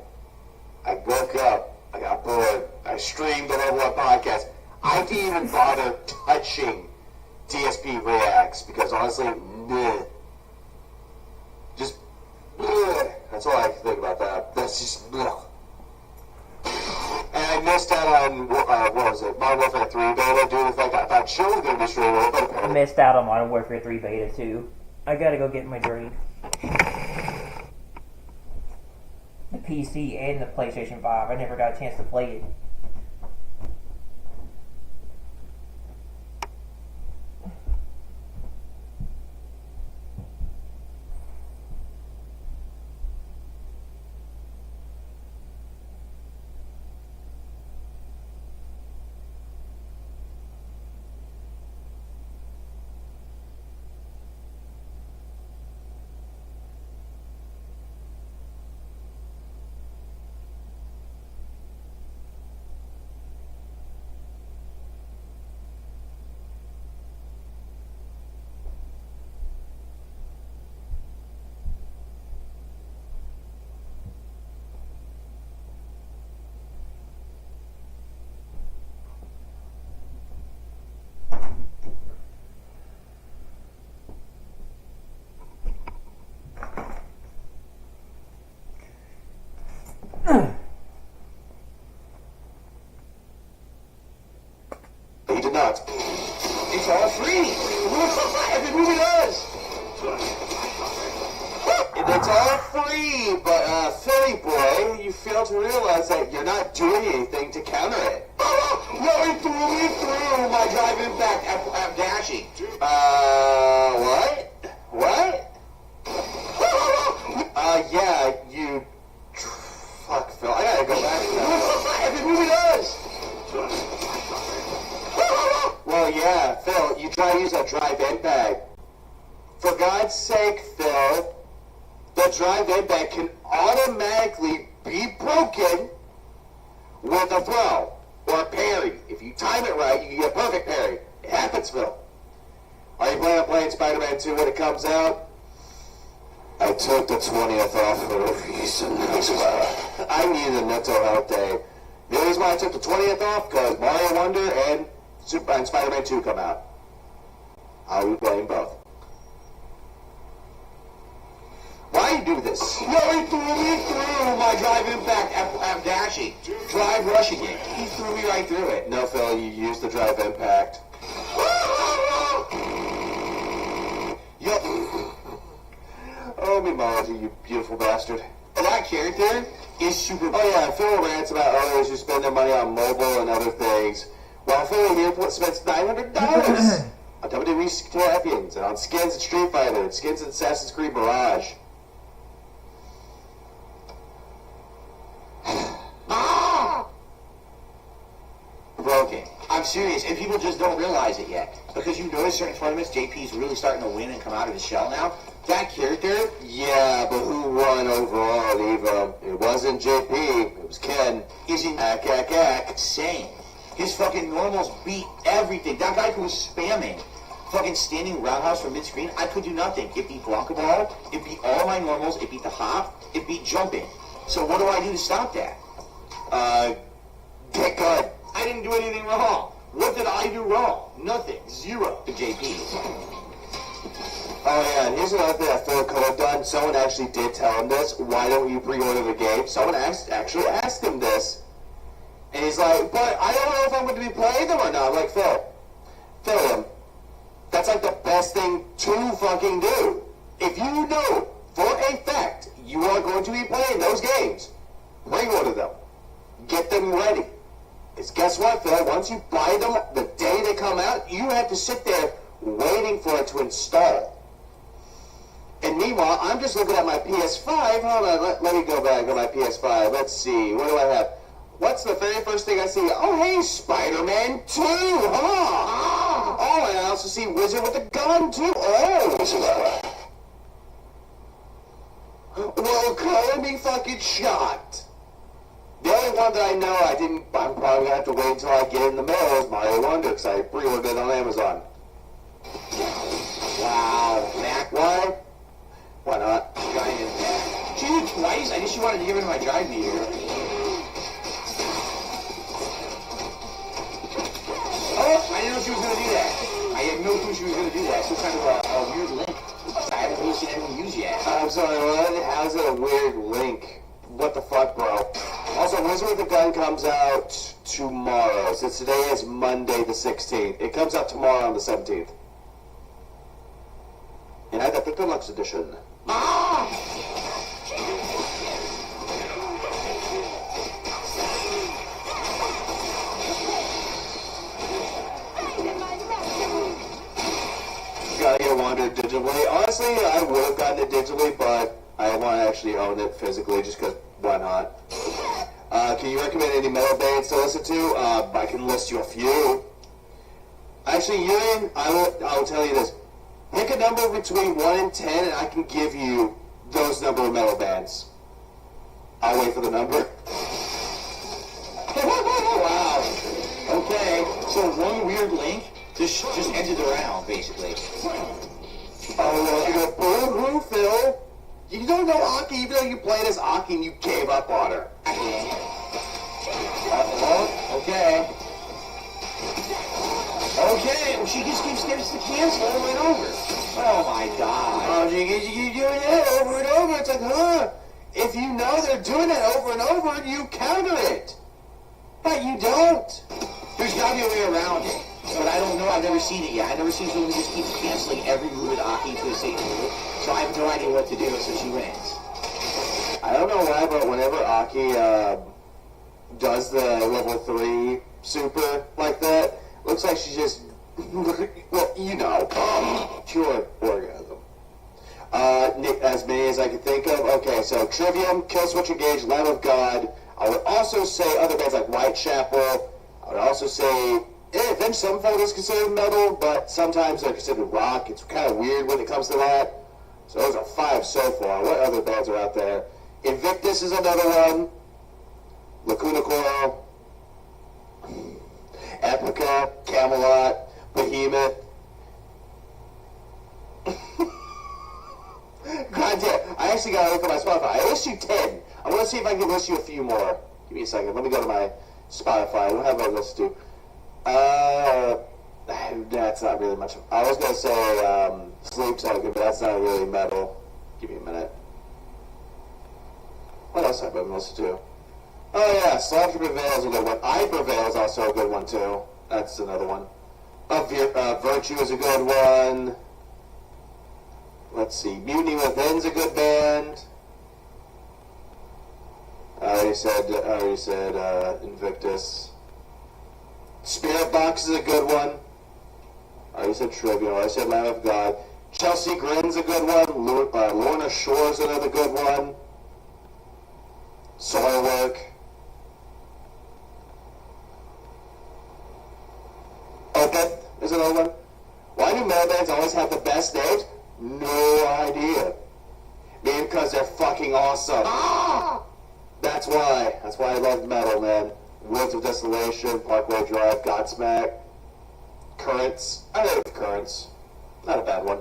I woke up. I got bored. I streamed the Level Up podcast. I didn't even bother touching DSP Reacts because honestly, meh. Just meh. That's all I can think about that. That's just meh. And I missed out on what was it? Modern Warfare 3 beta due to the fact I thought Chill was going to be streaming, but I apparently missed out on Modern Warfare 3 beta too. I gotta go get my drink. The PC and the PlayStation 5. I never got a chance to play it. he did not. It's all free. Every movie does. It's all free, but Philly boy, you fail to realize that you're not doing anything to counter it. No, he threw me through my drive impact at dashing. What? What? Yeah, you... Fuck, Phil, I gotta go back to that. Every movie does. Well, yeah, Phil, you try to use that drive impact. For God's sake, Phil, the drive impact can automatically be broken with a throw or a parry. If you time it right, you can get a perfect parry. It happens, Phil. Are you planning on playing Spider-Man 2 when it comes out? I took the 20th off for a reason. I needed a mental health day. The reason why I took the 20th off, because Mario Wonder and Spider-Man 2 come out. I'll be playing both. this. No, he threw me through my drive impact. I'm dashing. Drive rushing it. He threw me right through it. No, Phil, you used the drive impact. Yup. Oh, me Margie, you beautiful bastard. That character is super. Oh yeah, Phil rants about others who spend their money on mobile and other things, while Phil here spends $900 on WWE champions and on skins in Street Fighter and skins in Assassin's Creed Mirage. Broken. I'm serious, and people just don't realize it yet. Because you notice certain tournaments, JP's really starting to win and come out of his shell now. That character, Yeah, but who won overall at EVO? It wasn't JP, it was Ken. isn't Ack. insane. His fucking normals beat everything. That guy who was spamming fucking standing roundhouse from mid-screen, I could do nothing. It beat Blanca Ball, it beat all my normals, it beat the hop, it beat jumping. So what do I do to stop that? Get good. I didn't do anything wrong. What did I do wrong? Nothing. Zero to JP. Oh yeah, and here's another thing that Phil could have done. Someone actually did tell him this. Why don't you pre-order the game? Someone actually asked him this. And he's like, but I don't know if I'm going to be playing them or not. I'm like, Phil, that's like the best thing to fucking do. If you know for a fact you are going to be playing those games, pre-order them. Get them ready. Because guess what, Phil? Once you buy them the day they come out, you have to sit there waiting for it to install. And meanwhile, I'm just looking at my PS5. Hold on, let me go back on my PS5. Let's see. What do I have? What's the very first thing I see? Oh, hey, Spider-Man 2, huh? Oh, and I also see Wizard with a gun, too. Oh, well, color me fucking shocked. The only one that I know I'm probably going to have to wait until I get it in the mail is Mario Wonder, because I pre-ordered it on Amazon. Wow. Mac, Why? Why not? giant impact. She did it twice. I guess she wanted to get rid of my drive meter. Oh, I didn't know she was going to do that. I had no clue she was going to do that. Some kind of a weird link. I haven't really seen anyone use yet. I'm sorry, what? How's it a weird link? What the fuck, bro? Also, Wizard with the Gun comes out tomorrow. Since today is Monday the 16th. It comes out tomorrow on the 17th. And I got the deluxe edition. Gotta get Wander digitally. Honestly, I would have gotten it digitally, but I want to actually own it physically just because why not? Can you recommend any metal bands to listen to? I can list you a few. Actually, Ewan, I will tell you this. Pick a number between 1 and 10, and I can give you those number of metal bands. I'll wait for the number. Wow. Okay. So one weird link just ended the round, basically. Oh, you go, boo-hoo, Phil. You don't know Aki, even though you played as Aki and you gave up on her. Okay. Okay, well, she just keeps getting to cancel over and over. Oh my god. Oh, you keep doing it over and over. It's like, huh? If you know they're doing it over and over, you counter it. But you don't. There's gotta be a way around it. But I don't know, I've never seen it yet. I've never seen someone who just keeps canceling every move with Aki to a same move. So I have no idea what to do, so she wins. I don't know why, but whenever Aki does the level 3 super like that, looks like she just, well, you know, pure orgasm. As many as I can think of. Okay, so Trivium, Killswitch Engage, Lamb of God. I would also say other bands like Whitechapel. I would also say, Avenged Sevenfold is considered metal, but sometimes they're considered rock. It's kind of weird when it comes to that. So those are 5 so far. What other bands are out there? Invictus is another one. Lacuna Coil. Epica, Camelot, Behemoth. God damn, I actually gotta look at my Spotify. I list you 10. I wanna see if I can list you a few more. Give me a second. Let me go to my Spotify. What have I listed to? That's not really much. I was gonna say Sleep Token, but that's not really metal. Give me a minute. else I've been listening to? Oh yeah, Slaughter Prevail is a good one. I Prevail is also a good one too. That's another one. Virtue is a good one. Let's see. Mutiny Within's a good band. I already said Invictus. Spirit Box is a good one. I already said Trivial. I said Lamb of God. Chelsea Grin's a good one. Lorna Shore's another good one. Soilwork. Opeth is another one. Why do metal bands always have the best names? No idea. Maybe because they're fucking awesome. Ah! That's why. That's why I love metal, man. Woods of Desolation, Parkway Drive, Godsmack, Currents. I heard of Currents. Not a bad one.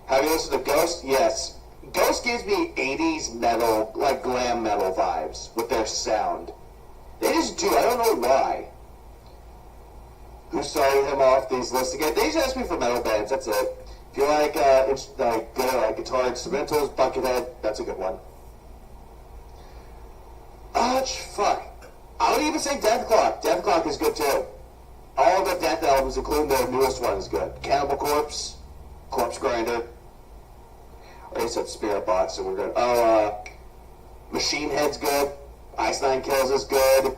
Have you listened to Ghost? Yes. Ghost gives me 80s metal, like glam metal vibes with their sound. They just do. I don't know why. Who started him off these lists again? They just ask me for metal bands. That's it. If you like good guitar instrumentals, Buckethead, that's a good one. Fuck. I would even say Death Clock. Death Clock is good too. All the Death albums, including their newest one, is good. Cannibal Corpse, Corpse Grinder. I already said Spirit Box, so we're good. Machine Head's good. Ice Nine Kills is good.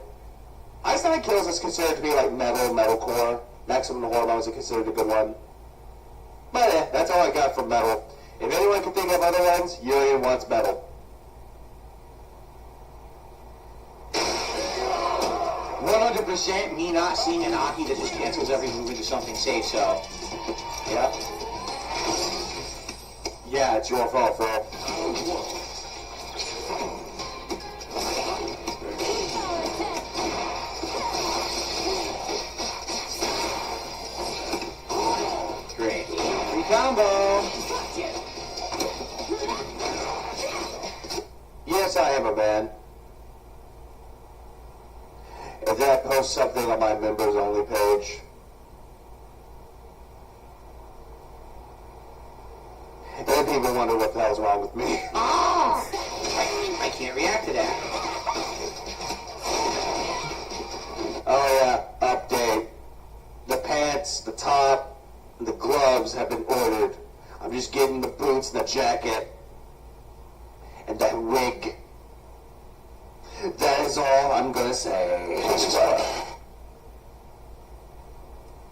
Ice Nine Kills is considered to be like metalcore. Maximum Hormones is considered a good one. But that's all I got from metal. If anyone can think of other ones, Urian wants metal. 100% me not seeing an Aki that just cancels every move into something safe, so. Yeah. Yeah, it's your fault, Phil. Great. Free combo! Yes, I am a man. And then I post something on my members only page. And then people wonder what the hell's wrong with me. Oh! I can't react to that. Oh yeah, update. The pants, the top, and the gloves have been ordered. I'm just getting the boots and the jacket. And that wig. That is all I'm gonna say.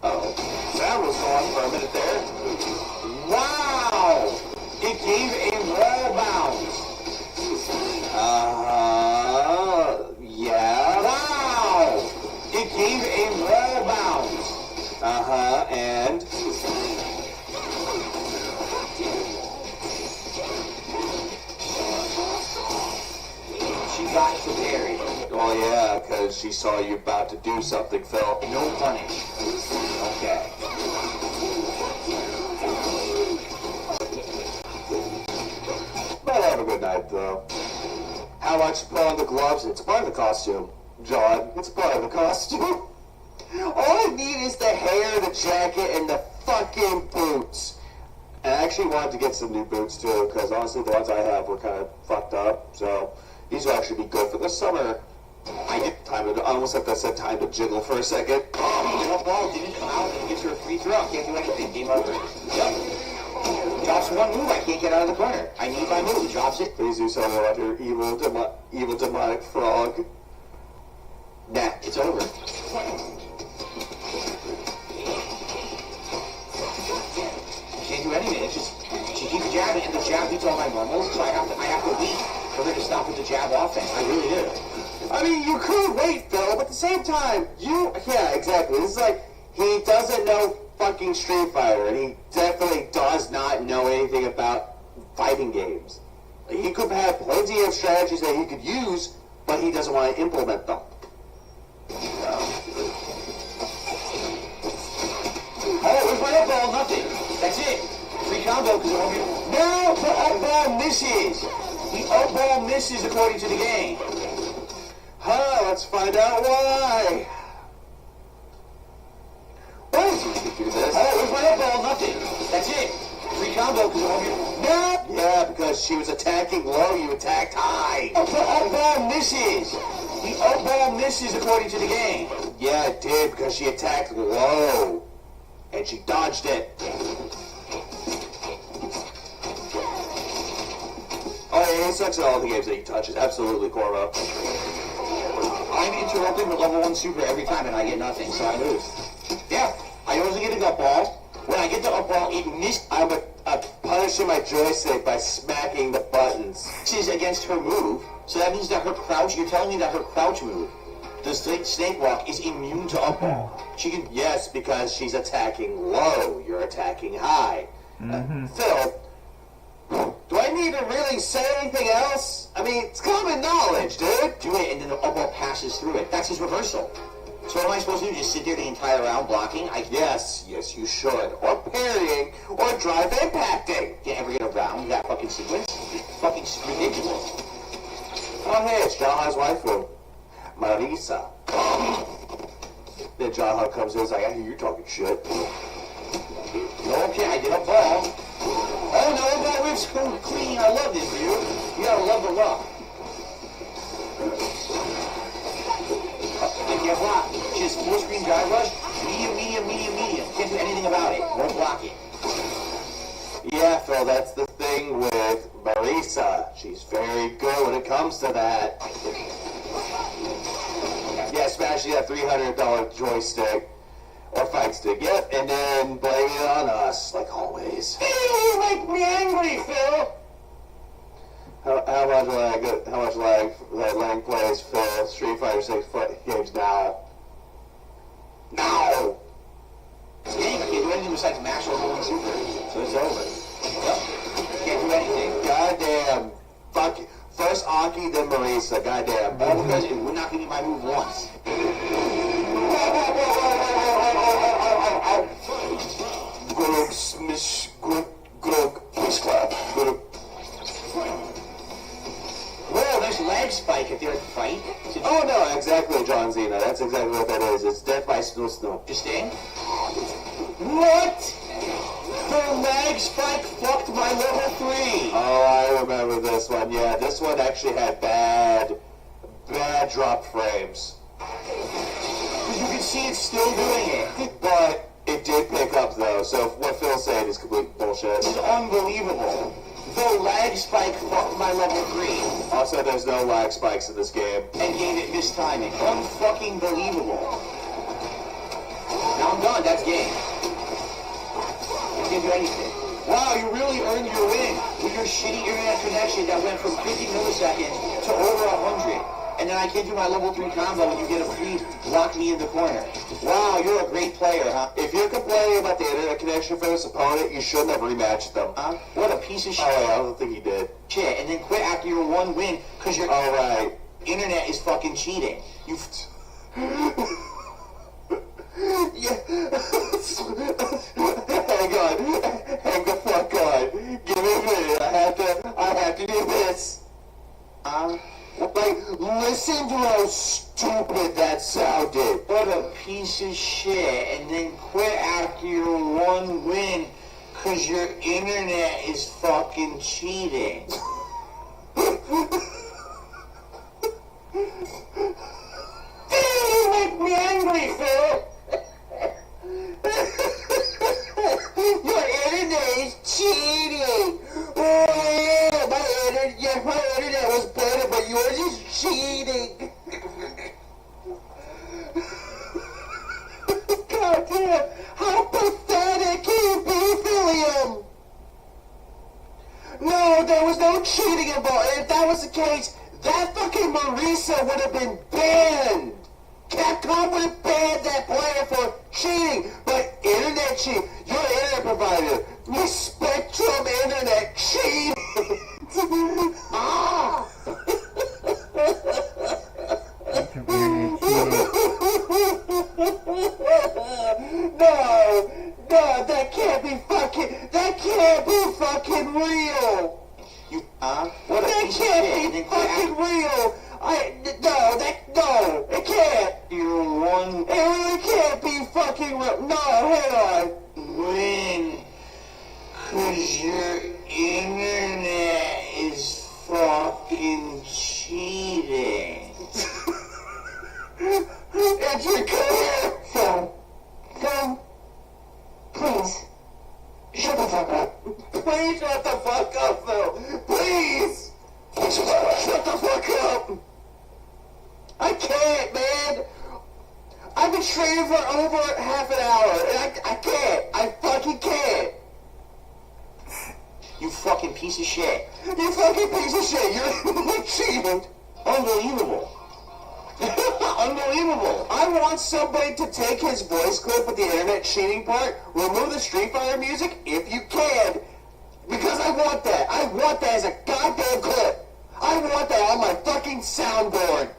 Oh, that was gone for a minute there. Wow! It gave a wall bounce. Yeah. Wow! It gave a wall bounce. And She got to parry. oh yeah, because she saw you about to do something, Phil. No punish. Okay. But have a good night, though. How much to put on the gloves? It's part of the costume, John. It's part of the costume. All I need is the hair, the jacket, and the fucking boots. And I actually wanted to get some new boots, too, because honestly, the ones I have were kind of fucked up. So these will actually be good for the summer. I almost like I said time to jiggle for a second. The ball didn't come out and get her a free throw. Can't do anything. Game over. Yep. Drops one move, I can't get out of the corner. I need my move. Drops it. Please do something about your evil demonic frog. Nah, it's over. Can't do anything. It's just she keeps jabbing, and the jab beats all my normals, so I have to wait for her to stop with the jab offense. I really do. I mean, you could wait, Phil, but at the same time, yeah, exactly. This is like, he doesn't know fucking Street Fighter, and he definitely does not know anything about fighting games. He could have plenty of strategies that he could use, but he doesn't want to implement them. Oh, where's my up ball? Nothing. That's it. Free combo because it won't be... No, the up ball misses. The up ball misses according to the game. Let's find out why. What is it? Do this. Oh, where's my up ball? Nothing. That's it. Free combo because it won't be... Yeah, because because she was attacking low, you attacked high. Oh, the up ball misses. The up ball misses according to the game. Yeah, it did because she attacked low. And she dodged it. Oh, yeah, he sucks at all the games that he touches. Absolutely, Corvo. I'm interrupting with level 1 super every time and I get nothing, so I lose. Yeah, I usually get a up ball. When I get the up ball, it misses. I'm punishing my joystick by smacking the buttons. Against her move, so that means that her crouch, you're telling me that her crouch move, the snake walk, is immune to up ball. She can, Yes, because she's attacking low. You're attacking high. Phil, do I need to really say anything else? I mean, it's common knowledge, dude. do it and then the up ball passes through it. That's his reversal. So what am I supposed to do? Just sit there the entire round blocking? Yes, you should. Or parrying, or drive impacting. Can't ever get around that fucking sequence. It's fucking ridiculous. Oh, hey, it's Jaha's waifu, Marisa. Then Jaha comes in and is like, I hear you talking shit. Okay, I did a ball. Oh no, that whip's clean. I love this, dude. You gotta love the luck. I can't block. Just full screen drive rush. Medium, medium, medium, medium. Can't do anything about it. Won't block it. Yeah, Phil, that's the thing with Marisa. She's very good when it comes to that. Yeah, smashing that $300 joystick or fight stick. Yep, and then blaming it on us, like always. You make me angry, Phil. How much lag that Lang plays Phil Street Fighter 6 games now? Now! This game, I can't do anything besides mash level 1 super. So it's over. Yep. Can't do anything. Goddamn. Fuck. First Anki, then Marisa. Goddamn. All because it would not give me my move once. Grog, smish, grog, face clap. Whoa, nice lag spike if they're in fight. Oh no, exactly, John Cena. That's exactly what that is. It's death by snow. Interesting. What? The lag spike fucked my level 3. Oh, I remember this one. Yeah, this one actually had bad drop frames. Because you can see it's still doing it. But it did pick up though, so what Phil's saying is complete bullshit. This is unbelievable. The lag spike fucked my level 3 Also, there's no lag spikes in this game. and gave it mistiming. Unfucking believable. Now I'm done. That's game. Can't do anything. Wow, you really earned your win with your shitty internet connection that went from 50 milliseconds to over 100. And then I can't do my level 3 combo and you get a free lock me in the corner. Wow, you're a great player, huh? If you're complaining about the internet connection for this opponent, you shouldn't have rematched them. Huh? What a piece of shit. Oh, yeah, I don't think he did. Shit, and then quit after your one win because your All right. internet is fucking cheating. You. Yeah. Hang on. Hang the fuck on. Give me a minute. I have to do this. Like, listen to how stupid that sounded. What a piece of shit. And then quit after your one win because your internet is fucking cheating. You make me angry, Phil. Your internet is cheating. Oh, yeah, my internet was better, but yours is cheating. God damn, how pathetic can you be, William? No, there was no cheating involved. If that was the case, that fucking Marisa would have been banned. Capcom would have banned that player for cheating. But internet cheat, your internet provider, your Spectrum internet cheating. Ah! No, that can't be fucking real. What a piece of shit. That can't be fucking real. No, it can't. It really can't be fucking real. No, hang on. Win. 'Cause your internet piece of shit. You fucking piece of shit. You're cheating. Unbelievable. Unbelievable. I want somebody to take his voice clip with the internet cheating part, remove the Street Fighter music if you can, because I want that. I want that as a goddamn clip. I want that on my fucking soundboard.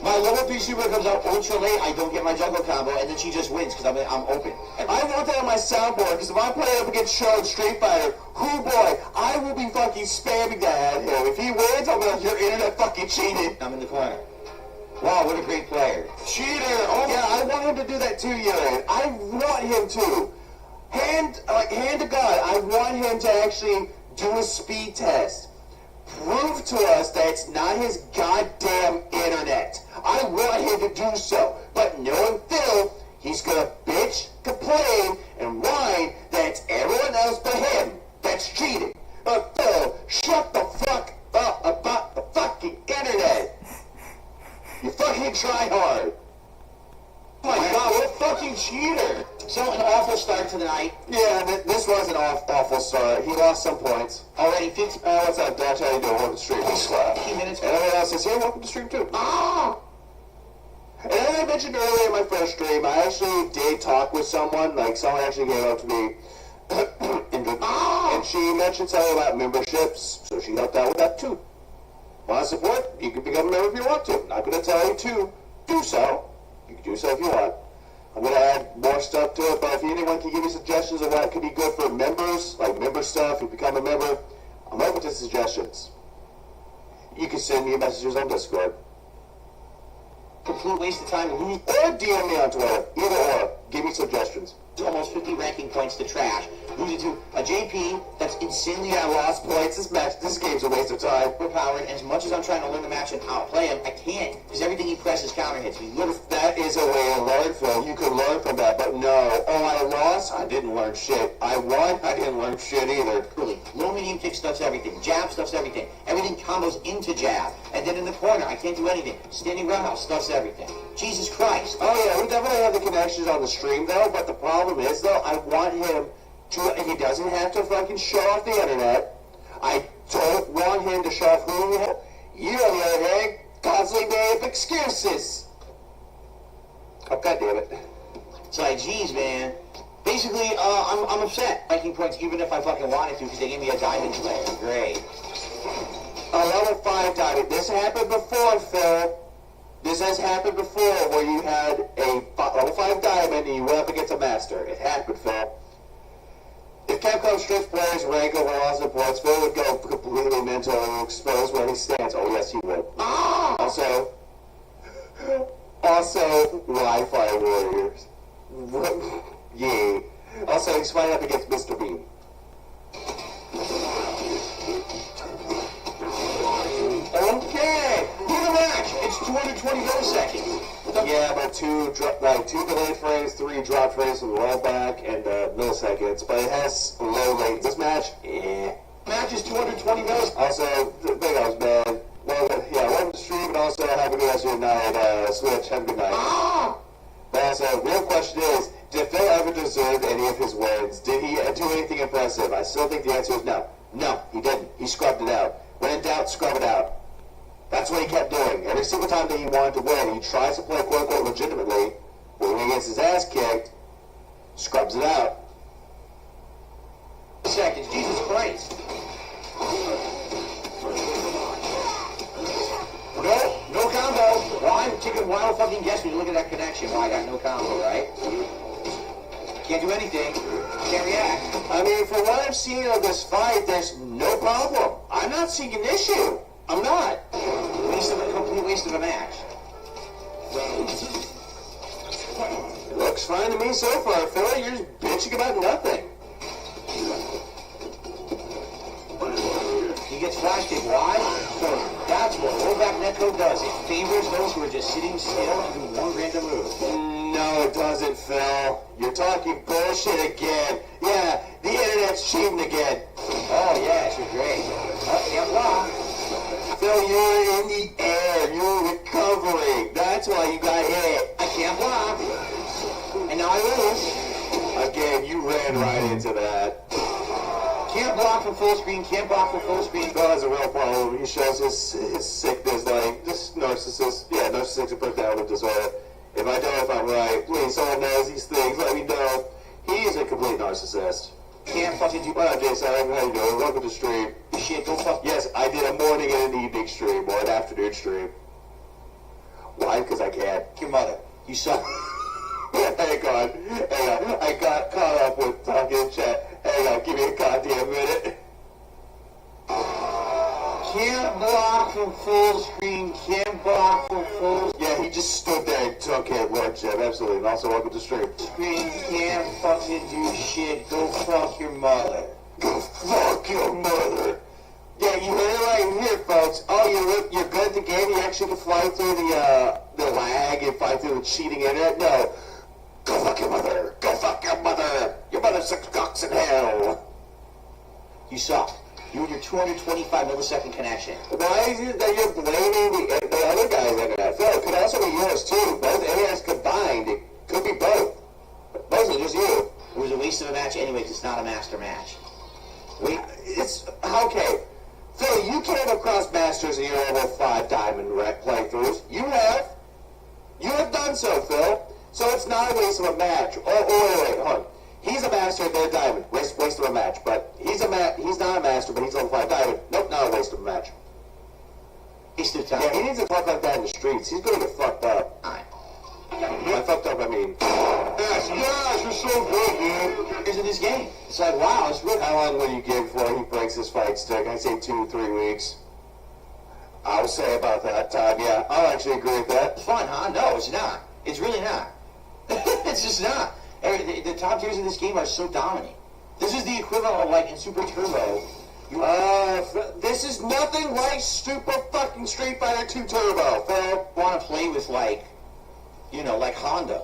My little VTuber comes out ultra late, I don't get my juggle combo, and then she just wins because I'm open. I want that on my soundboard, because if I play up against Show in Street Fighter, hoo boy, I will be fucking spamming that at him. If he wins, I'll be like, your internet fucking cheated. I'm in the corner. Wow, what a great player. Cheater! Oh yeah, I want him to do that too, Yuri. I want him to. Hand to God, I want him to actually do a speed test. Prove to us that it's not his goddamn internet. I want him to do so. But knowing Phil, he's gonna bitch, complain, and whine that it's everyone else but him that's cheating. But Phil, shut the fuck up about the fucking internet. You fucking try hard. Oh my god, what a fucking cheater. So, an awful start to the night. Yeah, this was an awful start. He lost some points. Already 50 What's up, Dutch? How you doing? Welcome to stream. minutes. And everyone else is here. Welcome to stream too. And as I mentioned earlier in my first stream, I actually did talk with someone. Like, someone actually came up to me and she mentioned something about memberships, so she helped out with that too. Want to support? You can become a member if you want to. Not going to tell you to do so. You can do so if you want. I'm going to add more stuff to it, but if anyone can give me suggestions of what could be good for members, like member stuff, you become a member, I'm open to suggestions. You can send me messages on Discord. Complete waste of time. Lose Or DM me on Twitter. Either or. Give me suggestions. almost 50 ranking points to trash. Lose it to a JP that's insanely I lost points. This game's a waste of time. overpowered. And as much as I'm trying to learn the match and outplay him, I can't. Because everything he presses counter hits me. Literally. That is a way to learn from. You could learn from that, but no. Oh, I lost? I didn't learn shit. I won? I didn't learn shit either. Low medium kick stuffs everything. Jab stuffs everything. Everything combos into jab. And then in the corner, I can't do anything. Standing roundhouse stuffs everything. Jesus Christ. Oh yeah, we definitely have the connections on the stream though, but the problem is though, I want him to, he doesn't have to fucking show off the internet. I don't want him to show off who he is. You, on the other hand, constantly make up excuses. Oh, God damn it. It's like, geez, man. Basically, I'm upset. Ranking points even if I fucking wanted to because they gave me a diamond player. Great. A level 5 diamond. This happened before, Phil. This has happened before where you had a level 5 diamond and you went up against a master. It happened, Phil. If Capcom strips players' rank over loss of points, Phil would go completely mental and expose where he stands. Oh, yes, he would. Also, Wi-Fi warriors. Yay. Also, he's fighting up against Mr. Bean. Okay. Do the match. It's 220 milliseconds. Yeah, but two delayed frames, 3 drop frames from the rollback, and milliseconds. But it has low latency. This match, Match is 220 milliseconds. Also, big ups, man. Well, yeah, welcome to stream, and also have a good rest of your night. Switch, have a good night. But also, real question is, did Phil ever deserve any of his wins? Did he do anything impressive? I still think the answer is no. No, he didn't. He scrubbed it out. When in doubt, scrub it out. That's what he kept doing. Every single time that he wanted to win, he tries to play quote-unquote legitimately, but when he gets his ass kicked, scrubs it out. Seconds. Jesus Christ. No combo. Why? Take a wild fucking guess when you look at that connection. Why I got no combo, right? Can't do anything. Can't react. I mean, from what I'm seeing of this fight, there's no problem. I'm not seeing an issue. I'm not. Complete waste of a match. It looks fine to me so far. Phil, you're just bitching about nothing. He gets flash kick. Why? So that's what rollback netcode does. It favors those who are just sitting still and do one random move. No, it doesn't, Phil. You're talking bullshit again. Yeah, the internet's cheating again. Oh, yes, you're great. Oh, can't block. Phil, you're in the air. You're recovering. That's why you got hit. I can't block. And now I lose. Again, you ran right into that. Can't block from full screen, can't block from full screen. Phil has a real problem. He shows his sickness, like, this narcissist. Yeah, narcissistic personality disorder. If I know if I'm right, please, someone knows these things, let me know. He is a complete narcissist. Can't fucking do. Well, Jason, how you doing? Welcome to the stream. Shit, go fuck. Yes, I did a morning and an evening stream, or an afternoon stream. Why? Because I can't. Your mother. You suck. Hang on. I got caught up with talking in chat. Hang on, give me a goddamn minute. Can't block from full screen, can't block from full Yeah, he just stood there and took it, Lord Jim, absolutely. And also, welcome to the stream. screen, can't fucking do shit. Go fuck your mother. Go fuck your mother. Yeah, you heard it right here, folks. Oh, you're good at the game? You actually can fly through the lag and fly through the cheating internet? No. Go fuck your mother. Go fuck your mother. Your mother sucks cocks in hell. You suck. You and your 225 millisecond connection. Why is it that you're blaming the other guy's internet? Phil, it could also be yours, too. Both internets combined. It could be both. Mostly just you. It was a waste of a match anyways. It's not a master match. Wait, it's... Okay. Phil, you came across Masters in your level 5 diamond playthroughs. You have. You have done so, Phil. So it's not a waste of a match. Wait, hold on. He's a master at their diamond. Waste of a match. But he's not a master, but he's level 5 diamond. Nope, not a waste of a match. Waste of time. Yeah, he needs to talk like that in the streets. He's gonna get fucked up. By fucked up, I mean... Yes, you're so good, dude. Here's in this game. It's like, wow, it's real. How long will you give before he breaks his fight stick? I say 2-3 weeks. I'll say about that time, yeah. I'll actually agree with that. Fun, huh? No, it's not. It's really not. It's just not. The top tiers in this game are so dominant. This is the equivalent of, like, in Super Turbo. This is nothing like Super fucking Street Fighter 2 Turbo, Phil. Want to play with, like, you know, like Honda.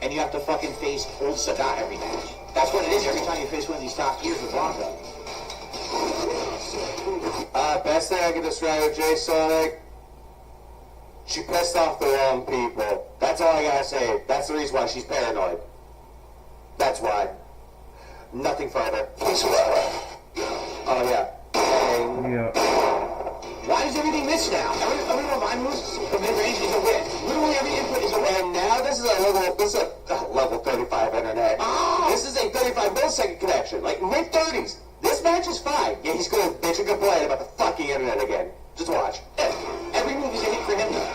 And you have to fucking face old Sadat every match. That's what it is every time you face one of these top tiers with Blanca. Best thing I can describe with J Sonic, she pissed off the wrong people. That's all I gotta say. That's the reason why she's paranoid. That's why. Nothing further. Oh yeah. Why does everything miss now? Every one of my moves from mid-range is a win. Literally every input is a win. And now this is a level 35 internet. Oh. This is a 35 millisecond connection, like mid-30s. This match is fine. Yeah, he's gonna bitch and complain about the fucking internet again. Just watch. Every move is a hit for him now.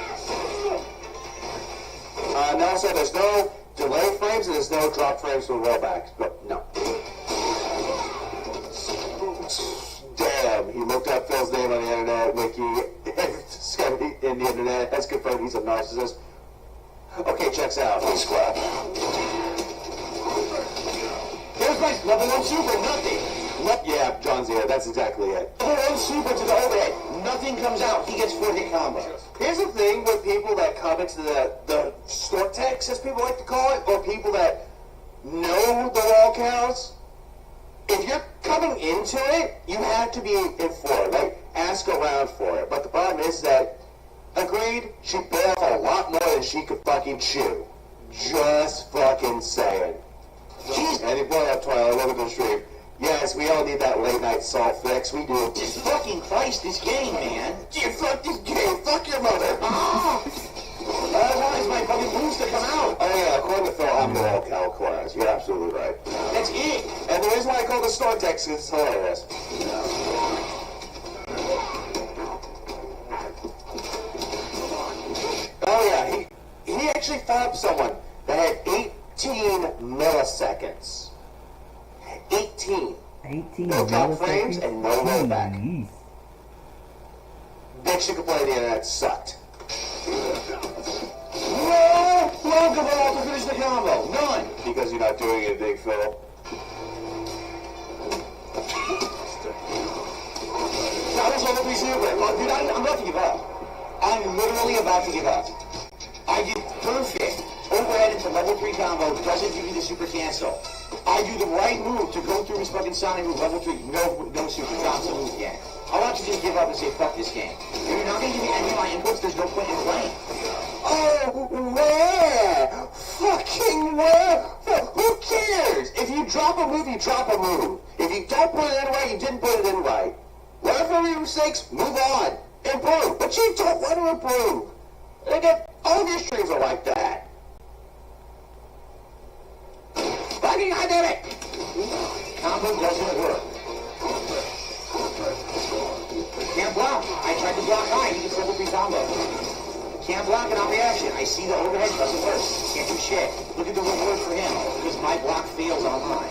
And also, there's no delay frames and there's no drop frames for rollbacks. No. Damn, he looked up Phil's name on the internet, wiki, in the internet, has confirmed he's a narcissist. Okay, checks out. He's crap. Here's my level 1 super, nothing. Yeah, John's here, that's exactly it. Level 1 super to the overhead. Nothing comes out. He gets 4-hit combos. Here's the thing with people that come into the store techs, as people like to call it, or people that know the wall counts. If you're coming into it, you have to be informed. Like, ask around for it. But the problem is that, agreed, she bit off a lot more than she could fucking chew. Just fucking saying. Jeez. And he brought up Twilight, welcome to the stream. Yes, we all need that late night salt fix. We do. Jesus fucking Christ, this game, man. You fuck this game. Fuck your mother. Ah! All I want is my fucking moves to come out. Oh yeah, according to Phil, I'm the wall count class. You're absolutely right. That's it. And the reason why I call the store text is it's hilarious. Oh yeah, he actually found someone that had 18 milliseconds. 18. 18 No top frames milliseconds? and no rollback. Jeez. Bitch, you could play the internet sucked. No! Blanca ball to finish the combo. None. Because you're not doing it, Big Phil. That was level 3 super. Dude, I'm about to give up. I'm literally about to give up. I did perfect. Overhead into level 3 combo. Doesn't give you the super cancel. I do the right move to go through his fucking Sonic move. Level 3. No super. Drops the move again. I want you to just give up and say, fuck this game. If you're not going to give me any of my inputs, there's no point in playing. Oh, where? Fucking where? Who cares? If you drop a move, you drop a move. If you don't put it in right, you didn't put it in right. Learn from your mistakes, move on. Improve. But you don't want to improve. Again, all of your streams are like that. Fucking I did it! Combo doesn't work. Can't block. I tried to block high, he gets level 3 combo. Can't block it on reaction. I see the overhead doesn't work. Can't do shit. Look at the reward for him, because my block fails on high.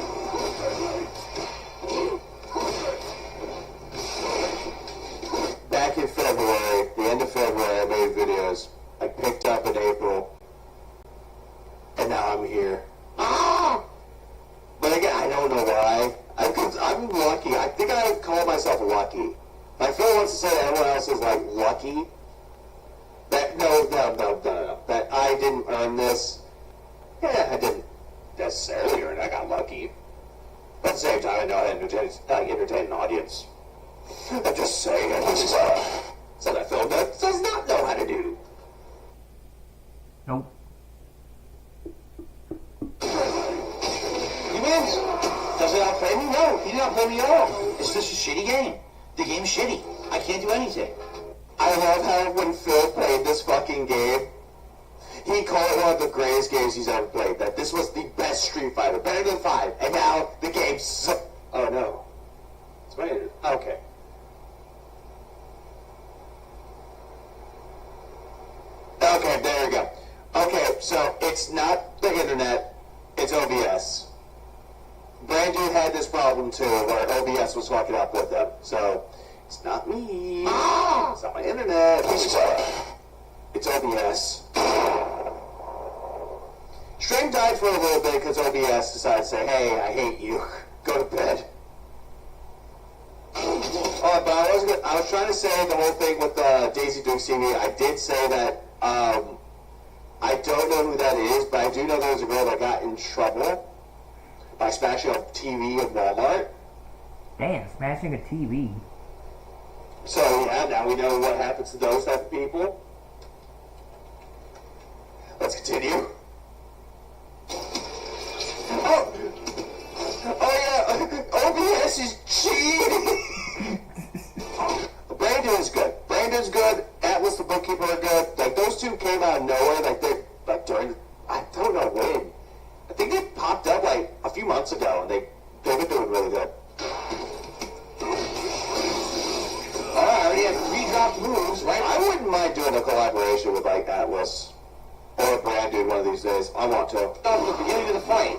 Back in February, the end of February, I made videos. I picked up in April, and now I'm here. Ah! But again, I don't know why. I'm lucky. I think I would call myself lucky. My friend wants to say that everyone else is like lucky. That no. That I didn't earn this. Yeah, I didn't necessarily earn it. I got lucky. But at the same time, I know how to entertain an audience. I'm just saying, something I feel that does not know how to do. Nope. He wins. Does it outplay me? No, he didn't outplay me at all. It's just a shitty game. The game's shitty. I can't do anything. I love how when Phil played this fucking game, he called it one of the greatest games he's ever played. That this was the best Street Fighter, better than 5. And now the game's so... Oh no. It's my... Okay. Okay, there we go. Okay, so it's not the internet, it's OBS. Brandon had this problem too, where OBS was fucking up with him. So, it's not me. It's not my internet. It's OBS. Stream died for a little bit because OBS decided to say, hey, I hate you. Go to bed. Oh, but I was trying to say the whole thing with Daisy Duke CV. I did say that I don't know who that is, but I do know there was a girl that got in trouble by smashing a TV at Walmart. Damn, smashing a TV. So yeah, now we know what happens to those type of people. Let's continue. Oh yeah, OBS is cheating. Brandon's good. Brandon's good. Atlas the bookkeeper are good. Like those two came out of nowhere. Like they during I don't know when. I think they popped up like a few months ago, and they've been doing really good. I already have 3 dropped moves, right? I wouldn't mind doing a collaboration with like Atlas or Brandon one of these days. I want to. From the beginning of the fight.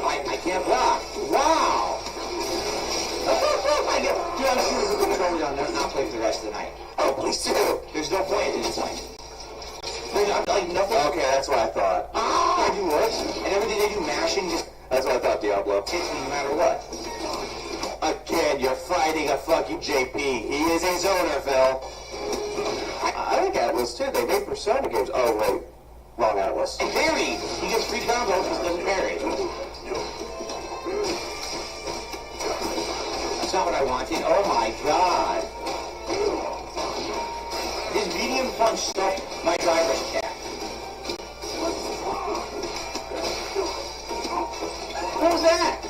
I can't block. Wow! Dude, I'm serious. We're going to not play for the rest of the night. Oh, please do. There's no point at this point. I'm like nothing. Okay, that's what I thought. I do worse. And everything they do mashing just... That's what I thought, Diablo. Hits me no matter what. Again, you're fighting a fucking JP. He is a zoner, Phil. I think Atlas, too. They made Persona games. Oh, wait. Wrong Atlas. And parry. He gets free combos because he doesn't parry. That's not what I wanted. Oh, my God. His medium punch stopped my driver's attack. What was that?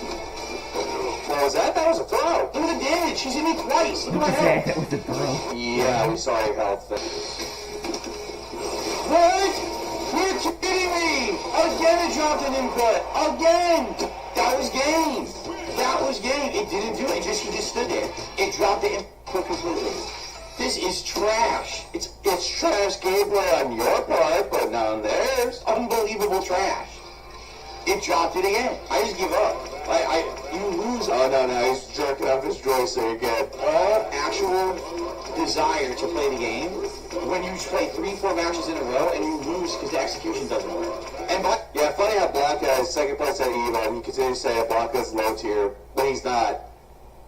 What was that? That was a throw. Look at the damage. She's hit me twice. Look at my head. That was a throw. Yeah, we saw your health. What? You're kidding me! Again it dropped an input. Again! That was game. That was game. It didn't do it. He just stood there. It dropped the input completely. This is trash. It's trash gameplay on your part, but not on theirs. Unbelievable trash. It dropped it again. I just give up. You lose. Oh no, he's jerking off his joystick again. All actual desire to play the game when you play 3-4 matches in a row and you lose because the execution doesn't work. And yeah, funny how Blanca is second place at EVO and he continues to say Blanca's low tier when he's not.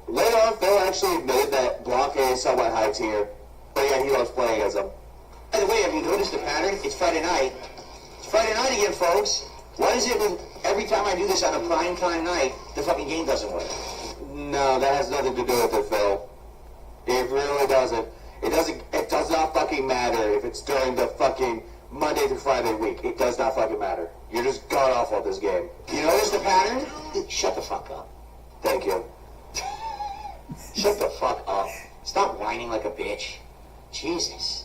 Later on, Phil actually admitted that Blanca is somewhat high tier, but yeah, he loves playing as him. By the way, have you noticed the pattern? It's Friday night. It's Friday night again, folks. What is it with every time I do this on a prime time night, the fucking game doesn't work? No, that has nothing to do with it, Phil. It really doesn't. It doesn't. does not fucking matter if it's during the fucking Monday through Friday week. It does not fucking matter. You're just god awful at this game. You notice the pattern? Shut the fuck up. Thank you. Shut the fuck up. Stop whining like a bitch. Jesus.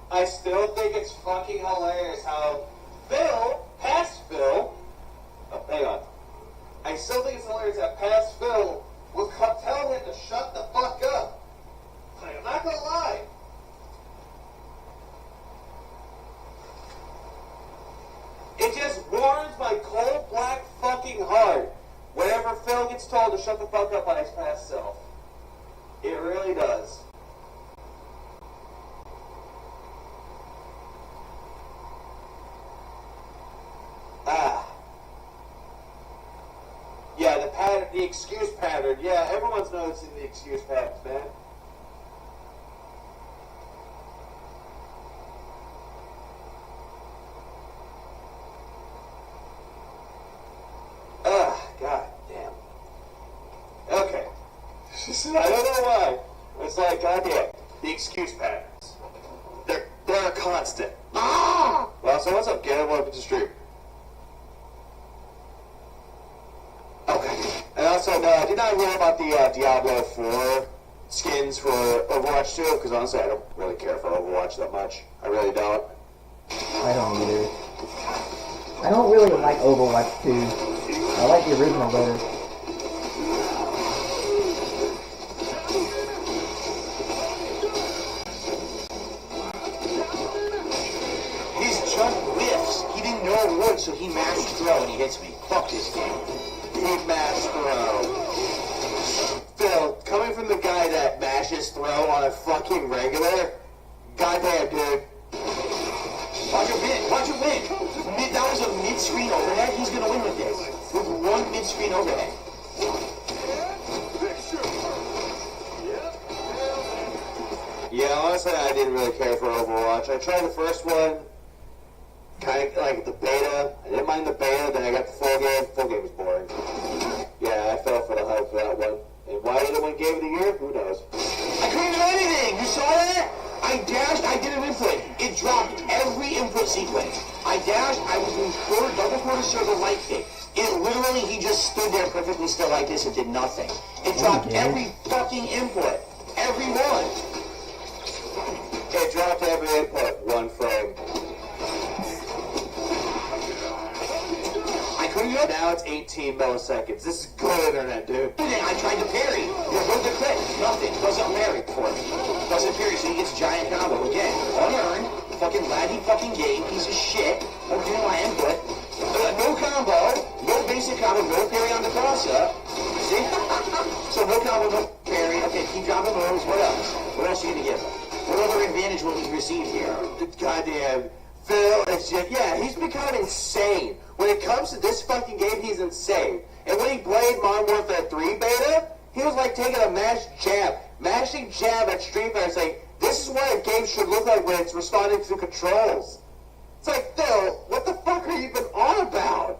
I still think it's fucking hilarious how past Phil, hang on. I still think it's hilarious that past Phil will tell him to shut the fuck up. I'm not gonna lie. It just warms my cold black fucking heart whenever Phil gets told to shut the fuck up by his past self. It really does. Yeah, the excuse pattern. Yeah, everyone's noticing the excuse patterns, man. God damn. Okay. I don't know why. It's like, goddamn, the excuse patterns. They're a constant. Well, so what's up, Gary? Welcome to the stream. Okay. And also, no, I did not hear about the Diablo 4 skins for Overwatch 2, because honestly, I don't really care for Overwatch that much. I really don't. I don't either. I don't really like Overwatch 2. I like the original better. His jump whiffs. He didn't know it would, so he mashed throw and he hits me. Fuck this game. He mashed throw. Phil, coming from the guy that mashes throw on a fucking regular, goddamn, dude. Watch it win. Watch it win. That was a mid-screen overhead. He's gonna win with this. With one mid-screen overhead. Yeah, honestly, I didn't really care for Overwatch. I tried the first one, kind of like the beta. I didn't mind the beta, then I got the full game. Full game was boring. Yeah, I fell for the hype for that one. And why did it win Game of the Year? Who knows? I couldn't do anything. You saw that? I dashed. I did an input. It dropped every input sequence. I dashed. I was doing double quarter circle light kick. It literally, he just stood there perfectly still like this and did nothing. It dropped every fucking input. Every one. It dropped every input. One frame. I couldn't do it. Now it's 18 milliseconds. This is good internet, dude. I tried to parry. You heard the clip. Nothing. Doesn't parry for me. Doesn't parry, so he gets giant combo. Again, unearned. Fucking laggy fucking game. Piece of shit. I'm doing my input. No combo. No basic combo. No parry on the cross-up. See? So no combo, no parry. Okay, keep dropping moves. What else? What else are you going to give him? What other advantage will he receive here? Goddamn. Phil, it's just, yeah, he's become insane. When it comes to this fucking game, he's insane. And when he played Modern Warfare 3 beta, he was like taking a mashing jab at Street Fighter, saying, this is what a game should look like when it's responding to controls. It's like, Phil, what the fuck are you even on about?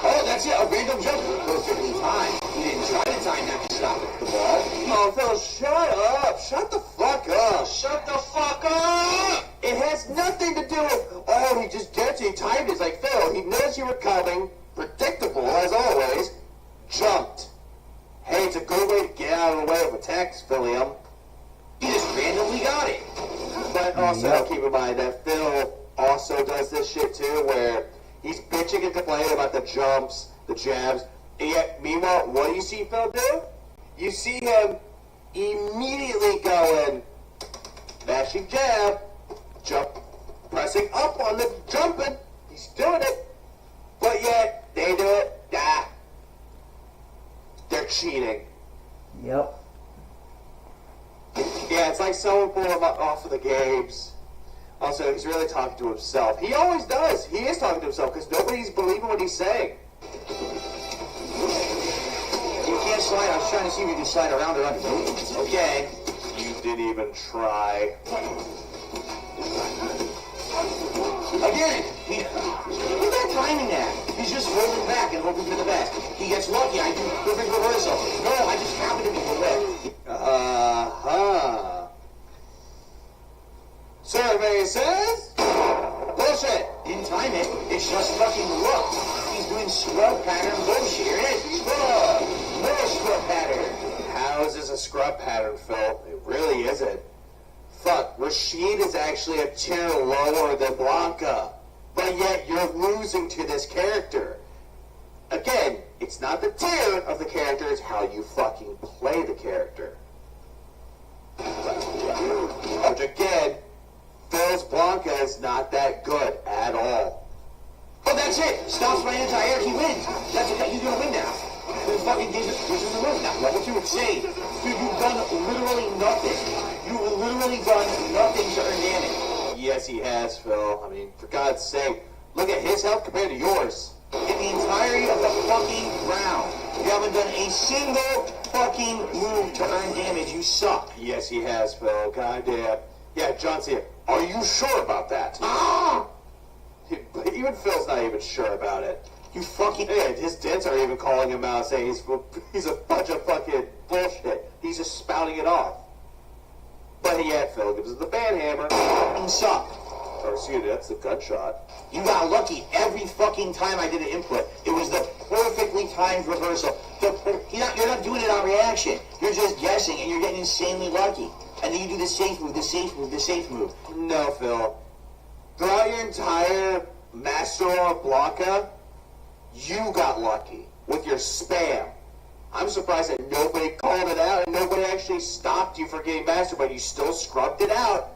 Oh, that's it. A random jump. Perfectly timed. He didn't try to time that to stop the ball. Oh, Phil, shut up. Shut the fuck up. Shut the fuck up! It has nothing to do with, oh, he just gets it. He timed it. It's like, Phil, he knows you were coming. Predictable, as always. Jumped. Hey, it's a good way to get out of the way of attacks, Philium. He just randomly got it. But also, keep in mind that Phil also does this shit too, where he's bitching and complaining about the jumps, the jabs. And yet, meanwhile, what do you see Phil do? You see him immediately going, mashing jab, jump, pressing up on the jumping. He's doing it. But yet, they do it. They're cheating. Yep. Yeah, it's like someone pulled him off of the games. Also, he's really talking to himself. He always does. He is talking to himself because nobody's believing what he's saying. You can't slide. I was trying to see if you can slide around or under. Okay. You didn't even try. Again, he's not timing that. He's just holding back and hoping for the best. He gets lucky. I do perfect reversal. No, I just happen to be correct. Survey says... Bullshit. Didn't time it. It's just fucking luck. He's doing scrub pattern bullshit. Here it is. Scrub. More scrub pattern. How is this a scrub pattern, Phil? It really isn't. Fuck, Rashid is actually a tier lower than Blanca. But yet you're losing to this character. Again, it's not the tier of the character, it's how you fucking play the character. Which again, Phil's Blanca is not that good at all. Oh, that's it. Stops my anti-air. He wins. That's okay. He's gonna win now. This fucking gives him the win now. What you would say? Dude, you've done literally nothing. You've literally done nothing to earn damage. Yes, he has, Phil. I mean, for God's sake, look at his health compared to yours. In the entirety of the fucking round, you haven't done a single fucking move to earn damage. You suck. Yes, he has, Phil. Goddamn. Yeah, John's here. Are you sure about that? Ah! Even Phil's not even sure about it. You fucking... Yeah, his dads are even calling him out, saying he's a bunch of fucking bullshit. He's just spouting it off. But yeah, Phil gives us the band hammer. You suck. Or excuse me, that's the gunshot. You got lucky every fucking time I did an input. It was the perfectly timed reversal. You're not doing it on reaction. You're just guessing, and you're getting insanely lucky. And then you do the safe move, the safe move, the safe move. No, Phil. Throughout your entire Master of Blanca, you got lucky with your spam. I'm surprised that nobody called it out and nobody actually stopped you for getting Master, but you still scrubbed it out.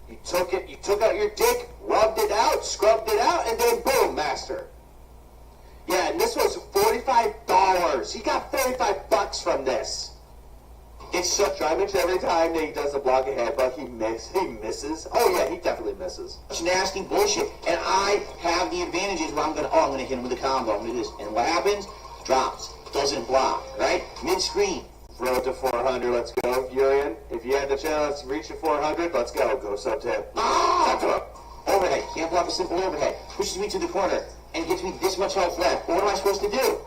You took out your dick, rubbed it out, scrubbed it out, and then boom, Master. Yeah, and this was $45. He got $45 from this. It's such, I mention every time that he does the Blanca headbutt, he misses. Oh yeah, he definitely misses. It's nasty bullshit, and I have the advantages where I'm gonna hit him with a combo. I'm gonna do this, and what happens? Drops, doesn't block, right? Mid-screen. Road to 400, let's go, Urian. If you had the chance to reach the 400, let's go. Go sub 10. Ah! Overhead. Can't block a simple overhead. Pushes me to the corner and gets me this much health left. What am I supposed to do?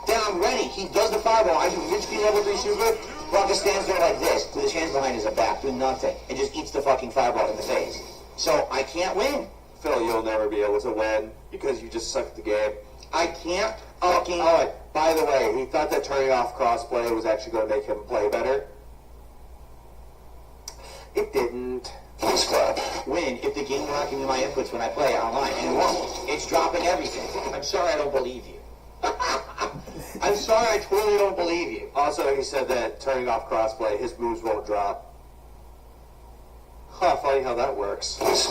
Then I'm ready. He does the fireball. I do mid-screen level 3 super. Blanca stands there like this, with his hands behind his back, doing nothing, and just eats the fucking fireball in the face. So I can't win. Phil, you'll never be able to win because you just suck at the game. I can't fucking... Oh, by the way, he thought that turning off crossplay was actually going to make him play better. It didn't. This club win if the game will not give me my inputs when I play online, and it won't. It's dropping everything. I'm sorry I don't believe you. I'm sorry I totally don't believe you. Also, he said that turning off crossplay, his moves won't drop. Huh, funny how that works. This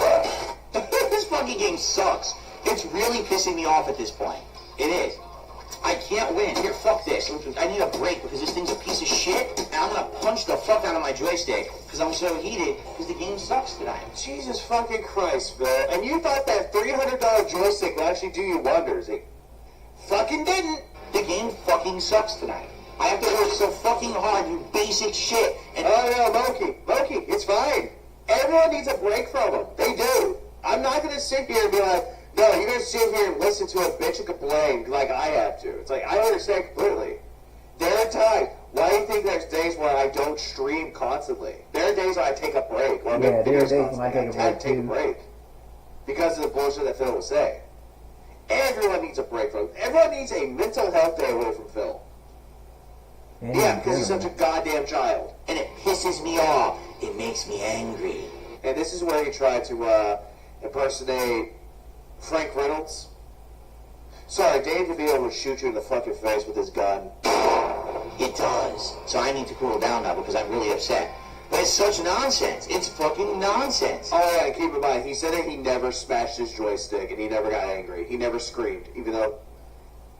fucking game sucks. It's really pissing me off at this point. It is. I can't win. Here, fuck this. I need a break because this thing's a piece of shit, and I'm gonna punch the fuck out of my joystick because I'm so heated because the game sucks tonight. Jesus fucking Christ, Phil. And you thought that $300 joystick would actually do you wonders. It fucking didn't. The game fucking sucks tonight. I have to work so fucking hard, you basic shit. And oh no, Loki, it's fine. Everyone needs a break from them. They do. I'm not gonna sit here and be like, no, you're going to sit here and listen to a bitch and complain like I have to. It's like, I understand completely. There are times. Why do you think there's days where I don't stream constantly? There are days where I take a break. Or Yeah, there are days when I take a break, too. Because of the bullshit that Phil was saying. Everyone needs a break from him. Everyone needs a mental health day away from Phil. Yeah, because he's such a goddamn child. And it pisses me off. It makes me angry. And this is where he tried to impersonate Frank Reynolds. Sorry, Dave DeVito would shoot you in the fucking face with his gun. It does. So I need to cool down now because I'm really upset. But it's such nonsense. It's fucking nonsense. Oh yeah, keep in mind, he said that he never smashed his joystick and he never got angry. He never screamed, even though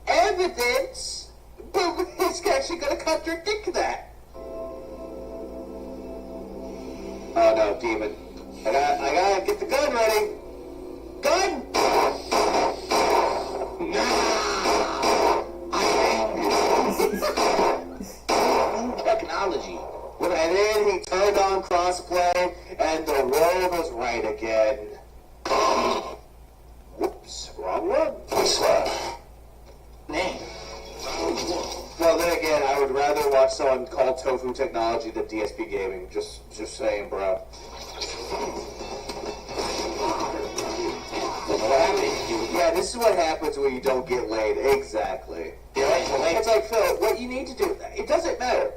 evidence, but it's actually going to contradict that. Oh no, demon. I gotta get the gun ready. Gun! Technology. And then he turned on crossplay, and the world was right again. Wrong one. Name. Well, then again, I would rather watch someone called Tofu Technology than DSP Gaming. Just saying, bro. Yeah, this is what happens when you don't get laid. Exactly. It's like, Phil, what you need to do, it doesn't matter.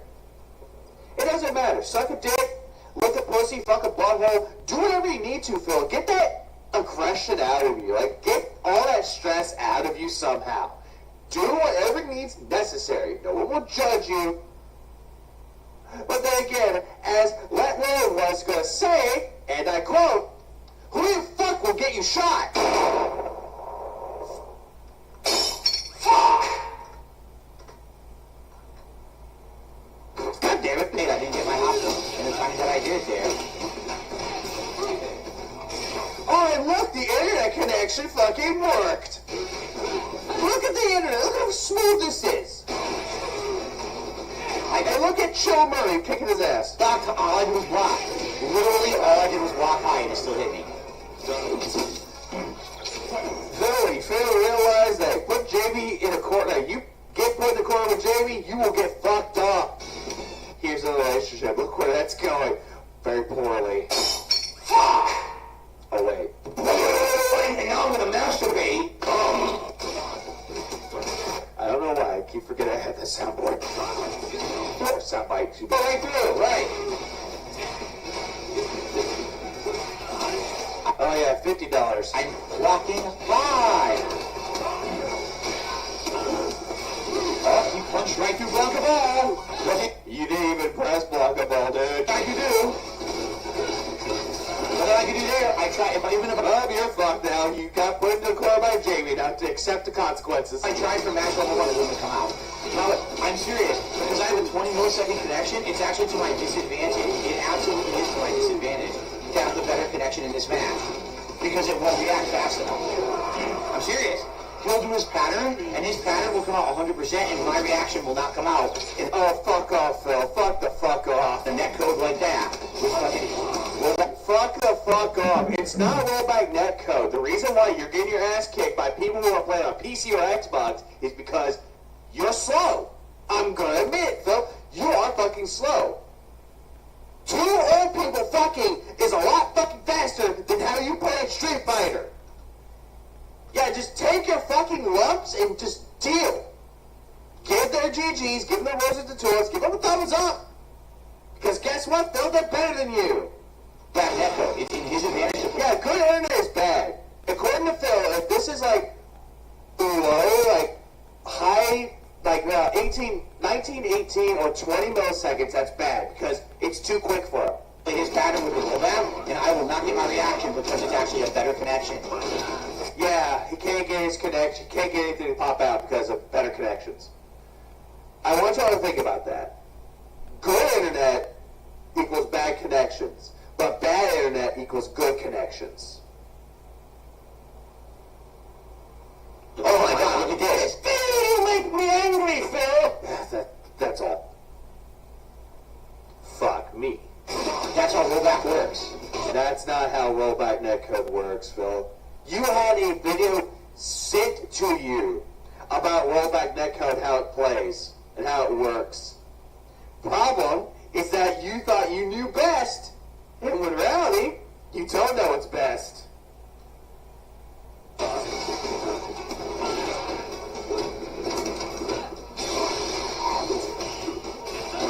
It doesn't matter. Suck a dick, lick a pussy, fuck a butthole, do whatever you need to, Phil. Get that aggression out of you. Like, get all that stress out of you somehow. Do whatever needs necessary. No one will judge you. But then again, as Let Roll was going to say, and I quote, who the fuck will get you shot? Fuck! God damn it, Nate, I didn't get my hospital. And the time that I did there. Oh, and look, the internet connection fucking worked. Look at the internet. Look how smooth this is. And look at Joe Murray kicking his ass. Doc, all I did was block. Literally, all I did was block high and it still hit me. Philly realized that put JB in a corner. You get put in the corner with JB, you will get fucked up. Here's the relationship. Look where that's going. Very poorly. Fuck! Oh, wait. And now I'm gonna masturbate. I don't know why. I keep forgetting I had that soundboard. Or soundbite. Go right through, right. Oh, yeah, $50. I'm walking by. Oh, you punched right through Blanca Ball. You didn't even press Blanca Ball, dude. I can do. What did I do there? I tried. Even if You're fucked now. You got put in the corner by Jamie. Now to accept the consequences. I tried for match level 1, it wouldn't come out. No, I'm serious. Because I have a 20 millisecond connection, it's actually to my disadvantage. It absolutely is to my disadvantage to have the better connection in this match. Because it won't react fast enough. I'm serious. He'll do his pattern, and his pattern will come out 100%, and my reaction will not come out. And, Oh, fuck off, Phil. Fuck the fuck off. the net code like that. Fuck the fuck off. It's not rollback netcode. The reason why you're getting your ass kicked by people who are playing on PC or Xbox is because you're slow. I'm gonna admit, Phil, you are fucking slow. 2 old people fucking is a lot fucking faster than how you play Street Fighter. Yeah, just take your fucking lumps and just deal. Give their GGs, give them the roses to tours, give them a thumbs up. Because guess what, Phil, they're better than you. Bad net code. It's in his advantage. Yeah, good internet is bad. According to Phil, if this is like low, like high, like 19, 18, or 20 milliseconds, that's bad because it's too quick for him. His pattern with the rollback, and I will not get my reaction because it's actually a better connection. Yeah, he can't get his connection, can't get anything to pop out because of better connections. I want y'all to think about that. Good internet equals bad connections, but bad internet equals good connections. Oh my god, look at this. You make me angry, Phil! That's all. Fuck me. That's how rollback works. That's not how rollback netcode works, Phil. You had a video sent to you about rollback netcode, how it plays and how it works. Problem is that you thought you knew best, and in reality, you don't know what's best.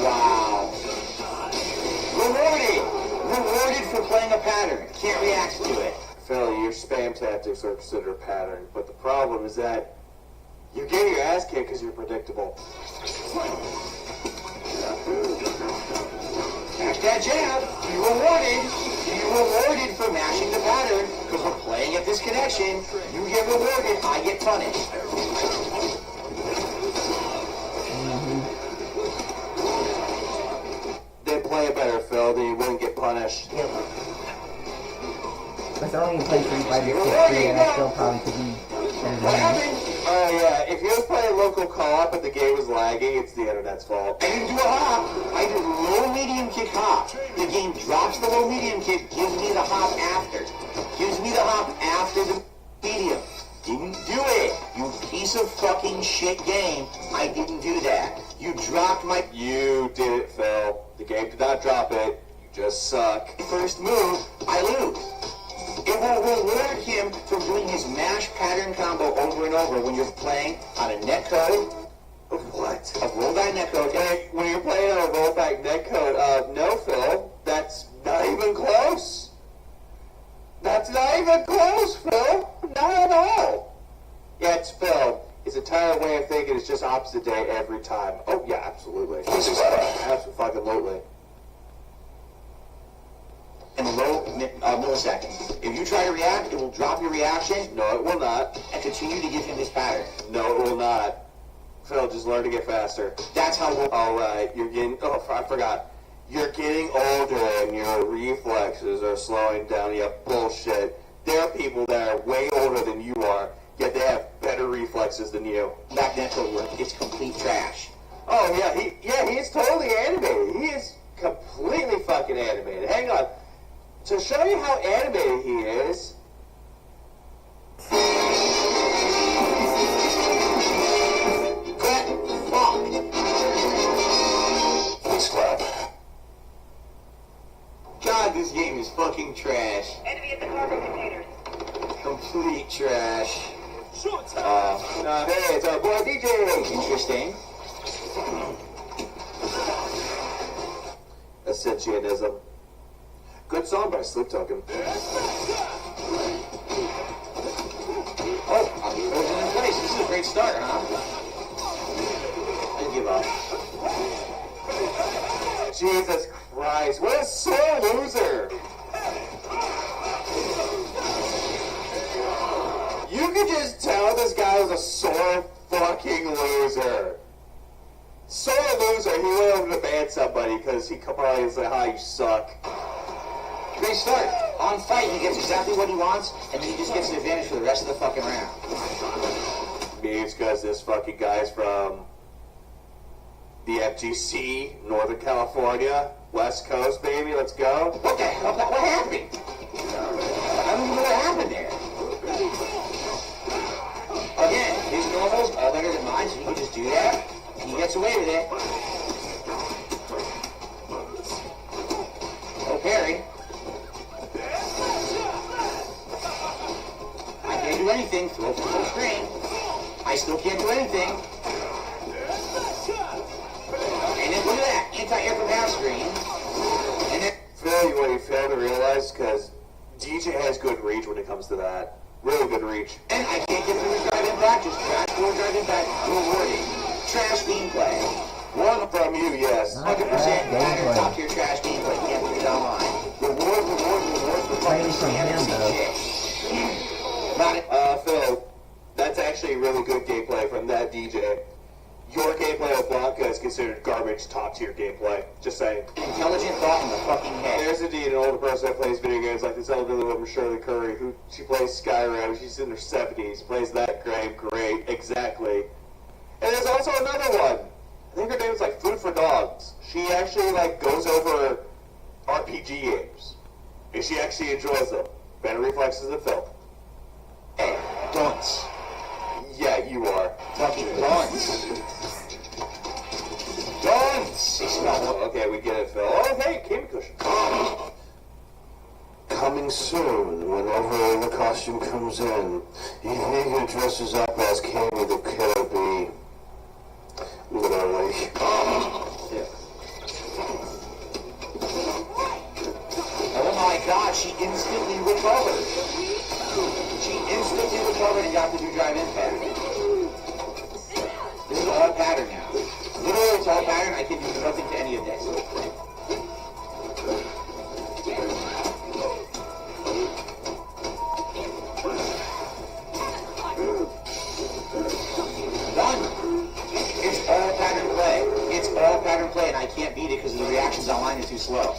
Wow. Rewarded for playing a pattern. Can't react to it. Phil, your spam tactics are considered a pattern, but the problem is that you get your ass kicked because you're predictable. Catch that jab. You rewarded. You rewarded for mashing the pattern because we're playing at this connection. You get rewarded. I get punished. They play it better, Phil, then you wouldn't get punished. But I only play Street Fighter 3 and I still probably could be better What than happened? Oh yeah, if you was playing local co-op and the game was lagging, it's the internet's fault. I didn't do a hop. I did low medium kick hop. The game drops the low medium kick, gives me the hop after. Gives me the hop after the medium. piece of fucking shit game. I didn't do that. You dropped my You did it, Phil. The game did not drop it. You just suck. first move. I lose. It will reward him for doing his mash pattern combo over and over when you're playing on a netcode. What? A roll die netcode. Hey, when you're playing on a rollback netcode, no, Phil. That's not even close. That's not even close, Phil. Not at all. Yeah, it's Phil. His entire way of thinking is just opposite day every time. Oh, yeah, absolutely. Absolutely. In the low milliseconds. If you try to react, it will drop your reaction No, it will not. and continue to give him this pattern. No, it will not. Phil, just learn to get faster. That's how we'll... All right, you're getting... Oh, I forgot. You're getting older and your reflexes are slowing down. Yeah, bullshit. There are people that are way older than you are, yet they have better reflexes than you. Back netcode work. It's complete trash. Oh, yeah, he is totally animated. He is completely fucking animated. Hang on. To show you how animated he is... Get fucked. Please clap. God, this game is fucking trash. Enemy at the cargo containers. Complete trash. Hey, it's our boy DJ. Interesting. Ascensionism. Good song by Sleep Token. Oh, I'm frozen in place. This is a great start, huh? I give up. Jesus Christ, what a sore loser! You could just tell this guy was a sore fucking loser. Sore loser, he went over to ban somebody because he probably was like, "Hi, you suck." Great start. On fight, he gets exactly what he wants, and then he just gets an advantage for the rest of the fucking round. Maybe it's because this fucking guy's from the FGC, Northern California, West Coast, baby, let's go. What the hell? What happened? I don't even know what happened there. Again, his normal's all better than mine, so he can just do that. And he gets away with it. Oh, parry. I can't do anything. Throw from full screen. I still can't do anything. And then look at that. Anti-air from half screen. And then... Phil, what you fail to realize, because DJ has good reach when it comes to that. Really good reach. And I can't get through his drive impact, just trash forward drive impact, rewarding. Trash gameplay. One from you, yes. 100% pattern top tier trash gameplay. Can't put it online. Reward for fucking shit. Not it. Phil, that's actually really good gameplay from that DJ. Your gameplay of Blanca is considered garbage top tier gameplay. Just saying. Intelligent thought in the fucking head. There's indeed an older person that plays video games like this elderly woman, Shirley Curry, who she plays Skyrim. She's in her 70s, plays that game great, exactly. And there's also another one. I think her name is like Food for Dogs. She actually like goes over RPG games, and she actually enjoys them. Better reflexes than Phil. Hey, dunce. Yeah, you are. Fucking dunce. Dunce. They smell Okay, we get it, Phil. Oh, hey, candy cushion. Coming soon, whenever the costume comes in, ivvega dresses up as Cammy the Killer Bee. Literally. Oh my god, she instantly recovered. She instantly recovered and got the new drive impact. This is all pattern now. Literally, it's all pattern. I can do nothing to any of this. Done. It's all pattern play. It's all pattern play, and I can't beat it because the reactions online are too slow.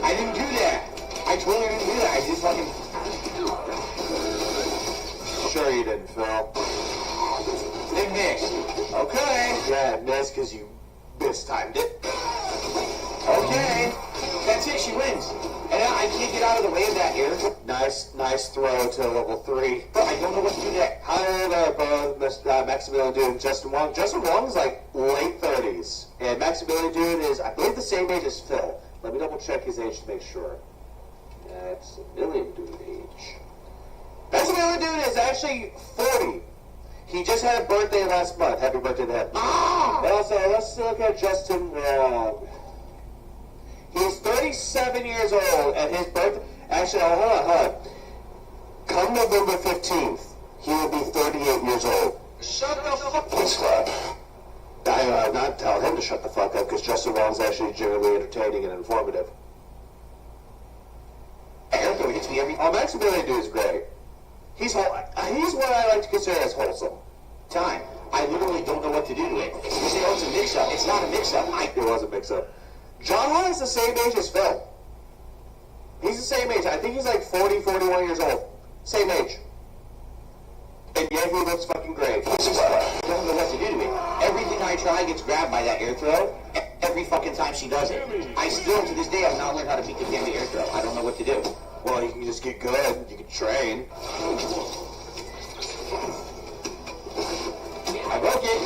I didn't do that. I totally didn't do that. I just fucking... Sure you didn't, Phil. It missed. Okay. Yeah, it missed because you mistimed it. Okay. That's it. She wins. And I can't get out of the way of that here. Nice throw to level 3. But I don't know what to do next. Hi there, both Maximilian Dude and Justin Wong. Justin Wong's like late 30s. And Maximilian Dude is, I believe, the same age as Phil. Let me double check his age to make sure. Maximilian Dude age. Maximilian Dude is actually 40. He just had a birthday last month. Happy birthday to him. And also, let's look at Justin Wong. He's 37 years old, and his birthday... Actually, hold on. Come November 15th, he will be 38 years old. Shut the fuck up. I'm not telling him to shut the fuck up, because Justin Wong's actually genuinely entertaining and informative. Eric hits me every... Oh, Maximilian Dude is great. He's what I like to consider as wholesome. time. I literally don't know what to do to it. You say, oh, it's a mix-up. It's not a mix-up. It was a mix-up. John Wall is the same age as Phil. He's the same age. I think he's like 40, 41 years old. Same age. And yet he looks fucking great. I don't know what to do to it. Everything I try gets grabbed by that air throw. Every fucking time she does it. I still, to this day, have not learned how to beat the damn air throw. I don't know what to do. Well, you can just get good. You can train. I broke it.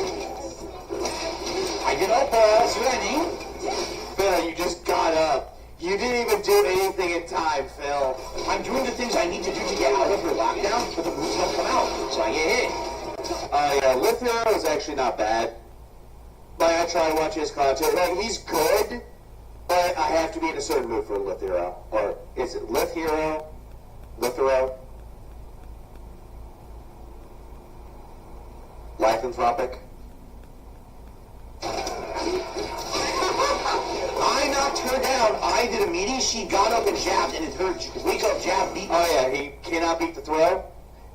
I get up, see what I mean? Phil, you just got up. You didn't even do anything in time, Phil. I'm doing the things I need to do to get out of her lockdown, but the moves don't come out, so I get hit. Yeah, Lithero is actually not bad. Like, I try to watch his content. Like, he's good, but I have to be in a certain mood for Lithero. Or is it Lithero? Lithero? Lycanthropic? I knocked her down. I did a meeting. She got up and jabbed, and her wake-up jab beat me. Oh, yeah, he cannot beat the throw.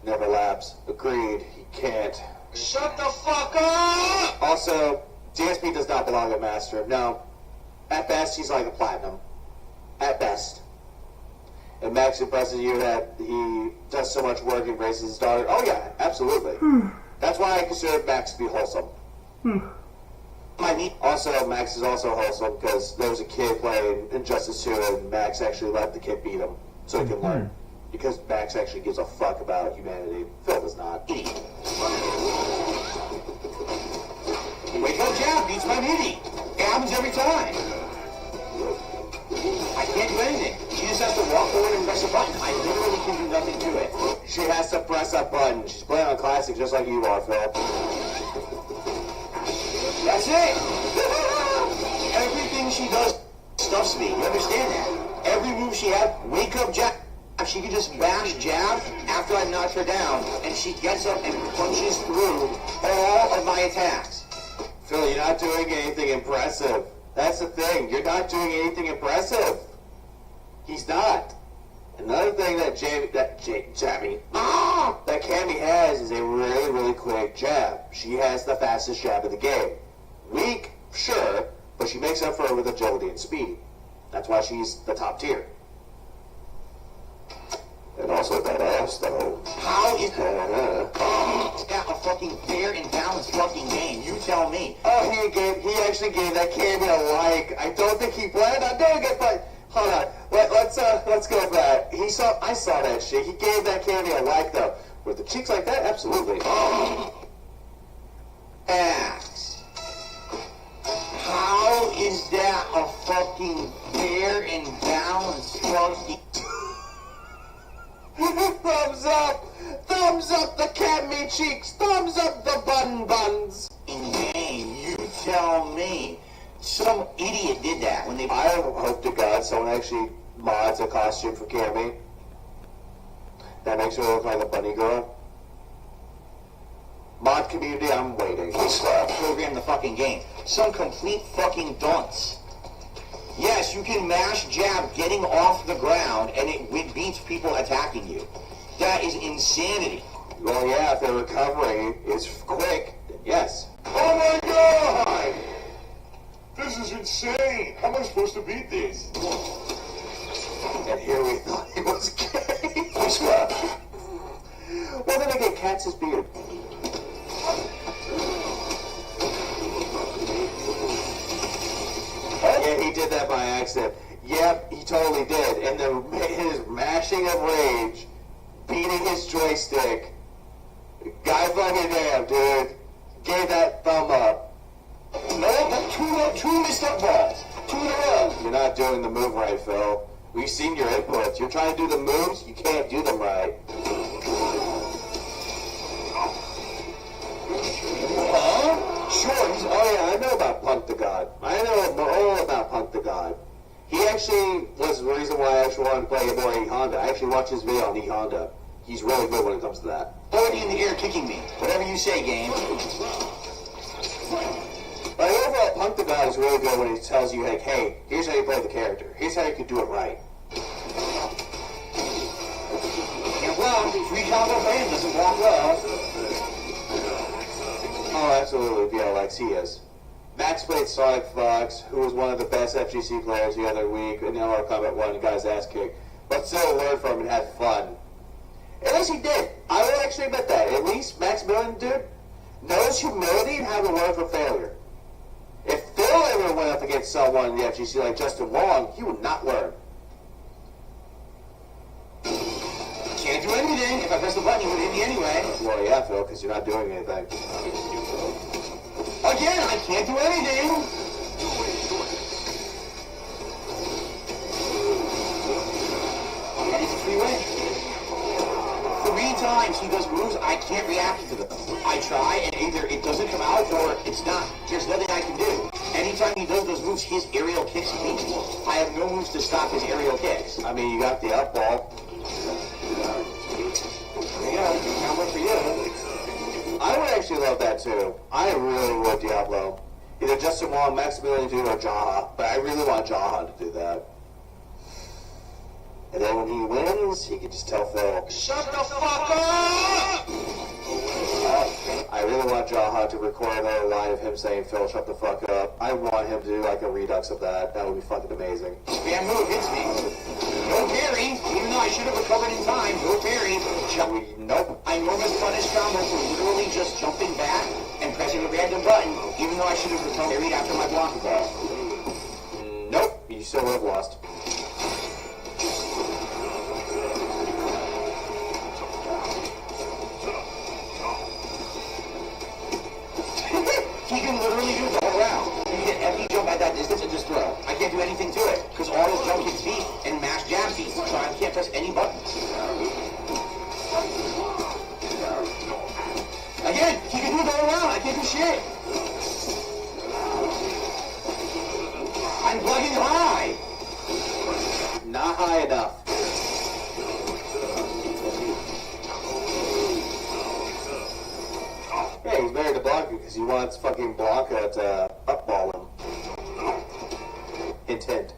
Never laps. Agreed. He can't. Shut the fuck up! Also, DSP does not belong at Master. No. At best, he's like a platinum. At best. And Max impresses you that he does so much work and raises his daughter. Oh, yeah, absolutely. That's why I consider Max to be wholesome. Also, Max is also wholesome because there was a kid playing Injustice 2 and Max actually let the kid beat him so he can learn. Because Max actually gives a fuck about humanity. Phil does not. Wake up jab beats my meaty. It happens every time. I can't do anything. She just has to walk forward and press a button. I literally can do nothing to it. She has to press a button. She's playing on Classic just like you are, Phil. That's it. Everything she does stuffs me. You understand that? Every move she had, wake up jab. She can just bash jab after I knocked her down, and she gets up and punches through all of my attacks. Phil, you're not doing anything impressive. That's the thing. You're not doing anything impressive. He's not. Another thing that Cammy has is a really, really quick jab. She has the fastest jab in the game. Weak, sure, but she makes up for it with agility and speed. That's why she's the top tier. And also that ass, though. How is that a fucking fair and balanced fucking game? You tell me. Oh, he actually gave that Cammy a like. I don't think he planned on doing it, but hold on. Let's go for that. I saw that shit. He gave that Cammy a like, though. With the cheeks like that, absolutely. Ass. How is that a fucking fair and balanced fucking... Thumbs up! Thumbs up the Cammy cheeks! Thumbs up the button buns! in game? You tell me. Some idiot did that when they... I hope to God someone actually mods a costume for Cammy. That makes her look like a bunny girl. Mod community, I'm waiting. Program the fucking game. Some complete fucking dunce. Yes, you can mash jab getting off the ground and it beats people attacking you. That is insanity. Well, yeah, if their recovery is quick, then yes. Oh my god! This is insane! How am I supposed to beat this? And here we thought he was gay. Well, then again, Cat's his beard. Yeah, he did that by accident. Yep, he totally did. And his mashing of rage, beating his joystick, guy fucking damn, dude. Gave that thumb up. No, but two missed up balls. 2 in a row. You're not doing the move right, Phil. We've seen your inputs. You're trying to do the moves, you can't do them right. Huh? Sure, oh yeah, I know about Punk the God. I know all about Punk the God. He actually was the reason why I actually wanted to play more E-Honda. I actually watched his video on E-Honda. He's really good when it comes to that. Already in the air kicking me. Whatever you say, game. But overall, Punk the God is really good when he tells you, like, hey, here's how you play the character. Here's how you can do it right. Can't block. Free combo band doesn't block well. Oh, absolutely, VLX, he is. Max played Sonic Fox, who was one of the best FGC players the other week in Mortal Kombat 1 and got his ass kicked, but still learned from him and had fun. At least he did. I will actually admit that. At least Maximilian, dude, knows humility and how to learn from failure. If Phil ever went up against someone in the FGC like Justin Wong, he would not learn. Can't do anything. If I press the button, you would hit me anyway. Well, yeah, Phil, because you're not doing anything. Again, I can't do anything. And it's a free win. 3 times he does moves, I can't react to them. I try, and either it doesn't come out or it's not. There's nothing I can do. Anytime he does those moves, his aerial kicks me. I have no moves to stop his aerial kicks. I mean, you got the up ball. There you go. Combo for you. I would actually love that too. I really would, Diablo. Either Justin Wong, Maximilian Dude, or Jaha. But I really want Jaha to do that. And then when he wins, he can just tell Phil, Shut the fuck up! I really want Jaha to record a line of him saying, Phil, shut the fuck up. I want him to do like a redux of that. That would be fucking amazing. Spam move hits me. No parry, even though I should have recovered in time. No parry. Nope. I enormous punish combo for literally just jumping back and pressing a random button, even though I should have parried after my block ball. Nope. You still would have lost. He can literally do the whole round. You can get every jump at that distance and just throw. I can't do anything to it, because all his jump hits me and mash jabs me, so I can't press any buttons. Again, he can do the whole round. I can't do shit. I'm plugging high. Not high enough. Yeah, he's married to Blanca because he wants fucking Blanca to upball him. Intent.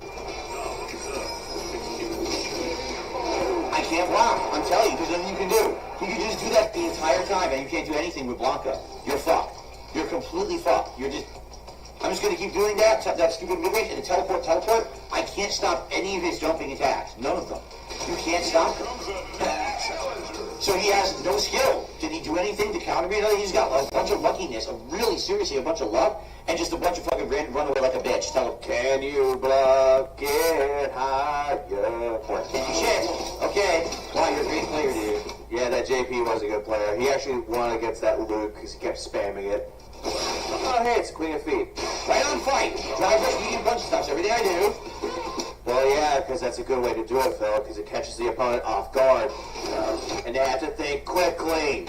I can't block. I'm telling you, there's nothing you can do. You can just do that the entire time, and you can't do anything with Blanca. You're fucked. You're completely fucked. I'm just going to keep doing that stupid mid-range, and the teleport. I can't stop any of his jumping attacks. None of them. You can't stop them. So he has no skill. Did he do anything to counter me? No, he's got a bunch of luckiness, seriously, a bunch of luck, and just a bunch of fucking run away like a bitch. Tell him, Can you block it higher? can't do shit. Okay. Wow, you're a great player, dude. Yeah, that JP was a good player. He actually won against that Luke because he kept spamming it. Oh, hey, it's Queen of Feet. Right on fight. Drive rush, medium punch stops everything I do. Well, yeah, because that's a good way to do it, Phil, because it catches the opponent off guard. And they have to think quickly.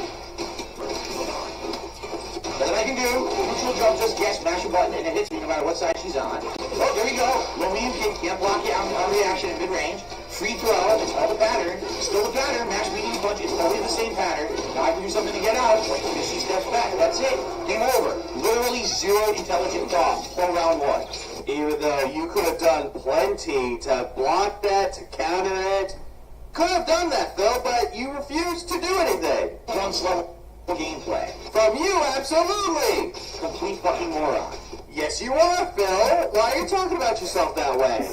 Nothing I can do. Neutral jump, just guess, mash a button, and it hits me no matter what side she's on. Oh, there we go. Low medium kick, can't block it on reaction at mid-range. Free throw, it's all the pattern. Still the pattern, mash medium punch, it's always the same pattern. Now I can do something to get out. If she steps back, that's it. Game over. Literally zero intelligent thought. Whole round 1. Even though you could have done plenty to block that, to counter it. Could have done that, Phil, but you refused to do anything. Bronze level gameplay. From you, absolutely. Complete fucking moron. Yes, you are, Phil. Why are you talking about yourself that way?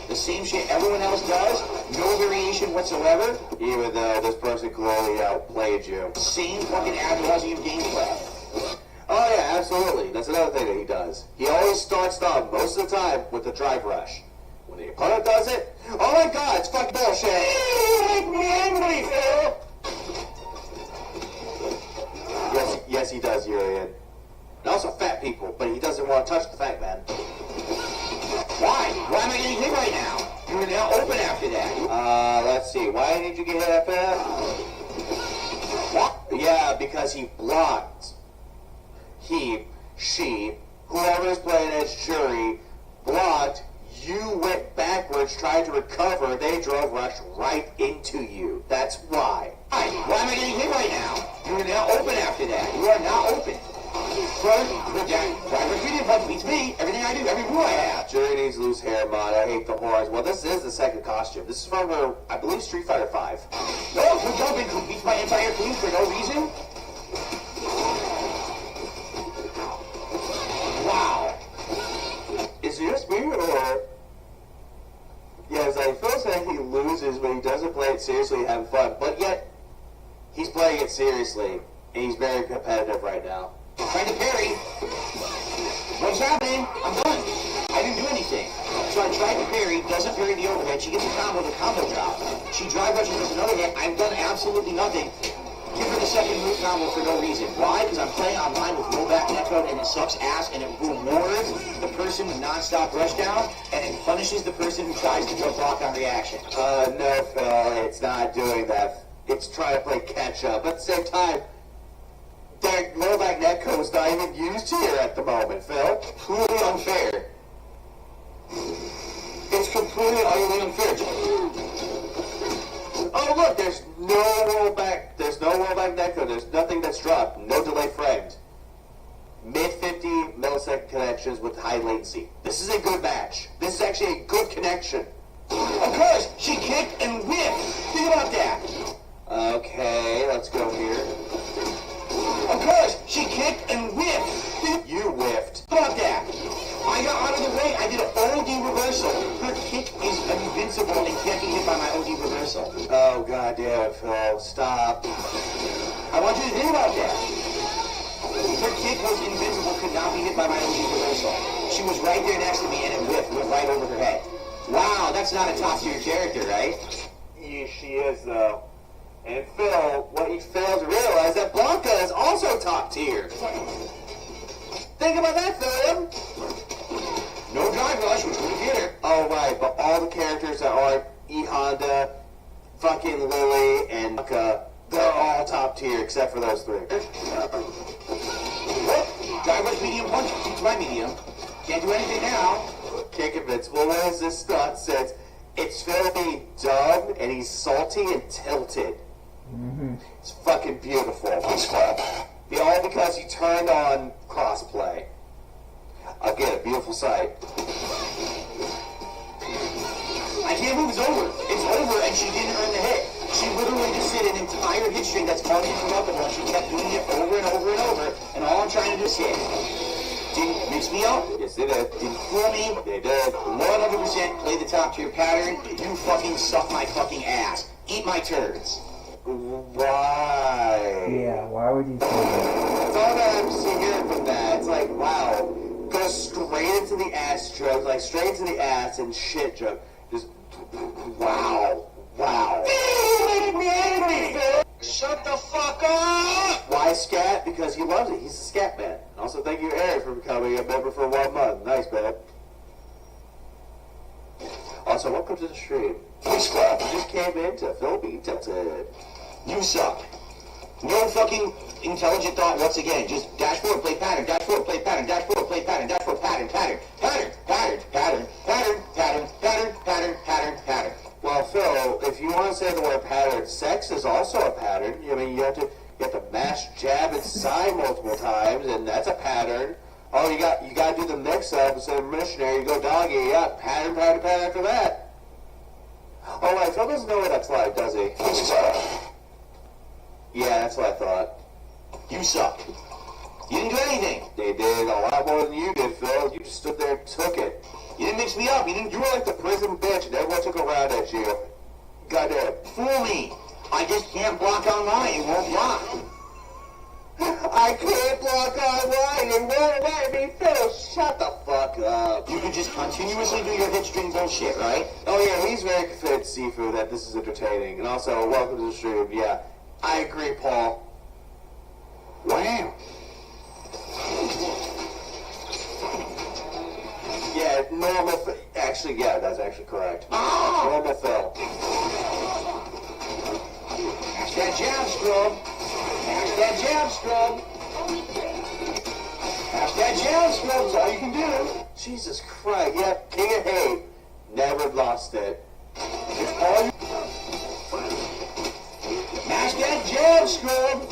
The same shit everyone else does, no variation whatsoever. Even though this person clearly outplayed you. Same fucking ad nauseum gameplay. Oh yeah, absolutely. That's another thing that he does. He always starts off, most of the time, with the drive rush. When the opponent does it, oh my god, it's fucking bullshit. Make me angry, Phil. Yes, he does, Urian. And also fat people, but he doesn't want to touch the fat man. Why? Why am I getting hit right now? You were now open after that. Let's see. Why did you get hit after that? What? Yeah, because he blocked. She, whoever's playing as jury, blocked. You went backwards, tried to recover. They drove rushed right into you. That's why. Why? Why am I getting hit right now? You were now open after that. You are now open. First, driver medium punch beats me. Everything I do, every rule I have. Jury needs loose hair, mod. I hate the horns. Well, this is the second costume. This is from, I believe, Street Fighter V. No, for jumping, who beats my entire team for no reason? Wow. Is it just me, or... Yeah, it's like, feels like he loses when he doesn't play it seriously and have fun, but yet, he's playing it seriously, and he's very competitive right now. Trying to parry. What's happening? I'm done. I didn't do anything. So I tried to parry, doesn't parry the overhead. She gets a combo, the combo drop. She drive rushes with another hit. I've done absolutely nothing. Give her the second move combo for no reason. Why? Because I'm playing online with no back net code and it sucks ass and it rewards the person with non-stop rush down and it punishes the person who tries to go block on reaction. No, Phil, it's not doing that. It's trying to play catch-up. At the same time, that low-back netcode is not even used here at the moment, Phil. Completely unfair. It's completely utterly unfair. Oh, look, there's no rollback. There's no rollback netcode. There's nothing that's dropped. No delay frames. Mid-50 millisecond connections with high latency. This is a good match. This is actually a good connection. Of course, she kicked and whipped. Think about that. Okay, let's go here. Of course, she kicked and whipped. You whiffed. Think about that. I got out of the way. I did an OD reversal. Her kick is invincible and can't be hit by my OD reversal. Oh, god damn it, Phil. Stop. I want you to think about that. Her kick was invincible, could not be hit by my OD reversal. She was right there next to me and it whipped, went right over her head. Wow, that's not a top-tier character, right? Yeah, she is, though. And Phil, what he failed to realize that Blanca is also top tier. Think about that, Phil. No drive rush, which would have hit her. Oh, right, but all the characters that aren't E Honda, fucking Lily, and Blanca, they're all top tier except for those three. Drive rush medium punch beats my medium. Can't do anything now. Can't convince. Well, what is this nonsense? It's Phil being dumb, and he's salty and tilted. It's fucking beautiful. Please clap. All because he turned on crossplay. Again, a beautiful sight. I can't move, it's over. It's over, and she didn't earn the hit. She literally just did an entire hit string that's uninterruptible, and she kept doing it over and over and over, and all I'm trying to do is hit. Didn't mix me up. Yes, they did. Didn't fool me. They did. 100% play the top tier pattern. You fucking suck my fucking ass. Eat my turds. Why? Yeah, why would you say that? That's all that I'm hearing from that. It's like, wow. Go straight into the ass joke, like straight into the ass and shit joke. Just, wow. Wow. Make me angry, Phil. Shut the fuck up! Why scat? Because he loves it. He's a scat man. Also, thank you, Eric, for becoming a member for 1 month. Nice, man. Also, welcome to the stream. Please clap. Just came into Phil being tilted. You suck. No fucking intelligent thought once again. Just dashboard, play pattern, dashboard, play pattern, dashboard, play pattern, dashboard, pattern, pattern, pattern, pattern, pattern, pattern, pattern, pattern, pattern, pattern, pattern. Well, Phil, if you want to say the word pattern, sex is also a pattern. I mean, you have to mash, jab, and side multiple times, and that's a pattern. Oh, you got to do the mix-up instead of missionary. You go doggy, yeah, pattern, pattern, pattern after that. Oh, right, Phil doesn't know what that's like, does he? Yeah, that's what I thought. You suck. You didn't do anything. They did a lot more than you did, Phil. You just stood there and took it. You didn't mix me up. You were like the prison bitch, and everyone took a round at you. Goddamn. fool me. I just can't block online. It won't block. I I can't block online and won't let me. Phil, shut the fuck up. You can just continuously do your hit string bullshit, right? Oh yeah, he's very convinced, Sifu, that this is entertaining. And also, welcome to the stream. Yeah, I agree, Paul. Wow. Yeah, normal. Actually, yeah, that's actually correct. Normal Phil. Mash that jab scrub. Mash that jab scrub. Mash that jab scrub is all you can do. Jesus Christ. Yeah, King of Hate. Never lost it. It's all you... Mash that jab scrub.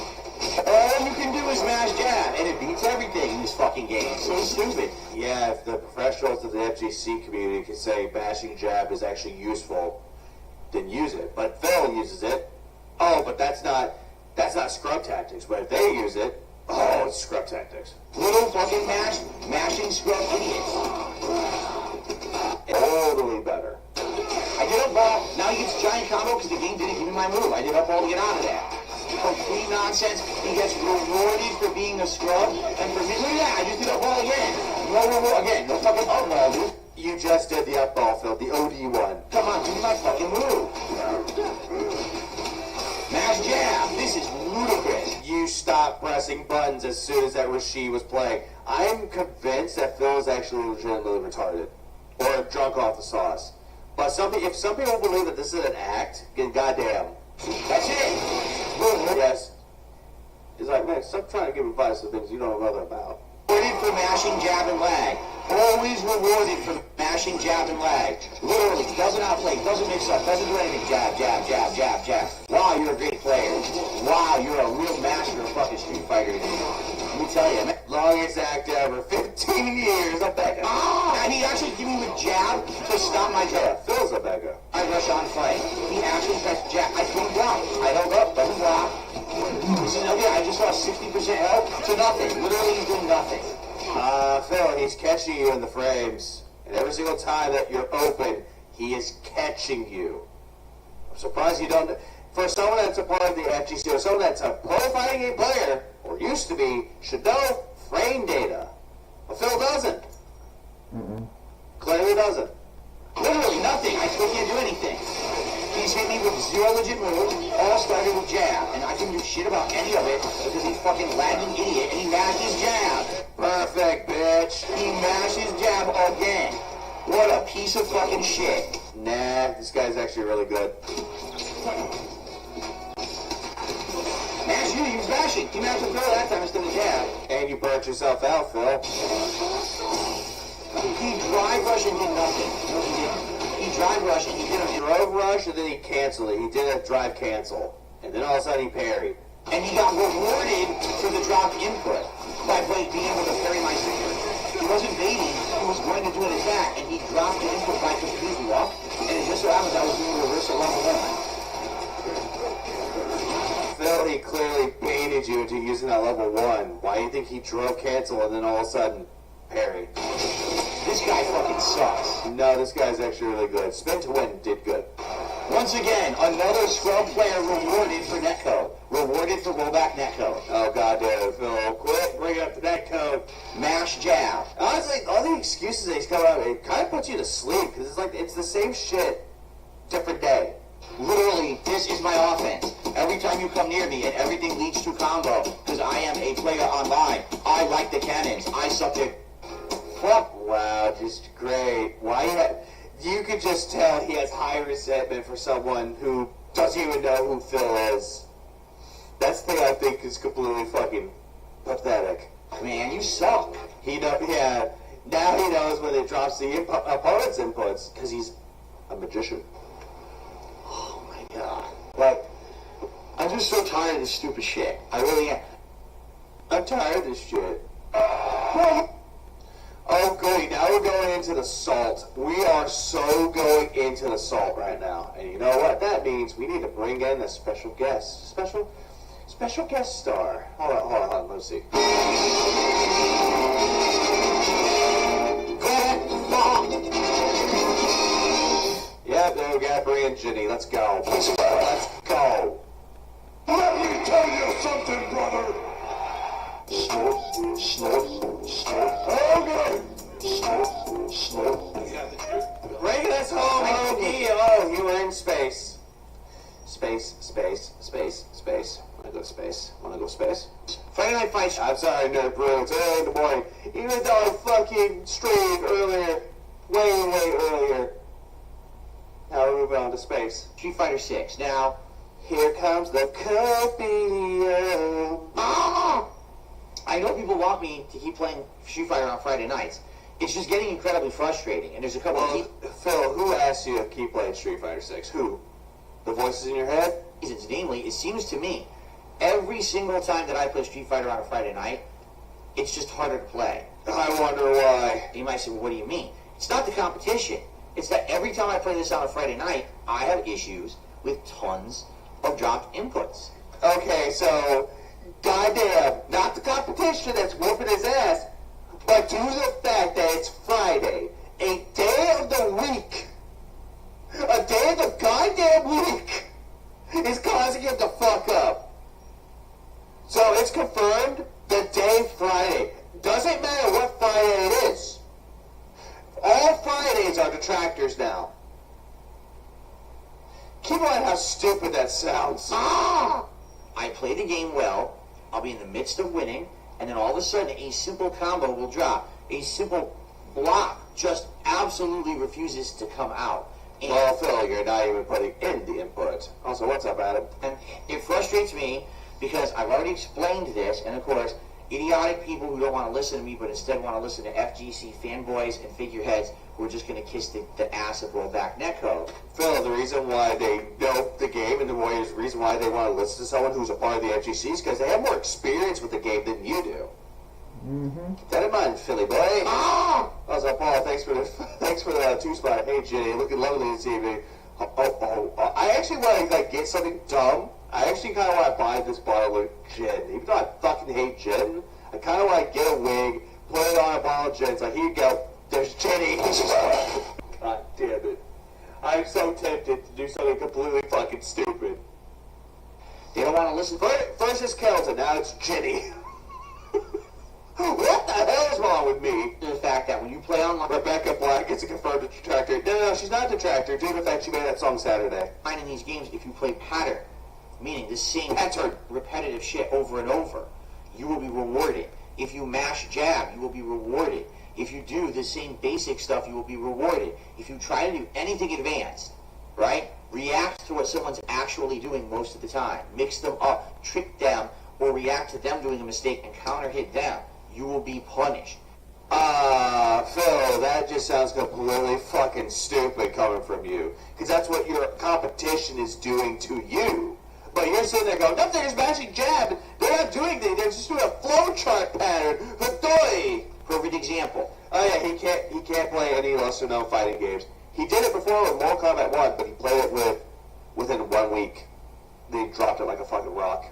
All you can do is mash jab, and it beats everything in this fucking game. It's so stupid. Yeah, if the professionals of the FGC community can say bashing jab is actually useful, then use it. But Phil uses it. Oh, but that's not scrub tactics. But if they use it, oh, it's scrub tactics. Little fucking mashing scrub idiots. Totally better. I did up ball. Now he gets giant combo because the game didn't give me my move. I did up ball to get out of that. Complete nonsense. He gets rewarded for being a scrub, and for me, look at that. I just did up ball again. No reward again. No fucking up ball, dude. You just did the up ball, Phil. The OD one. Come on, do my fucking move. Mash jab. This is ludicrous. You stopped pressing buttons as soon as that she was playing. I'm convinced that Phil is actually legitimately retarded or drunk off the sauce. But if some people believe that this is an act, then goddamn. That's it. Yes. He's like, man, stop trying to give advice to things you don't know nothing about. Rewarded for mashing jab and lag. Always rewarded for mashing jab and lag. Literally, doesn't outplay, doesn't mix up, doesn't do anything. Jab, jab, jab, jab, jab. Wow, you're a great player. Wow, you're a real master of fucking Street Fighter. Let me tell you, man. Longest act ever. 15 years. Ivvega. And he actually gave me with jab to stop my jab. Phil's Ivvega. I rush on play. He actually pressed jab. I couldn't block. I held up, doesn't block. This is okay. I just lost 60% health to nothing. Literally, he's doing nothing. Phil, he's catching you in the frames. And every single time that you're open, he is catching you. I'm surprised you don't... For someone that's a part of the FGC, or someone that's a pro fighting game player, or used to be, should know frame data. But Phil doesn't. Clearly doesn't. Literally nothing. I still can't do anything. He's hit me with zero legit moves, all started with jab, and I couldn't do shit about any of it because he's fucking lagging idiot and he mashed his jab. Perfect, bitch. He mashed his jab again. What a piece of fucking shit. Nah, this guy's actually really good. Mash you, he was mashing. He mashed the throw that time instead of jab. And you burnt yourself out, Phil. He drive rushed and did nothing. No, he didn't. He drive rushed and he did a Drove rush, and then he canceled it. He did a drive cancel. And then all of a sudden he parried. and he got rewarded for the drop input by being able to parry my finger. He wasn't baiting, he was going to do an attack, and he dropped the input by completely up, and it just so happens I was doing a reversal level one. Phil, he clearly baited you into using that level 1. Why do you think he drove cancel and then all of a sudden parry? This guy fucking sucks. No, this guy's actually really good. Spin to win did good. Once again, another scrub player rewarded for netcode. Rewarded for rollback netcode. Oh, goddamn, Phil. Quit bringing up the netcode. Mash jab. Honestly, all the excuses that he's coming up, it kind of puts you to sleep, because it's like, it's the same shit, different day. Literally, this is my offense. Every time you come near me, and everything leads to combo, because I am a player online. I like the cannons. I suck at... Fuck. Wow, just great. Why you could just tell he has high resentment for someone who doesn't even know who Phil is. That's the thing I think is completely fucking pathetic. Man, you suck. Yeah. Now he knows when it drops the opponent's inputs, because he's a magician. Oh my god. Like, I'm just so tired of this stupid shit. I really am. I'm tired of this shit. Oh, goody. Now we're going into the salt. We are so going into the salt right now. And you know what that means? We need to bring in a special guest. Special guest star. Hold on. Let's see. Yeah, then we gotta bring in Ginny. Let's go. Let's go. Let me tell you something, brother. Space. Wanna go space? Friday Night Fights. I'm sorry, Nerd Brew. It's early in the morning. Even though I fucking streamed earlier, way earlier. Now we're moving on to space. Street Fighter 6. Now, Here comes the copium. I know people want me to keep playing Street Fighter on Friday nights. It's just getting incredibly frustrating, and there's a couple of Well, Phil, who asked you to keep playing Street Fighter 6? Who? The voices in your head? reasons. Namely, it seems to me, every single time that I play Street Fighter on a Friday night, it's just harder to play. I wonder why. You might say, well, what do you mean? It's not the competition. It's that every time I play this on a Friday night, I have issues with tons of dropped inputs. Okay, so, goddamn, not the competition that's whooping his ass, but due to the fact that it's Friday, a day of the week, a day of the goddamn week, is causing him to fuck up. So it's confirmed the day Friday. Doesn't matter what Friday it is. All Fridays are detractors now. Keep in mind how stupid that sounds. I play the game well, I'll be in the midst of winning, and then all of a sudden a simple combo will drop. A simple block just absolutely refuses to come out. And, Well, Phil, you're not even putting in the input. Also, what's up, Adam? and it frustrates me because I've already explained this, and of course, idiotic people who don't want to listen to me but instead want to listen to FGC fanboys and figureheads who are just going to kiss the ass of rollback netcode. Phil, the reason why they know the game and the reason why they want to listen to someone who's a part of the FGC is because they have more experience with the game than you do. Keep that in mind, Philly boy. Also, Paul, thanks for the 2-spot. Hey, Jenny, looking lovely this evening. I actually want to get something dumb. I actually kind of want to buy this bottle of gin. Even though I fucking hate gin, I kind of want to get a wig, put it on a bottle of gin. It's like, here you go. There's Jenny. God damn it. I'm so tempted to do something completely fucking stupid. They don't want to listen. First it's Kelton, now it's Jenny. What the hell is wrong with me? to the fact that when you play online Rebecca Black is a confirmed detractor. No, she's not a detractor due to the fact she made that song Saturday. in these games, if you play pattern, meaning the same pattern, repetitive shit over and over, you will be rewarded. If you mash jab, you will be rewarded. If you do the same basic stuff, you will be rewarded. If you try to do anything advanced, right, react to what someone's actually doing most of the time. Mix them up, trick them, or react to them doing a mistake and counter hit them. You will be punished. Phil, that just sounds completely fucking stupid coming from you. Because that's what your competition is doing to you. But you're sitting there going, nope, they're just mashing jab. They're not doing anything. They're just doing a flowchart pattern. Hudoi! Perfect example. Oh yeah, he can't play any lesser known fighting games. He did it before with Mortal Kombat 1, but he played it within 1 week. Then he dropped it like a fucking rock.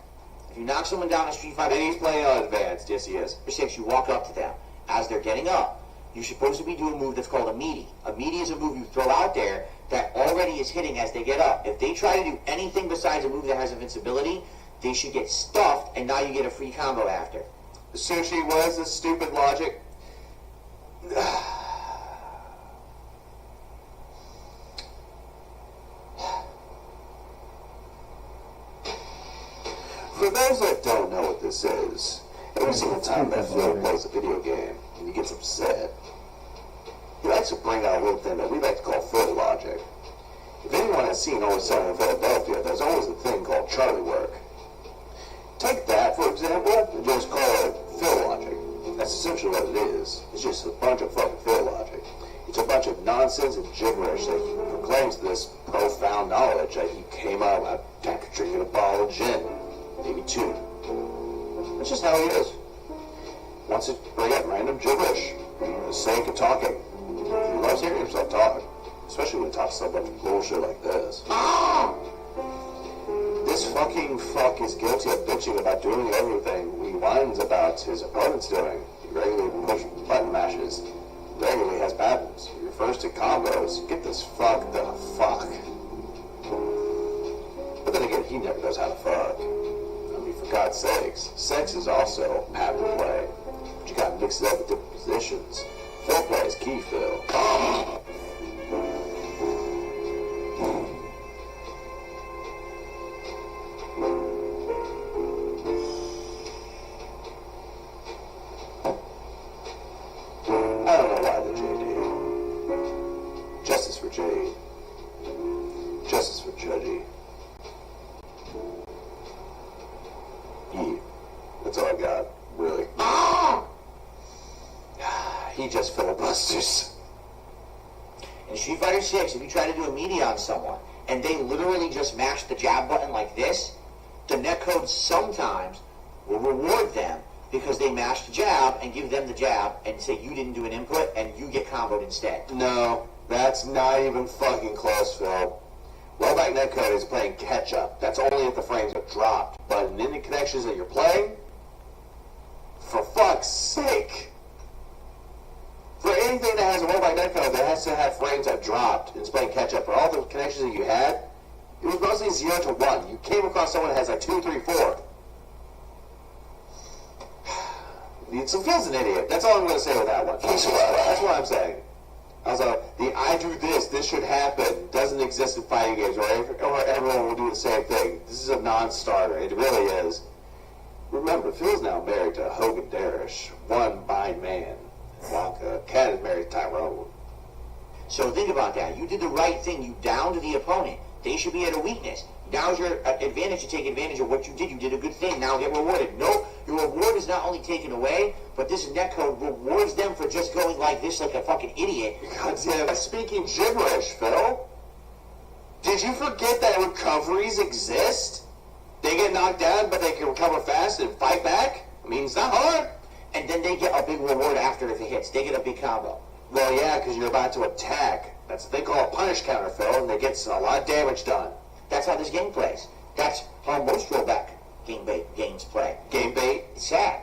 If you knock someone down in Street Fighter And he's playing on advanced, yes he is. 6, you walk up to them. As they're getting up, you're supposed to be doing a move that's called a meaty. A meaty is a move you throw out there that already is hitting as they get up. If they try to do anything besides a move that has invincibility, they should get stuffed, and now you get a free combo after. Sushi, what is this stupid logic? For those that don't know what this is, every single time that Phil plays a video game and he gets upset, he likes to bring out a little thing that we like to call Phil logic. If anyone has seen Always Sunny in Philadelphia, there's always a thing called Charlie work. Take that, for example, and just call it Phil logic. That's essentially what it is. It's just a bunch of fucking Phil logic. It's a bunch of nonsense and gibberish that he proclaims this profound knowledge that he came out of after drinking a bottle of gin. Maybe 2. That's just how he is. Wants to bring up random gibberish for the sake of talking. He loves hearing himself talk, especially when he talks so much bullshit like this. This fucking fuck is guilty of bitching about doing everything he whines about his opponents doing. He regularly pushes button mashes. Regularly has patterns. He refers to combos. Get this fuck the fuck. But then again, he never knows how to fuck. I mean, for God's sakes, sex is also pattern play. But you gotta mix it up with different positions. Foreplay is key, Phil. he just filibusters. In Street Fighter 6, if you try to do a media on someone, and they literally just mash the jab button like this, the netcode sometimes will reward them because they mash the jab and give them the jab and say you didn't do an input and you get comboed instead. No, that's not even fucking close, Phil. Rollback netcode is playing catch-up. That's only if the frames are dropped. But in the connections that you're playing, for fuck's sake, for anything that has a rollback netcode that has to have frames that dropped, it's playing catch-up. For all the connections that you had, it was mostly 0 to 1. You came across someone that has like 2, 3, 4. So Phil's an idiot. That's all I'm going to say with that one. That's what I'm saying. Also, the I do this should happen, doesn't exist in fighting games, or everyone will do the same thing. This is a non-starter. It really is. Remember, Phil's now married to Hogan Darish, one fine man. Wonka. Cat is married to Tyrone. So think about that. You did the right thing. You downed the opponent. They should be at a weakness. Now's your advantage to take advantage of what you did. You did a good thing. Now get rewarded. Nope. Your reward is not only taken away, but this netcode rewards them for just going like this like a fucking idiot. Goddamn, speaking gibberish, Phil. Did you forget that recoveries exist? They get knocked down, but they can recover fast and fight back? I mean, it's not hard. And then they get a big reward after if it hits. They get a big combo. Well, yeah, because you're about to attack. That's what they call a punish counter, Phil, and they get a lot of damage done. That's how this game plays. That's how most rollback games play. Game bait? It's sad.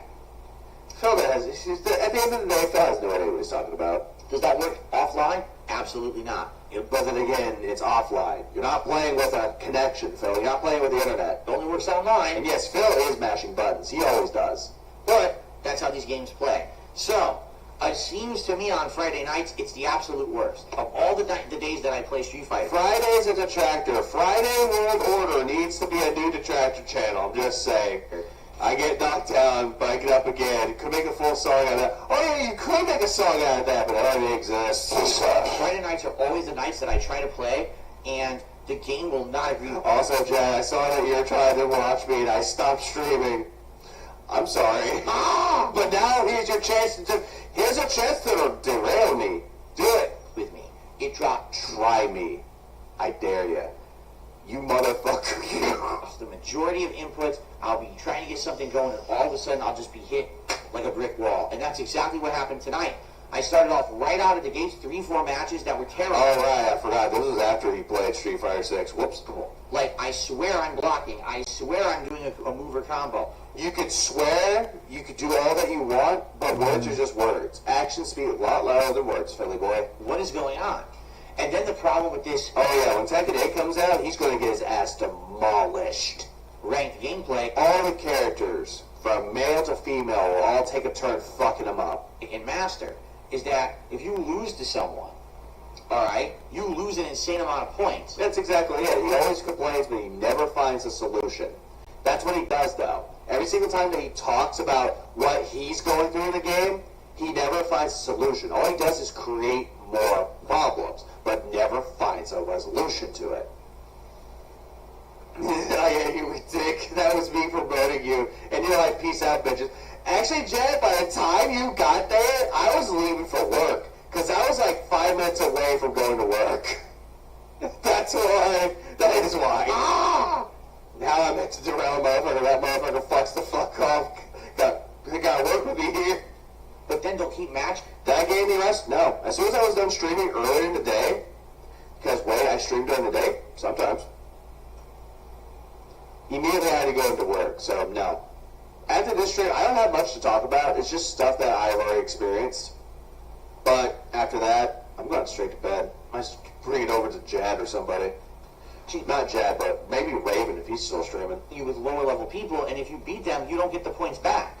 Phil at the end of the day, Phil has no idea what he's talking about. Does that work offline? Absolutely not. But then again, it's offline. You're not playing with a connection, Phil. You're not playing with the internet. It only works online. And yes, Phil is mashing buttons. He always does. But that's how these games play. So, it seems to me on Friday nights, it's the absolute worst. Of all the days that I play Street Fighter. Friday's a detractor. Friday World Order needs to be a new detractor channel. I'm just saying. I get knocked down, but I get up again. Could make a full song out of that. Oh yeah, you could make a song out of that, but it already exists. Friday nights are always the nights that I try to play, and the game will not agree with me. Also, Jay, I saw that you're trying to watch me, and I stopped streaming. I'm sorry. But now here's your chance to derail me. Do it with me. It dropped. Try me. I dare you. You motherfucker, you. The majority of inputs, I'll be trying to get something going, and all of a sudden I'll just be hit like a brick wall. And that's exactly what happened tonight. I started off right out of the gates, 3-4 matches that were terrible. Oh, right, I forgot. This was after he played Street Fighter 6. Whoops. Like, I swear I'm blocking. I swear I'm doing a mover combo. You could swear, you could do all that you want, but words are just words. Actions speak a lot louder than words, Philly boy. What is going on? And then the problem with this... Oh, yeah, when Tekken 8 comes out, he's going to get his ass demolished. Ranked gameplay. All the characters, from male to female, will all take a turn fucking him up. In Master, is that if you lose to someone, alright, you lose an insane amount of points. That's exactly it. He always complains, but he never finds a solution. That's what he does, though. Every single time that he talks about what he's going through in the game, he never finds a solution. All he does is create more problems, but never finds a resolution to it. I hate you, dick. That was me promoting you. And you're like, peace out, bitches. Actually, Jed, by the time you got there, I was leaving for work. Because I was like 5 minutes away from going to work. That's why. That is why. Now I'm meant to derail a motherfucker. That motherfucker fucks the fuck off. Got work with me here. But then they'll keep match. That gave me rest? No. As soon as I was done streaming earlier in the day, because wait, I stream during the day sometimes. Immediately I had to go into work, so no. After this stream, I don't have much to talk about. It's just stuff that I've already experienced. But after that, I'm going straight to bed. I might bring it over to Jad or somebody. Not Jad, but maybe Raven if he's still streaming. You with lower level people, and if you beat them, you don't get the points back.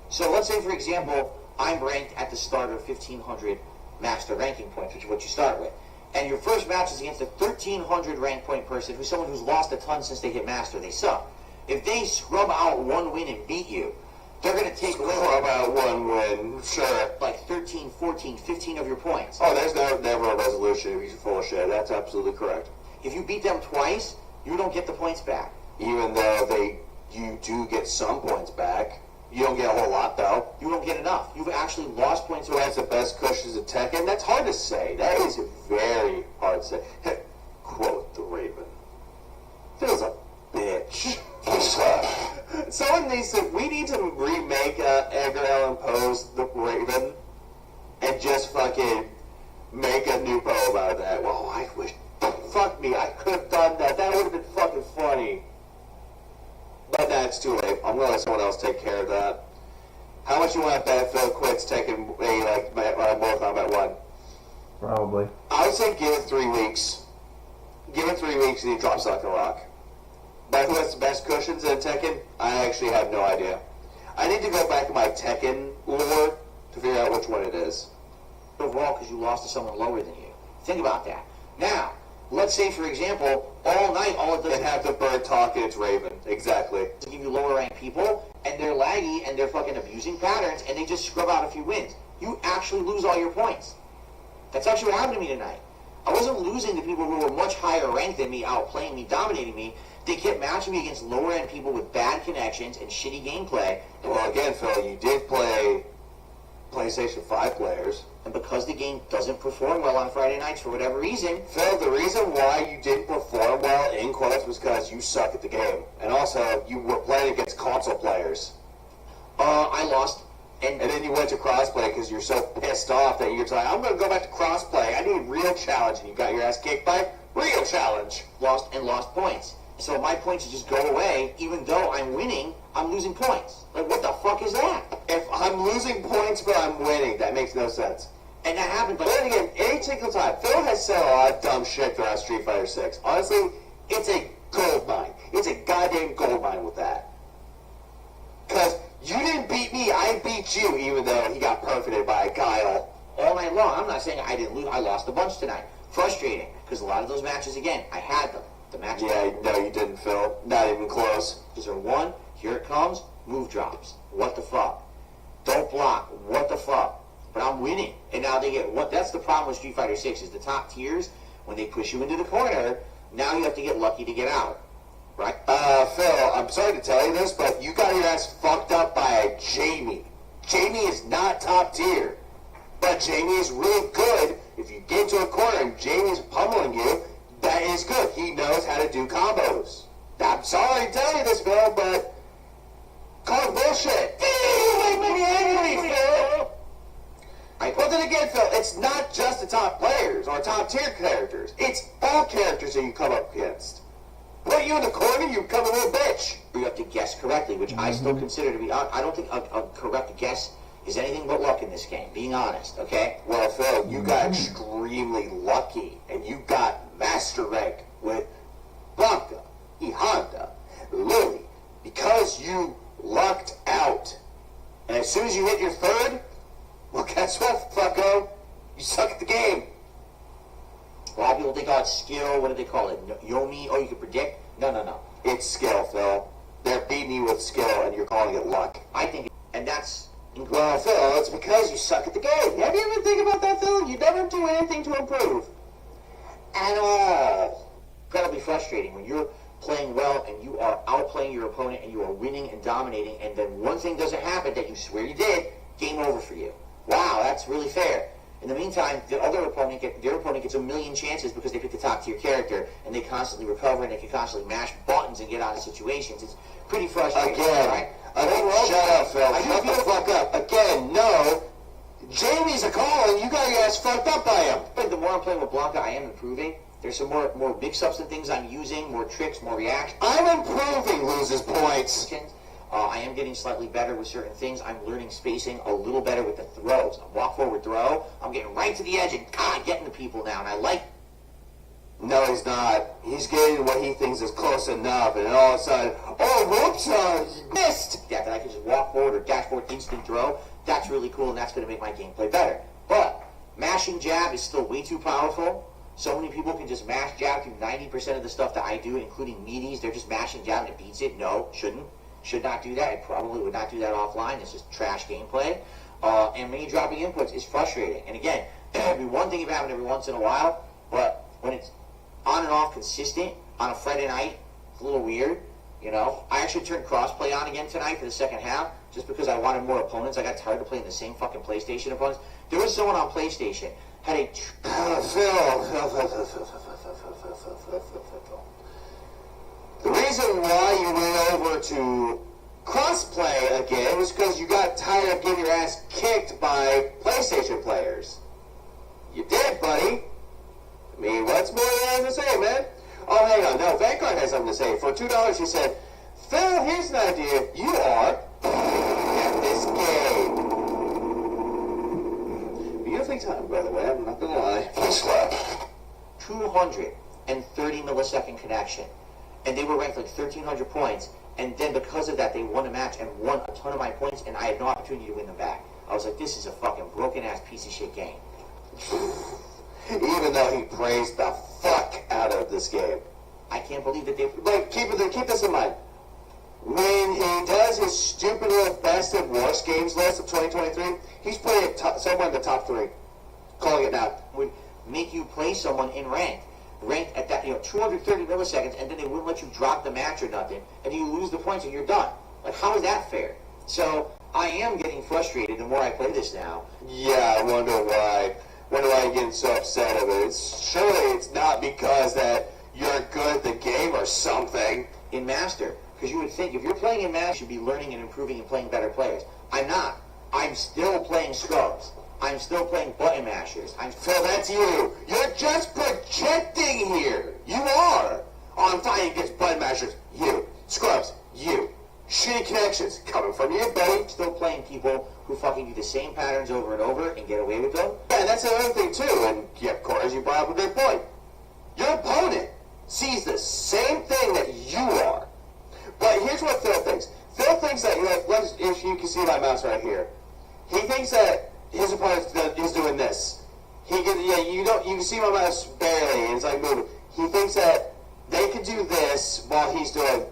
So let's say, for example, I'm ranked at the start of 1,500 master ranking points, which is what you start with. And your first match is against a 1,300 rank point person who's someone who's lost a ton since they hit master. They suck. If they scrub out one win and beat you, they're going to take away... Scrub out one win, sure. Like 13, 14, 15 of your points. Oh, there's never a resolution if he's full of shit. That's absolutely correct. If you beat them twice, you don't get the points back. Even though you do get some points back. You don't get a whole lot, though. You don't get enough. You've actually lost points. Who has the best cushions in Tekken? That's hard to say. That is very hard to say. Hey, quote the Raven. Phil's a bitch. Someone needs to. We need to remake Edgar Allan Poe's The Raven and just fucking make a new poem out of that. Well, I wish. Fuck me, I could have done that. That would have been fucking funny. But that's too late. I'm gonna let someone else take care of that. How much you want to bet Phil quits taking Mortal Kombat 1? Probably. I would say give it 3 weeks. Give it 3 weeks and he drops like a rock. But who has the best cushions in Tekken? I actually have no idea. I need to go back to my Tekken lore to figure out which one it is. Overall, because you lost to someone lower than you. Think about that. Now, let's say, for example, all night, all it does And have the bird talk and it's Raven. Exactly. is give you lower ranked people, and they're laggy, and they're fucking abusing patterns, and they just scrub out a few wins. You actually lose all your points. That's actually what happened to me tonight. I wasn't losing to people who were much higher ranked than me, outplaying me, dominating me. They kept matching me against lower end people with bad connections and shitty gameplay. Well, again, Phil, you did play PlayStation 5 players. And because the game doesn't perform well on Friday nights for whatever reason, Phil, the reason why you didn't perform well, in quotes, was because you suck at the game. And also, you were playing against console players. I lost. And then you went to crossplay because you're so pissed off that you're like, I'm going to go back to crossplay. I need real challenge. And you got your ass kicked by real challenge. Lost points. So my points just go away, even though I'm winning, I'm losing points. Like, what the fuck is that? If I'm losing points but I'm winning, that makes no sense. And that happened, But then again, any single time, Phil has said a lot of dumb shit throughout Street Fighter 6. Honestly, it's a gold mine. It's a goddamn gold mine with that. Because you didn't beat me, I beat you, even though he got perfited by Guile. all night long. I'm not saying I didn't lose. I lost a bunch tonight. Frustrating, because a lot of those matches, again, I had them. The matches. Yeah, no, you didn't, Phil. Not even close. Because are one, here it comes, move drops. What the fuck? Don't block. What the fuck? But I'm winning. And now they get what? That's the problem with Street Fighter 6 is the top tiers, when they push you into the corner, now you have to get lucky to get out. Right? Phil, I'm sorry to tell you this, but you got your ass fucked up by a Jamie. Jamie is not top tier. But Jamie is really good. If you get into a corner and Jamie's pummeling you, that is good. He knows how to do combos. I'm sorry to tell you this, Phil, but call it bullshit. You make me angry, Phil. Well, then again, Phil, it's not just the top players or top tier characters. It's all characters that you come up against. Put you in the corner, you become a little bitch. You have to guess correctly, which I still consider to be. I don't think a correct guess is anything but luck in this game. Being honest, okay? Well, Phil, you got extremely lucky, and you got master rank with Blanca, E. Honda, Lily, because you lucked out. And as soon as you hit your third, well, guess what, fucko? You suck at the game. A lot of people think, oh, it's skill. What do they call it? Yomi? Oh, you can predict? No. It's skill, Phil. They're beating you with skill, and you're calling it luck. I think, and that's Well, Phil, it's because you suck at the game. Have you ever think about that, Phil? You never do anything to improve. At all. incredibly frustrating when you're playing well and you are outplaying your opponent and you are winning and dominating, and then one thing doesn't happen that you swear you did, game over for you. Wow, that's really fair. In the meantime, their opponent gets a million chances because they pick a top tier character and they constantly recover and they can constantly mash buttons and get out of situations. It's pretty frustrating. Again, right? Shut up, Phil. Shut the fuck up. Again, no. Jamie's a call and you got your ass fucked up by him. But the more I'm playing with Blanca, I am improving. There's some more mix-ups and things I'm using, more tricks, more reactions. I'm improving, loses points. I am getting slightly better with certain things. I'm learning spacing a little better with the throws. A walk forward throw, I'm getting right to the edge and getting the people now, and I like. No, he's not. He's getting what he thinks is close enough, and then all of a sudden, oh, whoops, you missed. Yeah, that I can just walk forward or dash forward, instant throw. That's really cool, and that's going to make my gameplay better. But mashing jab is still way too powerful. So many people can just mash jab through 90% of the stuff that I do, including meaties. They're just mashing jab and it beats it. No, shouldn't. Should not do that. I probably would not do that offline. It's just trash gameplay. And many dropping inputs is frustrating. And again, it'll be one thing if it happens every once in a while, but when it's on and off consistent on a Friday night, it's a little weird. You know, I actually turned crossplay on again tonight for the second half just because I wanted more opponents. I got tired of playing the same fucking PlayStation opponents. There was someone on PlayStation had a The reason why you went over to crossplay again was because you got tired of getting your ass kicked by PlayStation players. You did, buddy. I mean, what's more than to say, man? Oh, hang on. No, Vanguard has something to say. For $2, he said, Phil, here's an idea. You are at this game. Beautifully timed, by the way. I'm not going to lie. Please slap. 230 millisecond connection. And they were ranked like 1,300 points. And then because of that, they won a match and won a ton of my points, and I had no opportunity to win them back. I was like, this is a fucking broken-ass piece of shit game. Even though he praised the fuck out of this game. I can't believe that they... Like, keep this in mind. When he does his stupid little best and worst games list of 2023, he's putting it somewhere in the top 3. Calling it now. Would make you play someone in ranked at that, 230 milliseconds, and then they wouldn't let you drop the match or nothing, and you lose the points and you're done. Like, how is that fair? So, I am getting frustrated the more I play this now. Yeah, I wonder why. Wonder why you're getting so upset of it. Surely it's not because that you're good at the game or something. In Master, because you would think if you're playing in Master, you should be learning and improving and playing better players. I'm not. I'm still playing scrubs. I'm still playing button mashers. Phil, that's you. You're just projecting here. You are. Oh, I'm fighting against button mashers. You. Scrubs. You. Shitty connections. Coming from you, buddy. I'm still playing people who fucking do the same patterns over and over and get away with them. Yeah, and that's another thing, too. And, yeah, of course, you brought up a good point. Your opponent sees the same thing that you are. But here's what Phil thinks. Phil thinks that, if you can see my mouse right here, he thinks that his opponent is doing this. You can see my mouse barely, and it's like moving. He thinks that they can do this while he's doing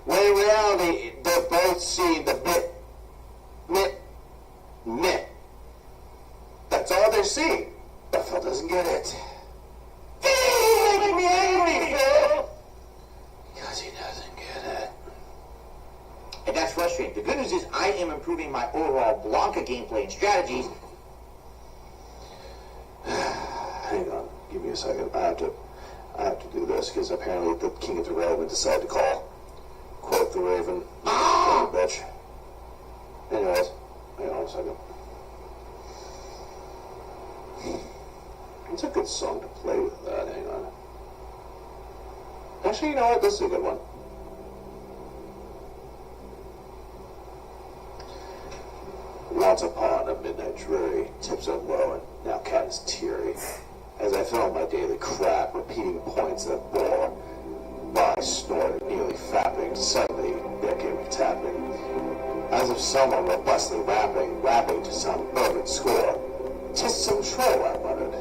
when in reality, they're both seeing the bit. That's all they're seeing. But Phil doesn't get it. You're making me angry, Phil! Because he doesn't get it. And that's frustrating. The good news is I am improving my overall Blanca gameplay and strategies. Hang on. Give me a second. I have to do this because apparently the King of the Raven decided to call. Quote the Raven. Bitch. Anyways, hang on a second. It's a good song to play with that. Hang on. Actually, you know what? This is a good one. Once upon a midnight dreary, tips are low and now cat is teary. As I fell on my daily crap, repeating points that bore. I snorted, nearly fapping. Suddenly, there came a tapping. As if someone robustly rapping to some urban score. 'Tis some troll, I muttered.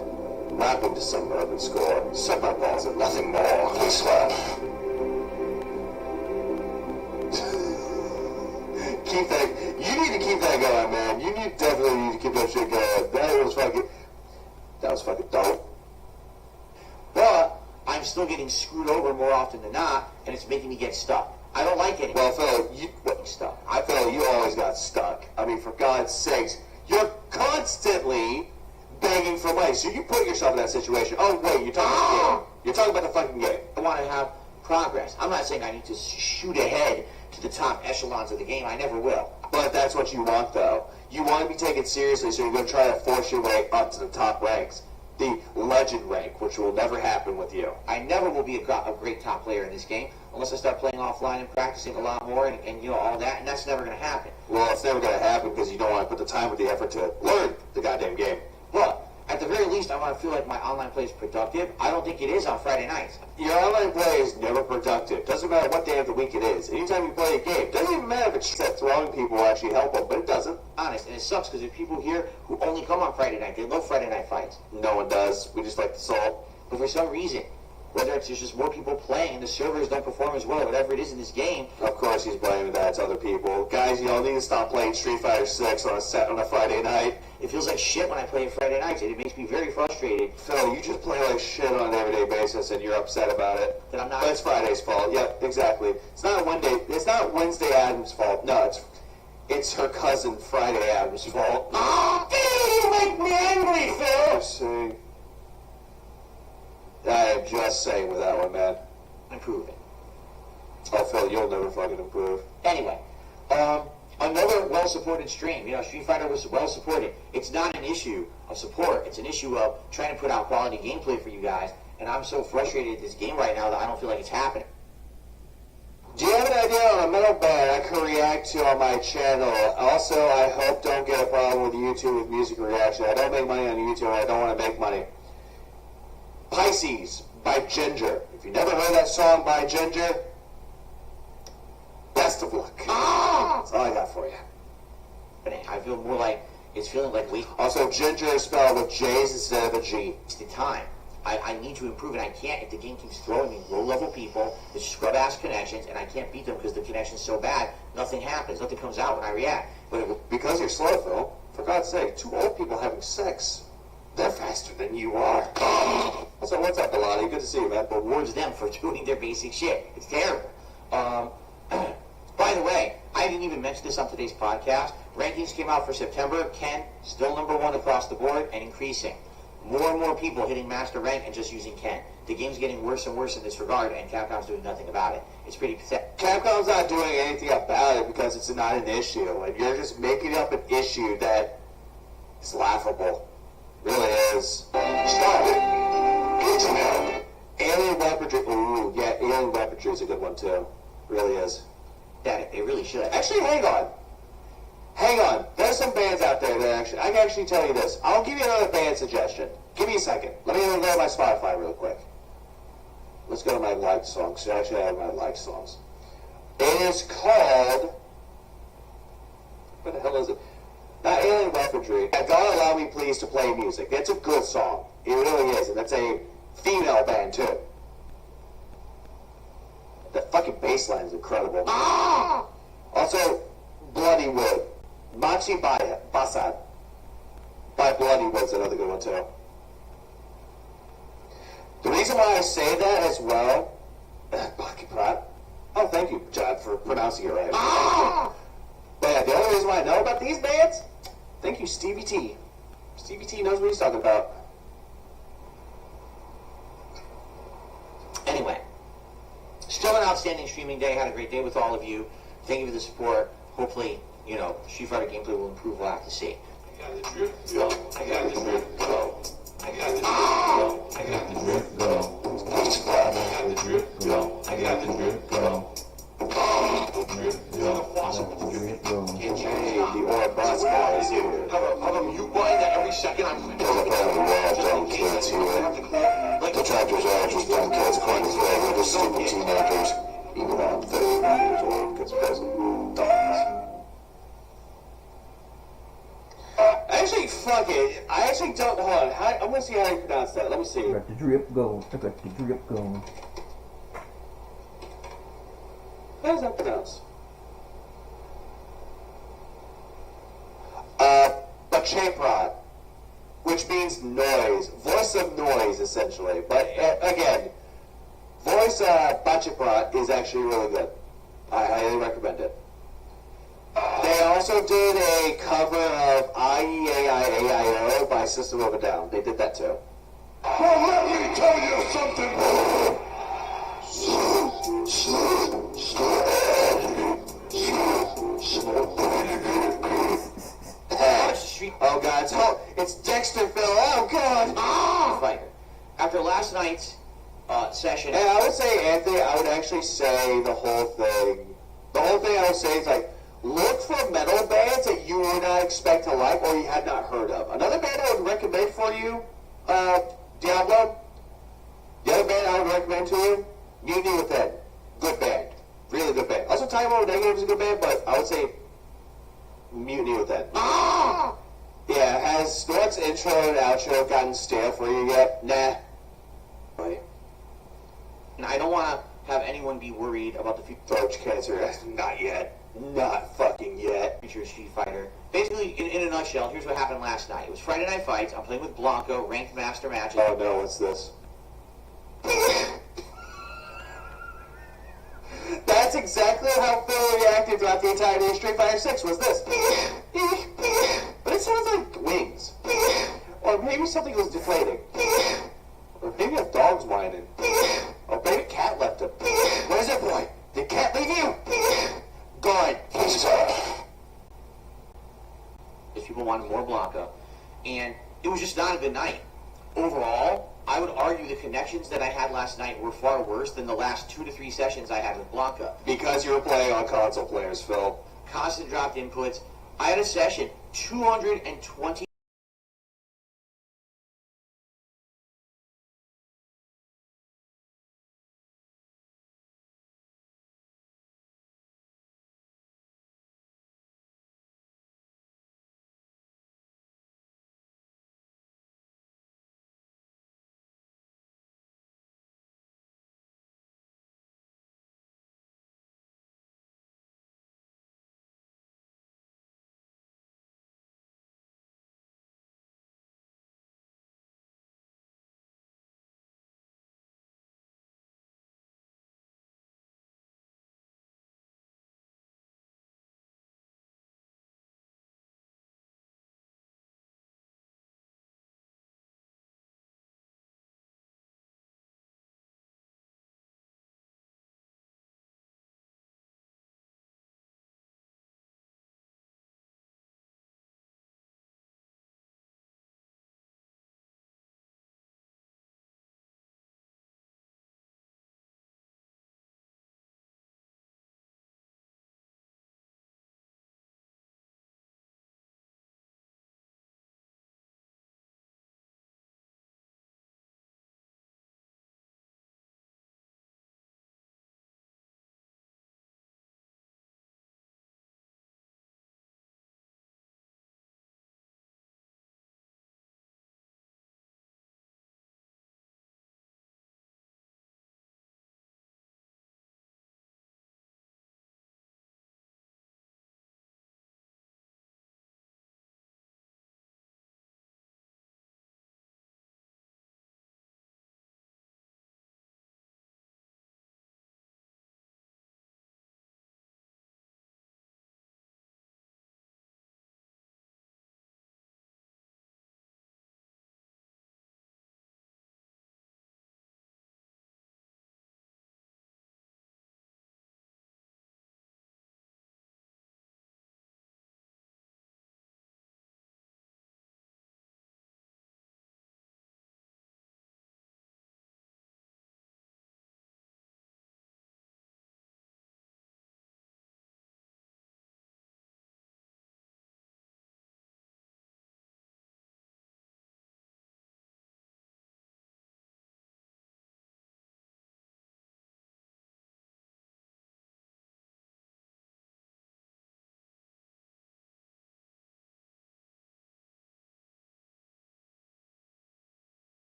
Rapping to some urban score. Suck my balls and nothing more. Please slap. Keep that. You need to keep that going, man. You definitely need to keep that shit going. That was fucking dope. But I'm still getting screwed over more often than not, and it's making me get stuck. I don't like getting stuck. I feel you always got stuck. I mean, for God's sakes, you're constantly begging for money. So you put yourself in that situation. Oh, wait, you're talking about the game. You're talking about the fucking game. I want to have progress. I'm not saying I need to shoot ahead to the top echelons of the game. I never will. But that's what you want, though. You want to be taken seriously, so you're going to try to force your way up to the top ranks. The legend rank, which will never happen with you. I never will be a great top player in this game unless I start playing offline and practicing a lot more and all that, and that's never going to happen. Well, it's never going to happen because you don't want to put the time or the effort to learn the goddamn game. But at the very least, I want to feel like my online play is productive. I don't think it is on Friday nights. Your online play is never productive. Doesn't matter what day of the week it is. Anytime you play a game, doesn't even matter if it's that throwing people will actually help them, but it doesn't. Honest, and it sucks because there's people here who only come on Friday night. They love Friday night fights. No one does. We just like the salt. But for some reason, whether it's just more people playing, the servers don't perform as well, whatever it is in this game. Of course he's blaming that. It's other people. Guys, you all need to stop playing Street Fighter 6 on a Friday night. It feels like shit when I play it Friday nights, and it makes me very frustrated. Phil, you just play like shit on an everyday basis, and you're upset about it. That I'm not. But it's Friday's fault. Yep, exactly. It's not Wednesday Adams' fault. No, it's her cousin Friday Adams' fault. You make me angry, Phil! See, I am just saying with that one, man. Improving. Oh, Phil, you'll never fucking improve. Anyway, another well-supported stream. You know, Street Fighter was well-supported. It's not an issue of support. It's an issue of trying to put out quality gameplay for you guys. And I'm so frustrated at this game right now that I don't feel like it's happening. Do you have an idea on a metal band I could react to on my channel? Also, I hope don't get a problem with YouTube with music reaction. I don't make money on YouTube. I don't want to make money. Pisces by Ginger. If you never heard that song by Ginger, best of luck. That's all I got for you. But I feel more like it's feeling like wait. Also, Ginger is spelled with J's instead of a G. It's the time. I need to improve, and I can't if the game keeps throwing me low-level people with scrub-ass connections, and I can't beat them because the connection's so bad, nothing happens. Nothing comes out when I react. But because you're slow, Phil, for God's sake, two old people having sex, they're faster than you are. So what's up, Alani? Good to see you, man. rewards them for doing their basic shit. It's terrible. By the way, I didn't even mention this on today's podcast. Rankings came out for September. Ken, still #1 across the board and increasing. More and more people hitting master rank and just using Ken. The game's getting worse and worse in this regard, and Capcom's doing nothing about it. It's pretty pathetic. Capcom's not doing anything about it because it's not an issue, and you're just making up an issue that is laughable. Really is. Stop it. Get some help. Alien weaponry. Ooh, yeah, alien weaponry is a good one too. Really is. Yeah, they really should. Actually, hang on. Hang on. There's some bands out there that I can actually tell you this. I'll give you another band suggestion. Give me a second. Let me go to my Spotify real quick. Let's go to my liked songs. Actually, I have my liked songs. It is called... What the hell is it? Not Alien Weaponry. God Allow Me Please to Play Music. That's a good song. It really is. And that's a female band, too. The fucking bass line is incredible. Also, Bloody Wood. Machi Basad by Bloody Wood's another good one, too. The reason why I say that as well... Oh, thank you, John, for pronouncing it right. But yeah, the only reason why I know about these bands... Thank you, Stevie T. Stevie T knows what he's talking about. Anyway, still an outstanding streaming day. Had a great day with all of you. Thank you for the support. Hopefully, you know, Street Fighter gameplay will improve. We'll have to see. I got the drip go. I got the drip go. I got the drip go. I got the drip go. I got the drip go. I got the drip go. Hey, the Aura Boss guy is here. Have a mute button that every second I'm... There's a pair of wild dumb kids here. The tractors are just dumb kids, according to Greg. They're just stupid teenagers. Even though I'm 39 years old, because dumbass. Actually, fuck it. I actually don't... Hold on. I'm going to see how you pronounce that. Let me see. Got the drip going. I got the drip going. How does that pronounce? Bachaprat, which means noise, voice of noise, essentially. But again, voice Bachaprat is actually really good. I highly recommend it. They also did a cover of IEAIAIO by System of a Down. They did that too. Well, let me tell you something. Oh god, it's Dexter Phil. Oh god. Fighter. After last night's session, And I would say, Anthony, I would actually say the whole thing. The whole thing I would say is like, look for metal bands that you would not expect to like or you had not heard of. Another band I would recommend for you, Diablo. The other band I would recommend to you, Mutiny Within. Good band. Really good band. Also, Time Over Negative is a good band, but I would say Mutiny Within. Yeah, has Snort's intro and outro gotten stale for you yet? Nah. Right. And I don't want to have anyone be worried about the Throat cancer. Not yet. Not fucking yet. future of Street Fighter. Basically, in a nutshell, here's what happened last night. It was Friday Night Fights. I'm playing with Blanco, ranked master matches. Oh no, what's this? That's exactly how Phil reacted throughout the entirety of Street Fighter 6 was this. But it sounds like wings. Or maybe something was deflating. Or maybe a dog's whining. Or maybe a cat left him. What is it, boy? Did cat leave you? Good. If people wanted more Blanca. And it was just not a good night. Overall, I would argue the connections that I had last night were far worse than the last 2 to 3 sessions I had with Blanca. Because you were playing on console players, Phil. Constant dropped inputs. I had a session, 220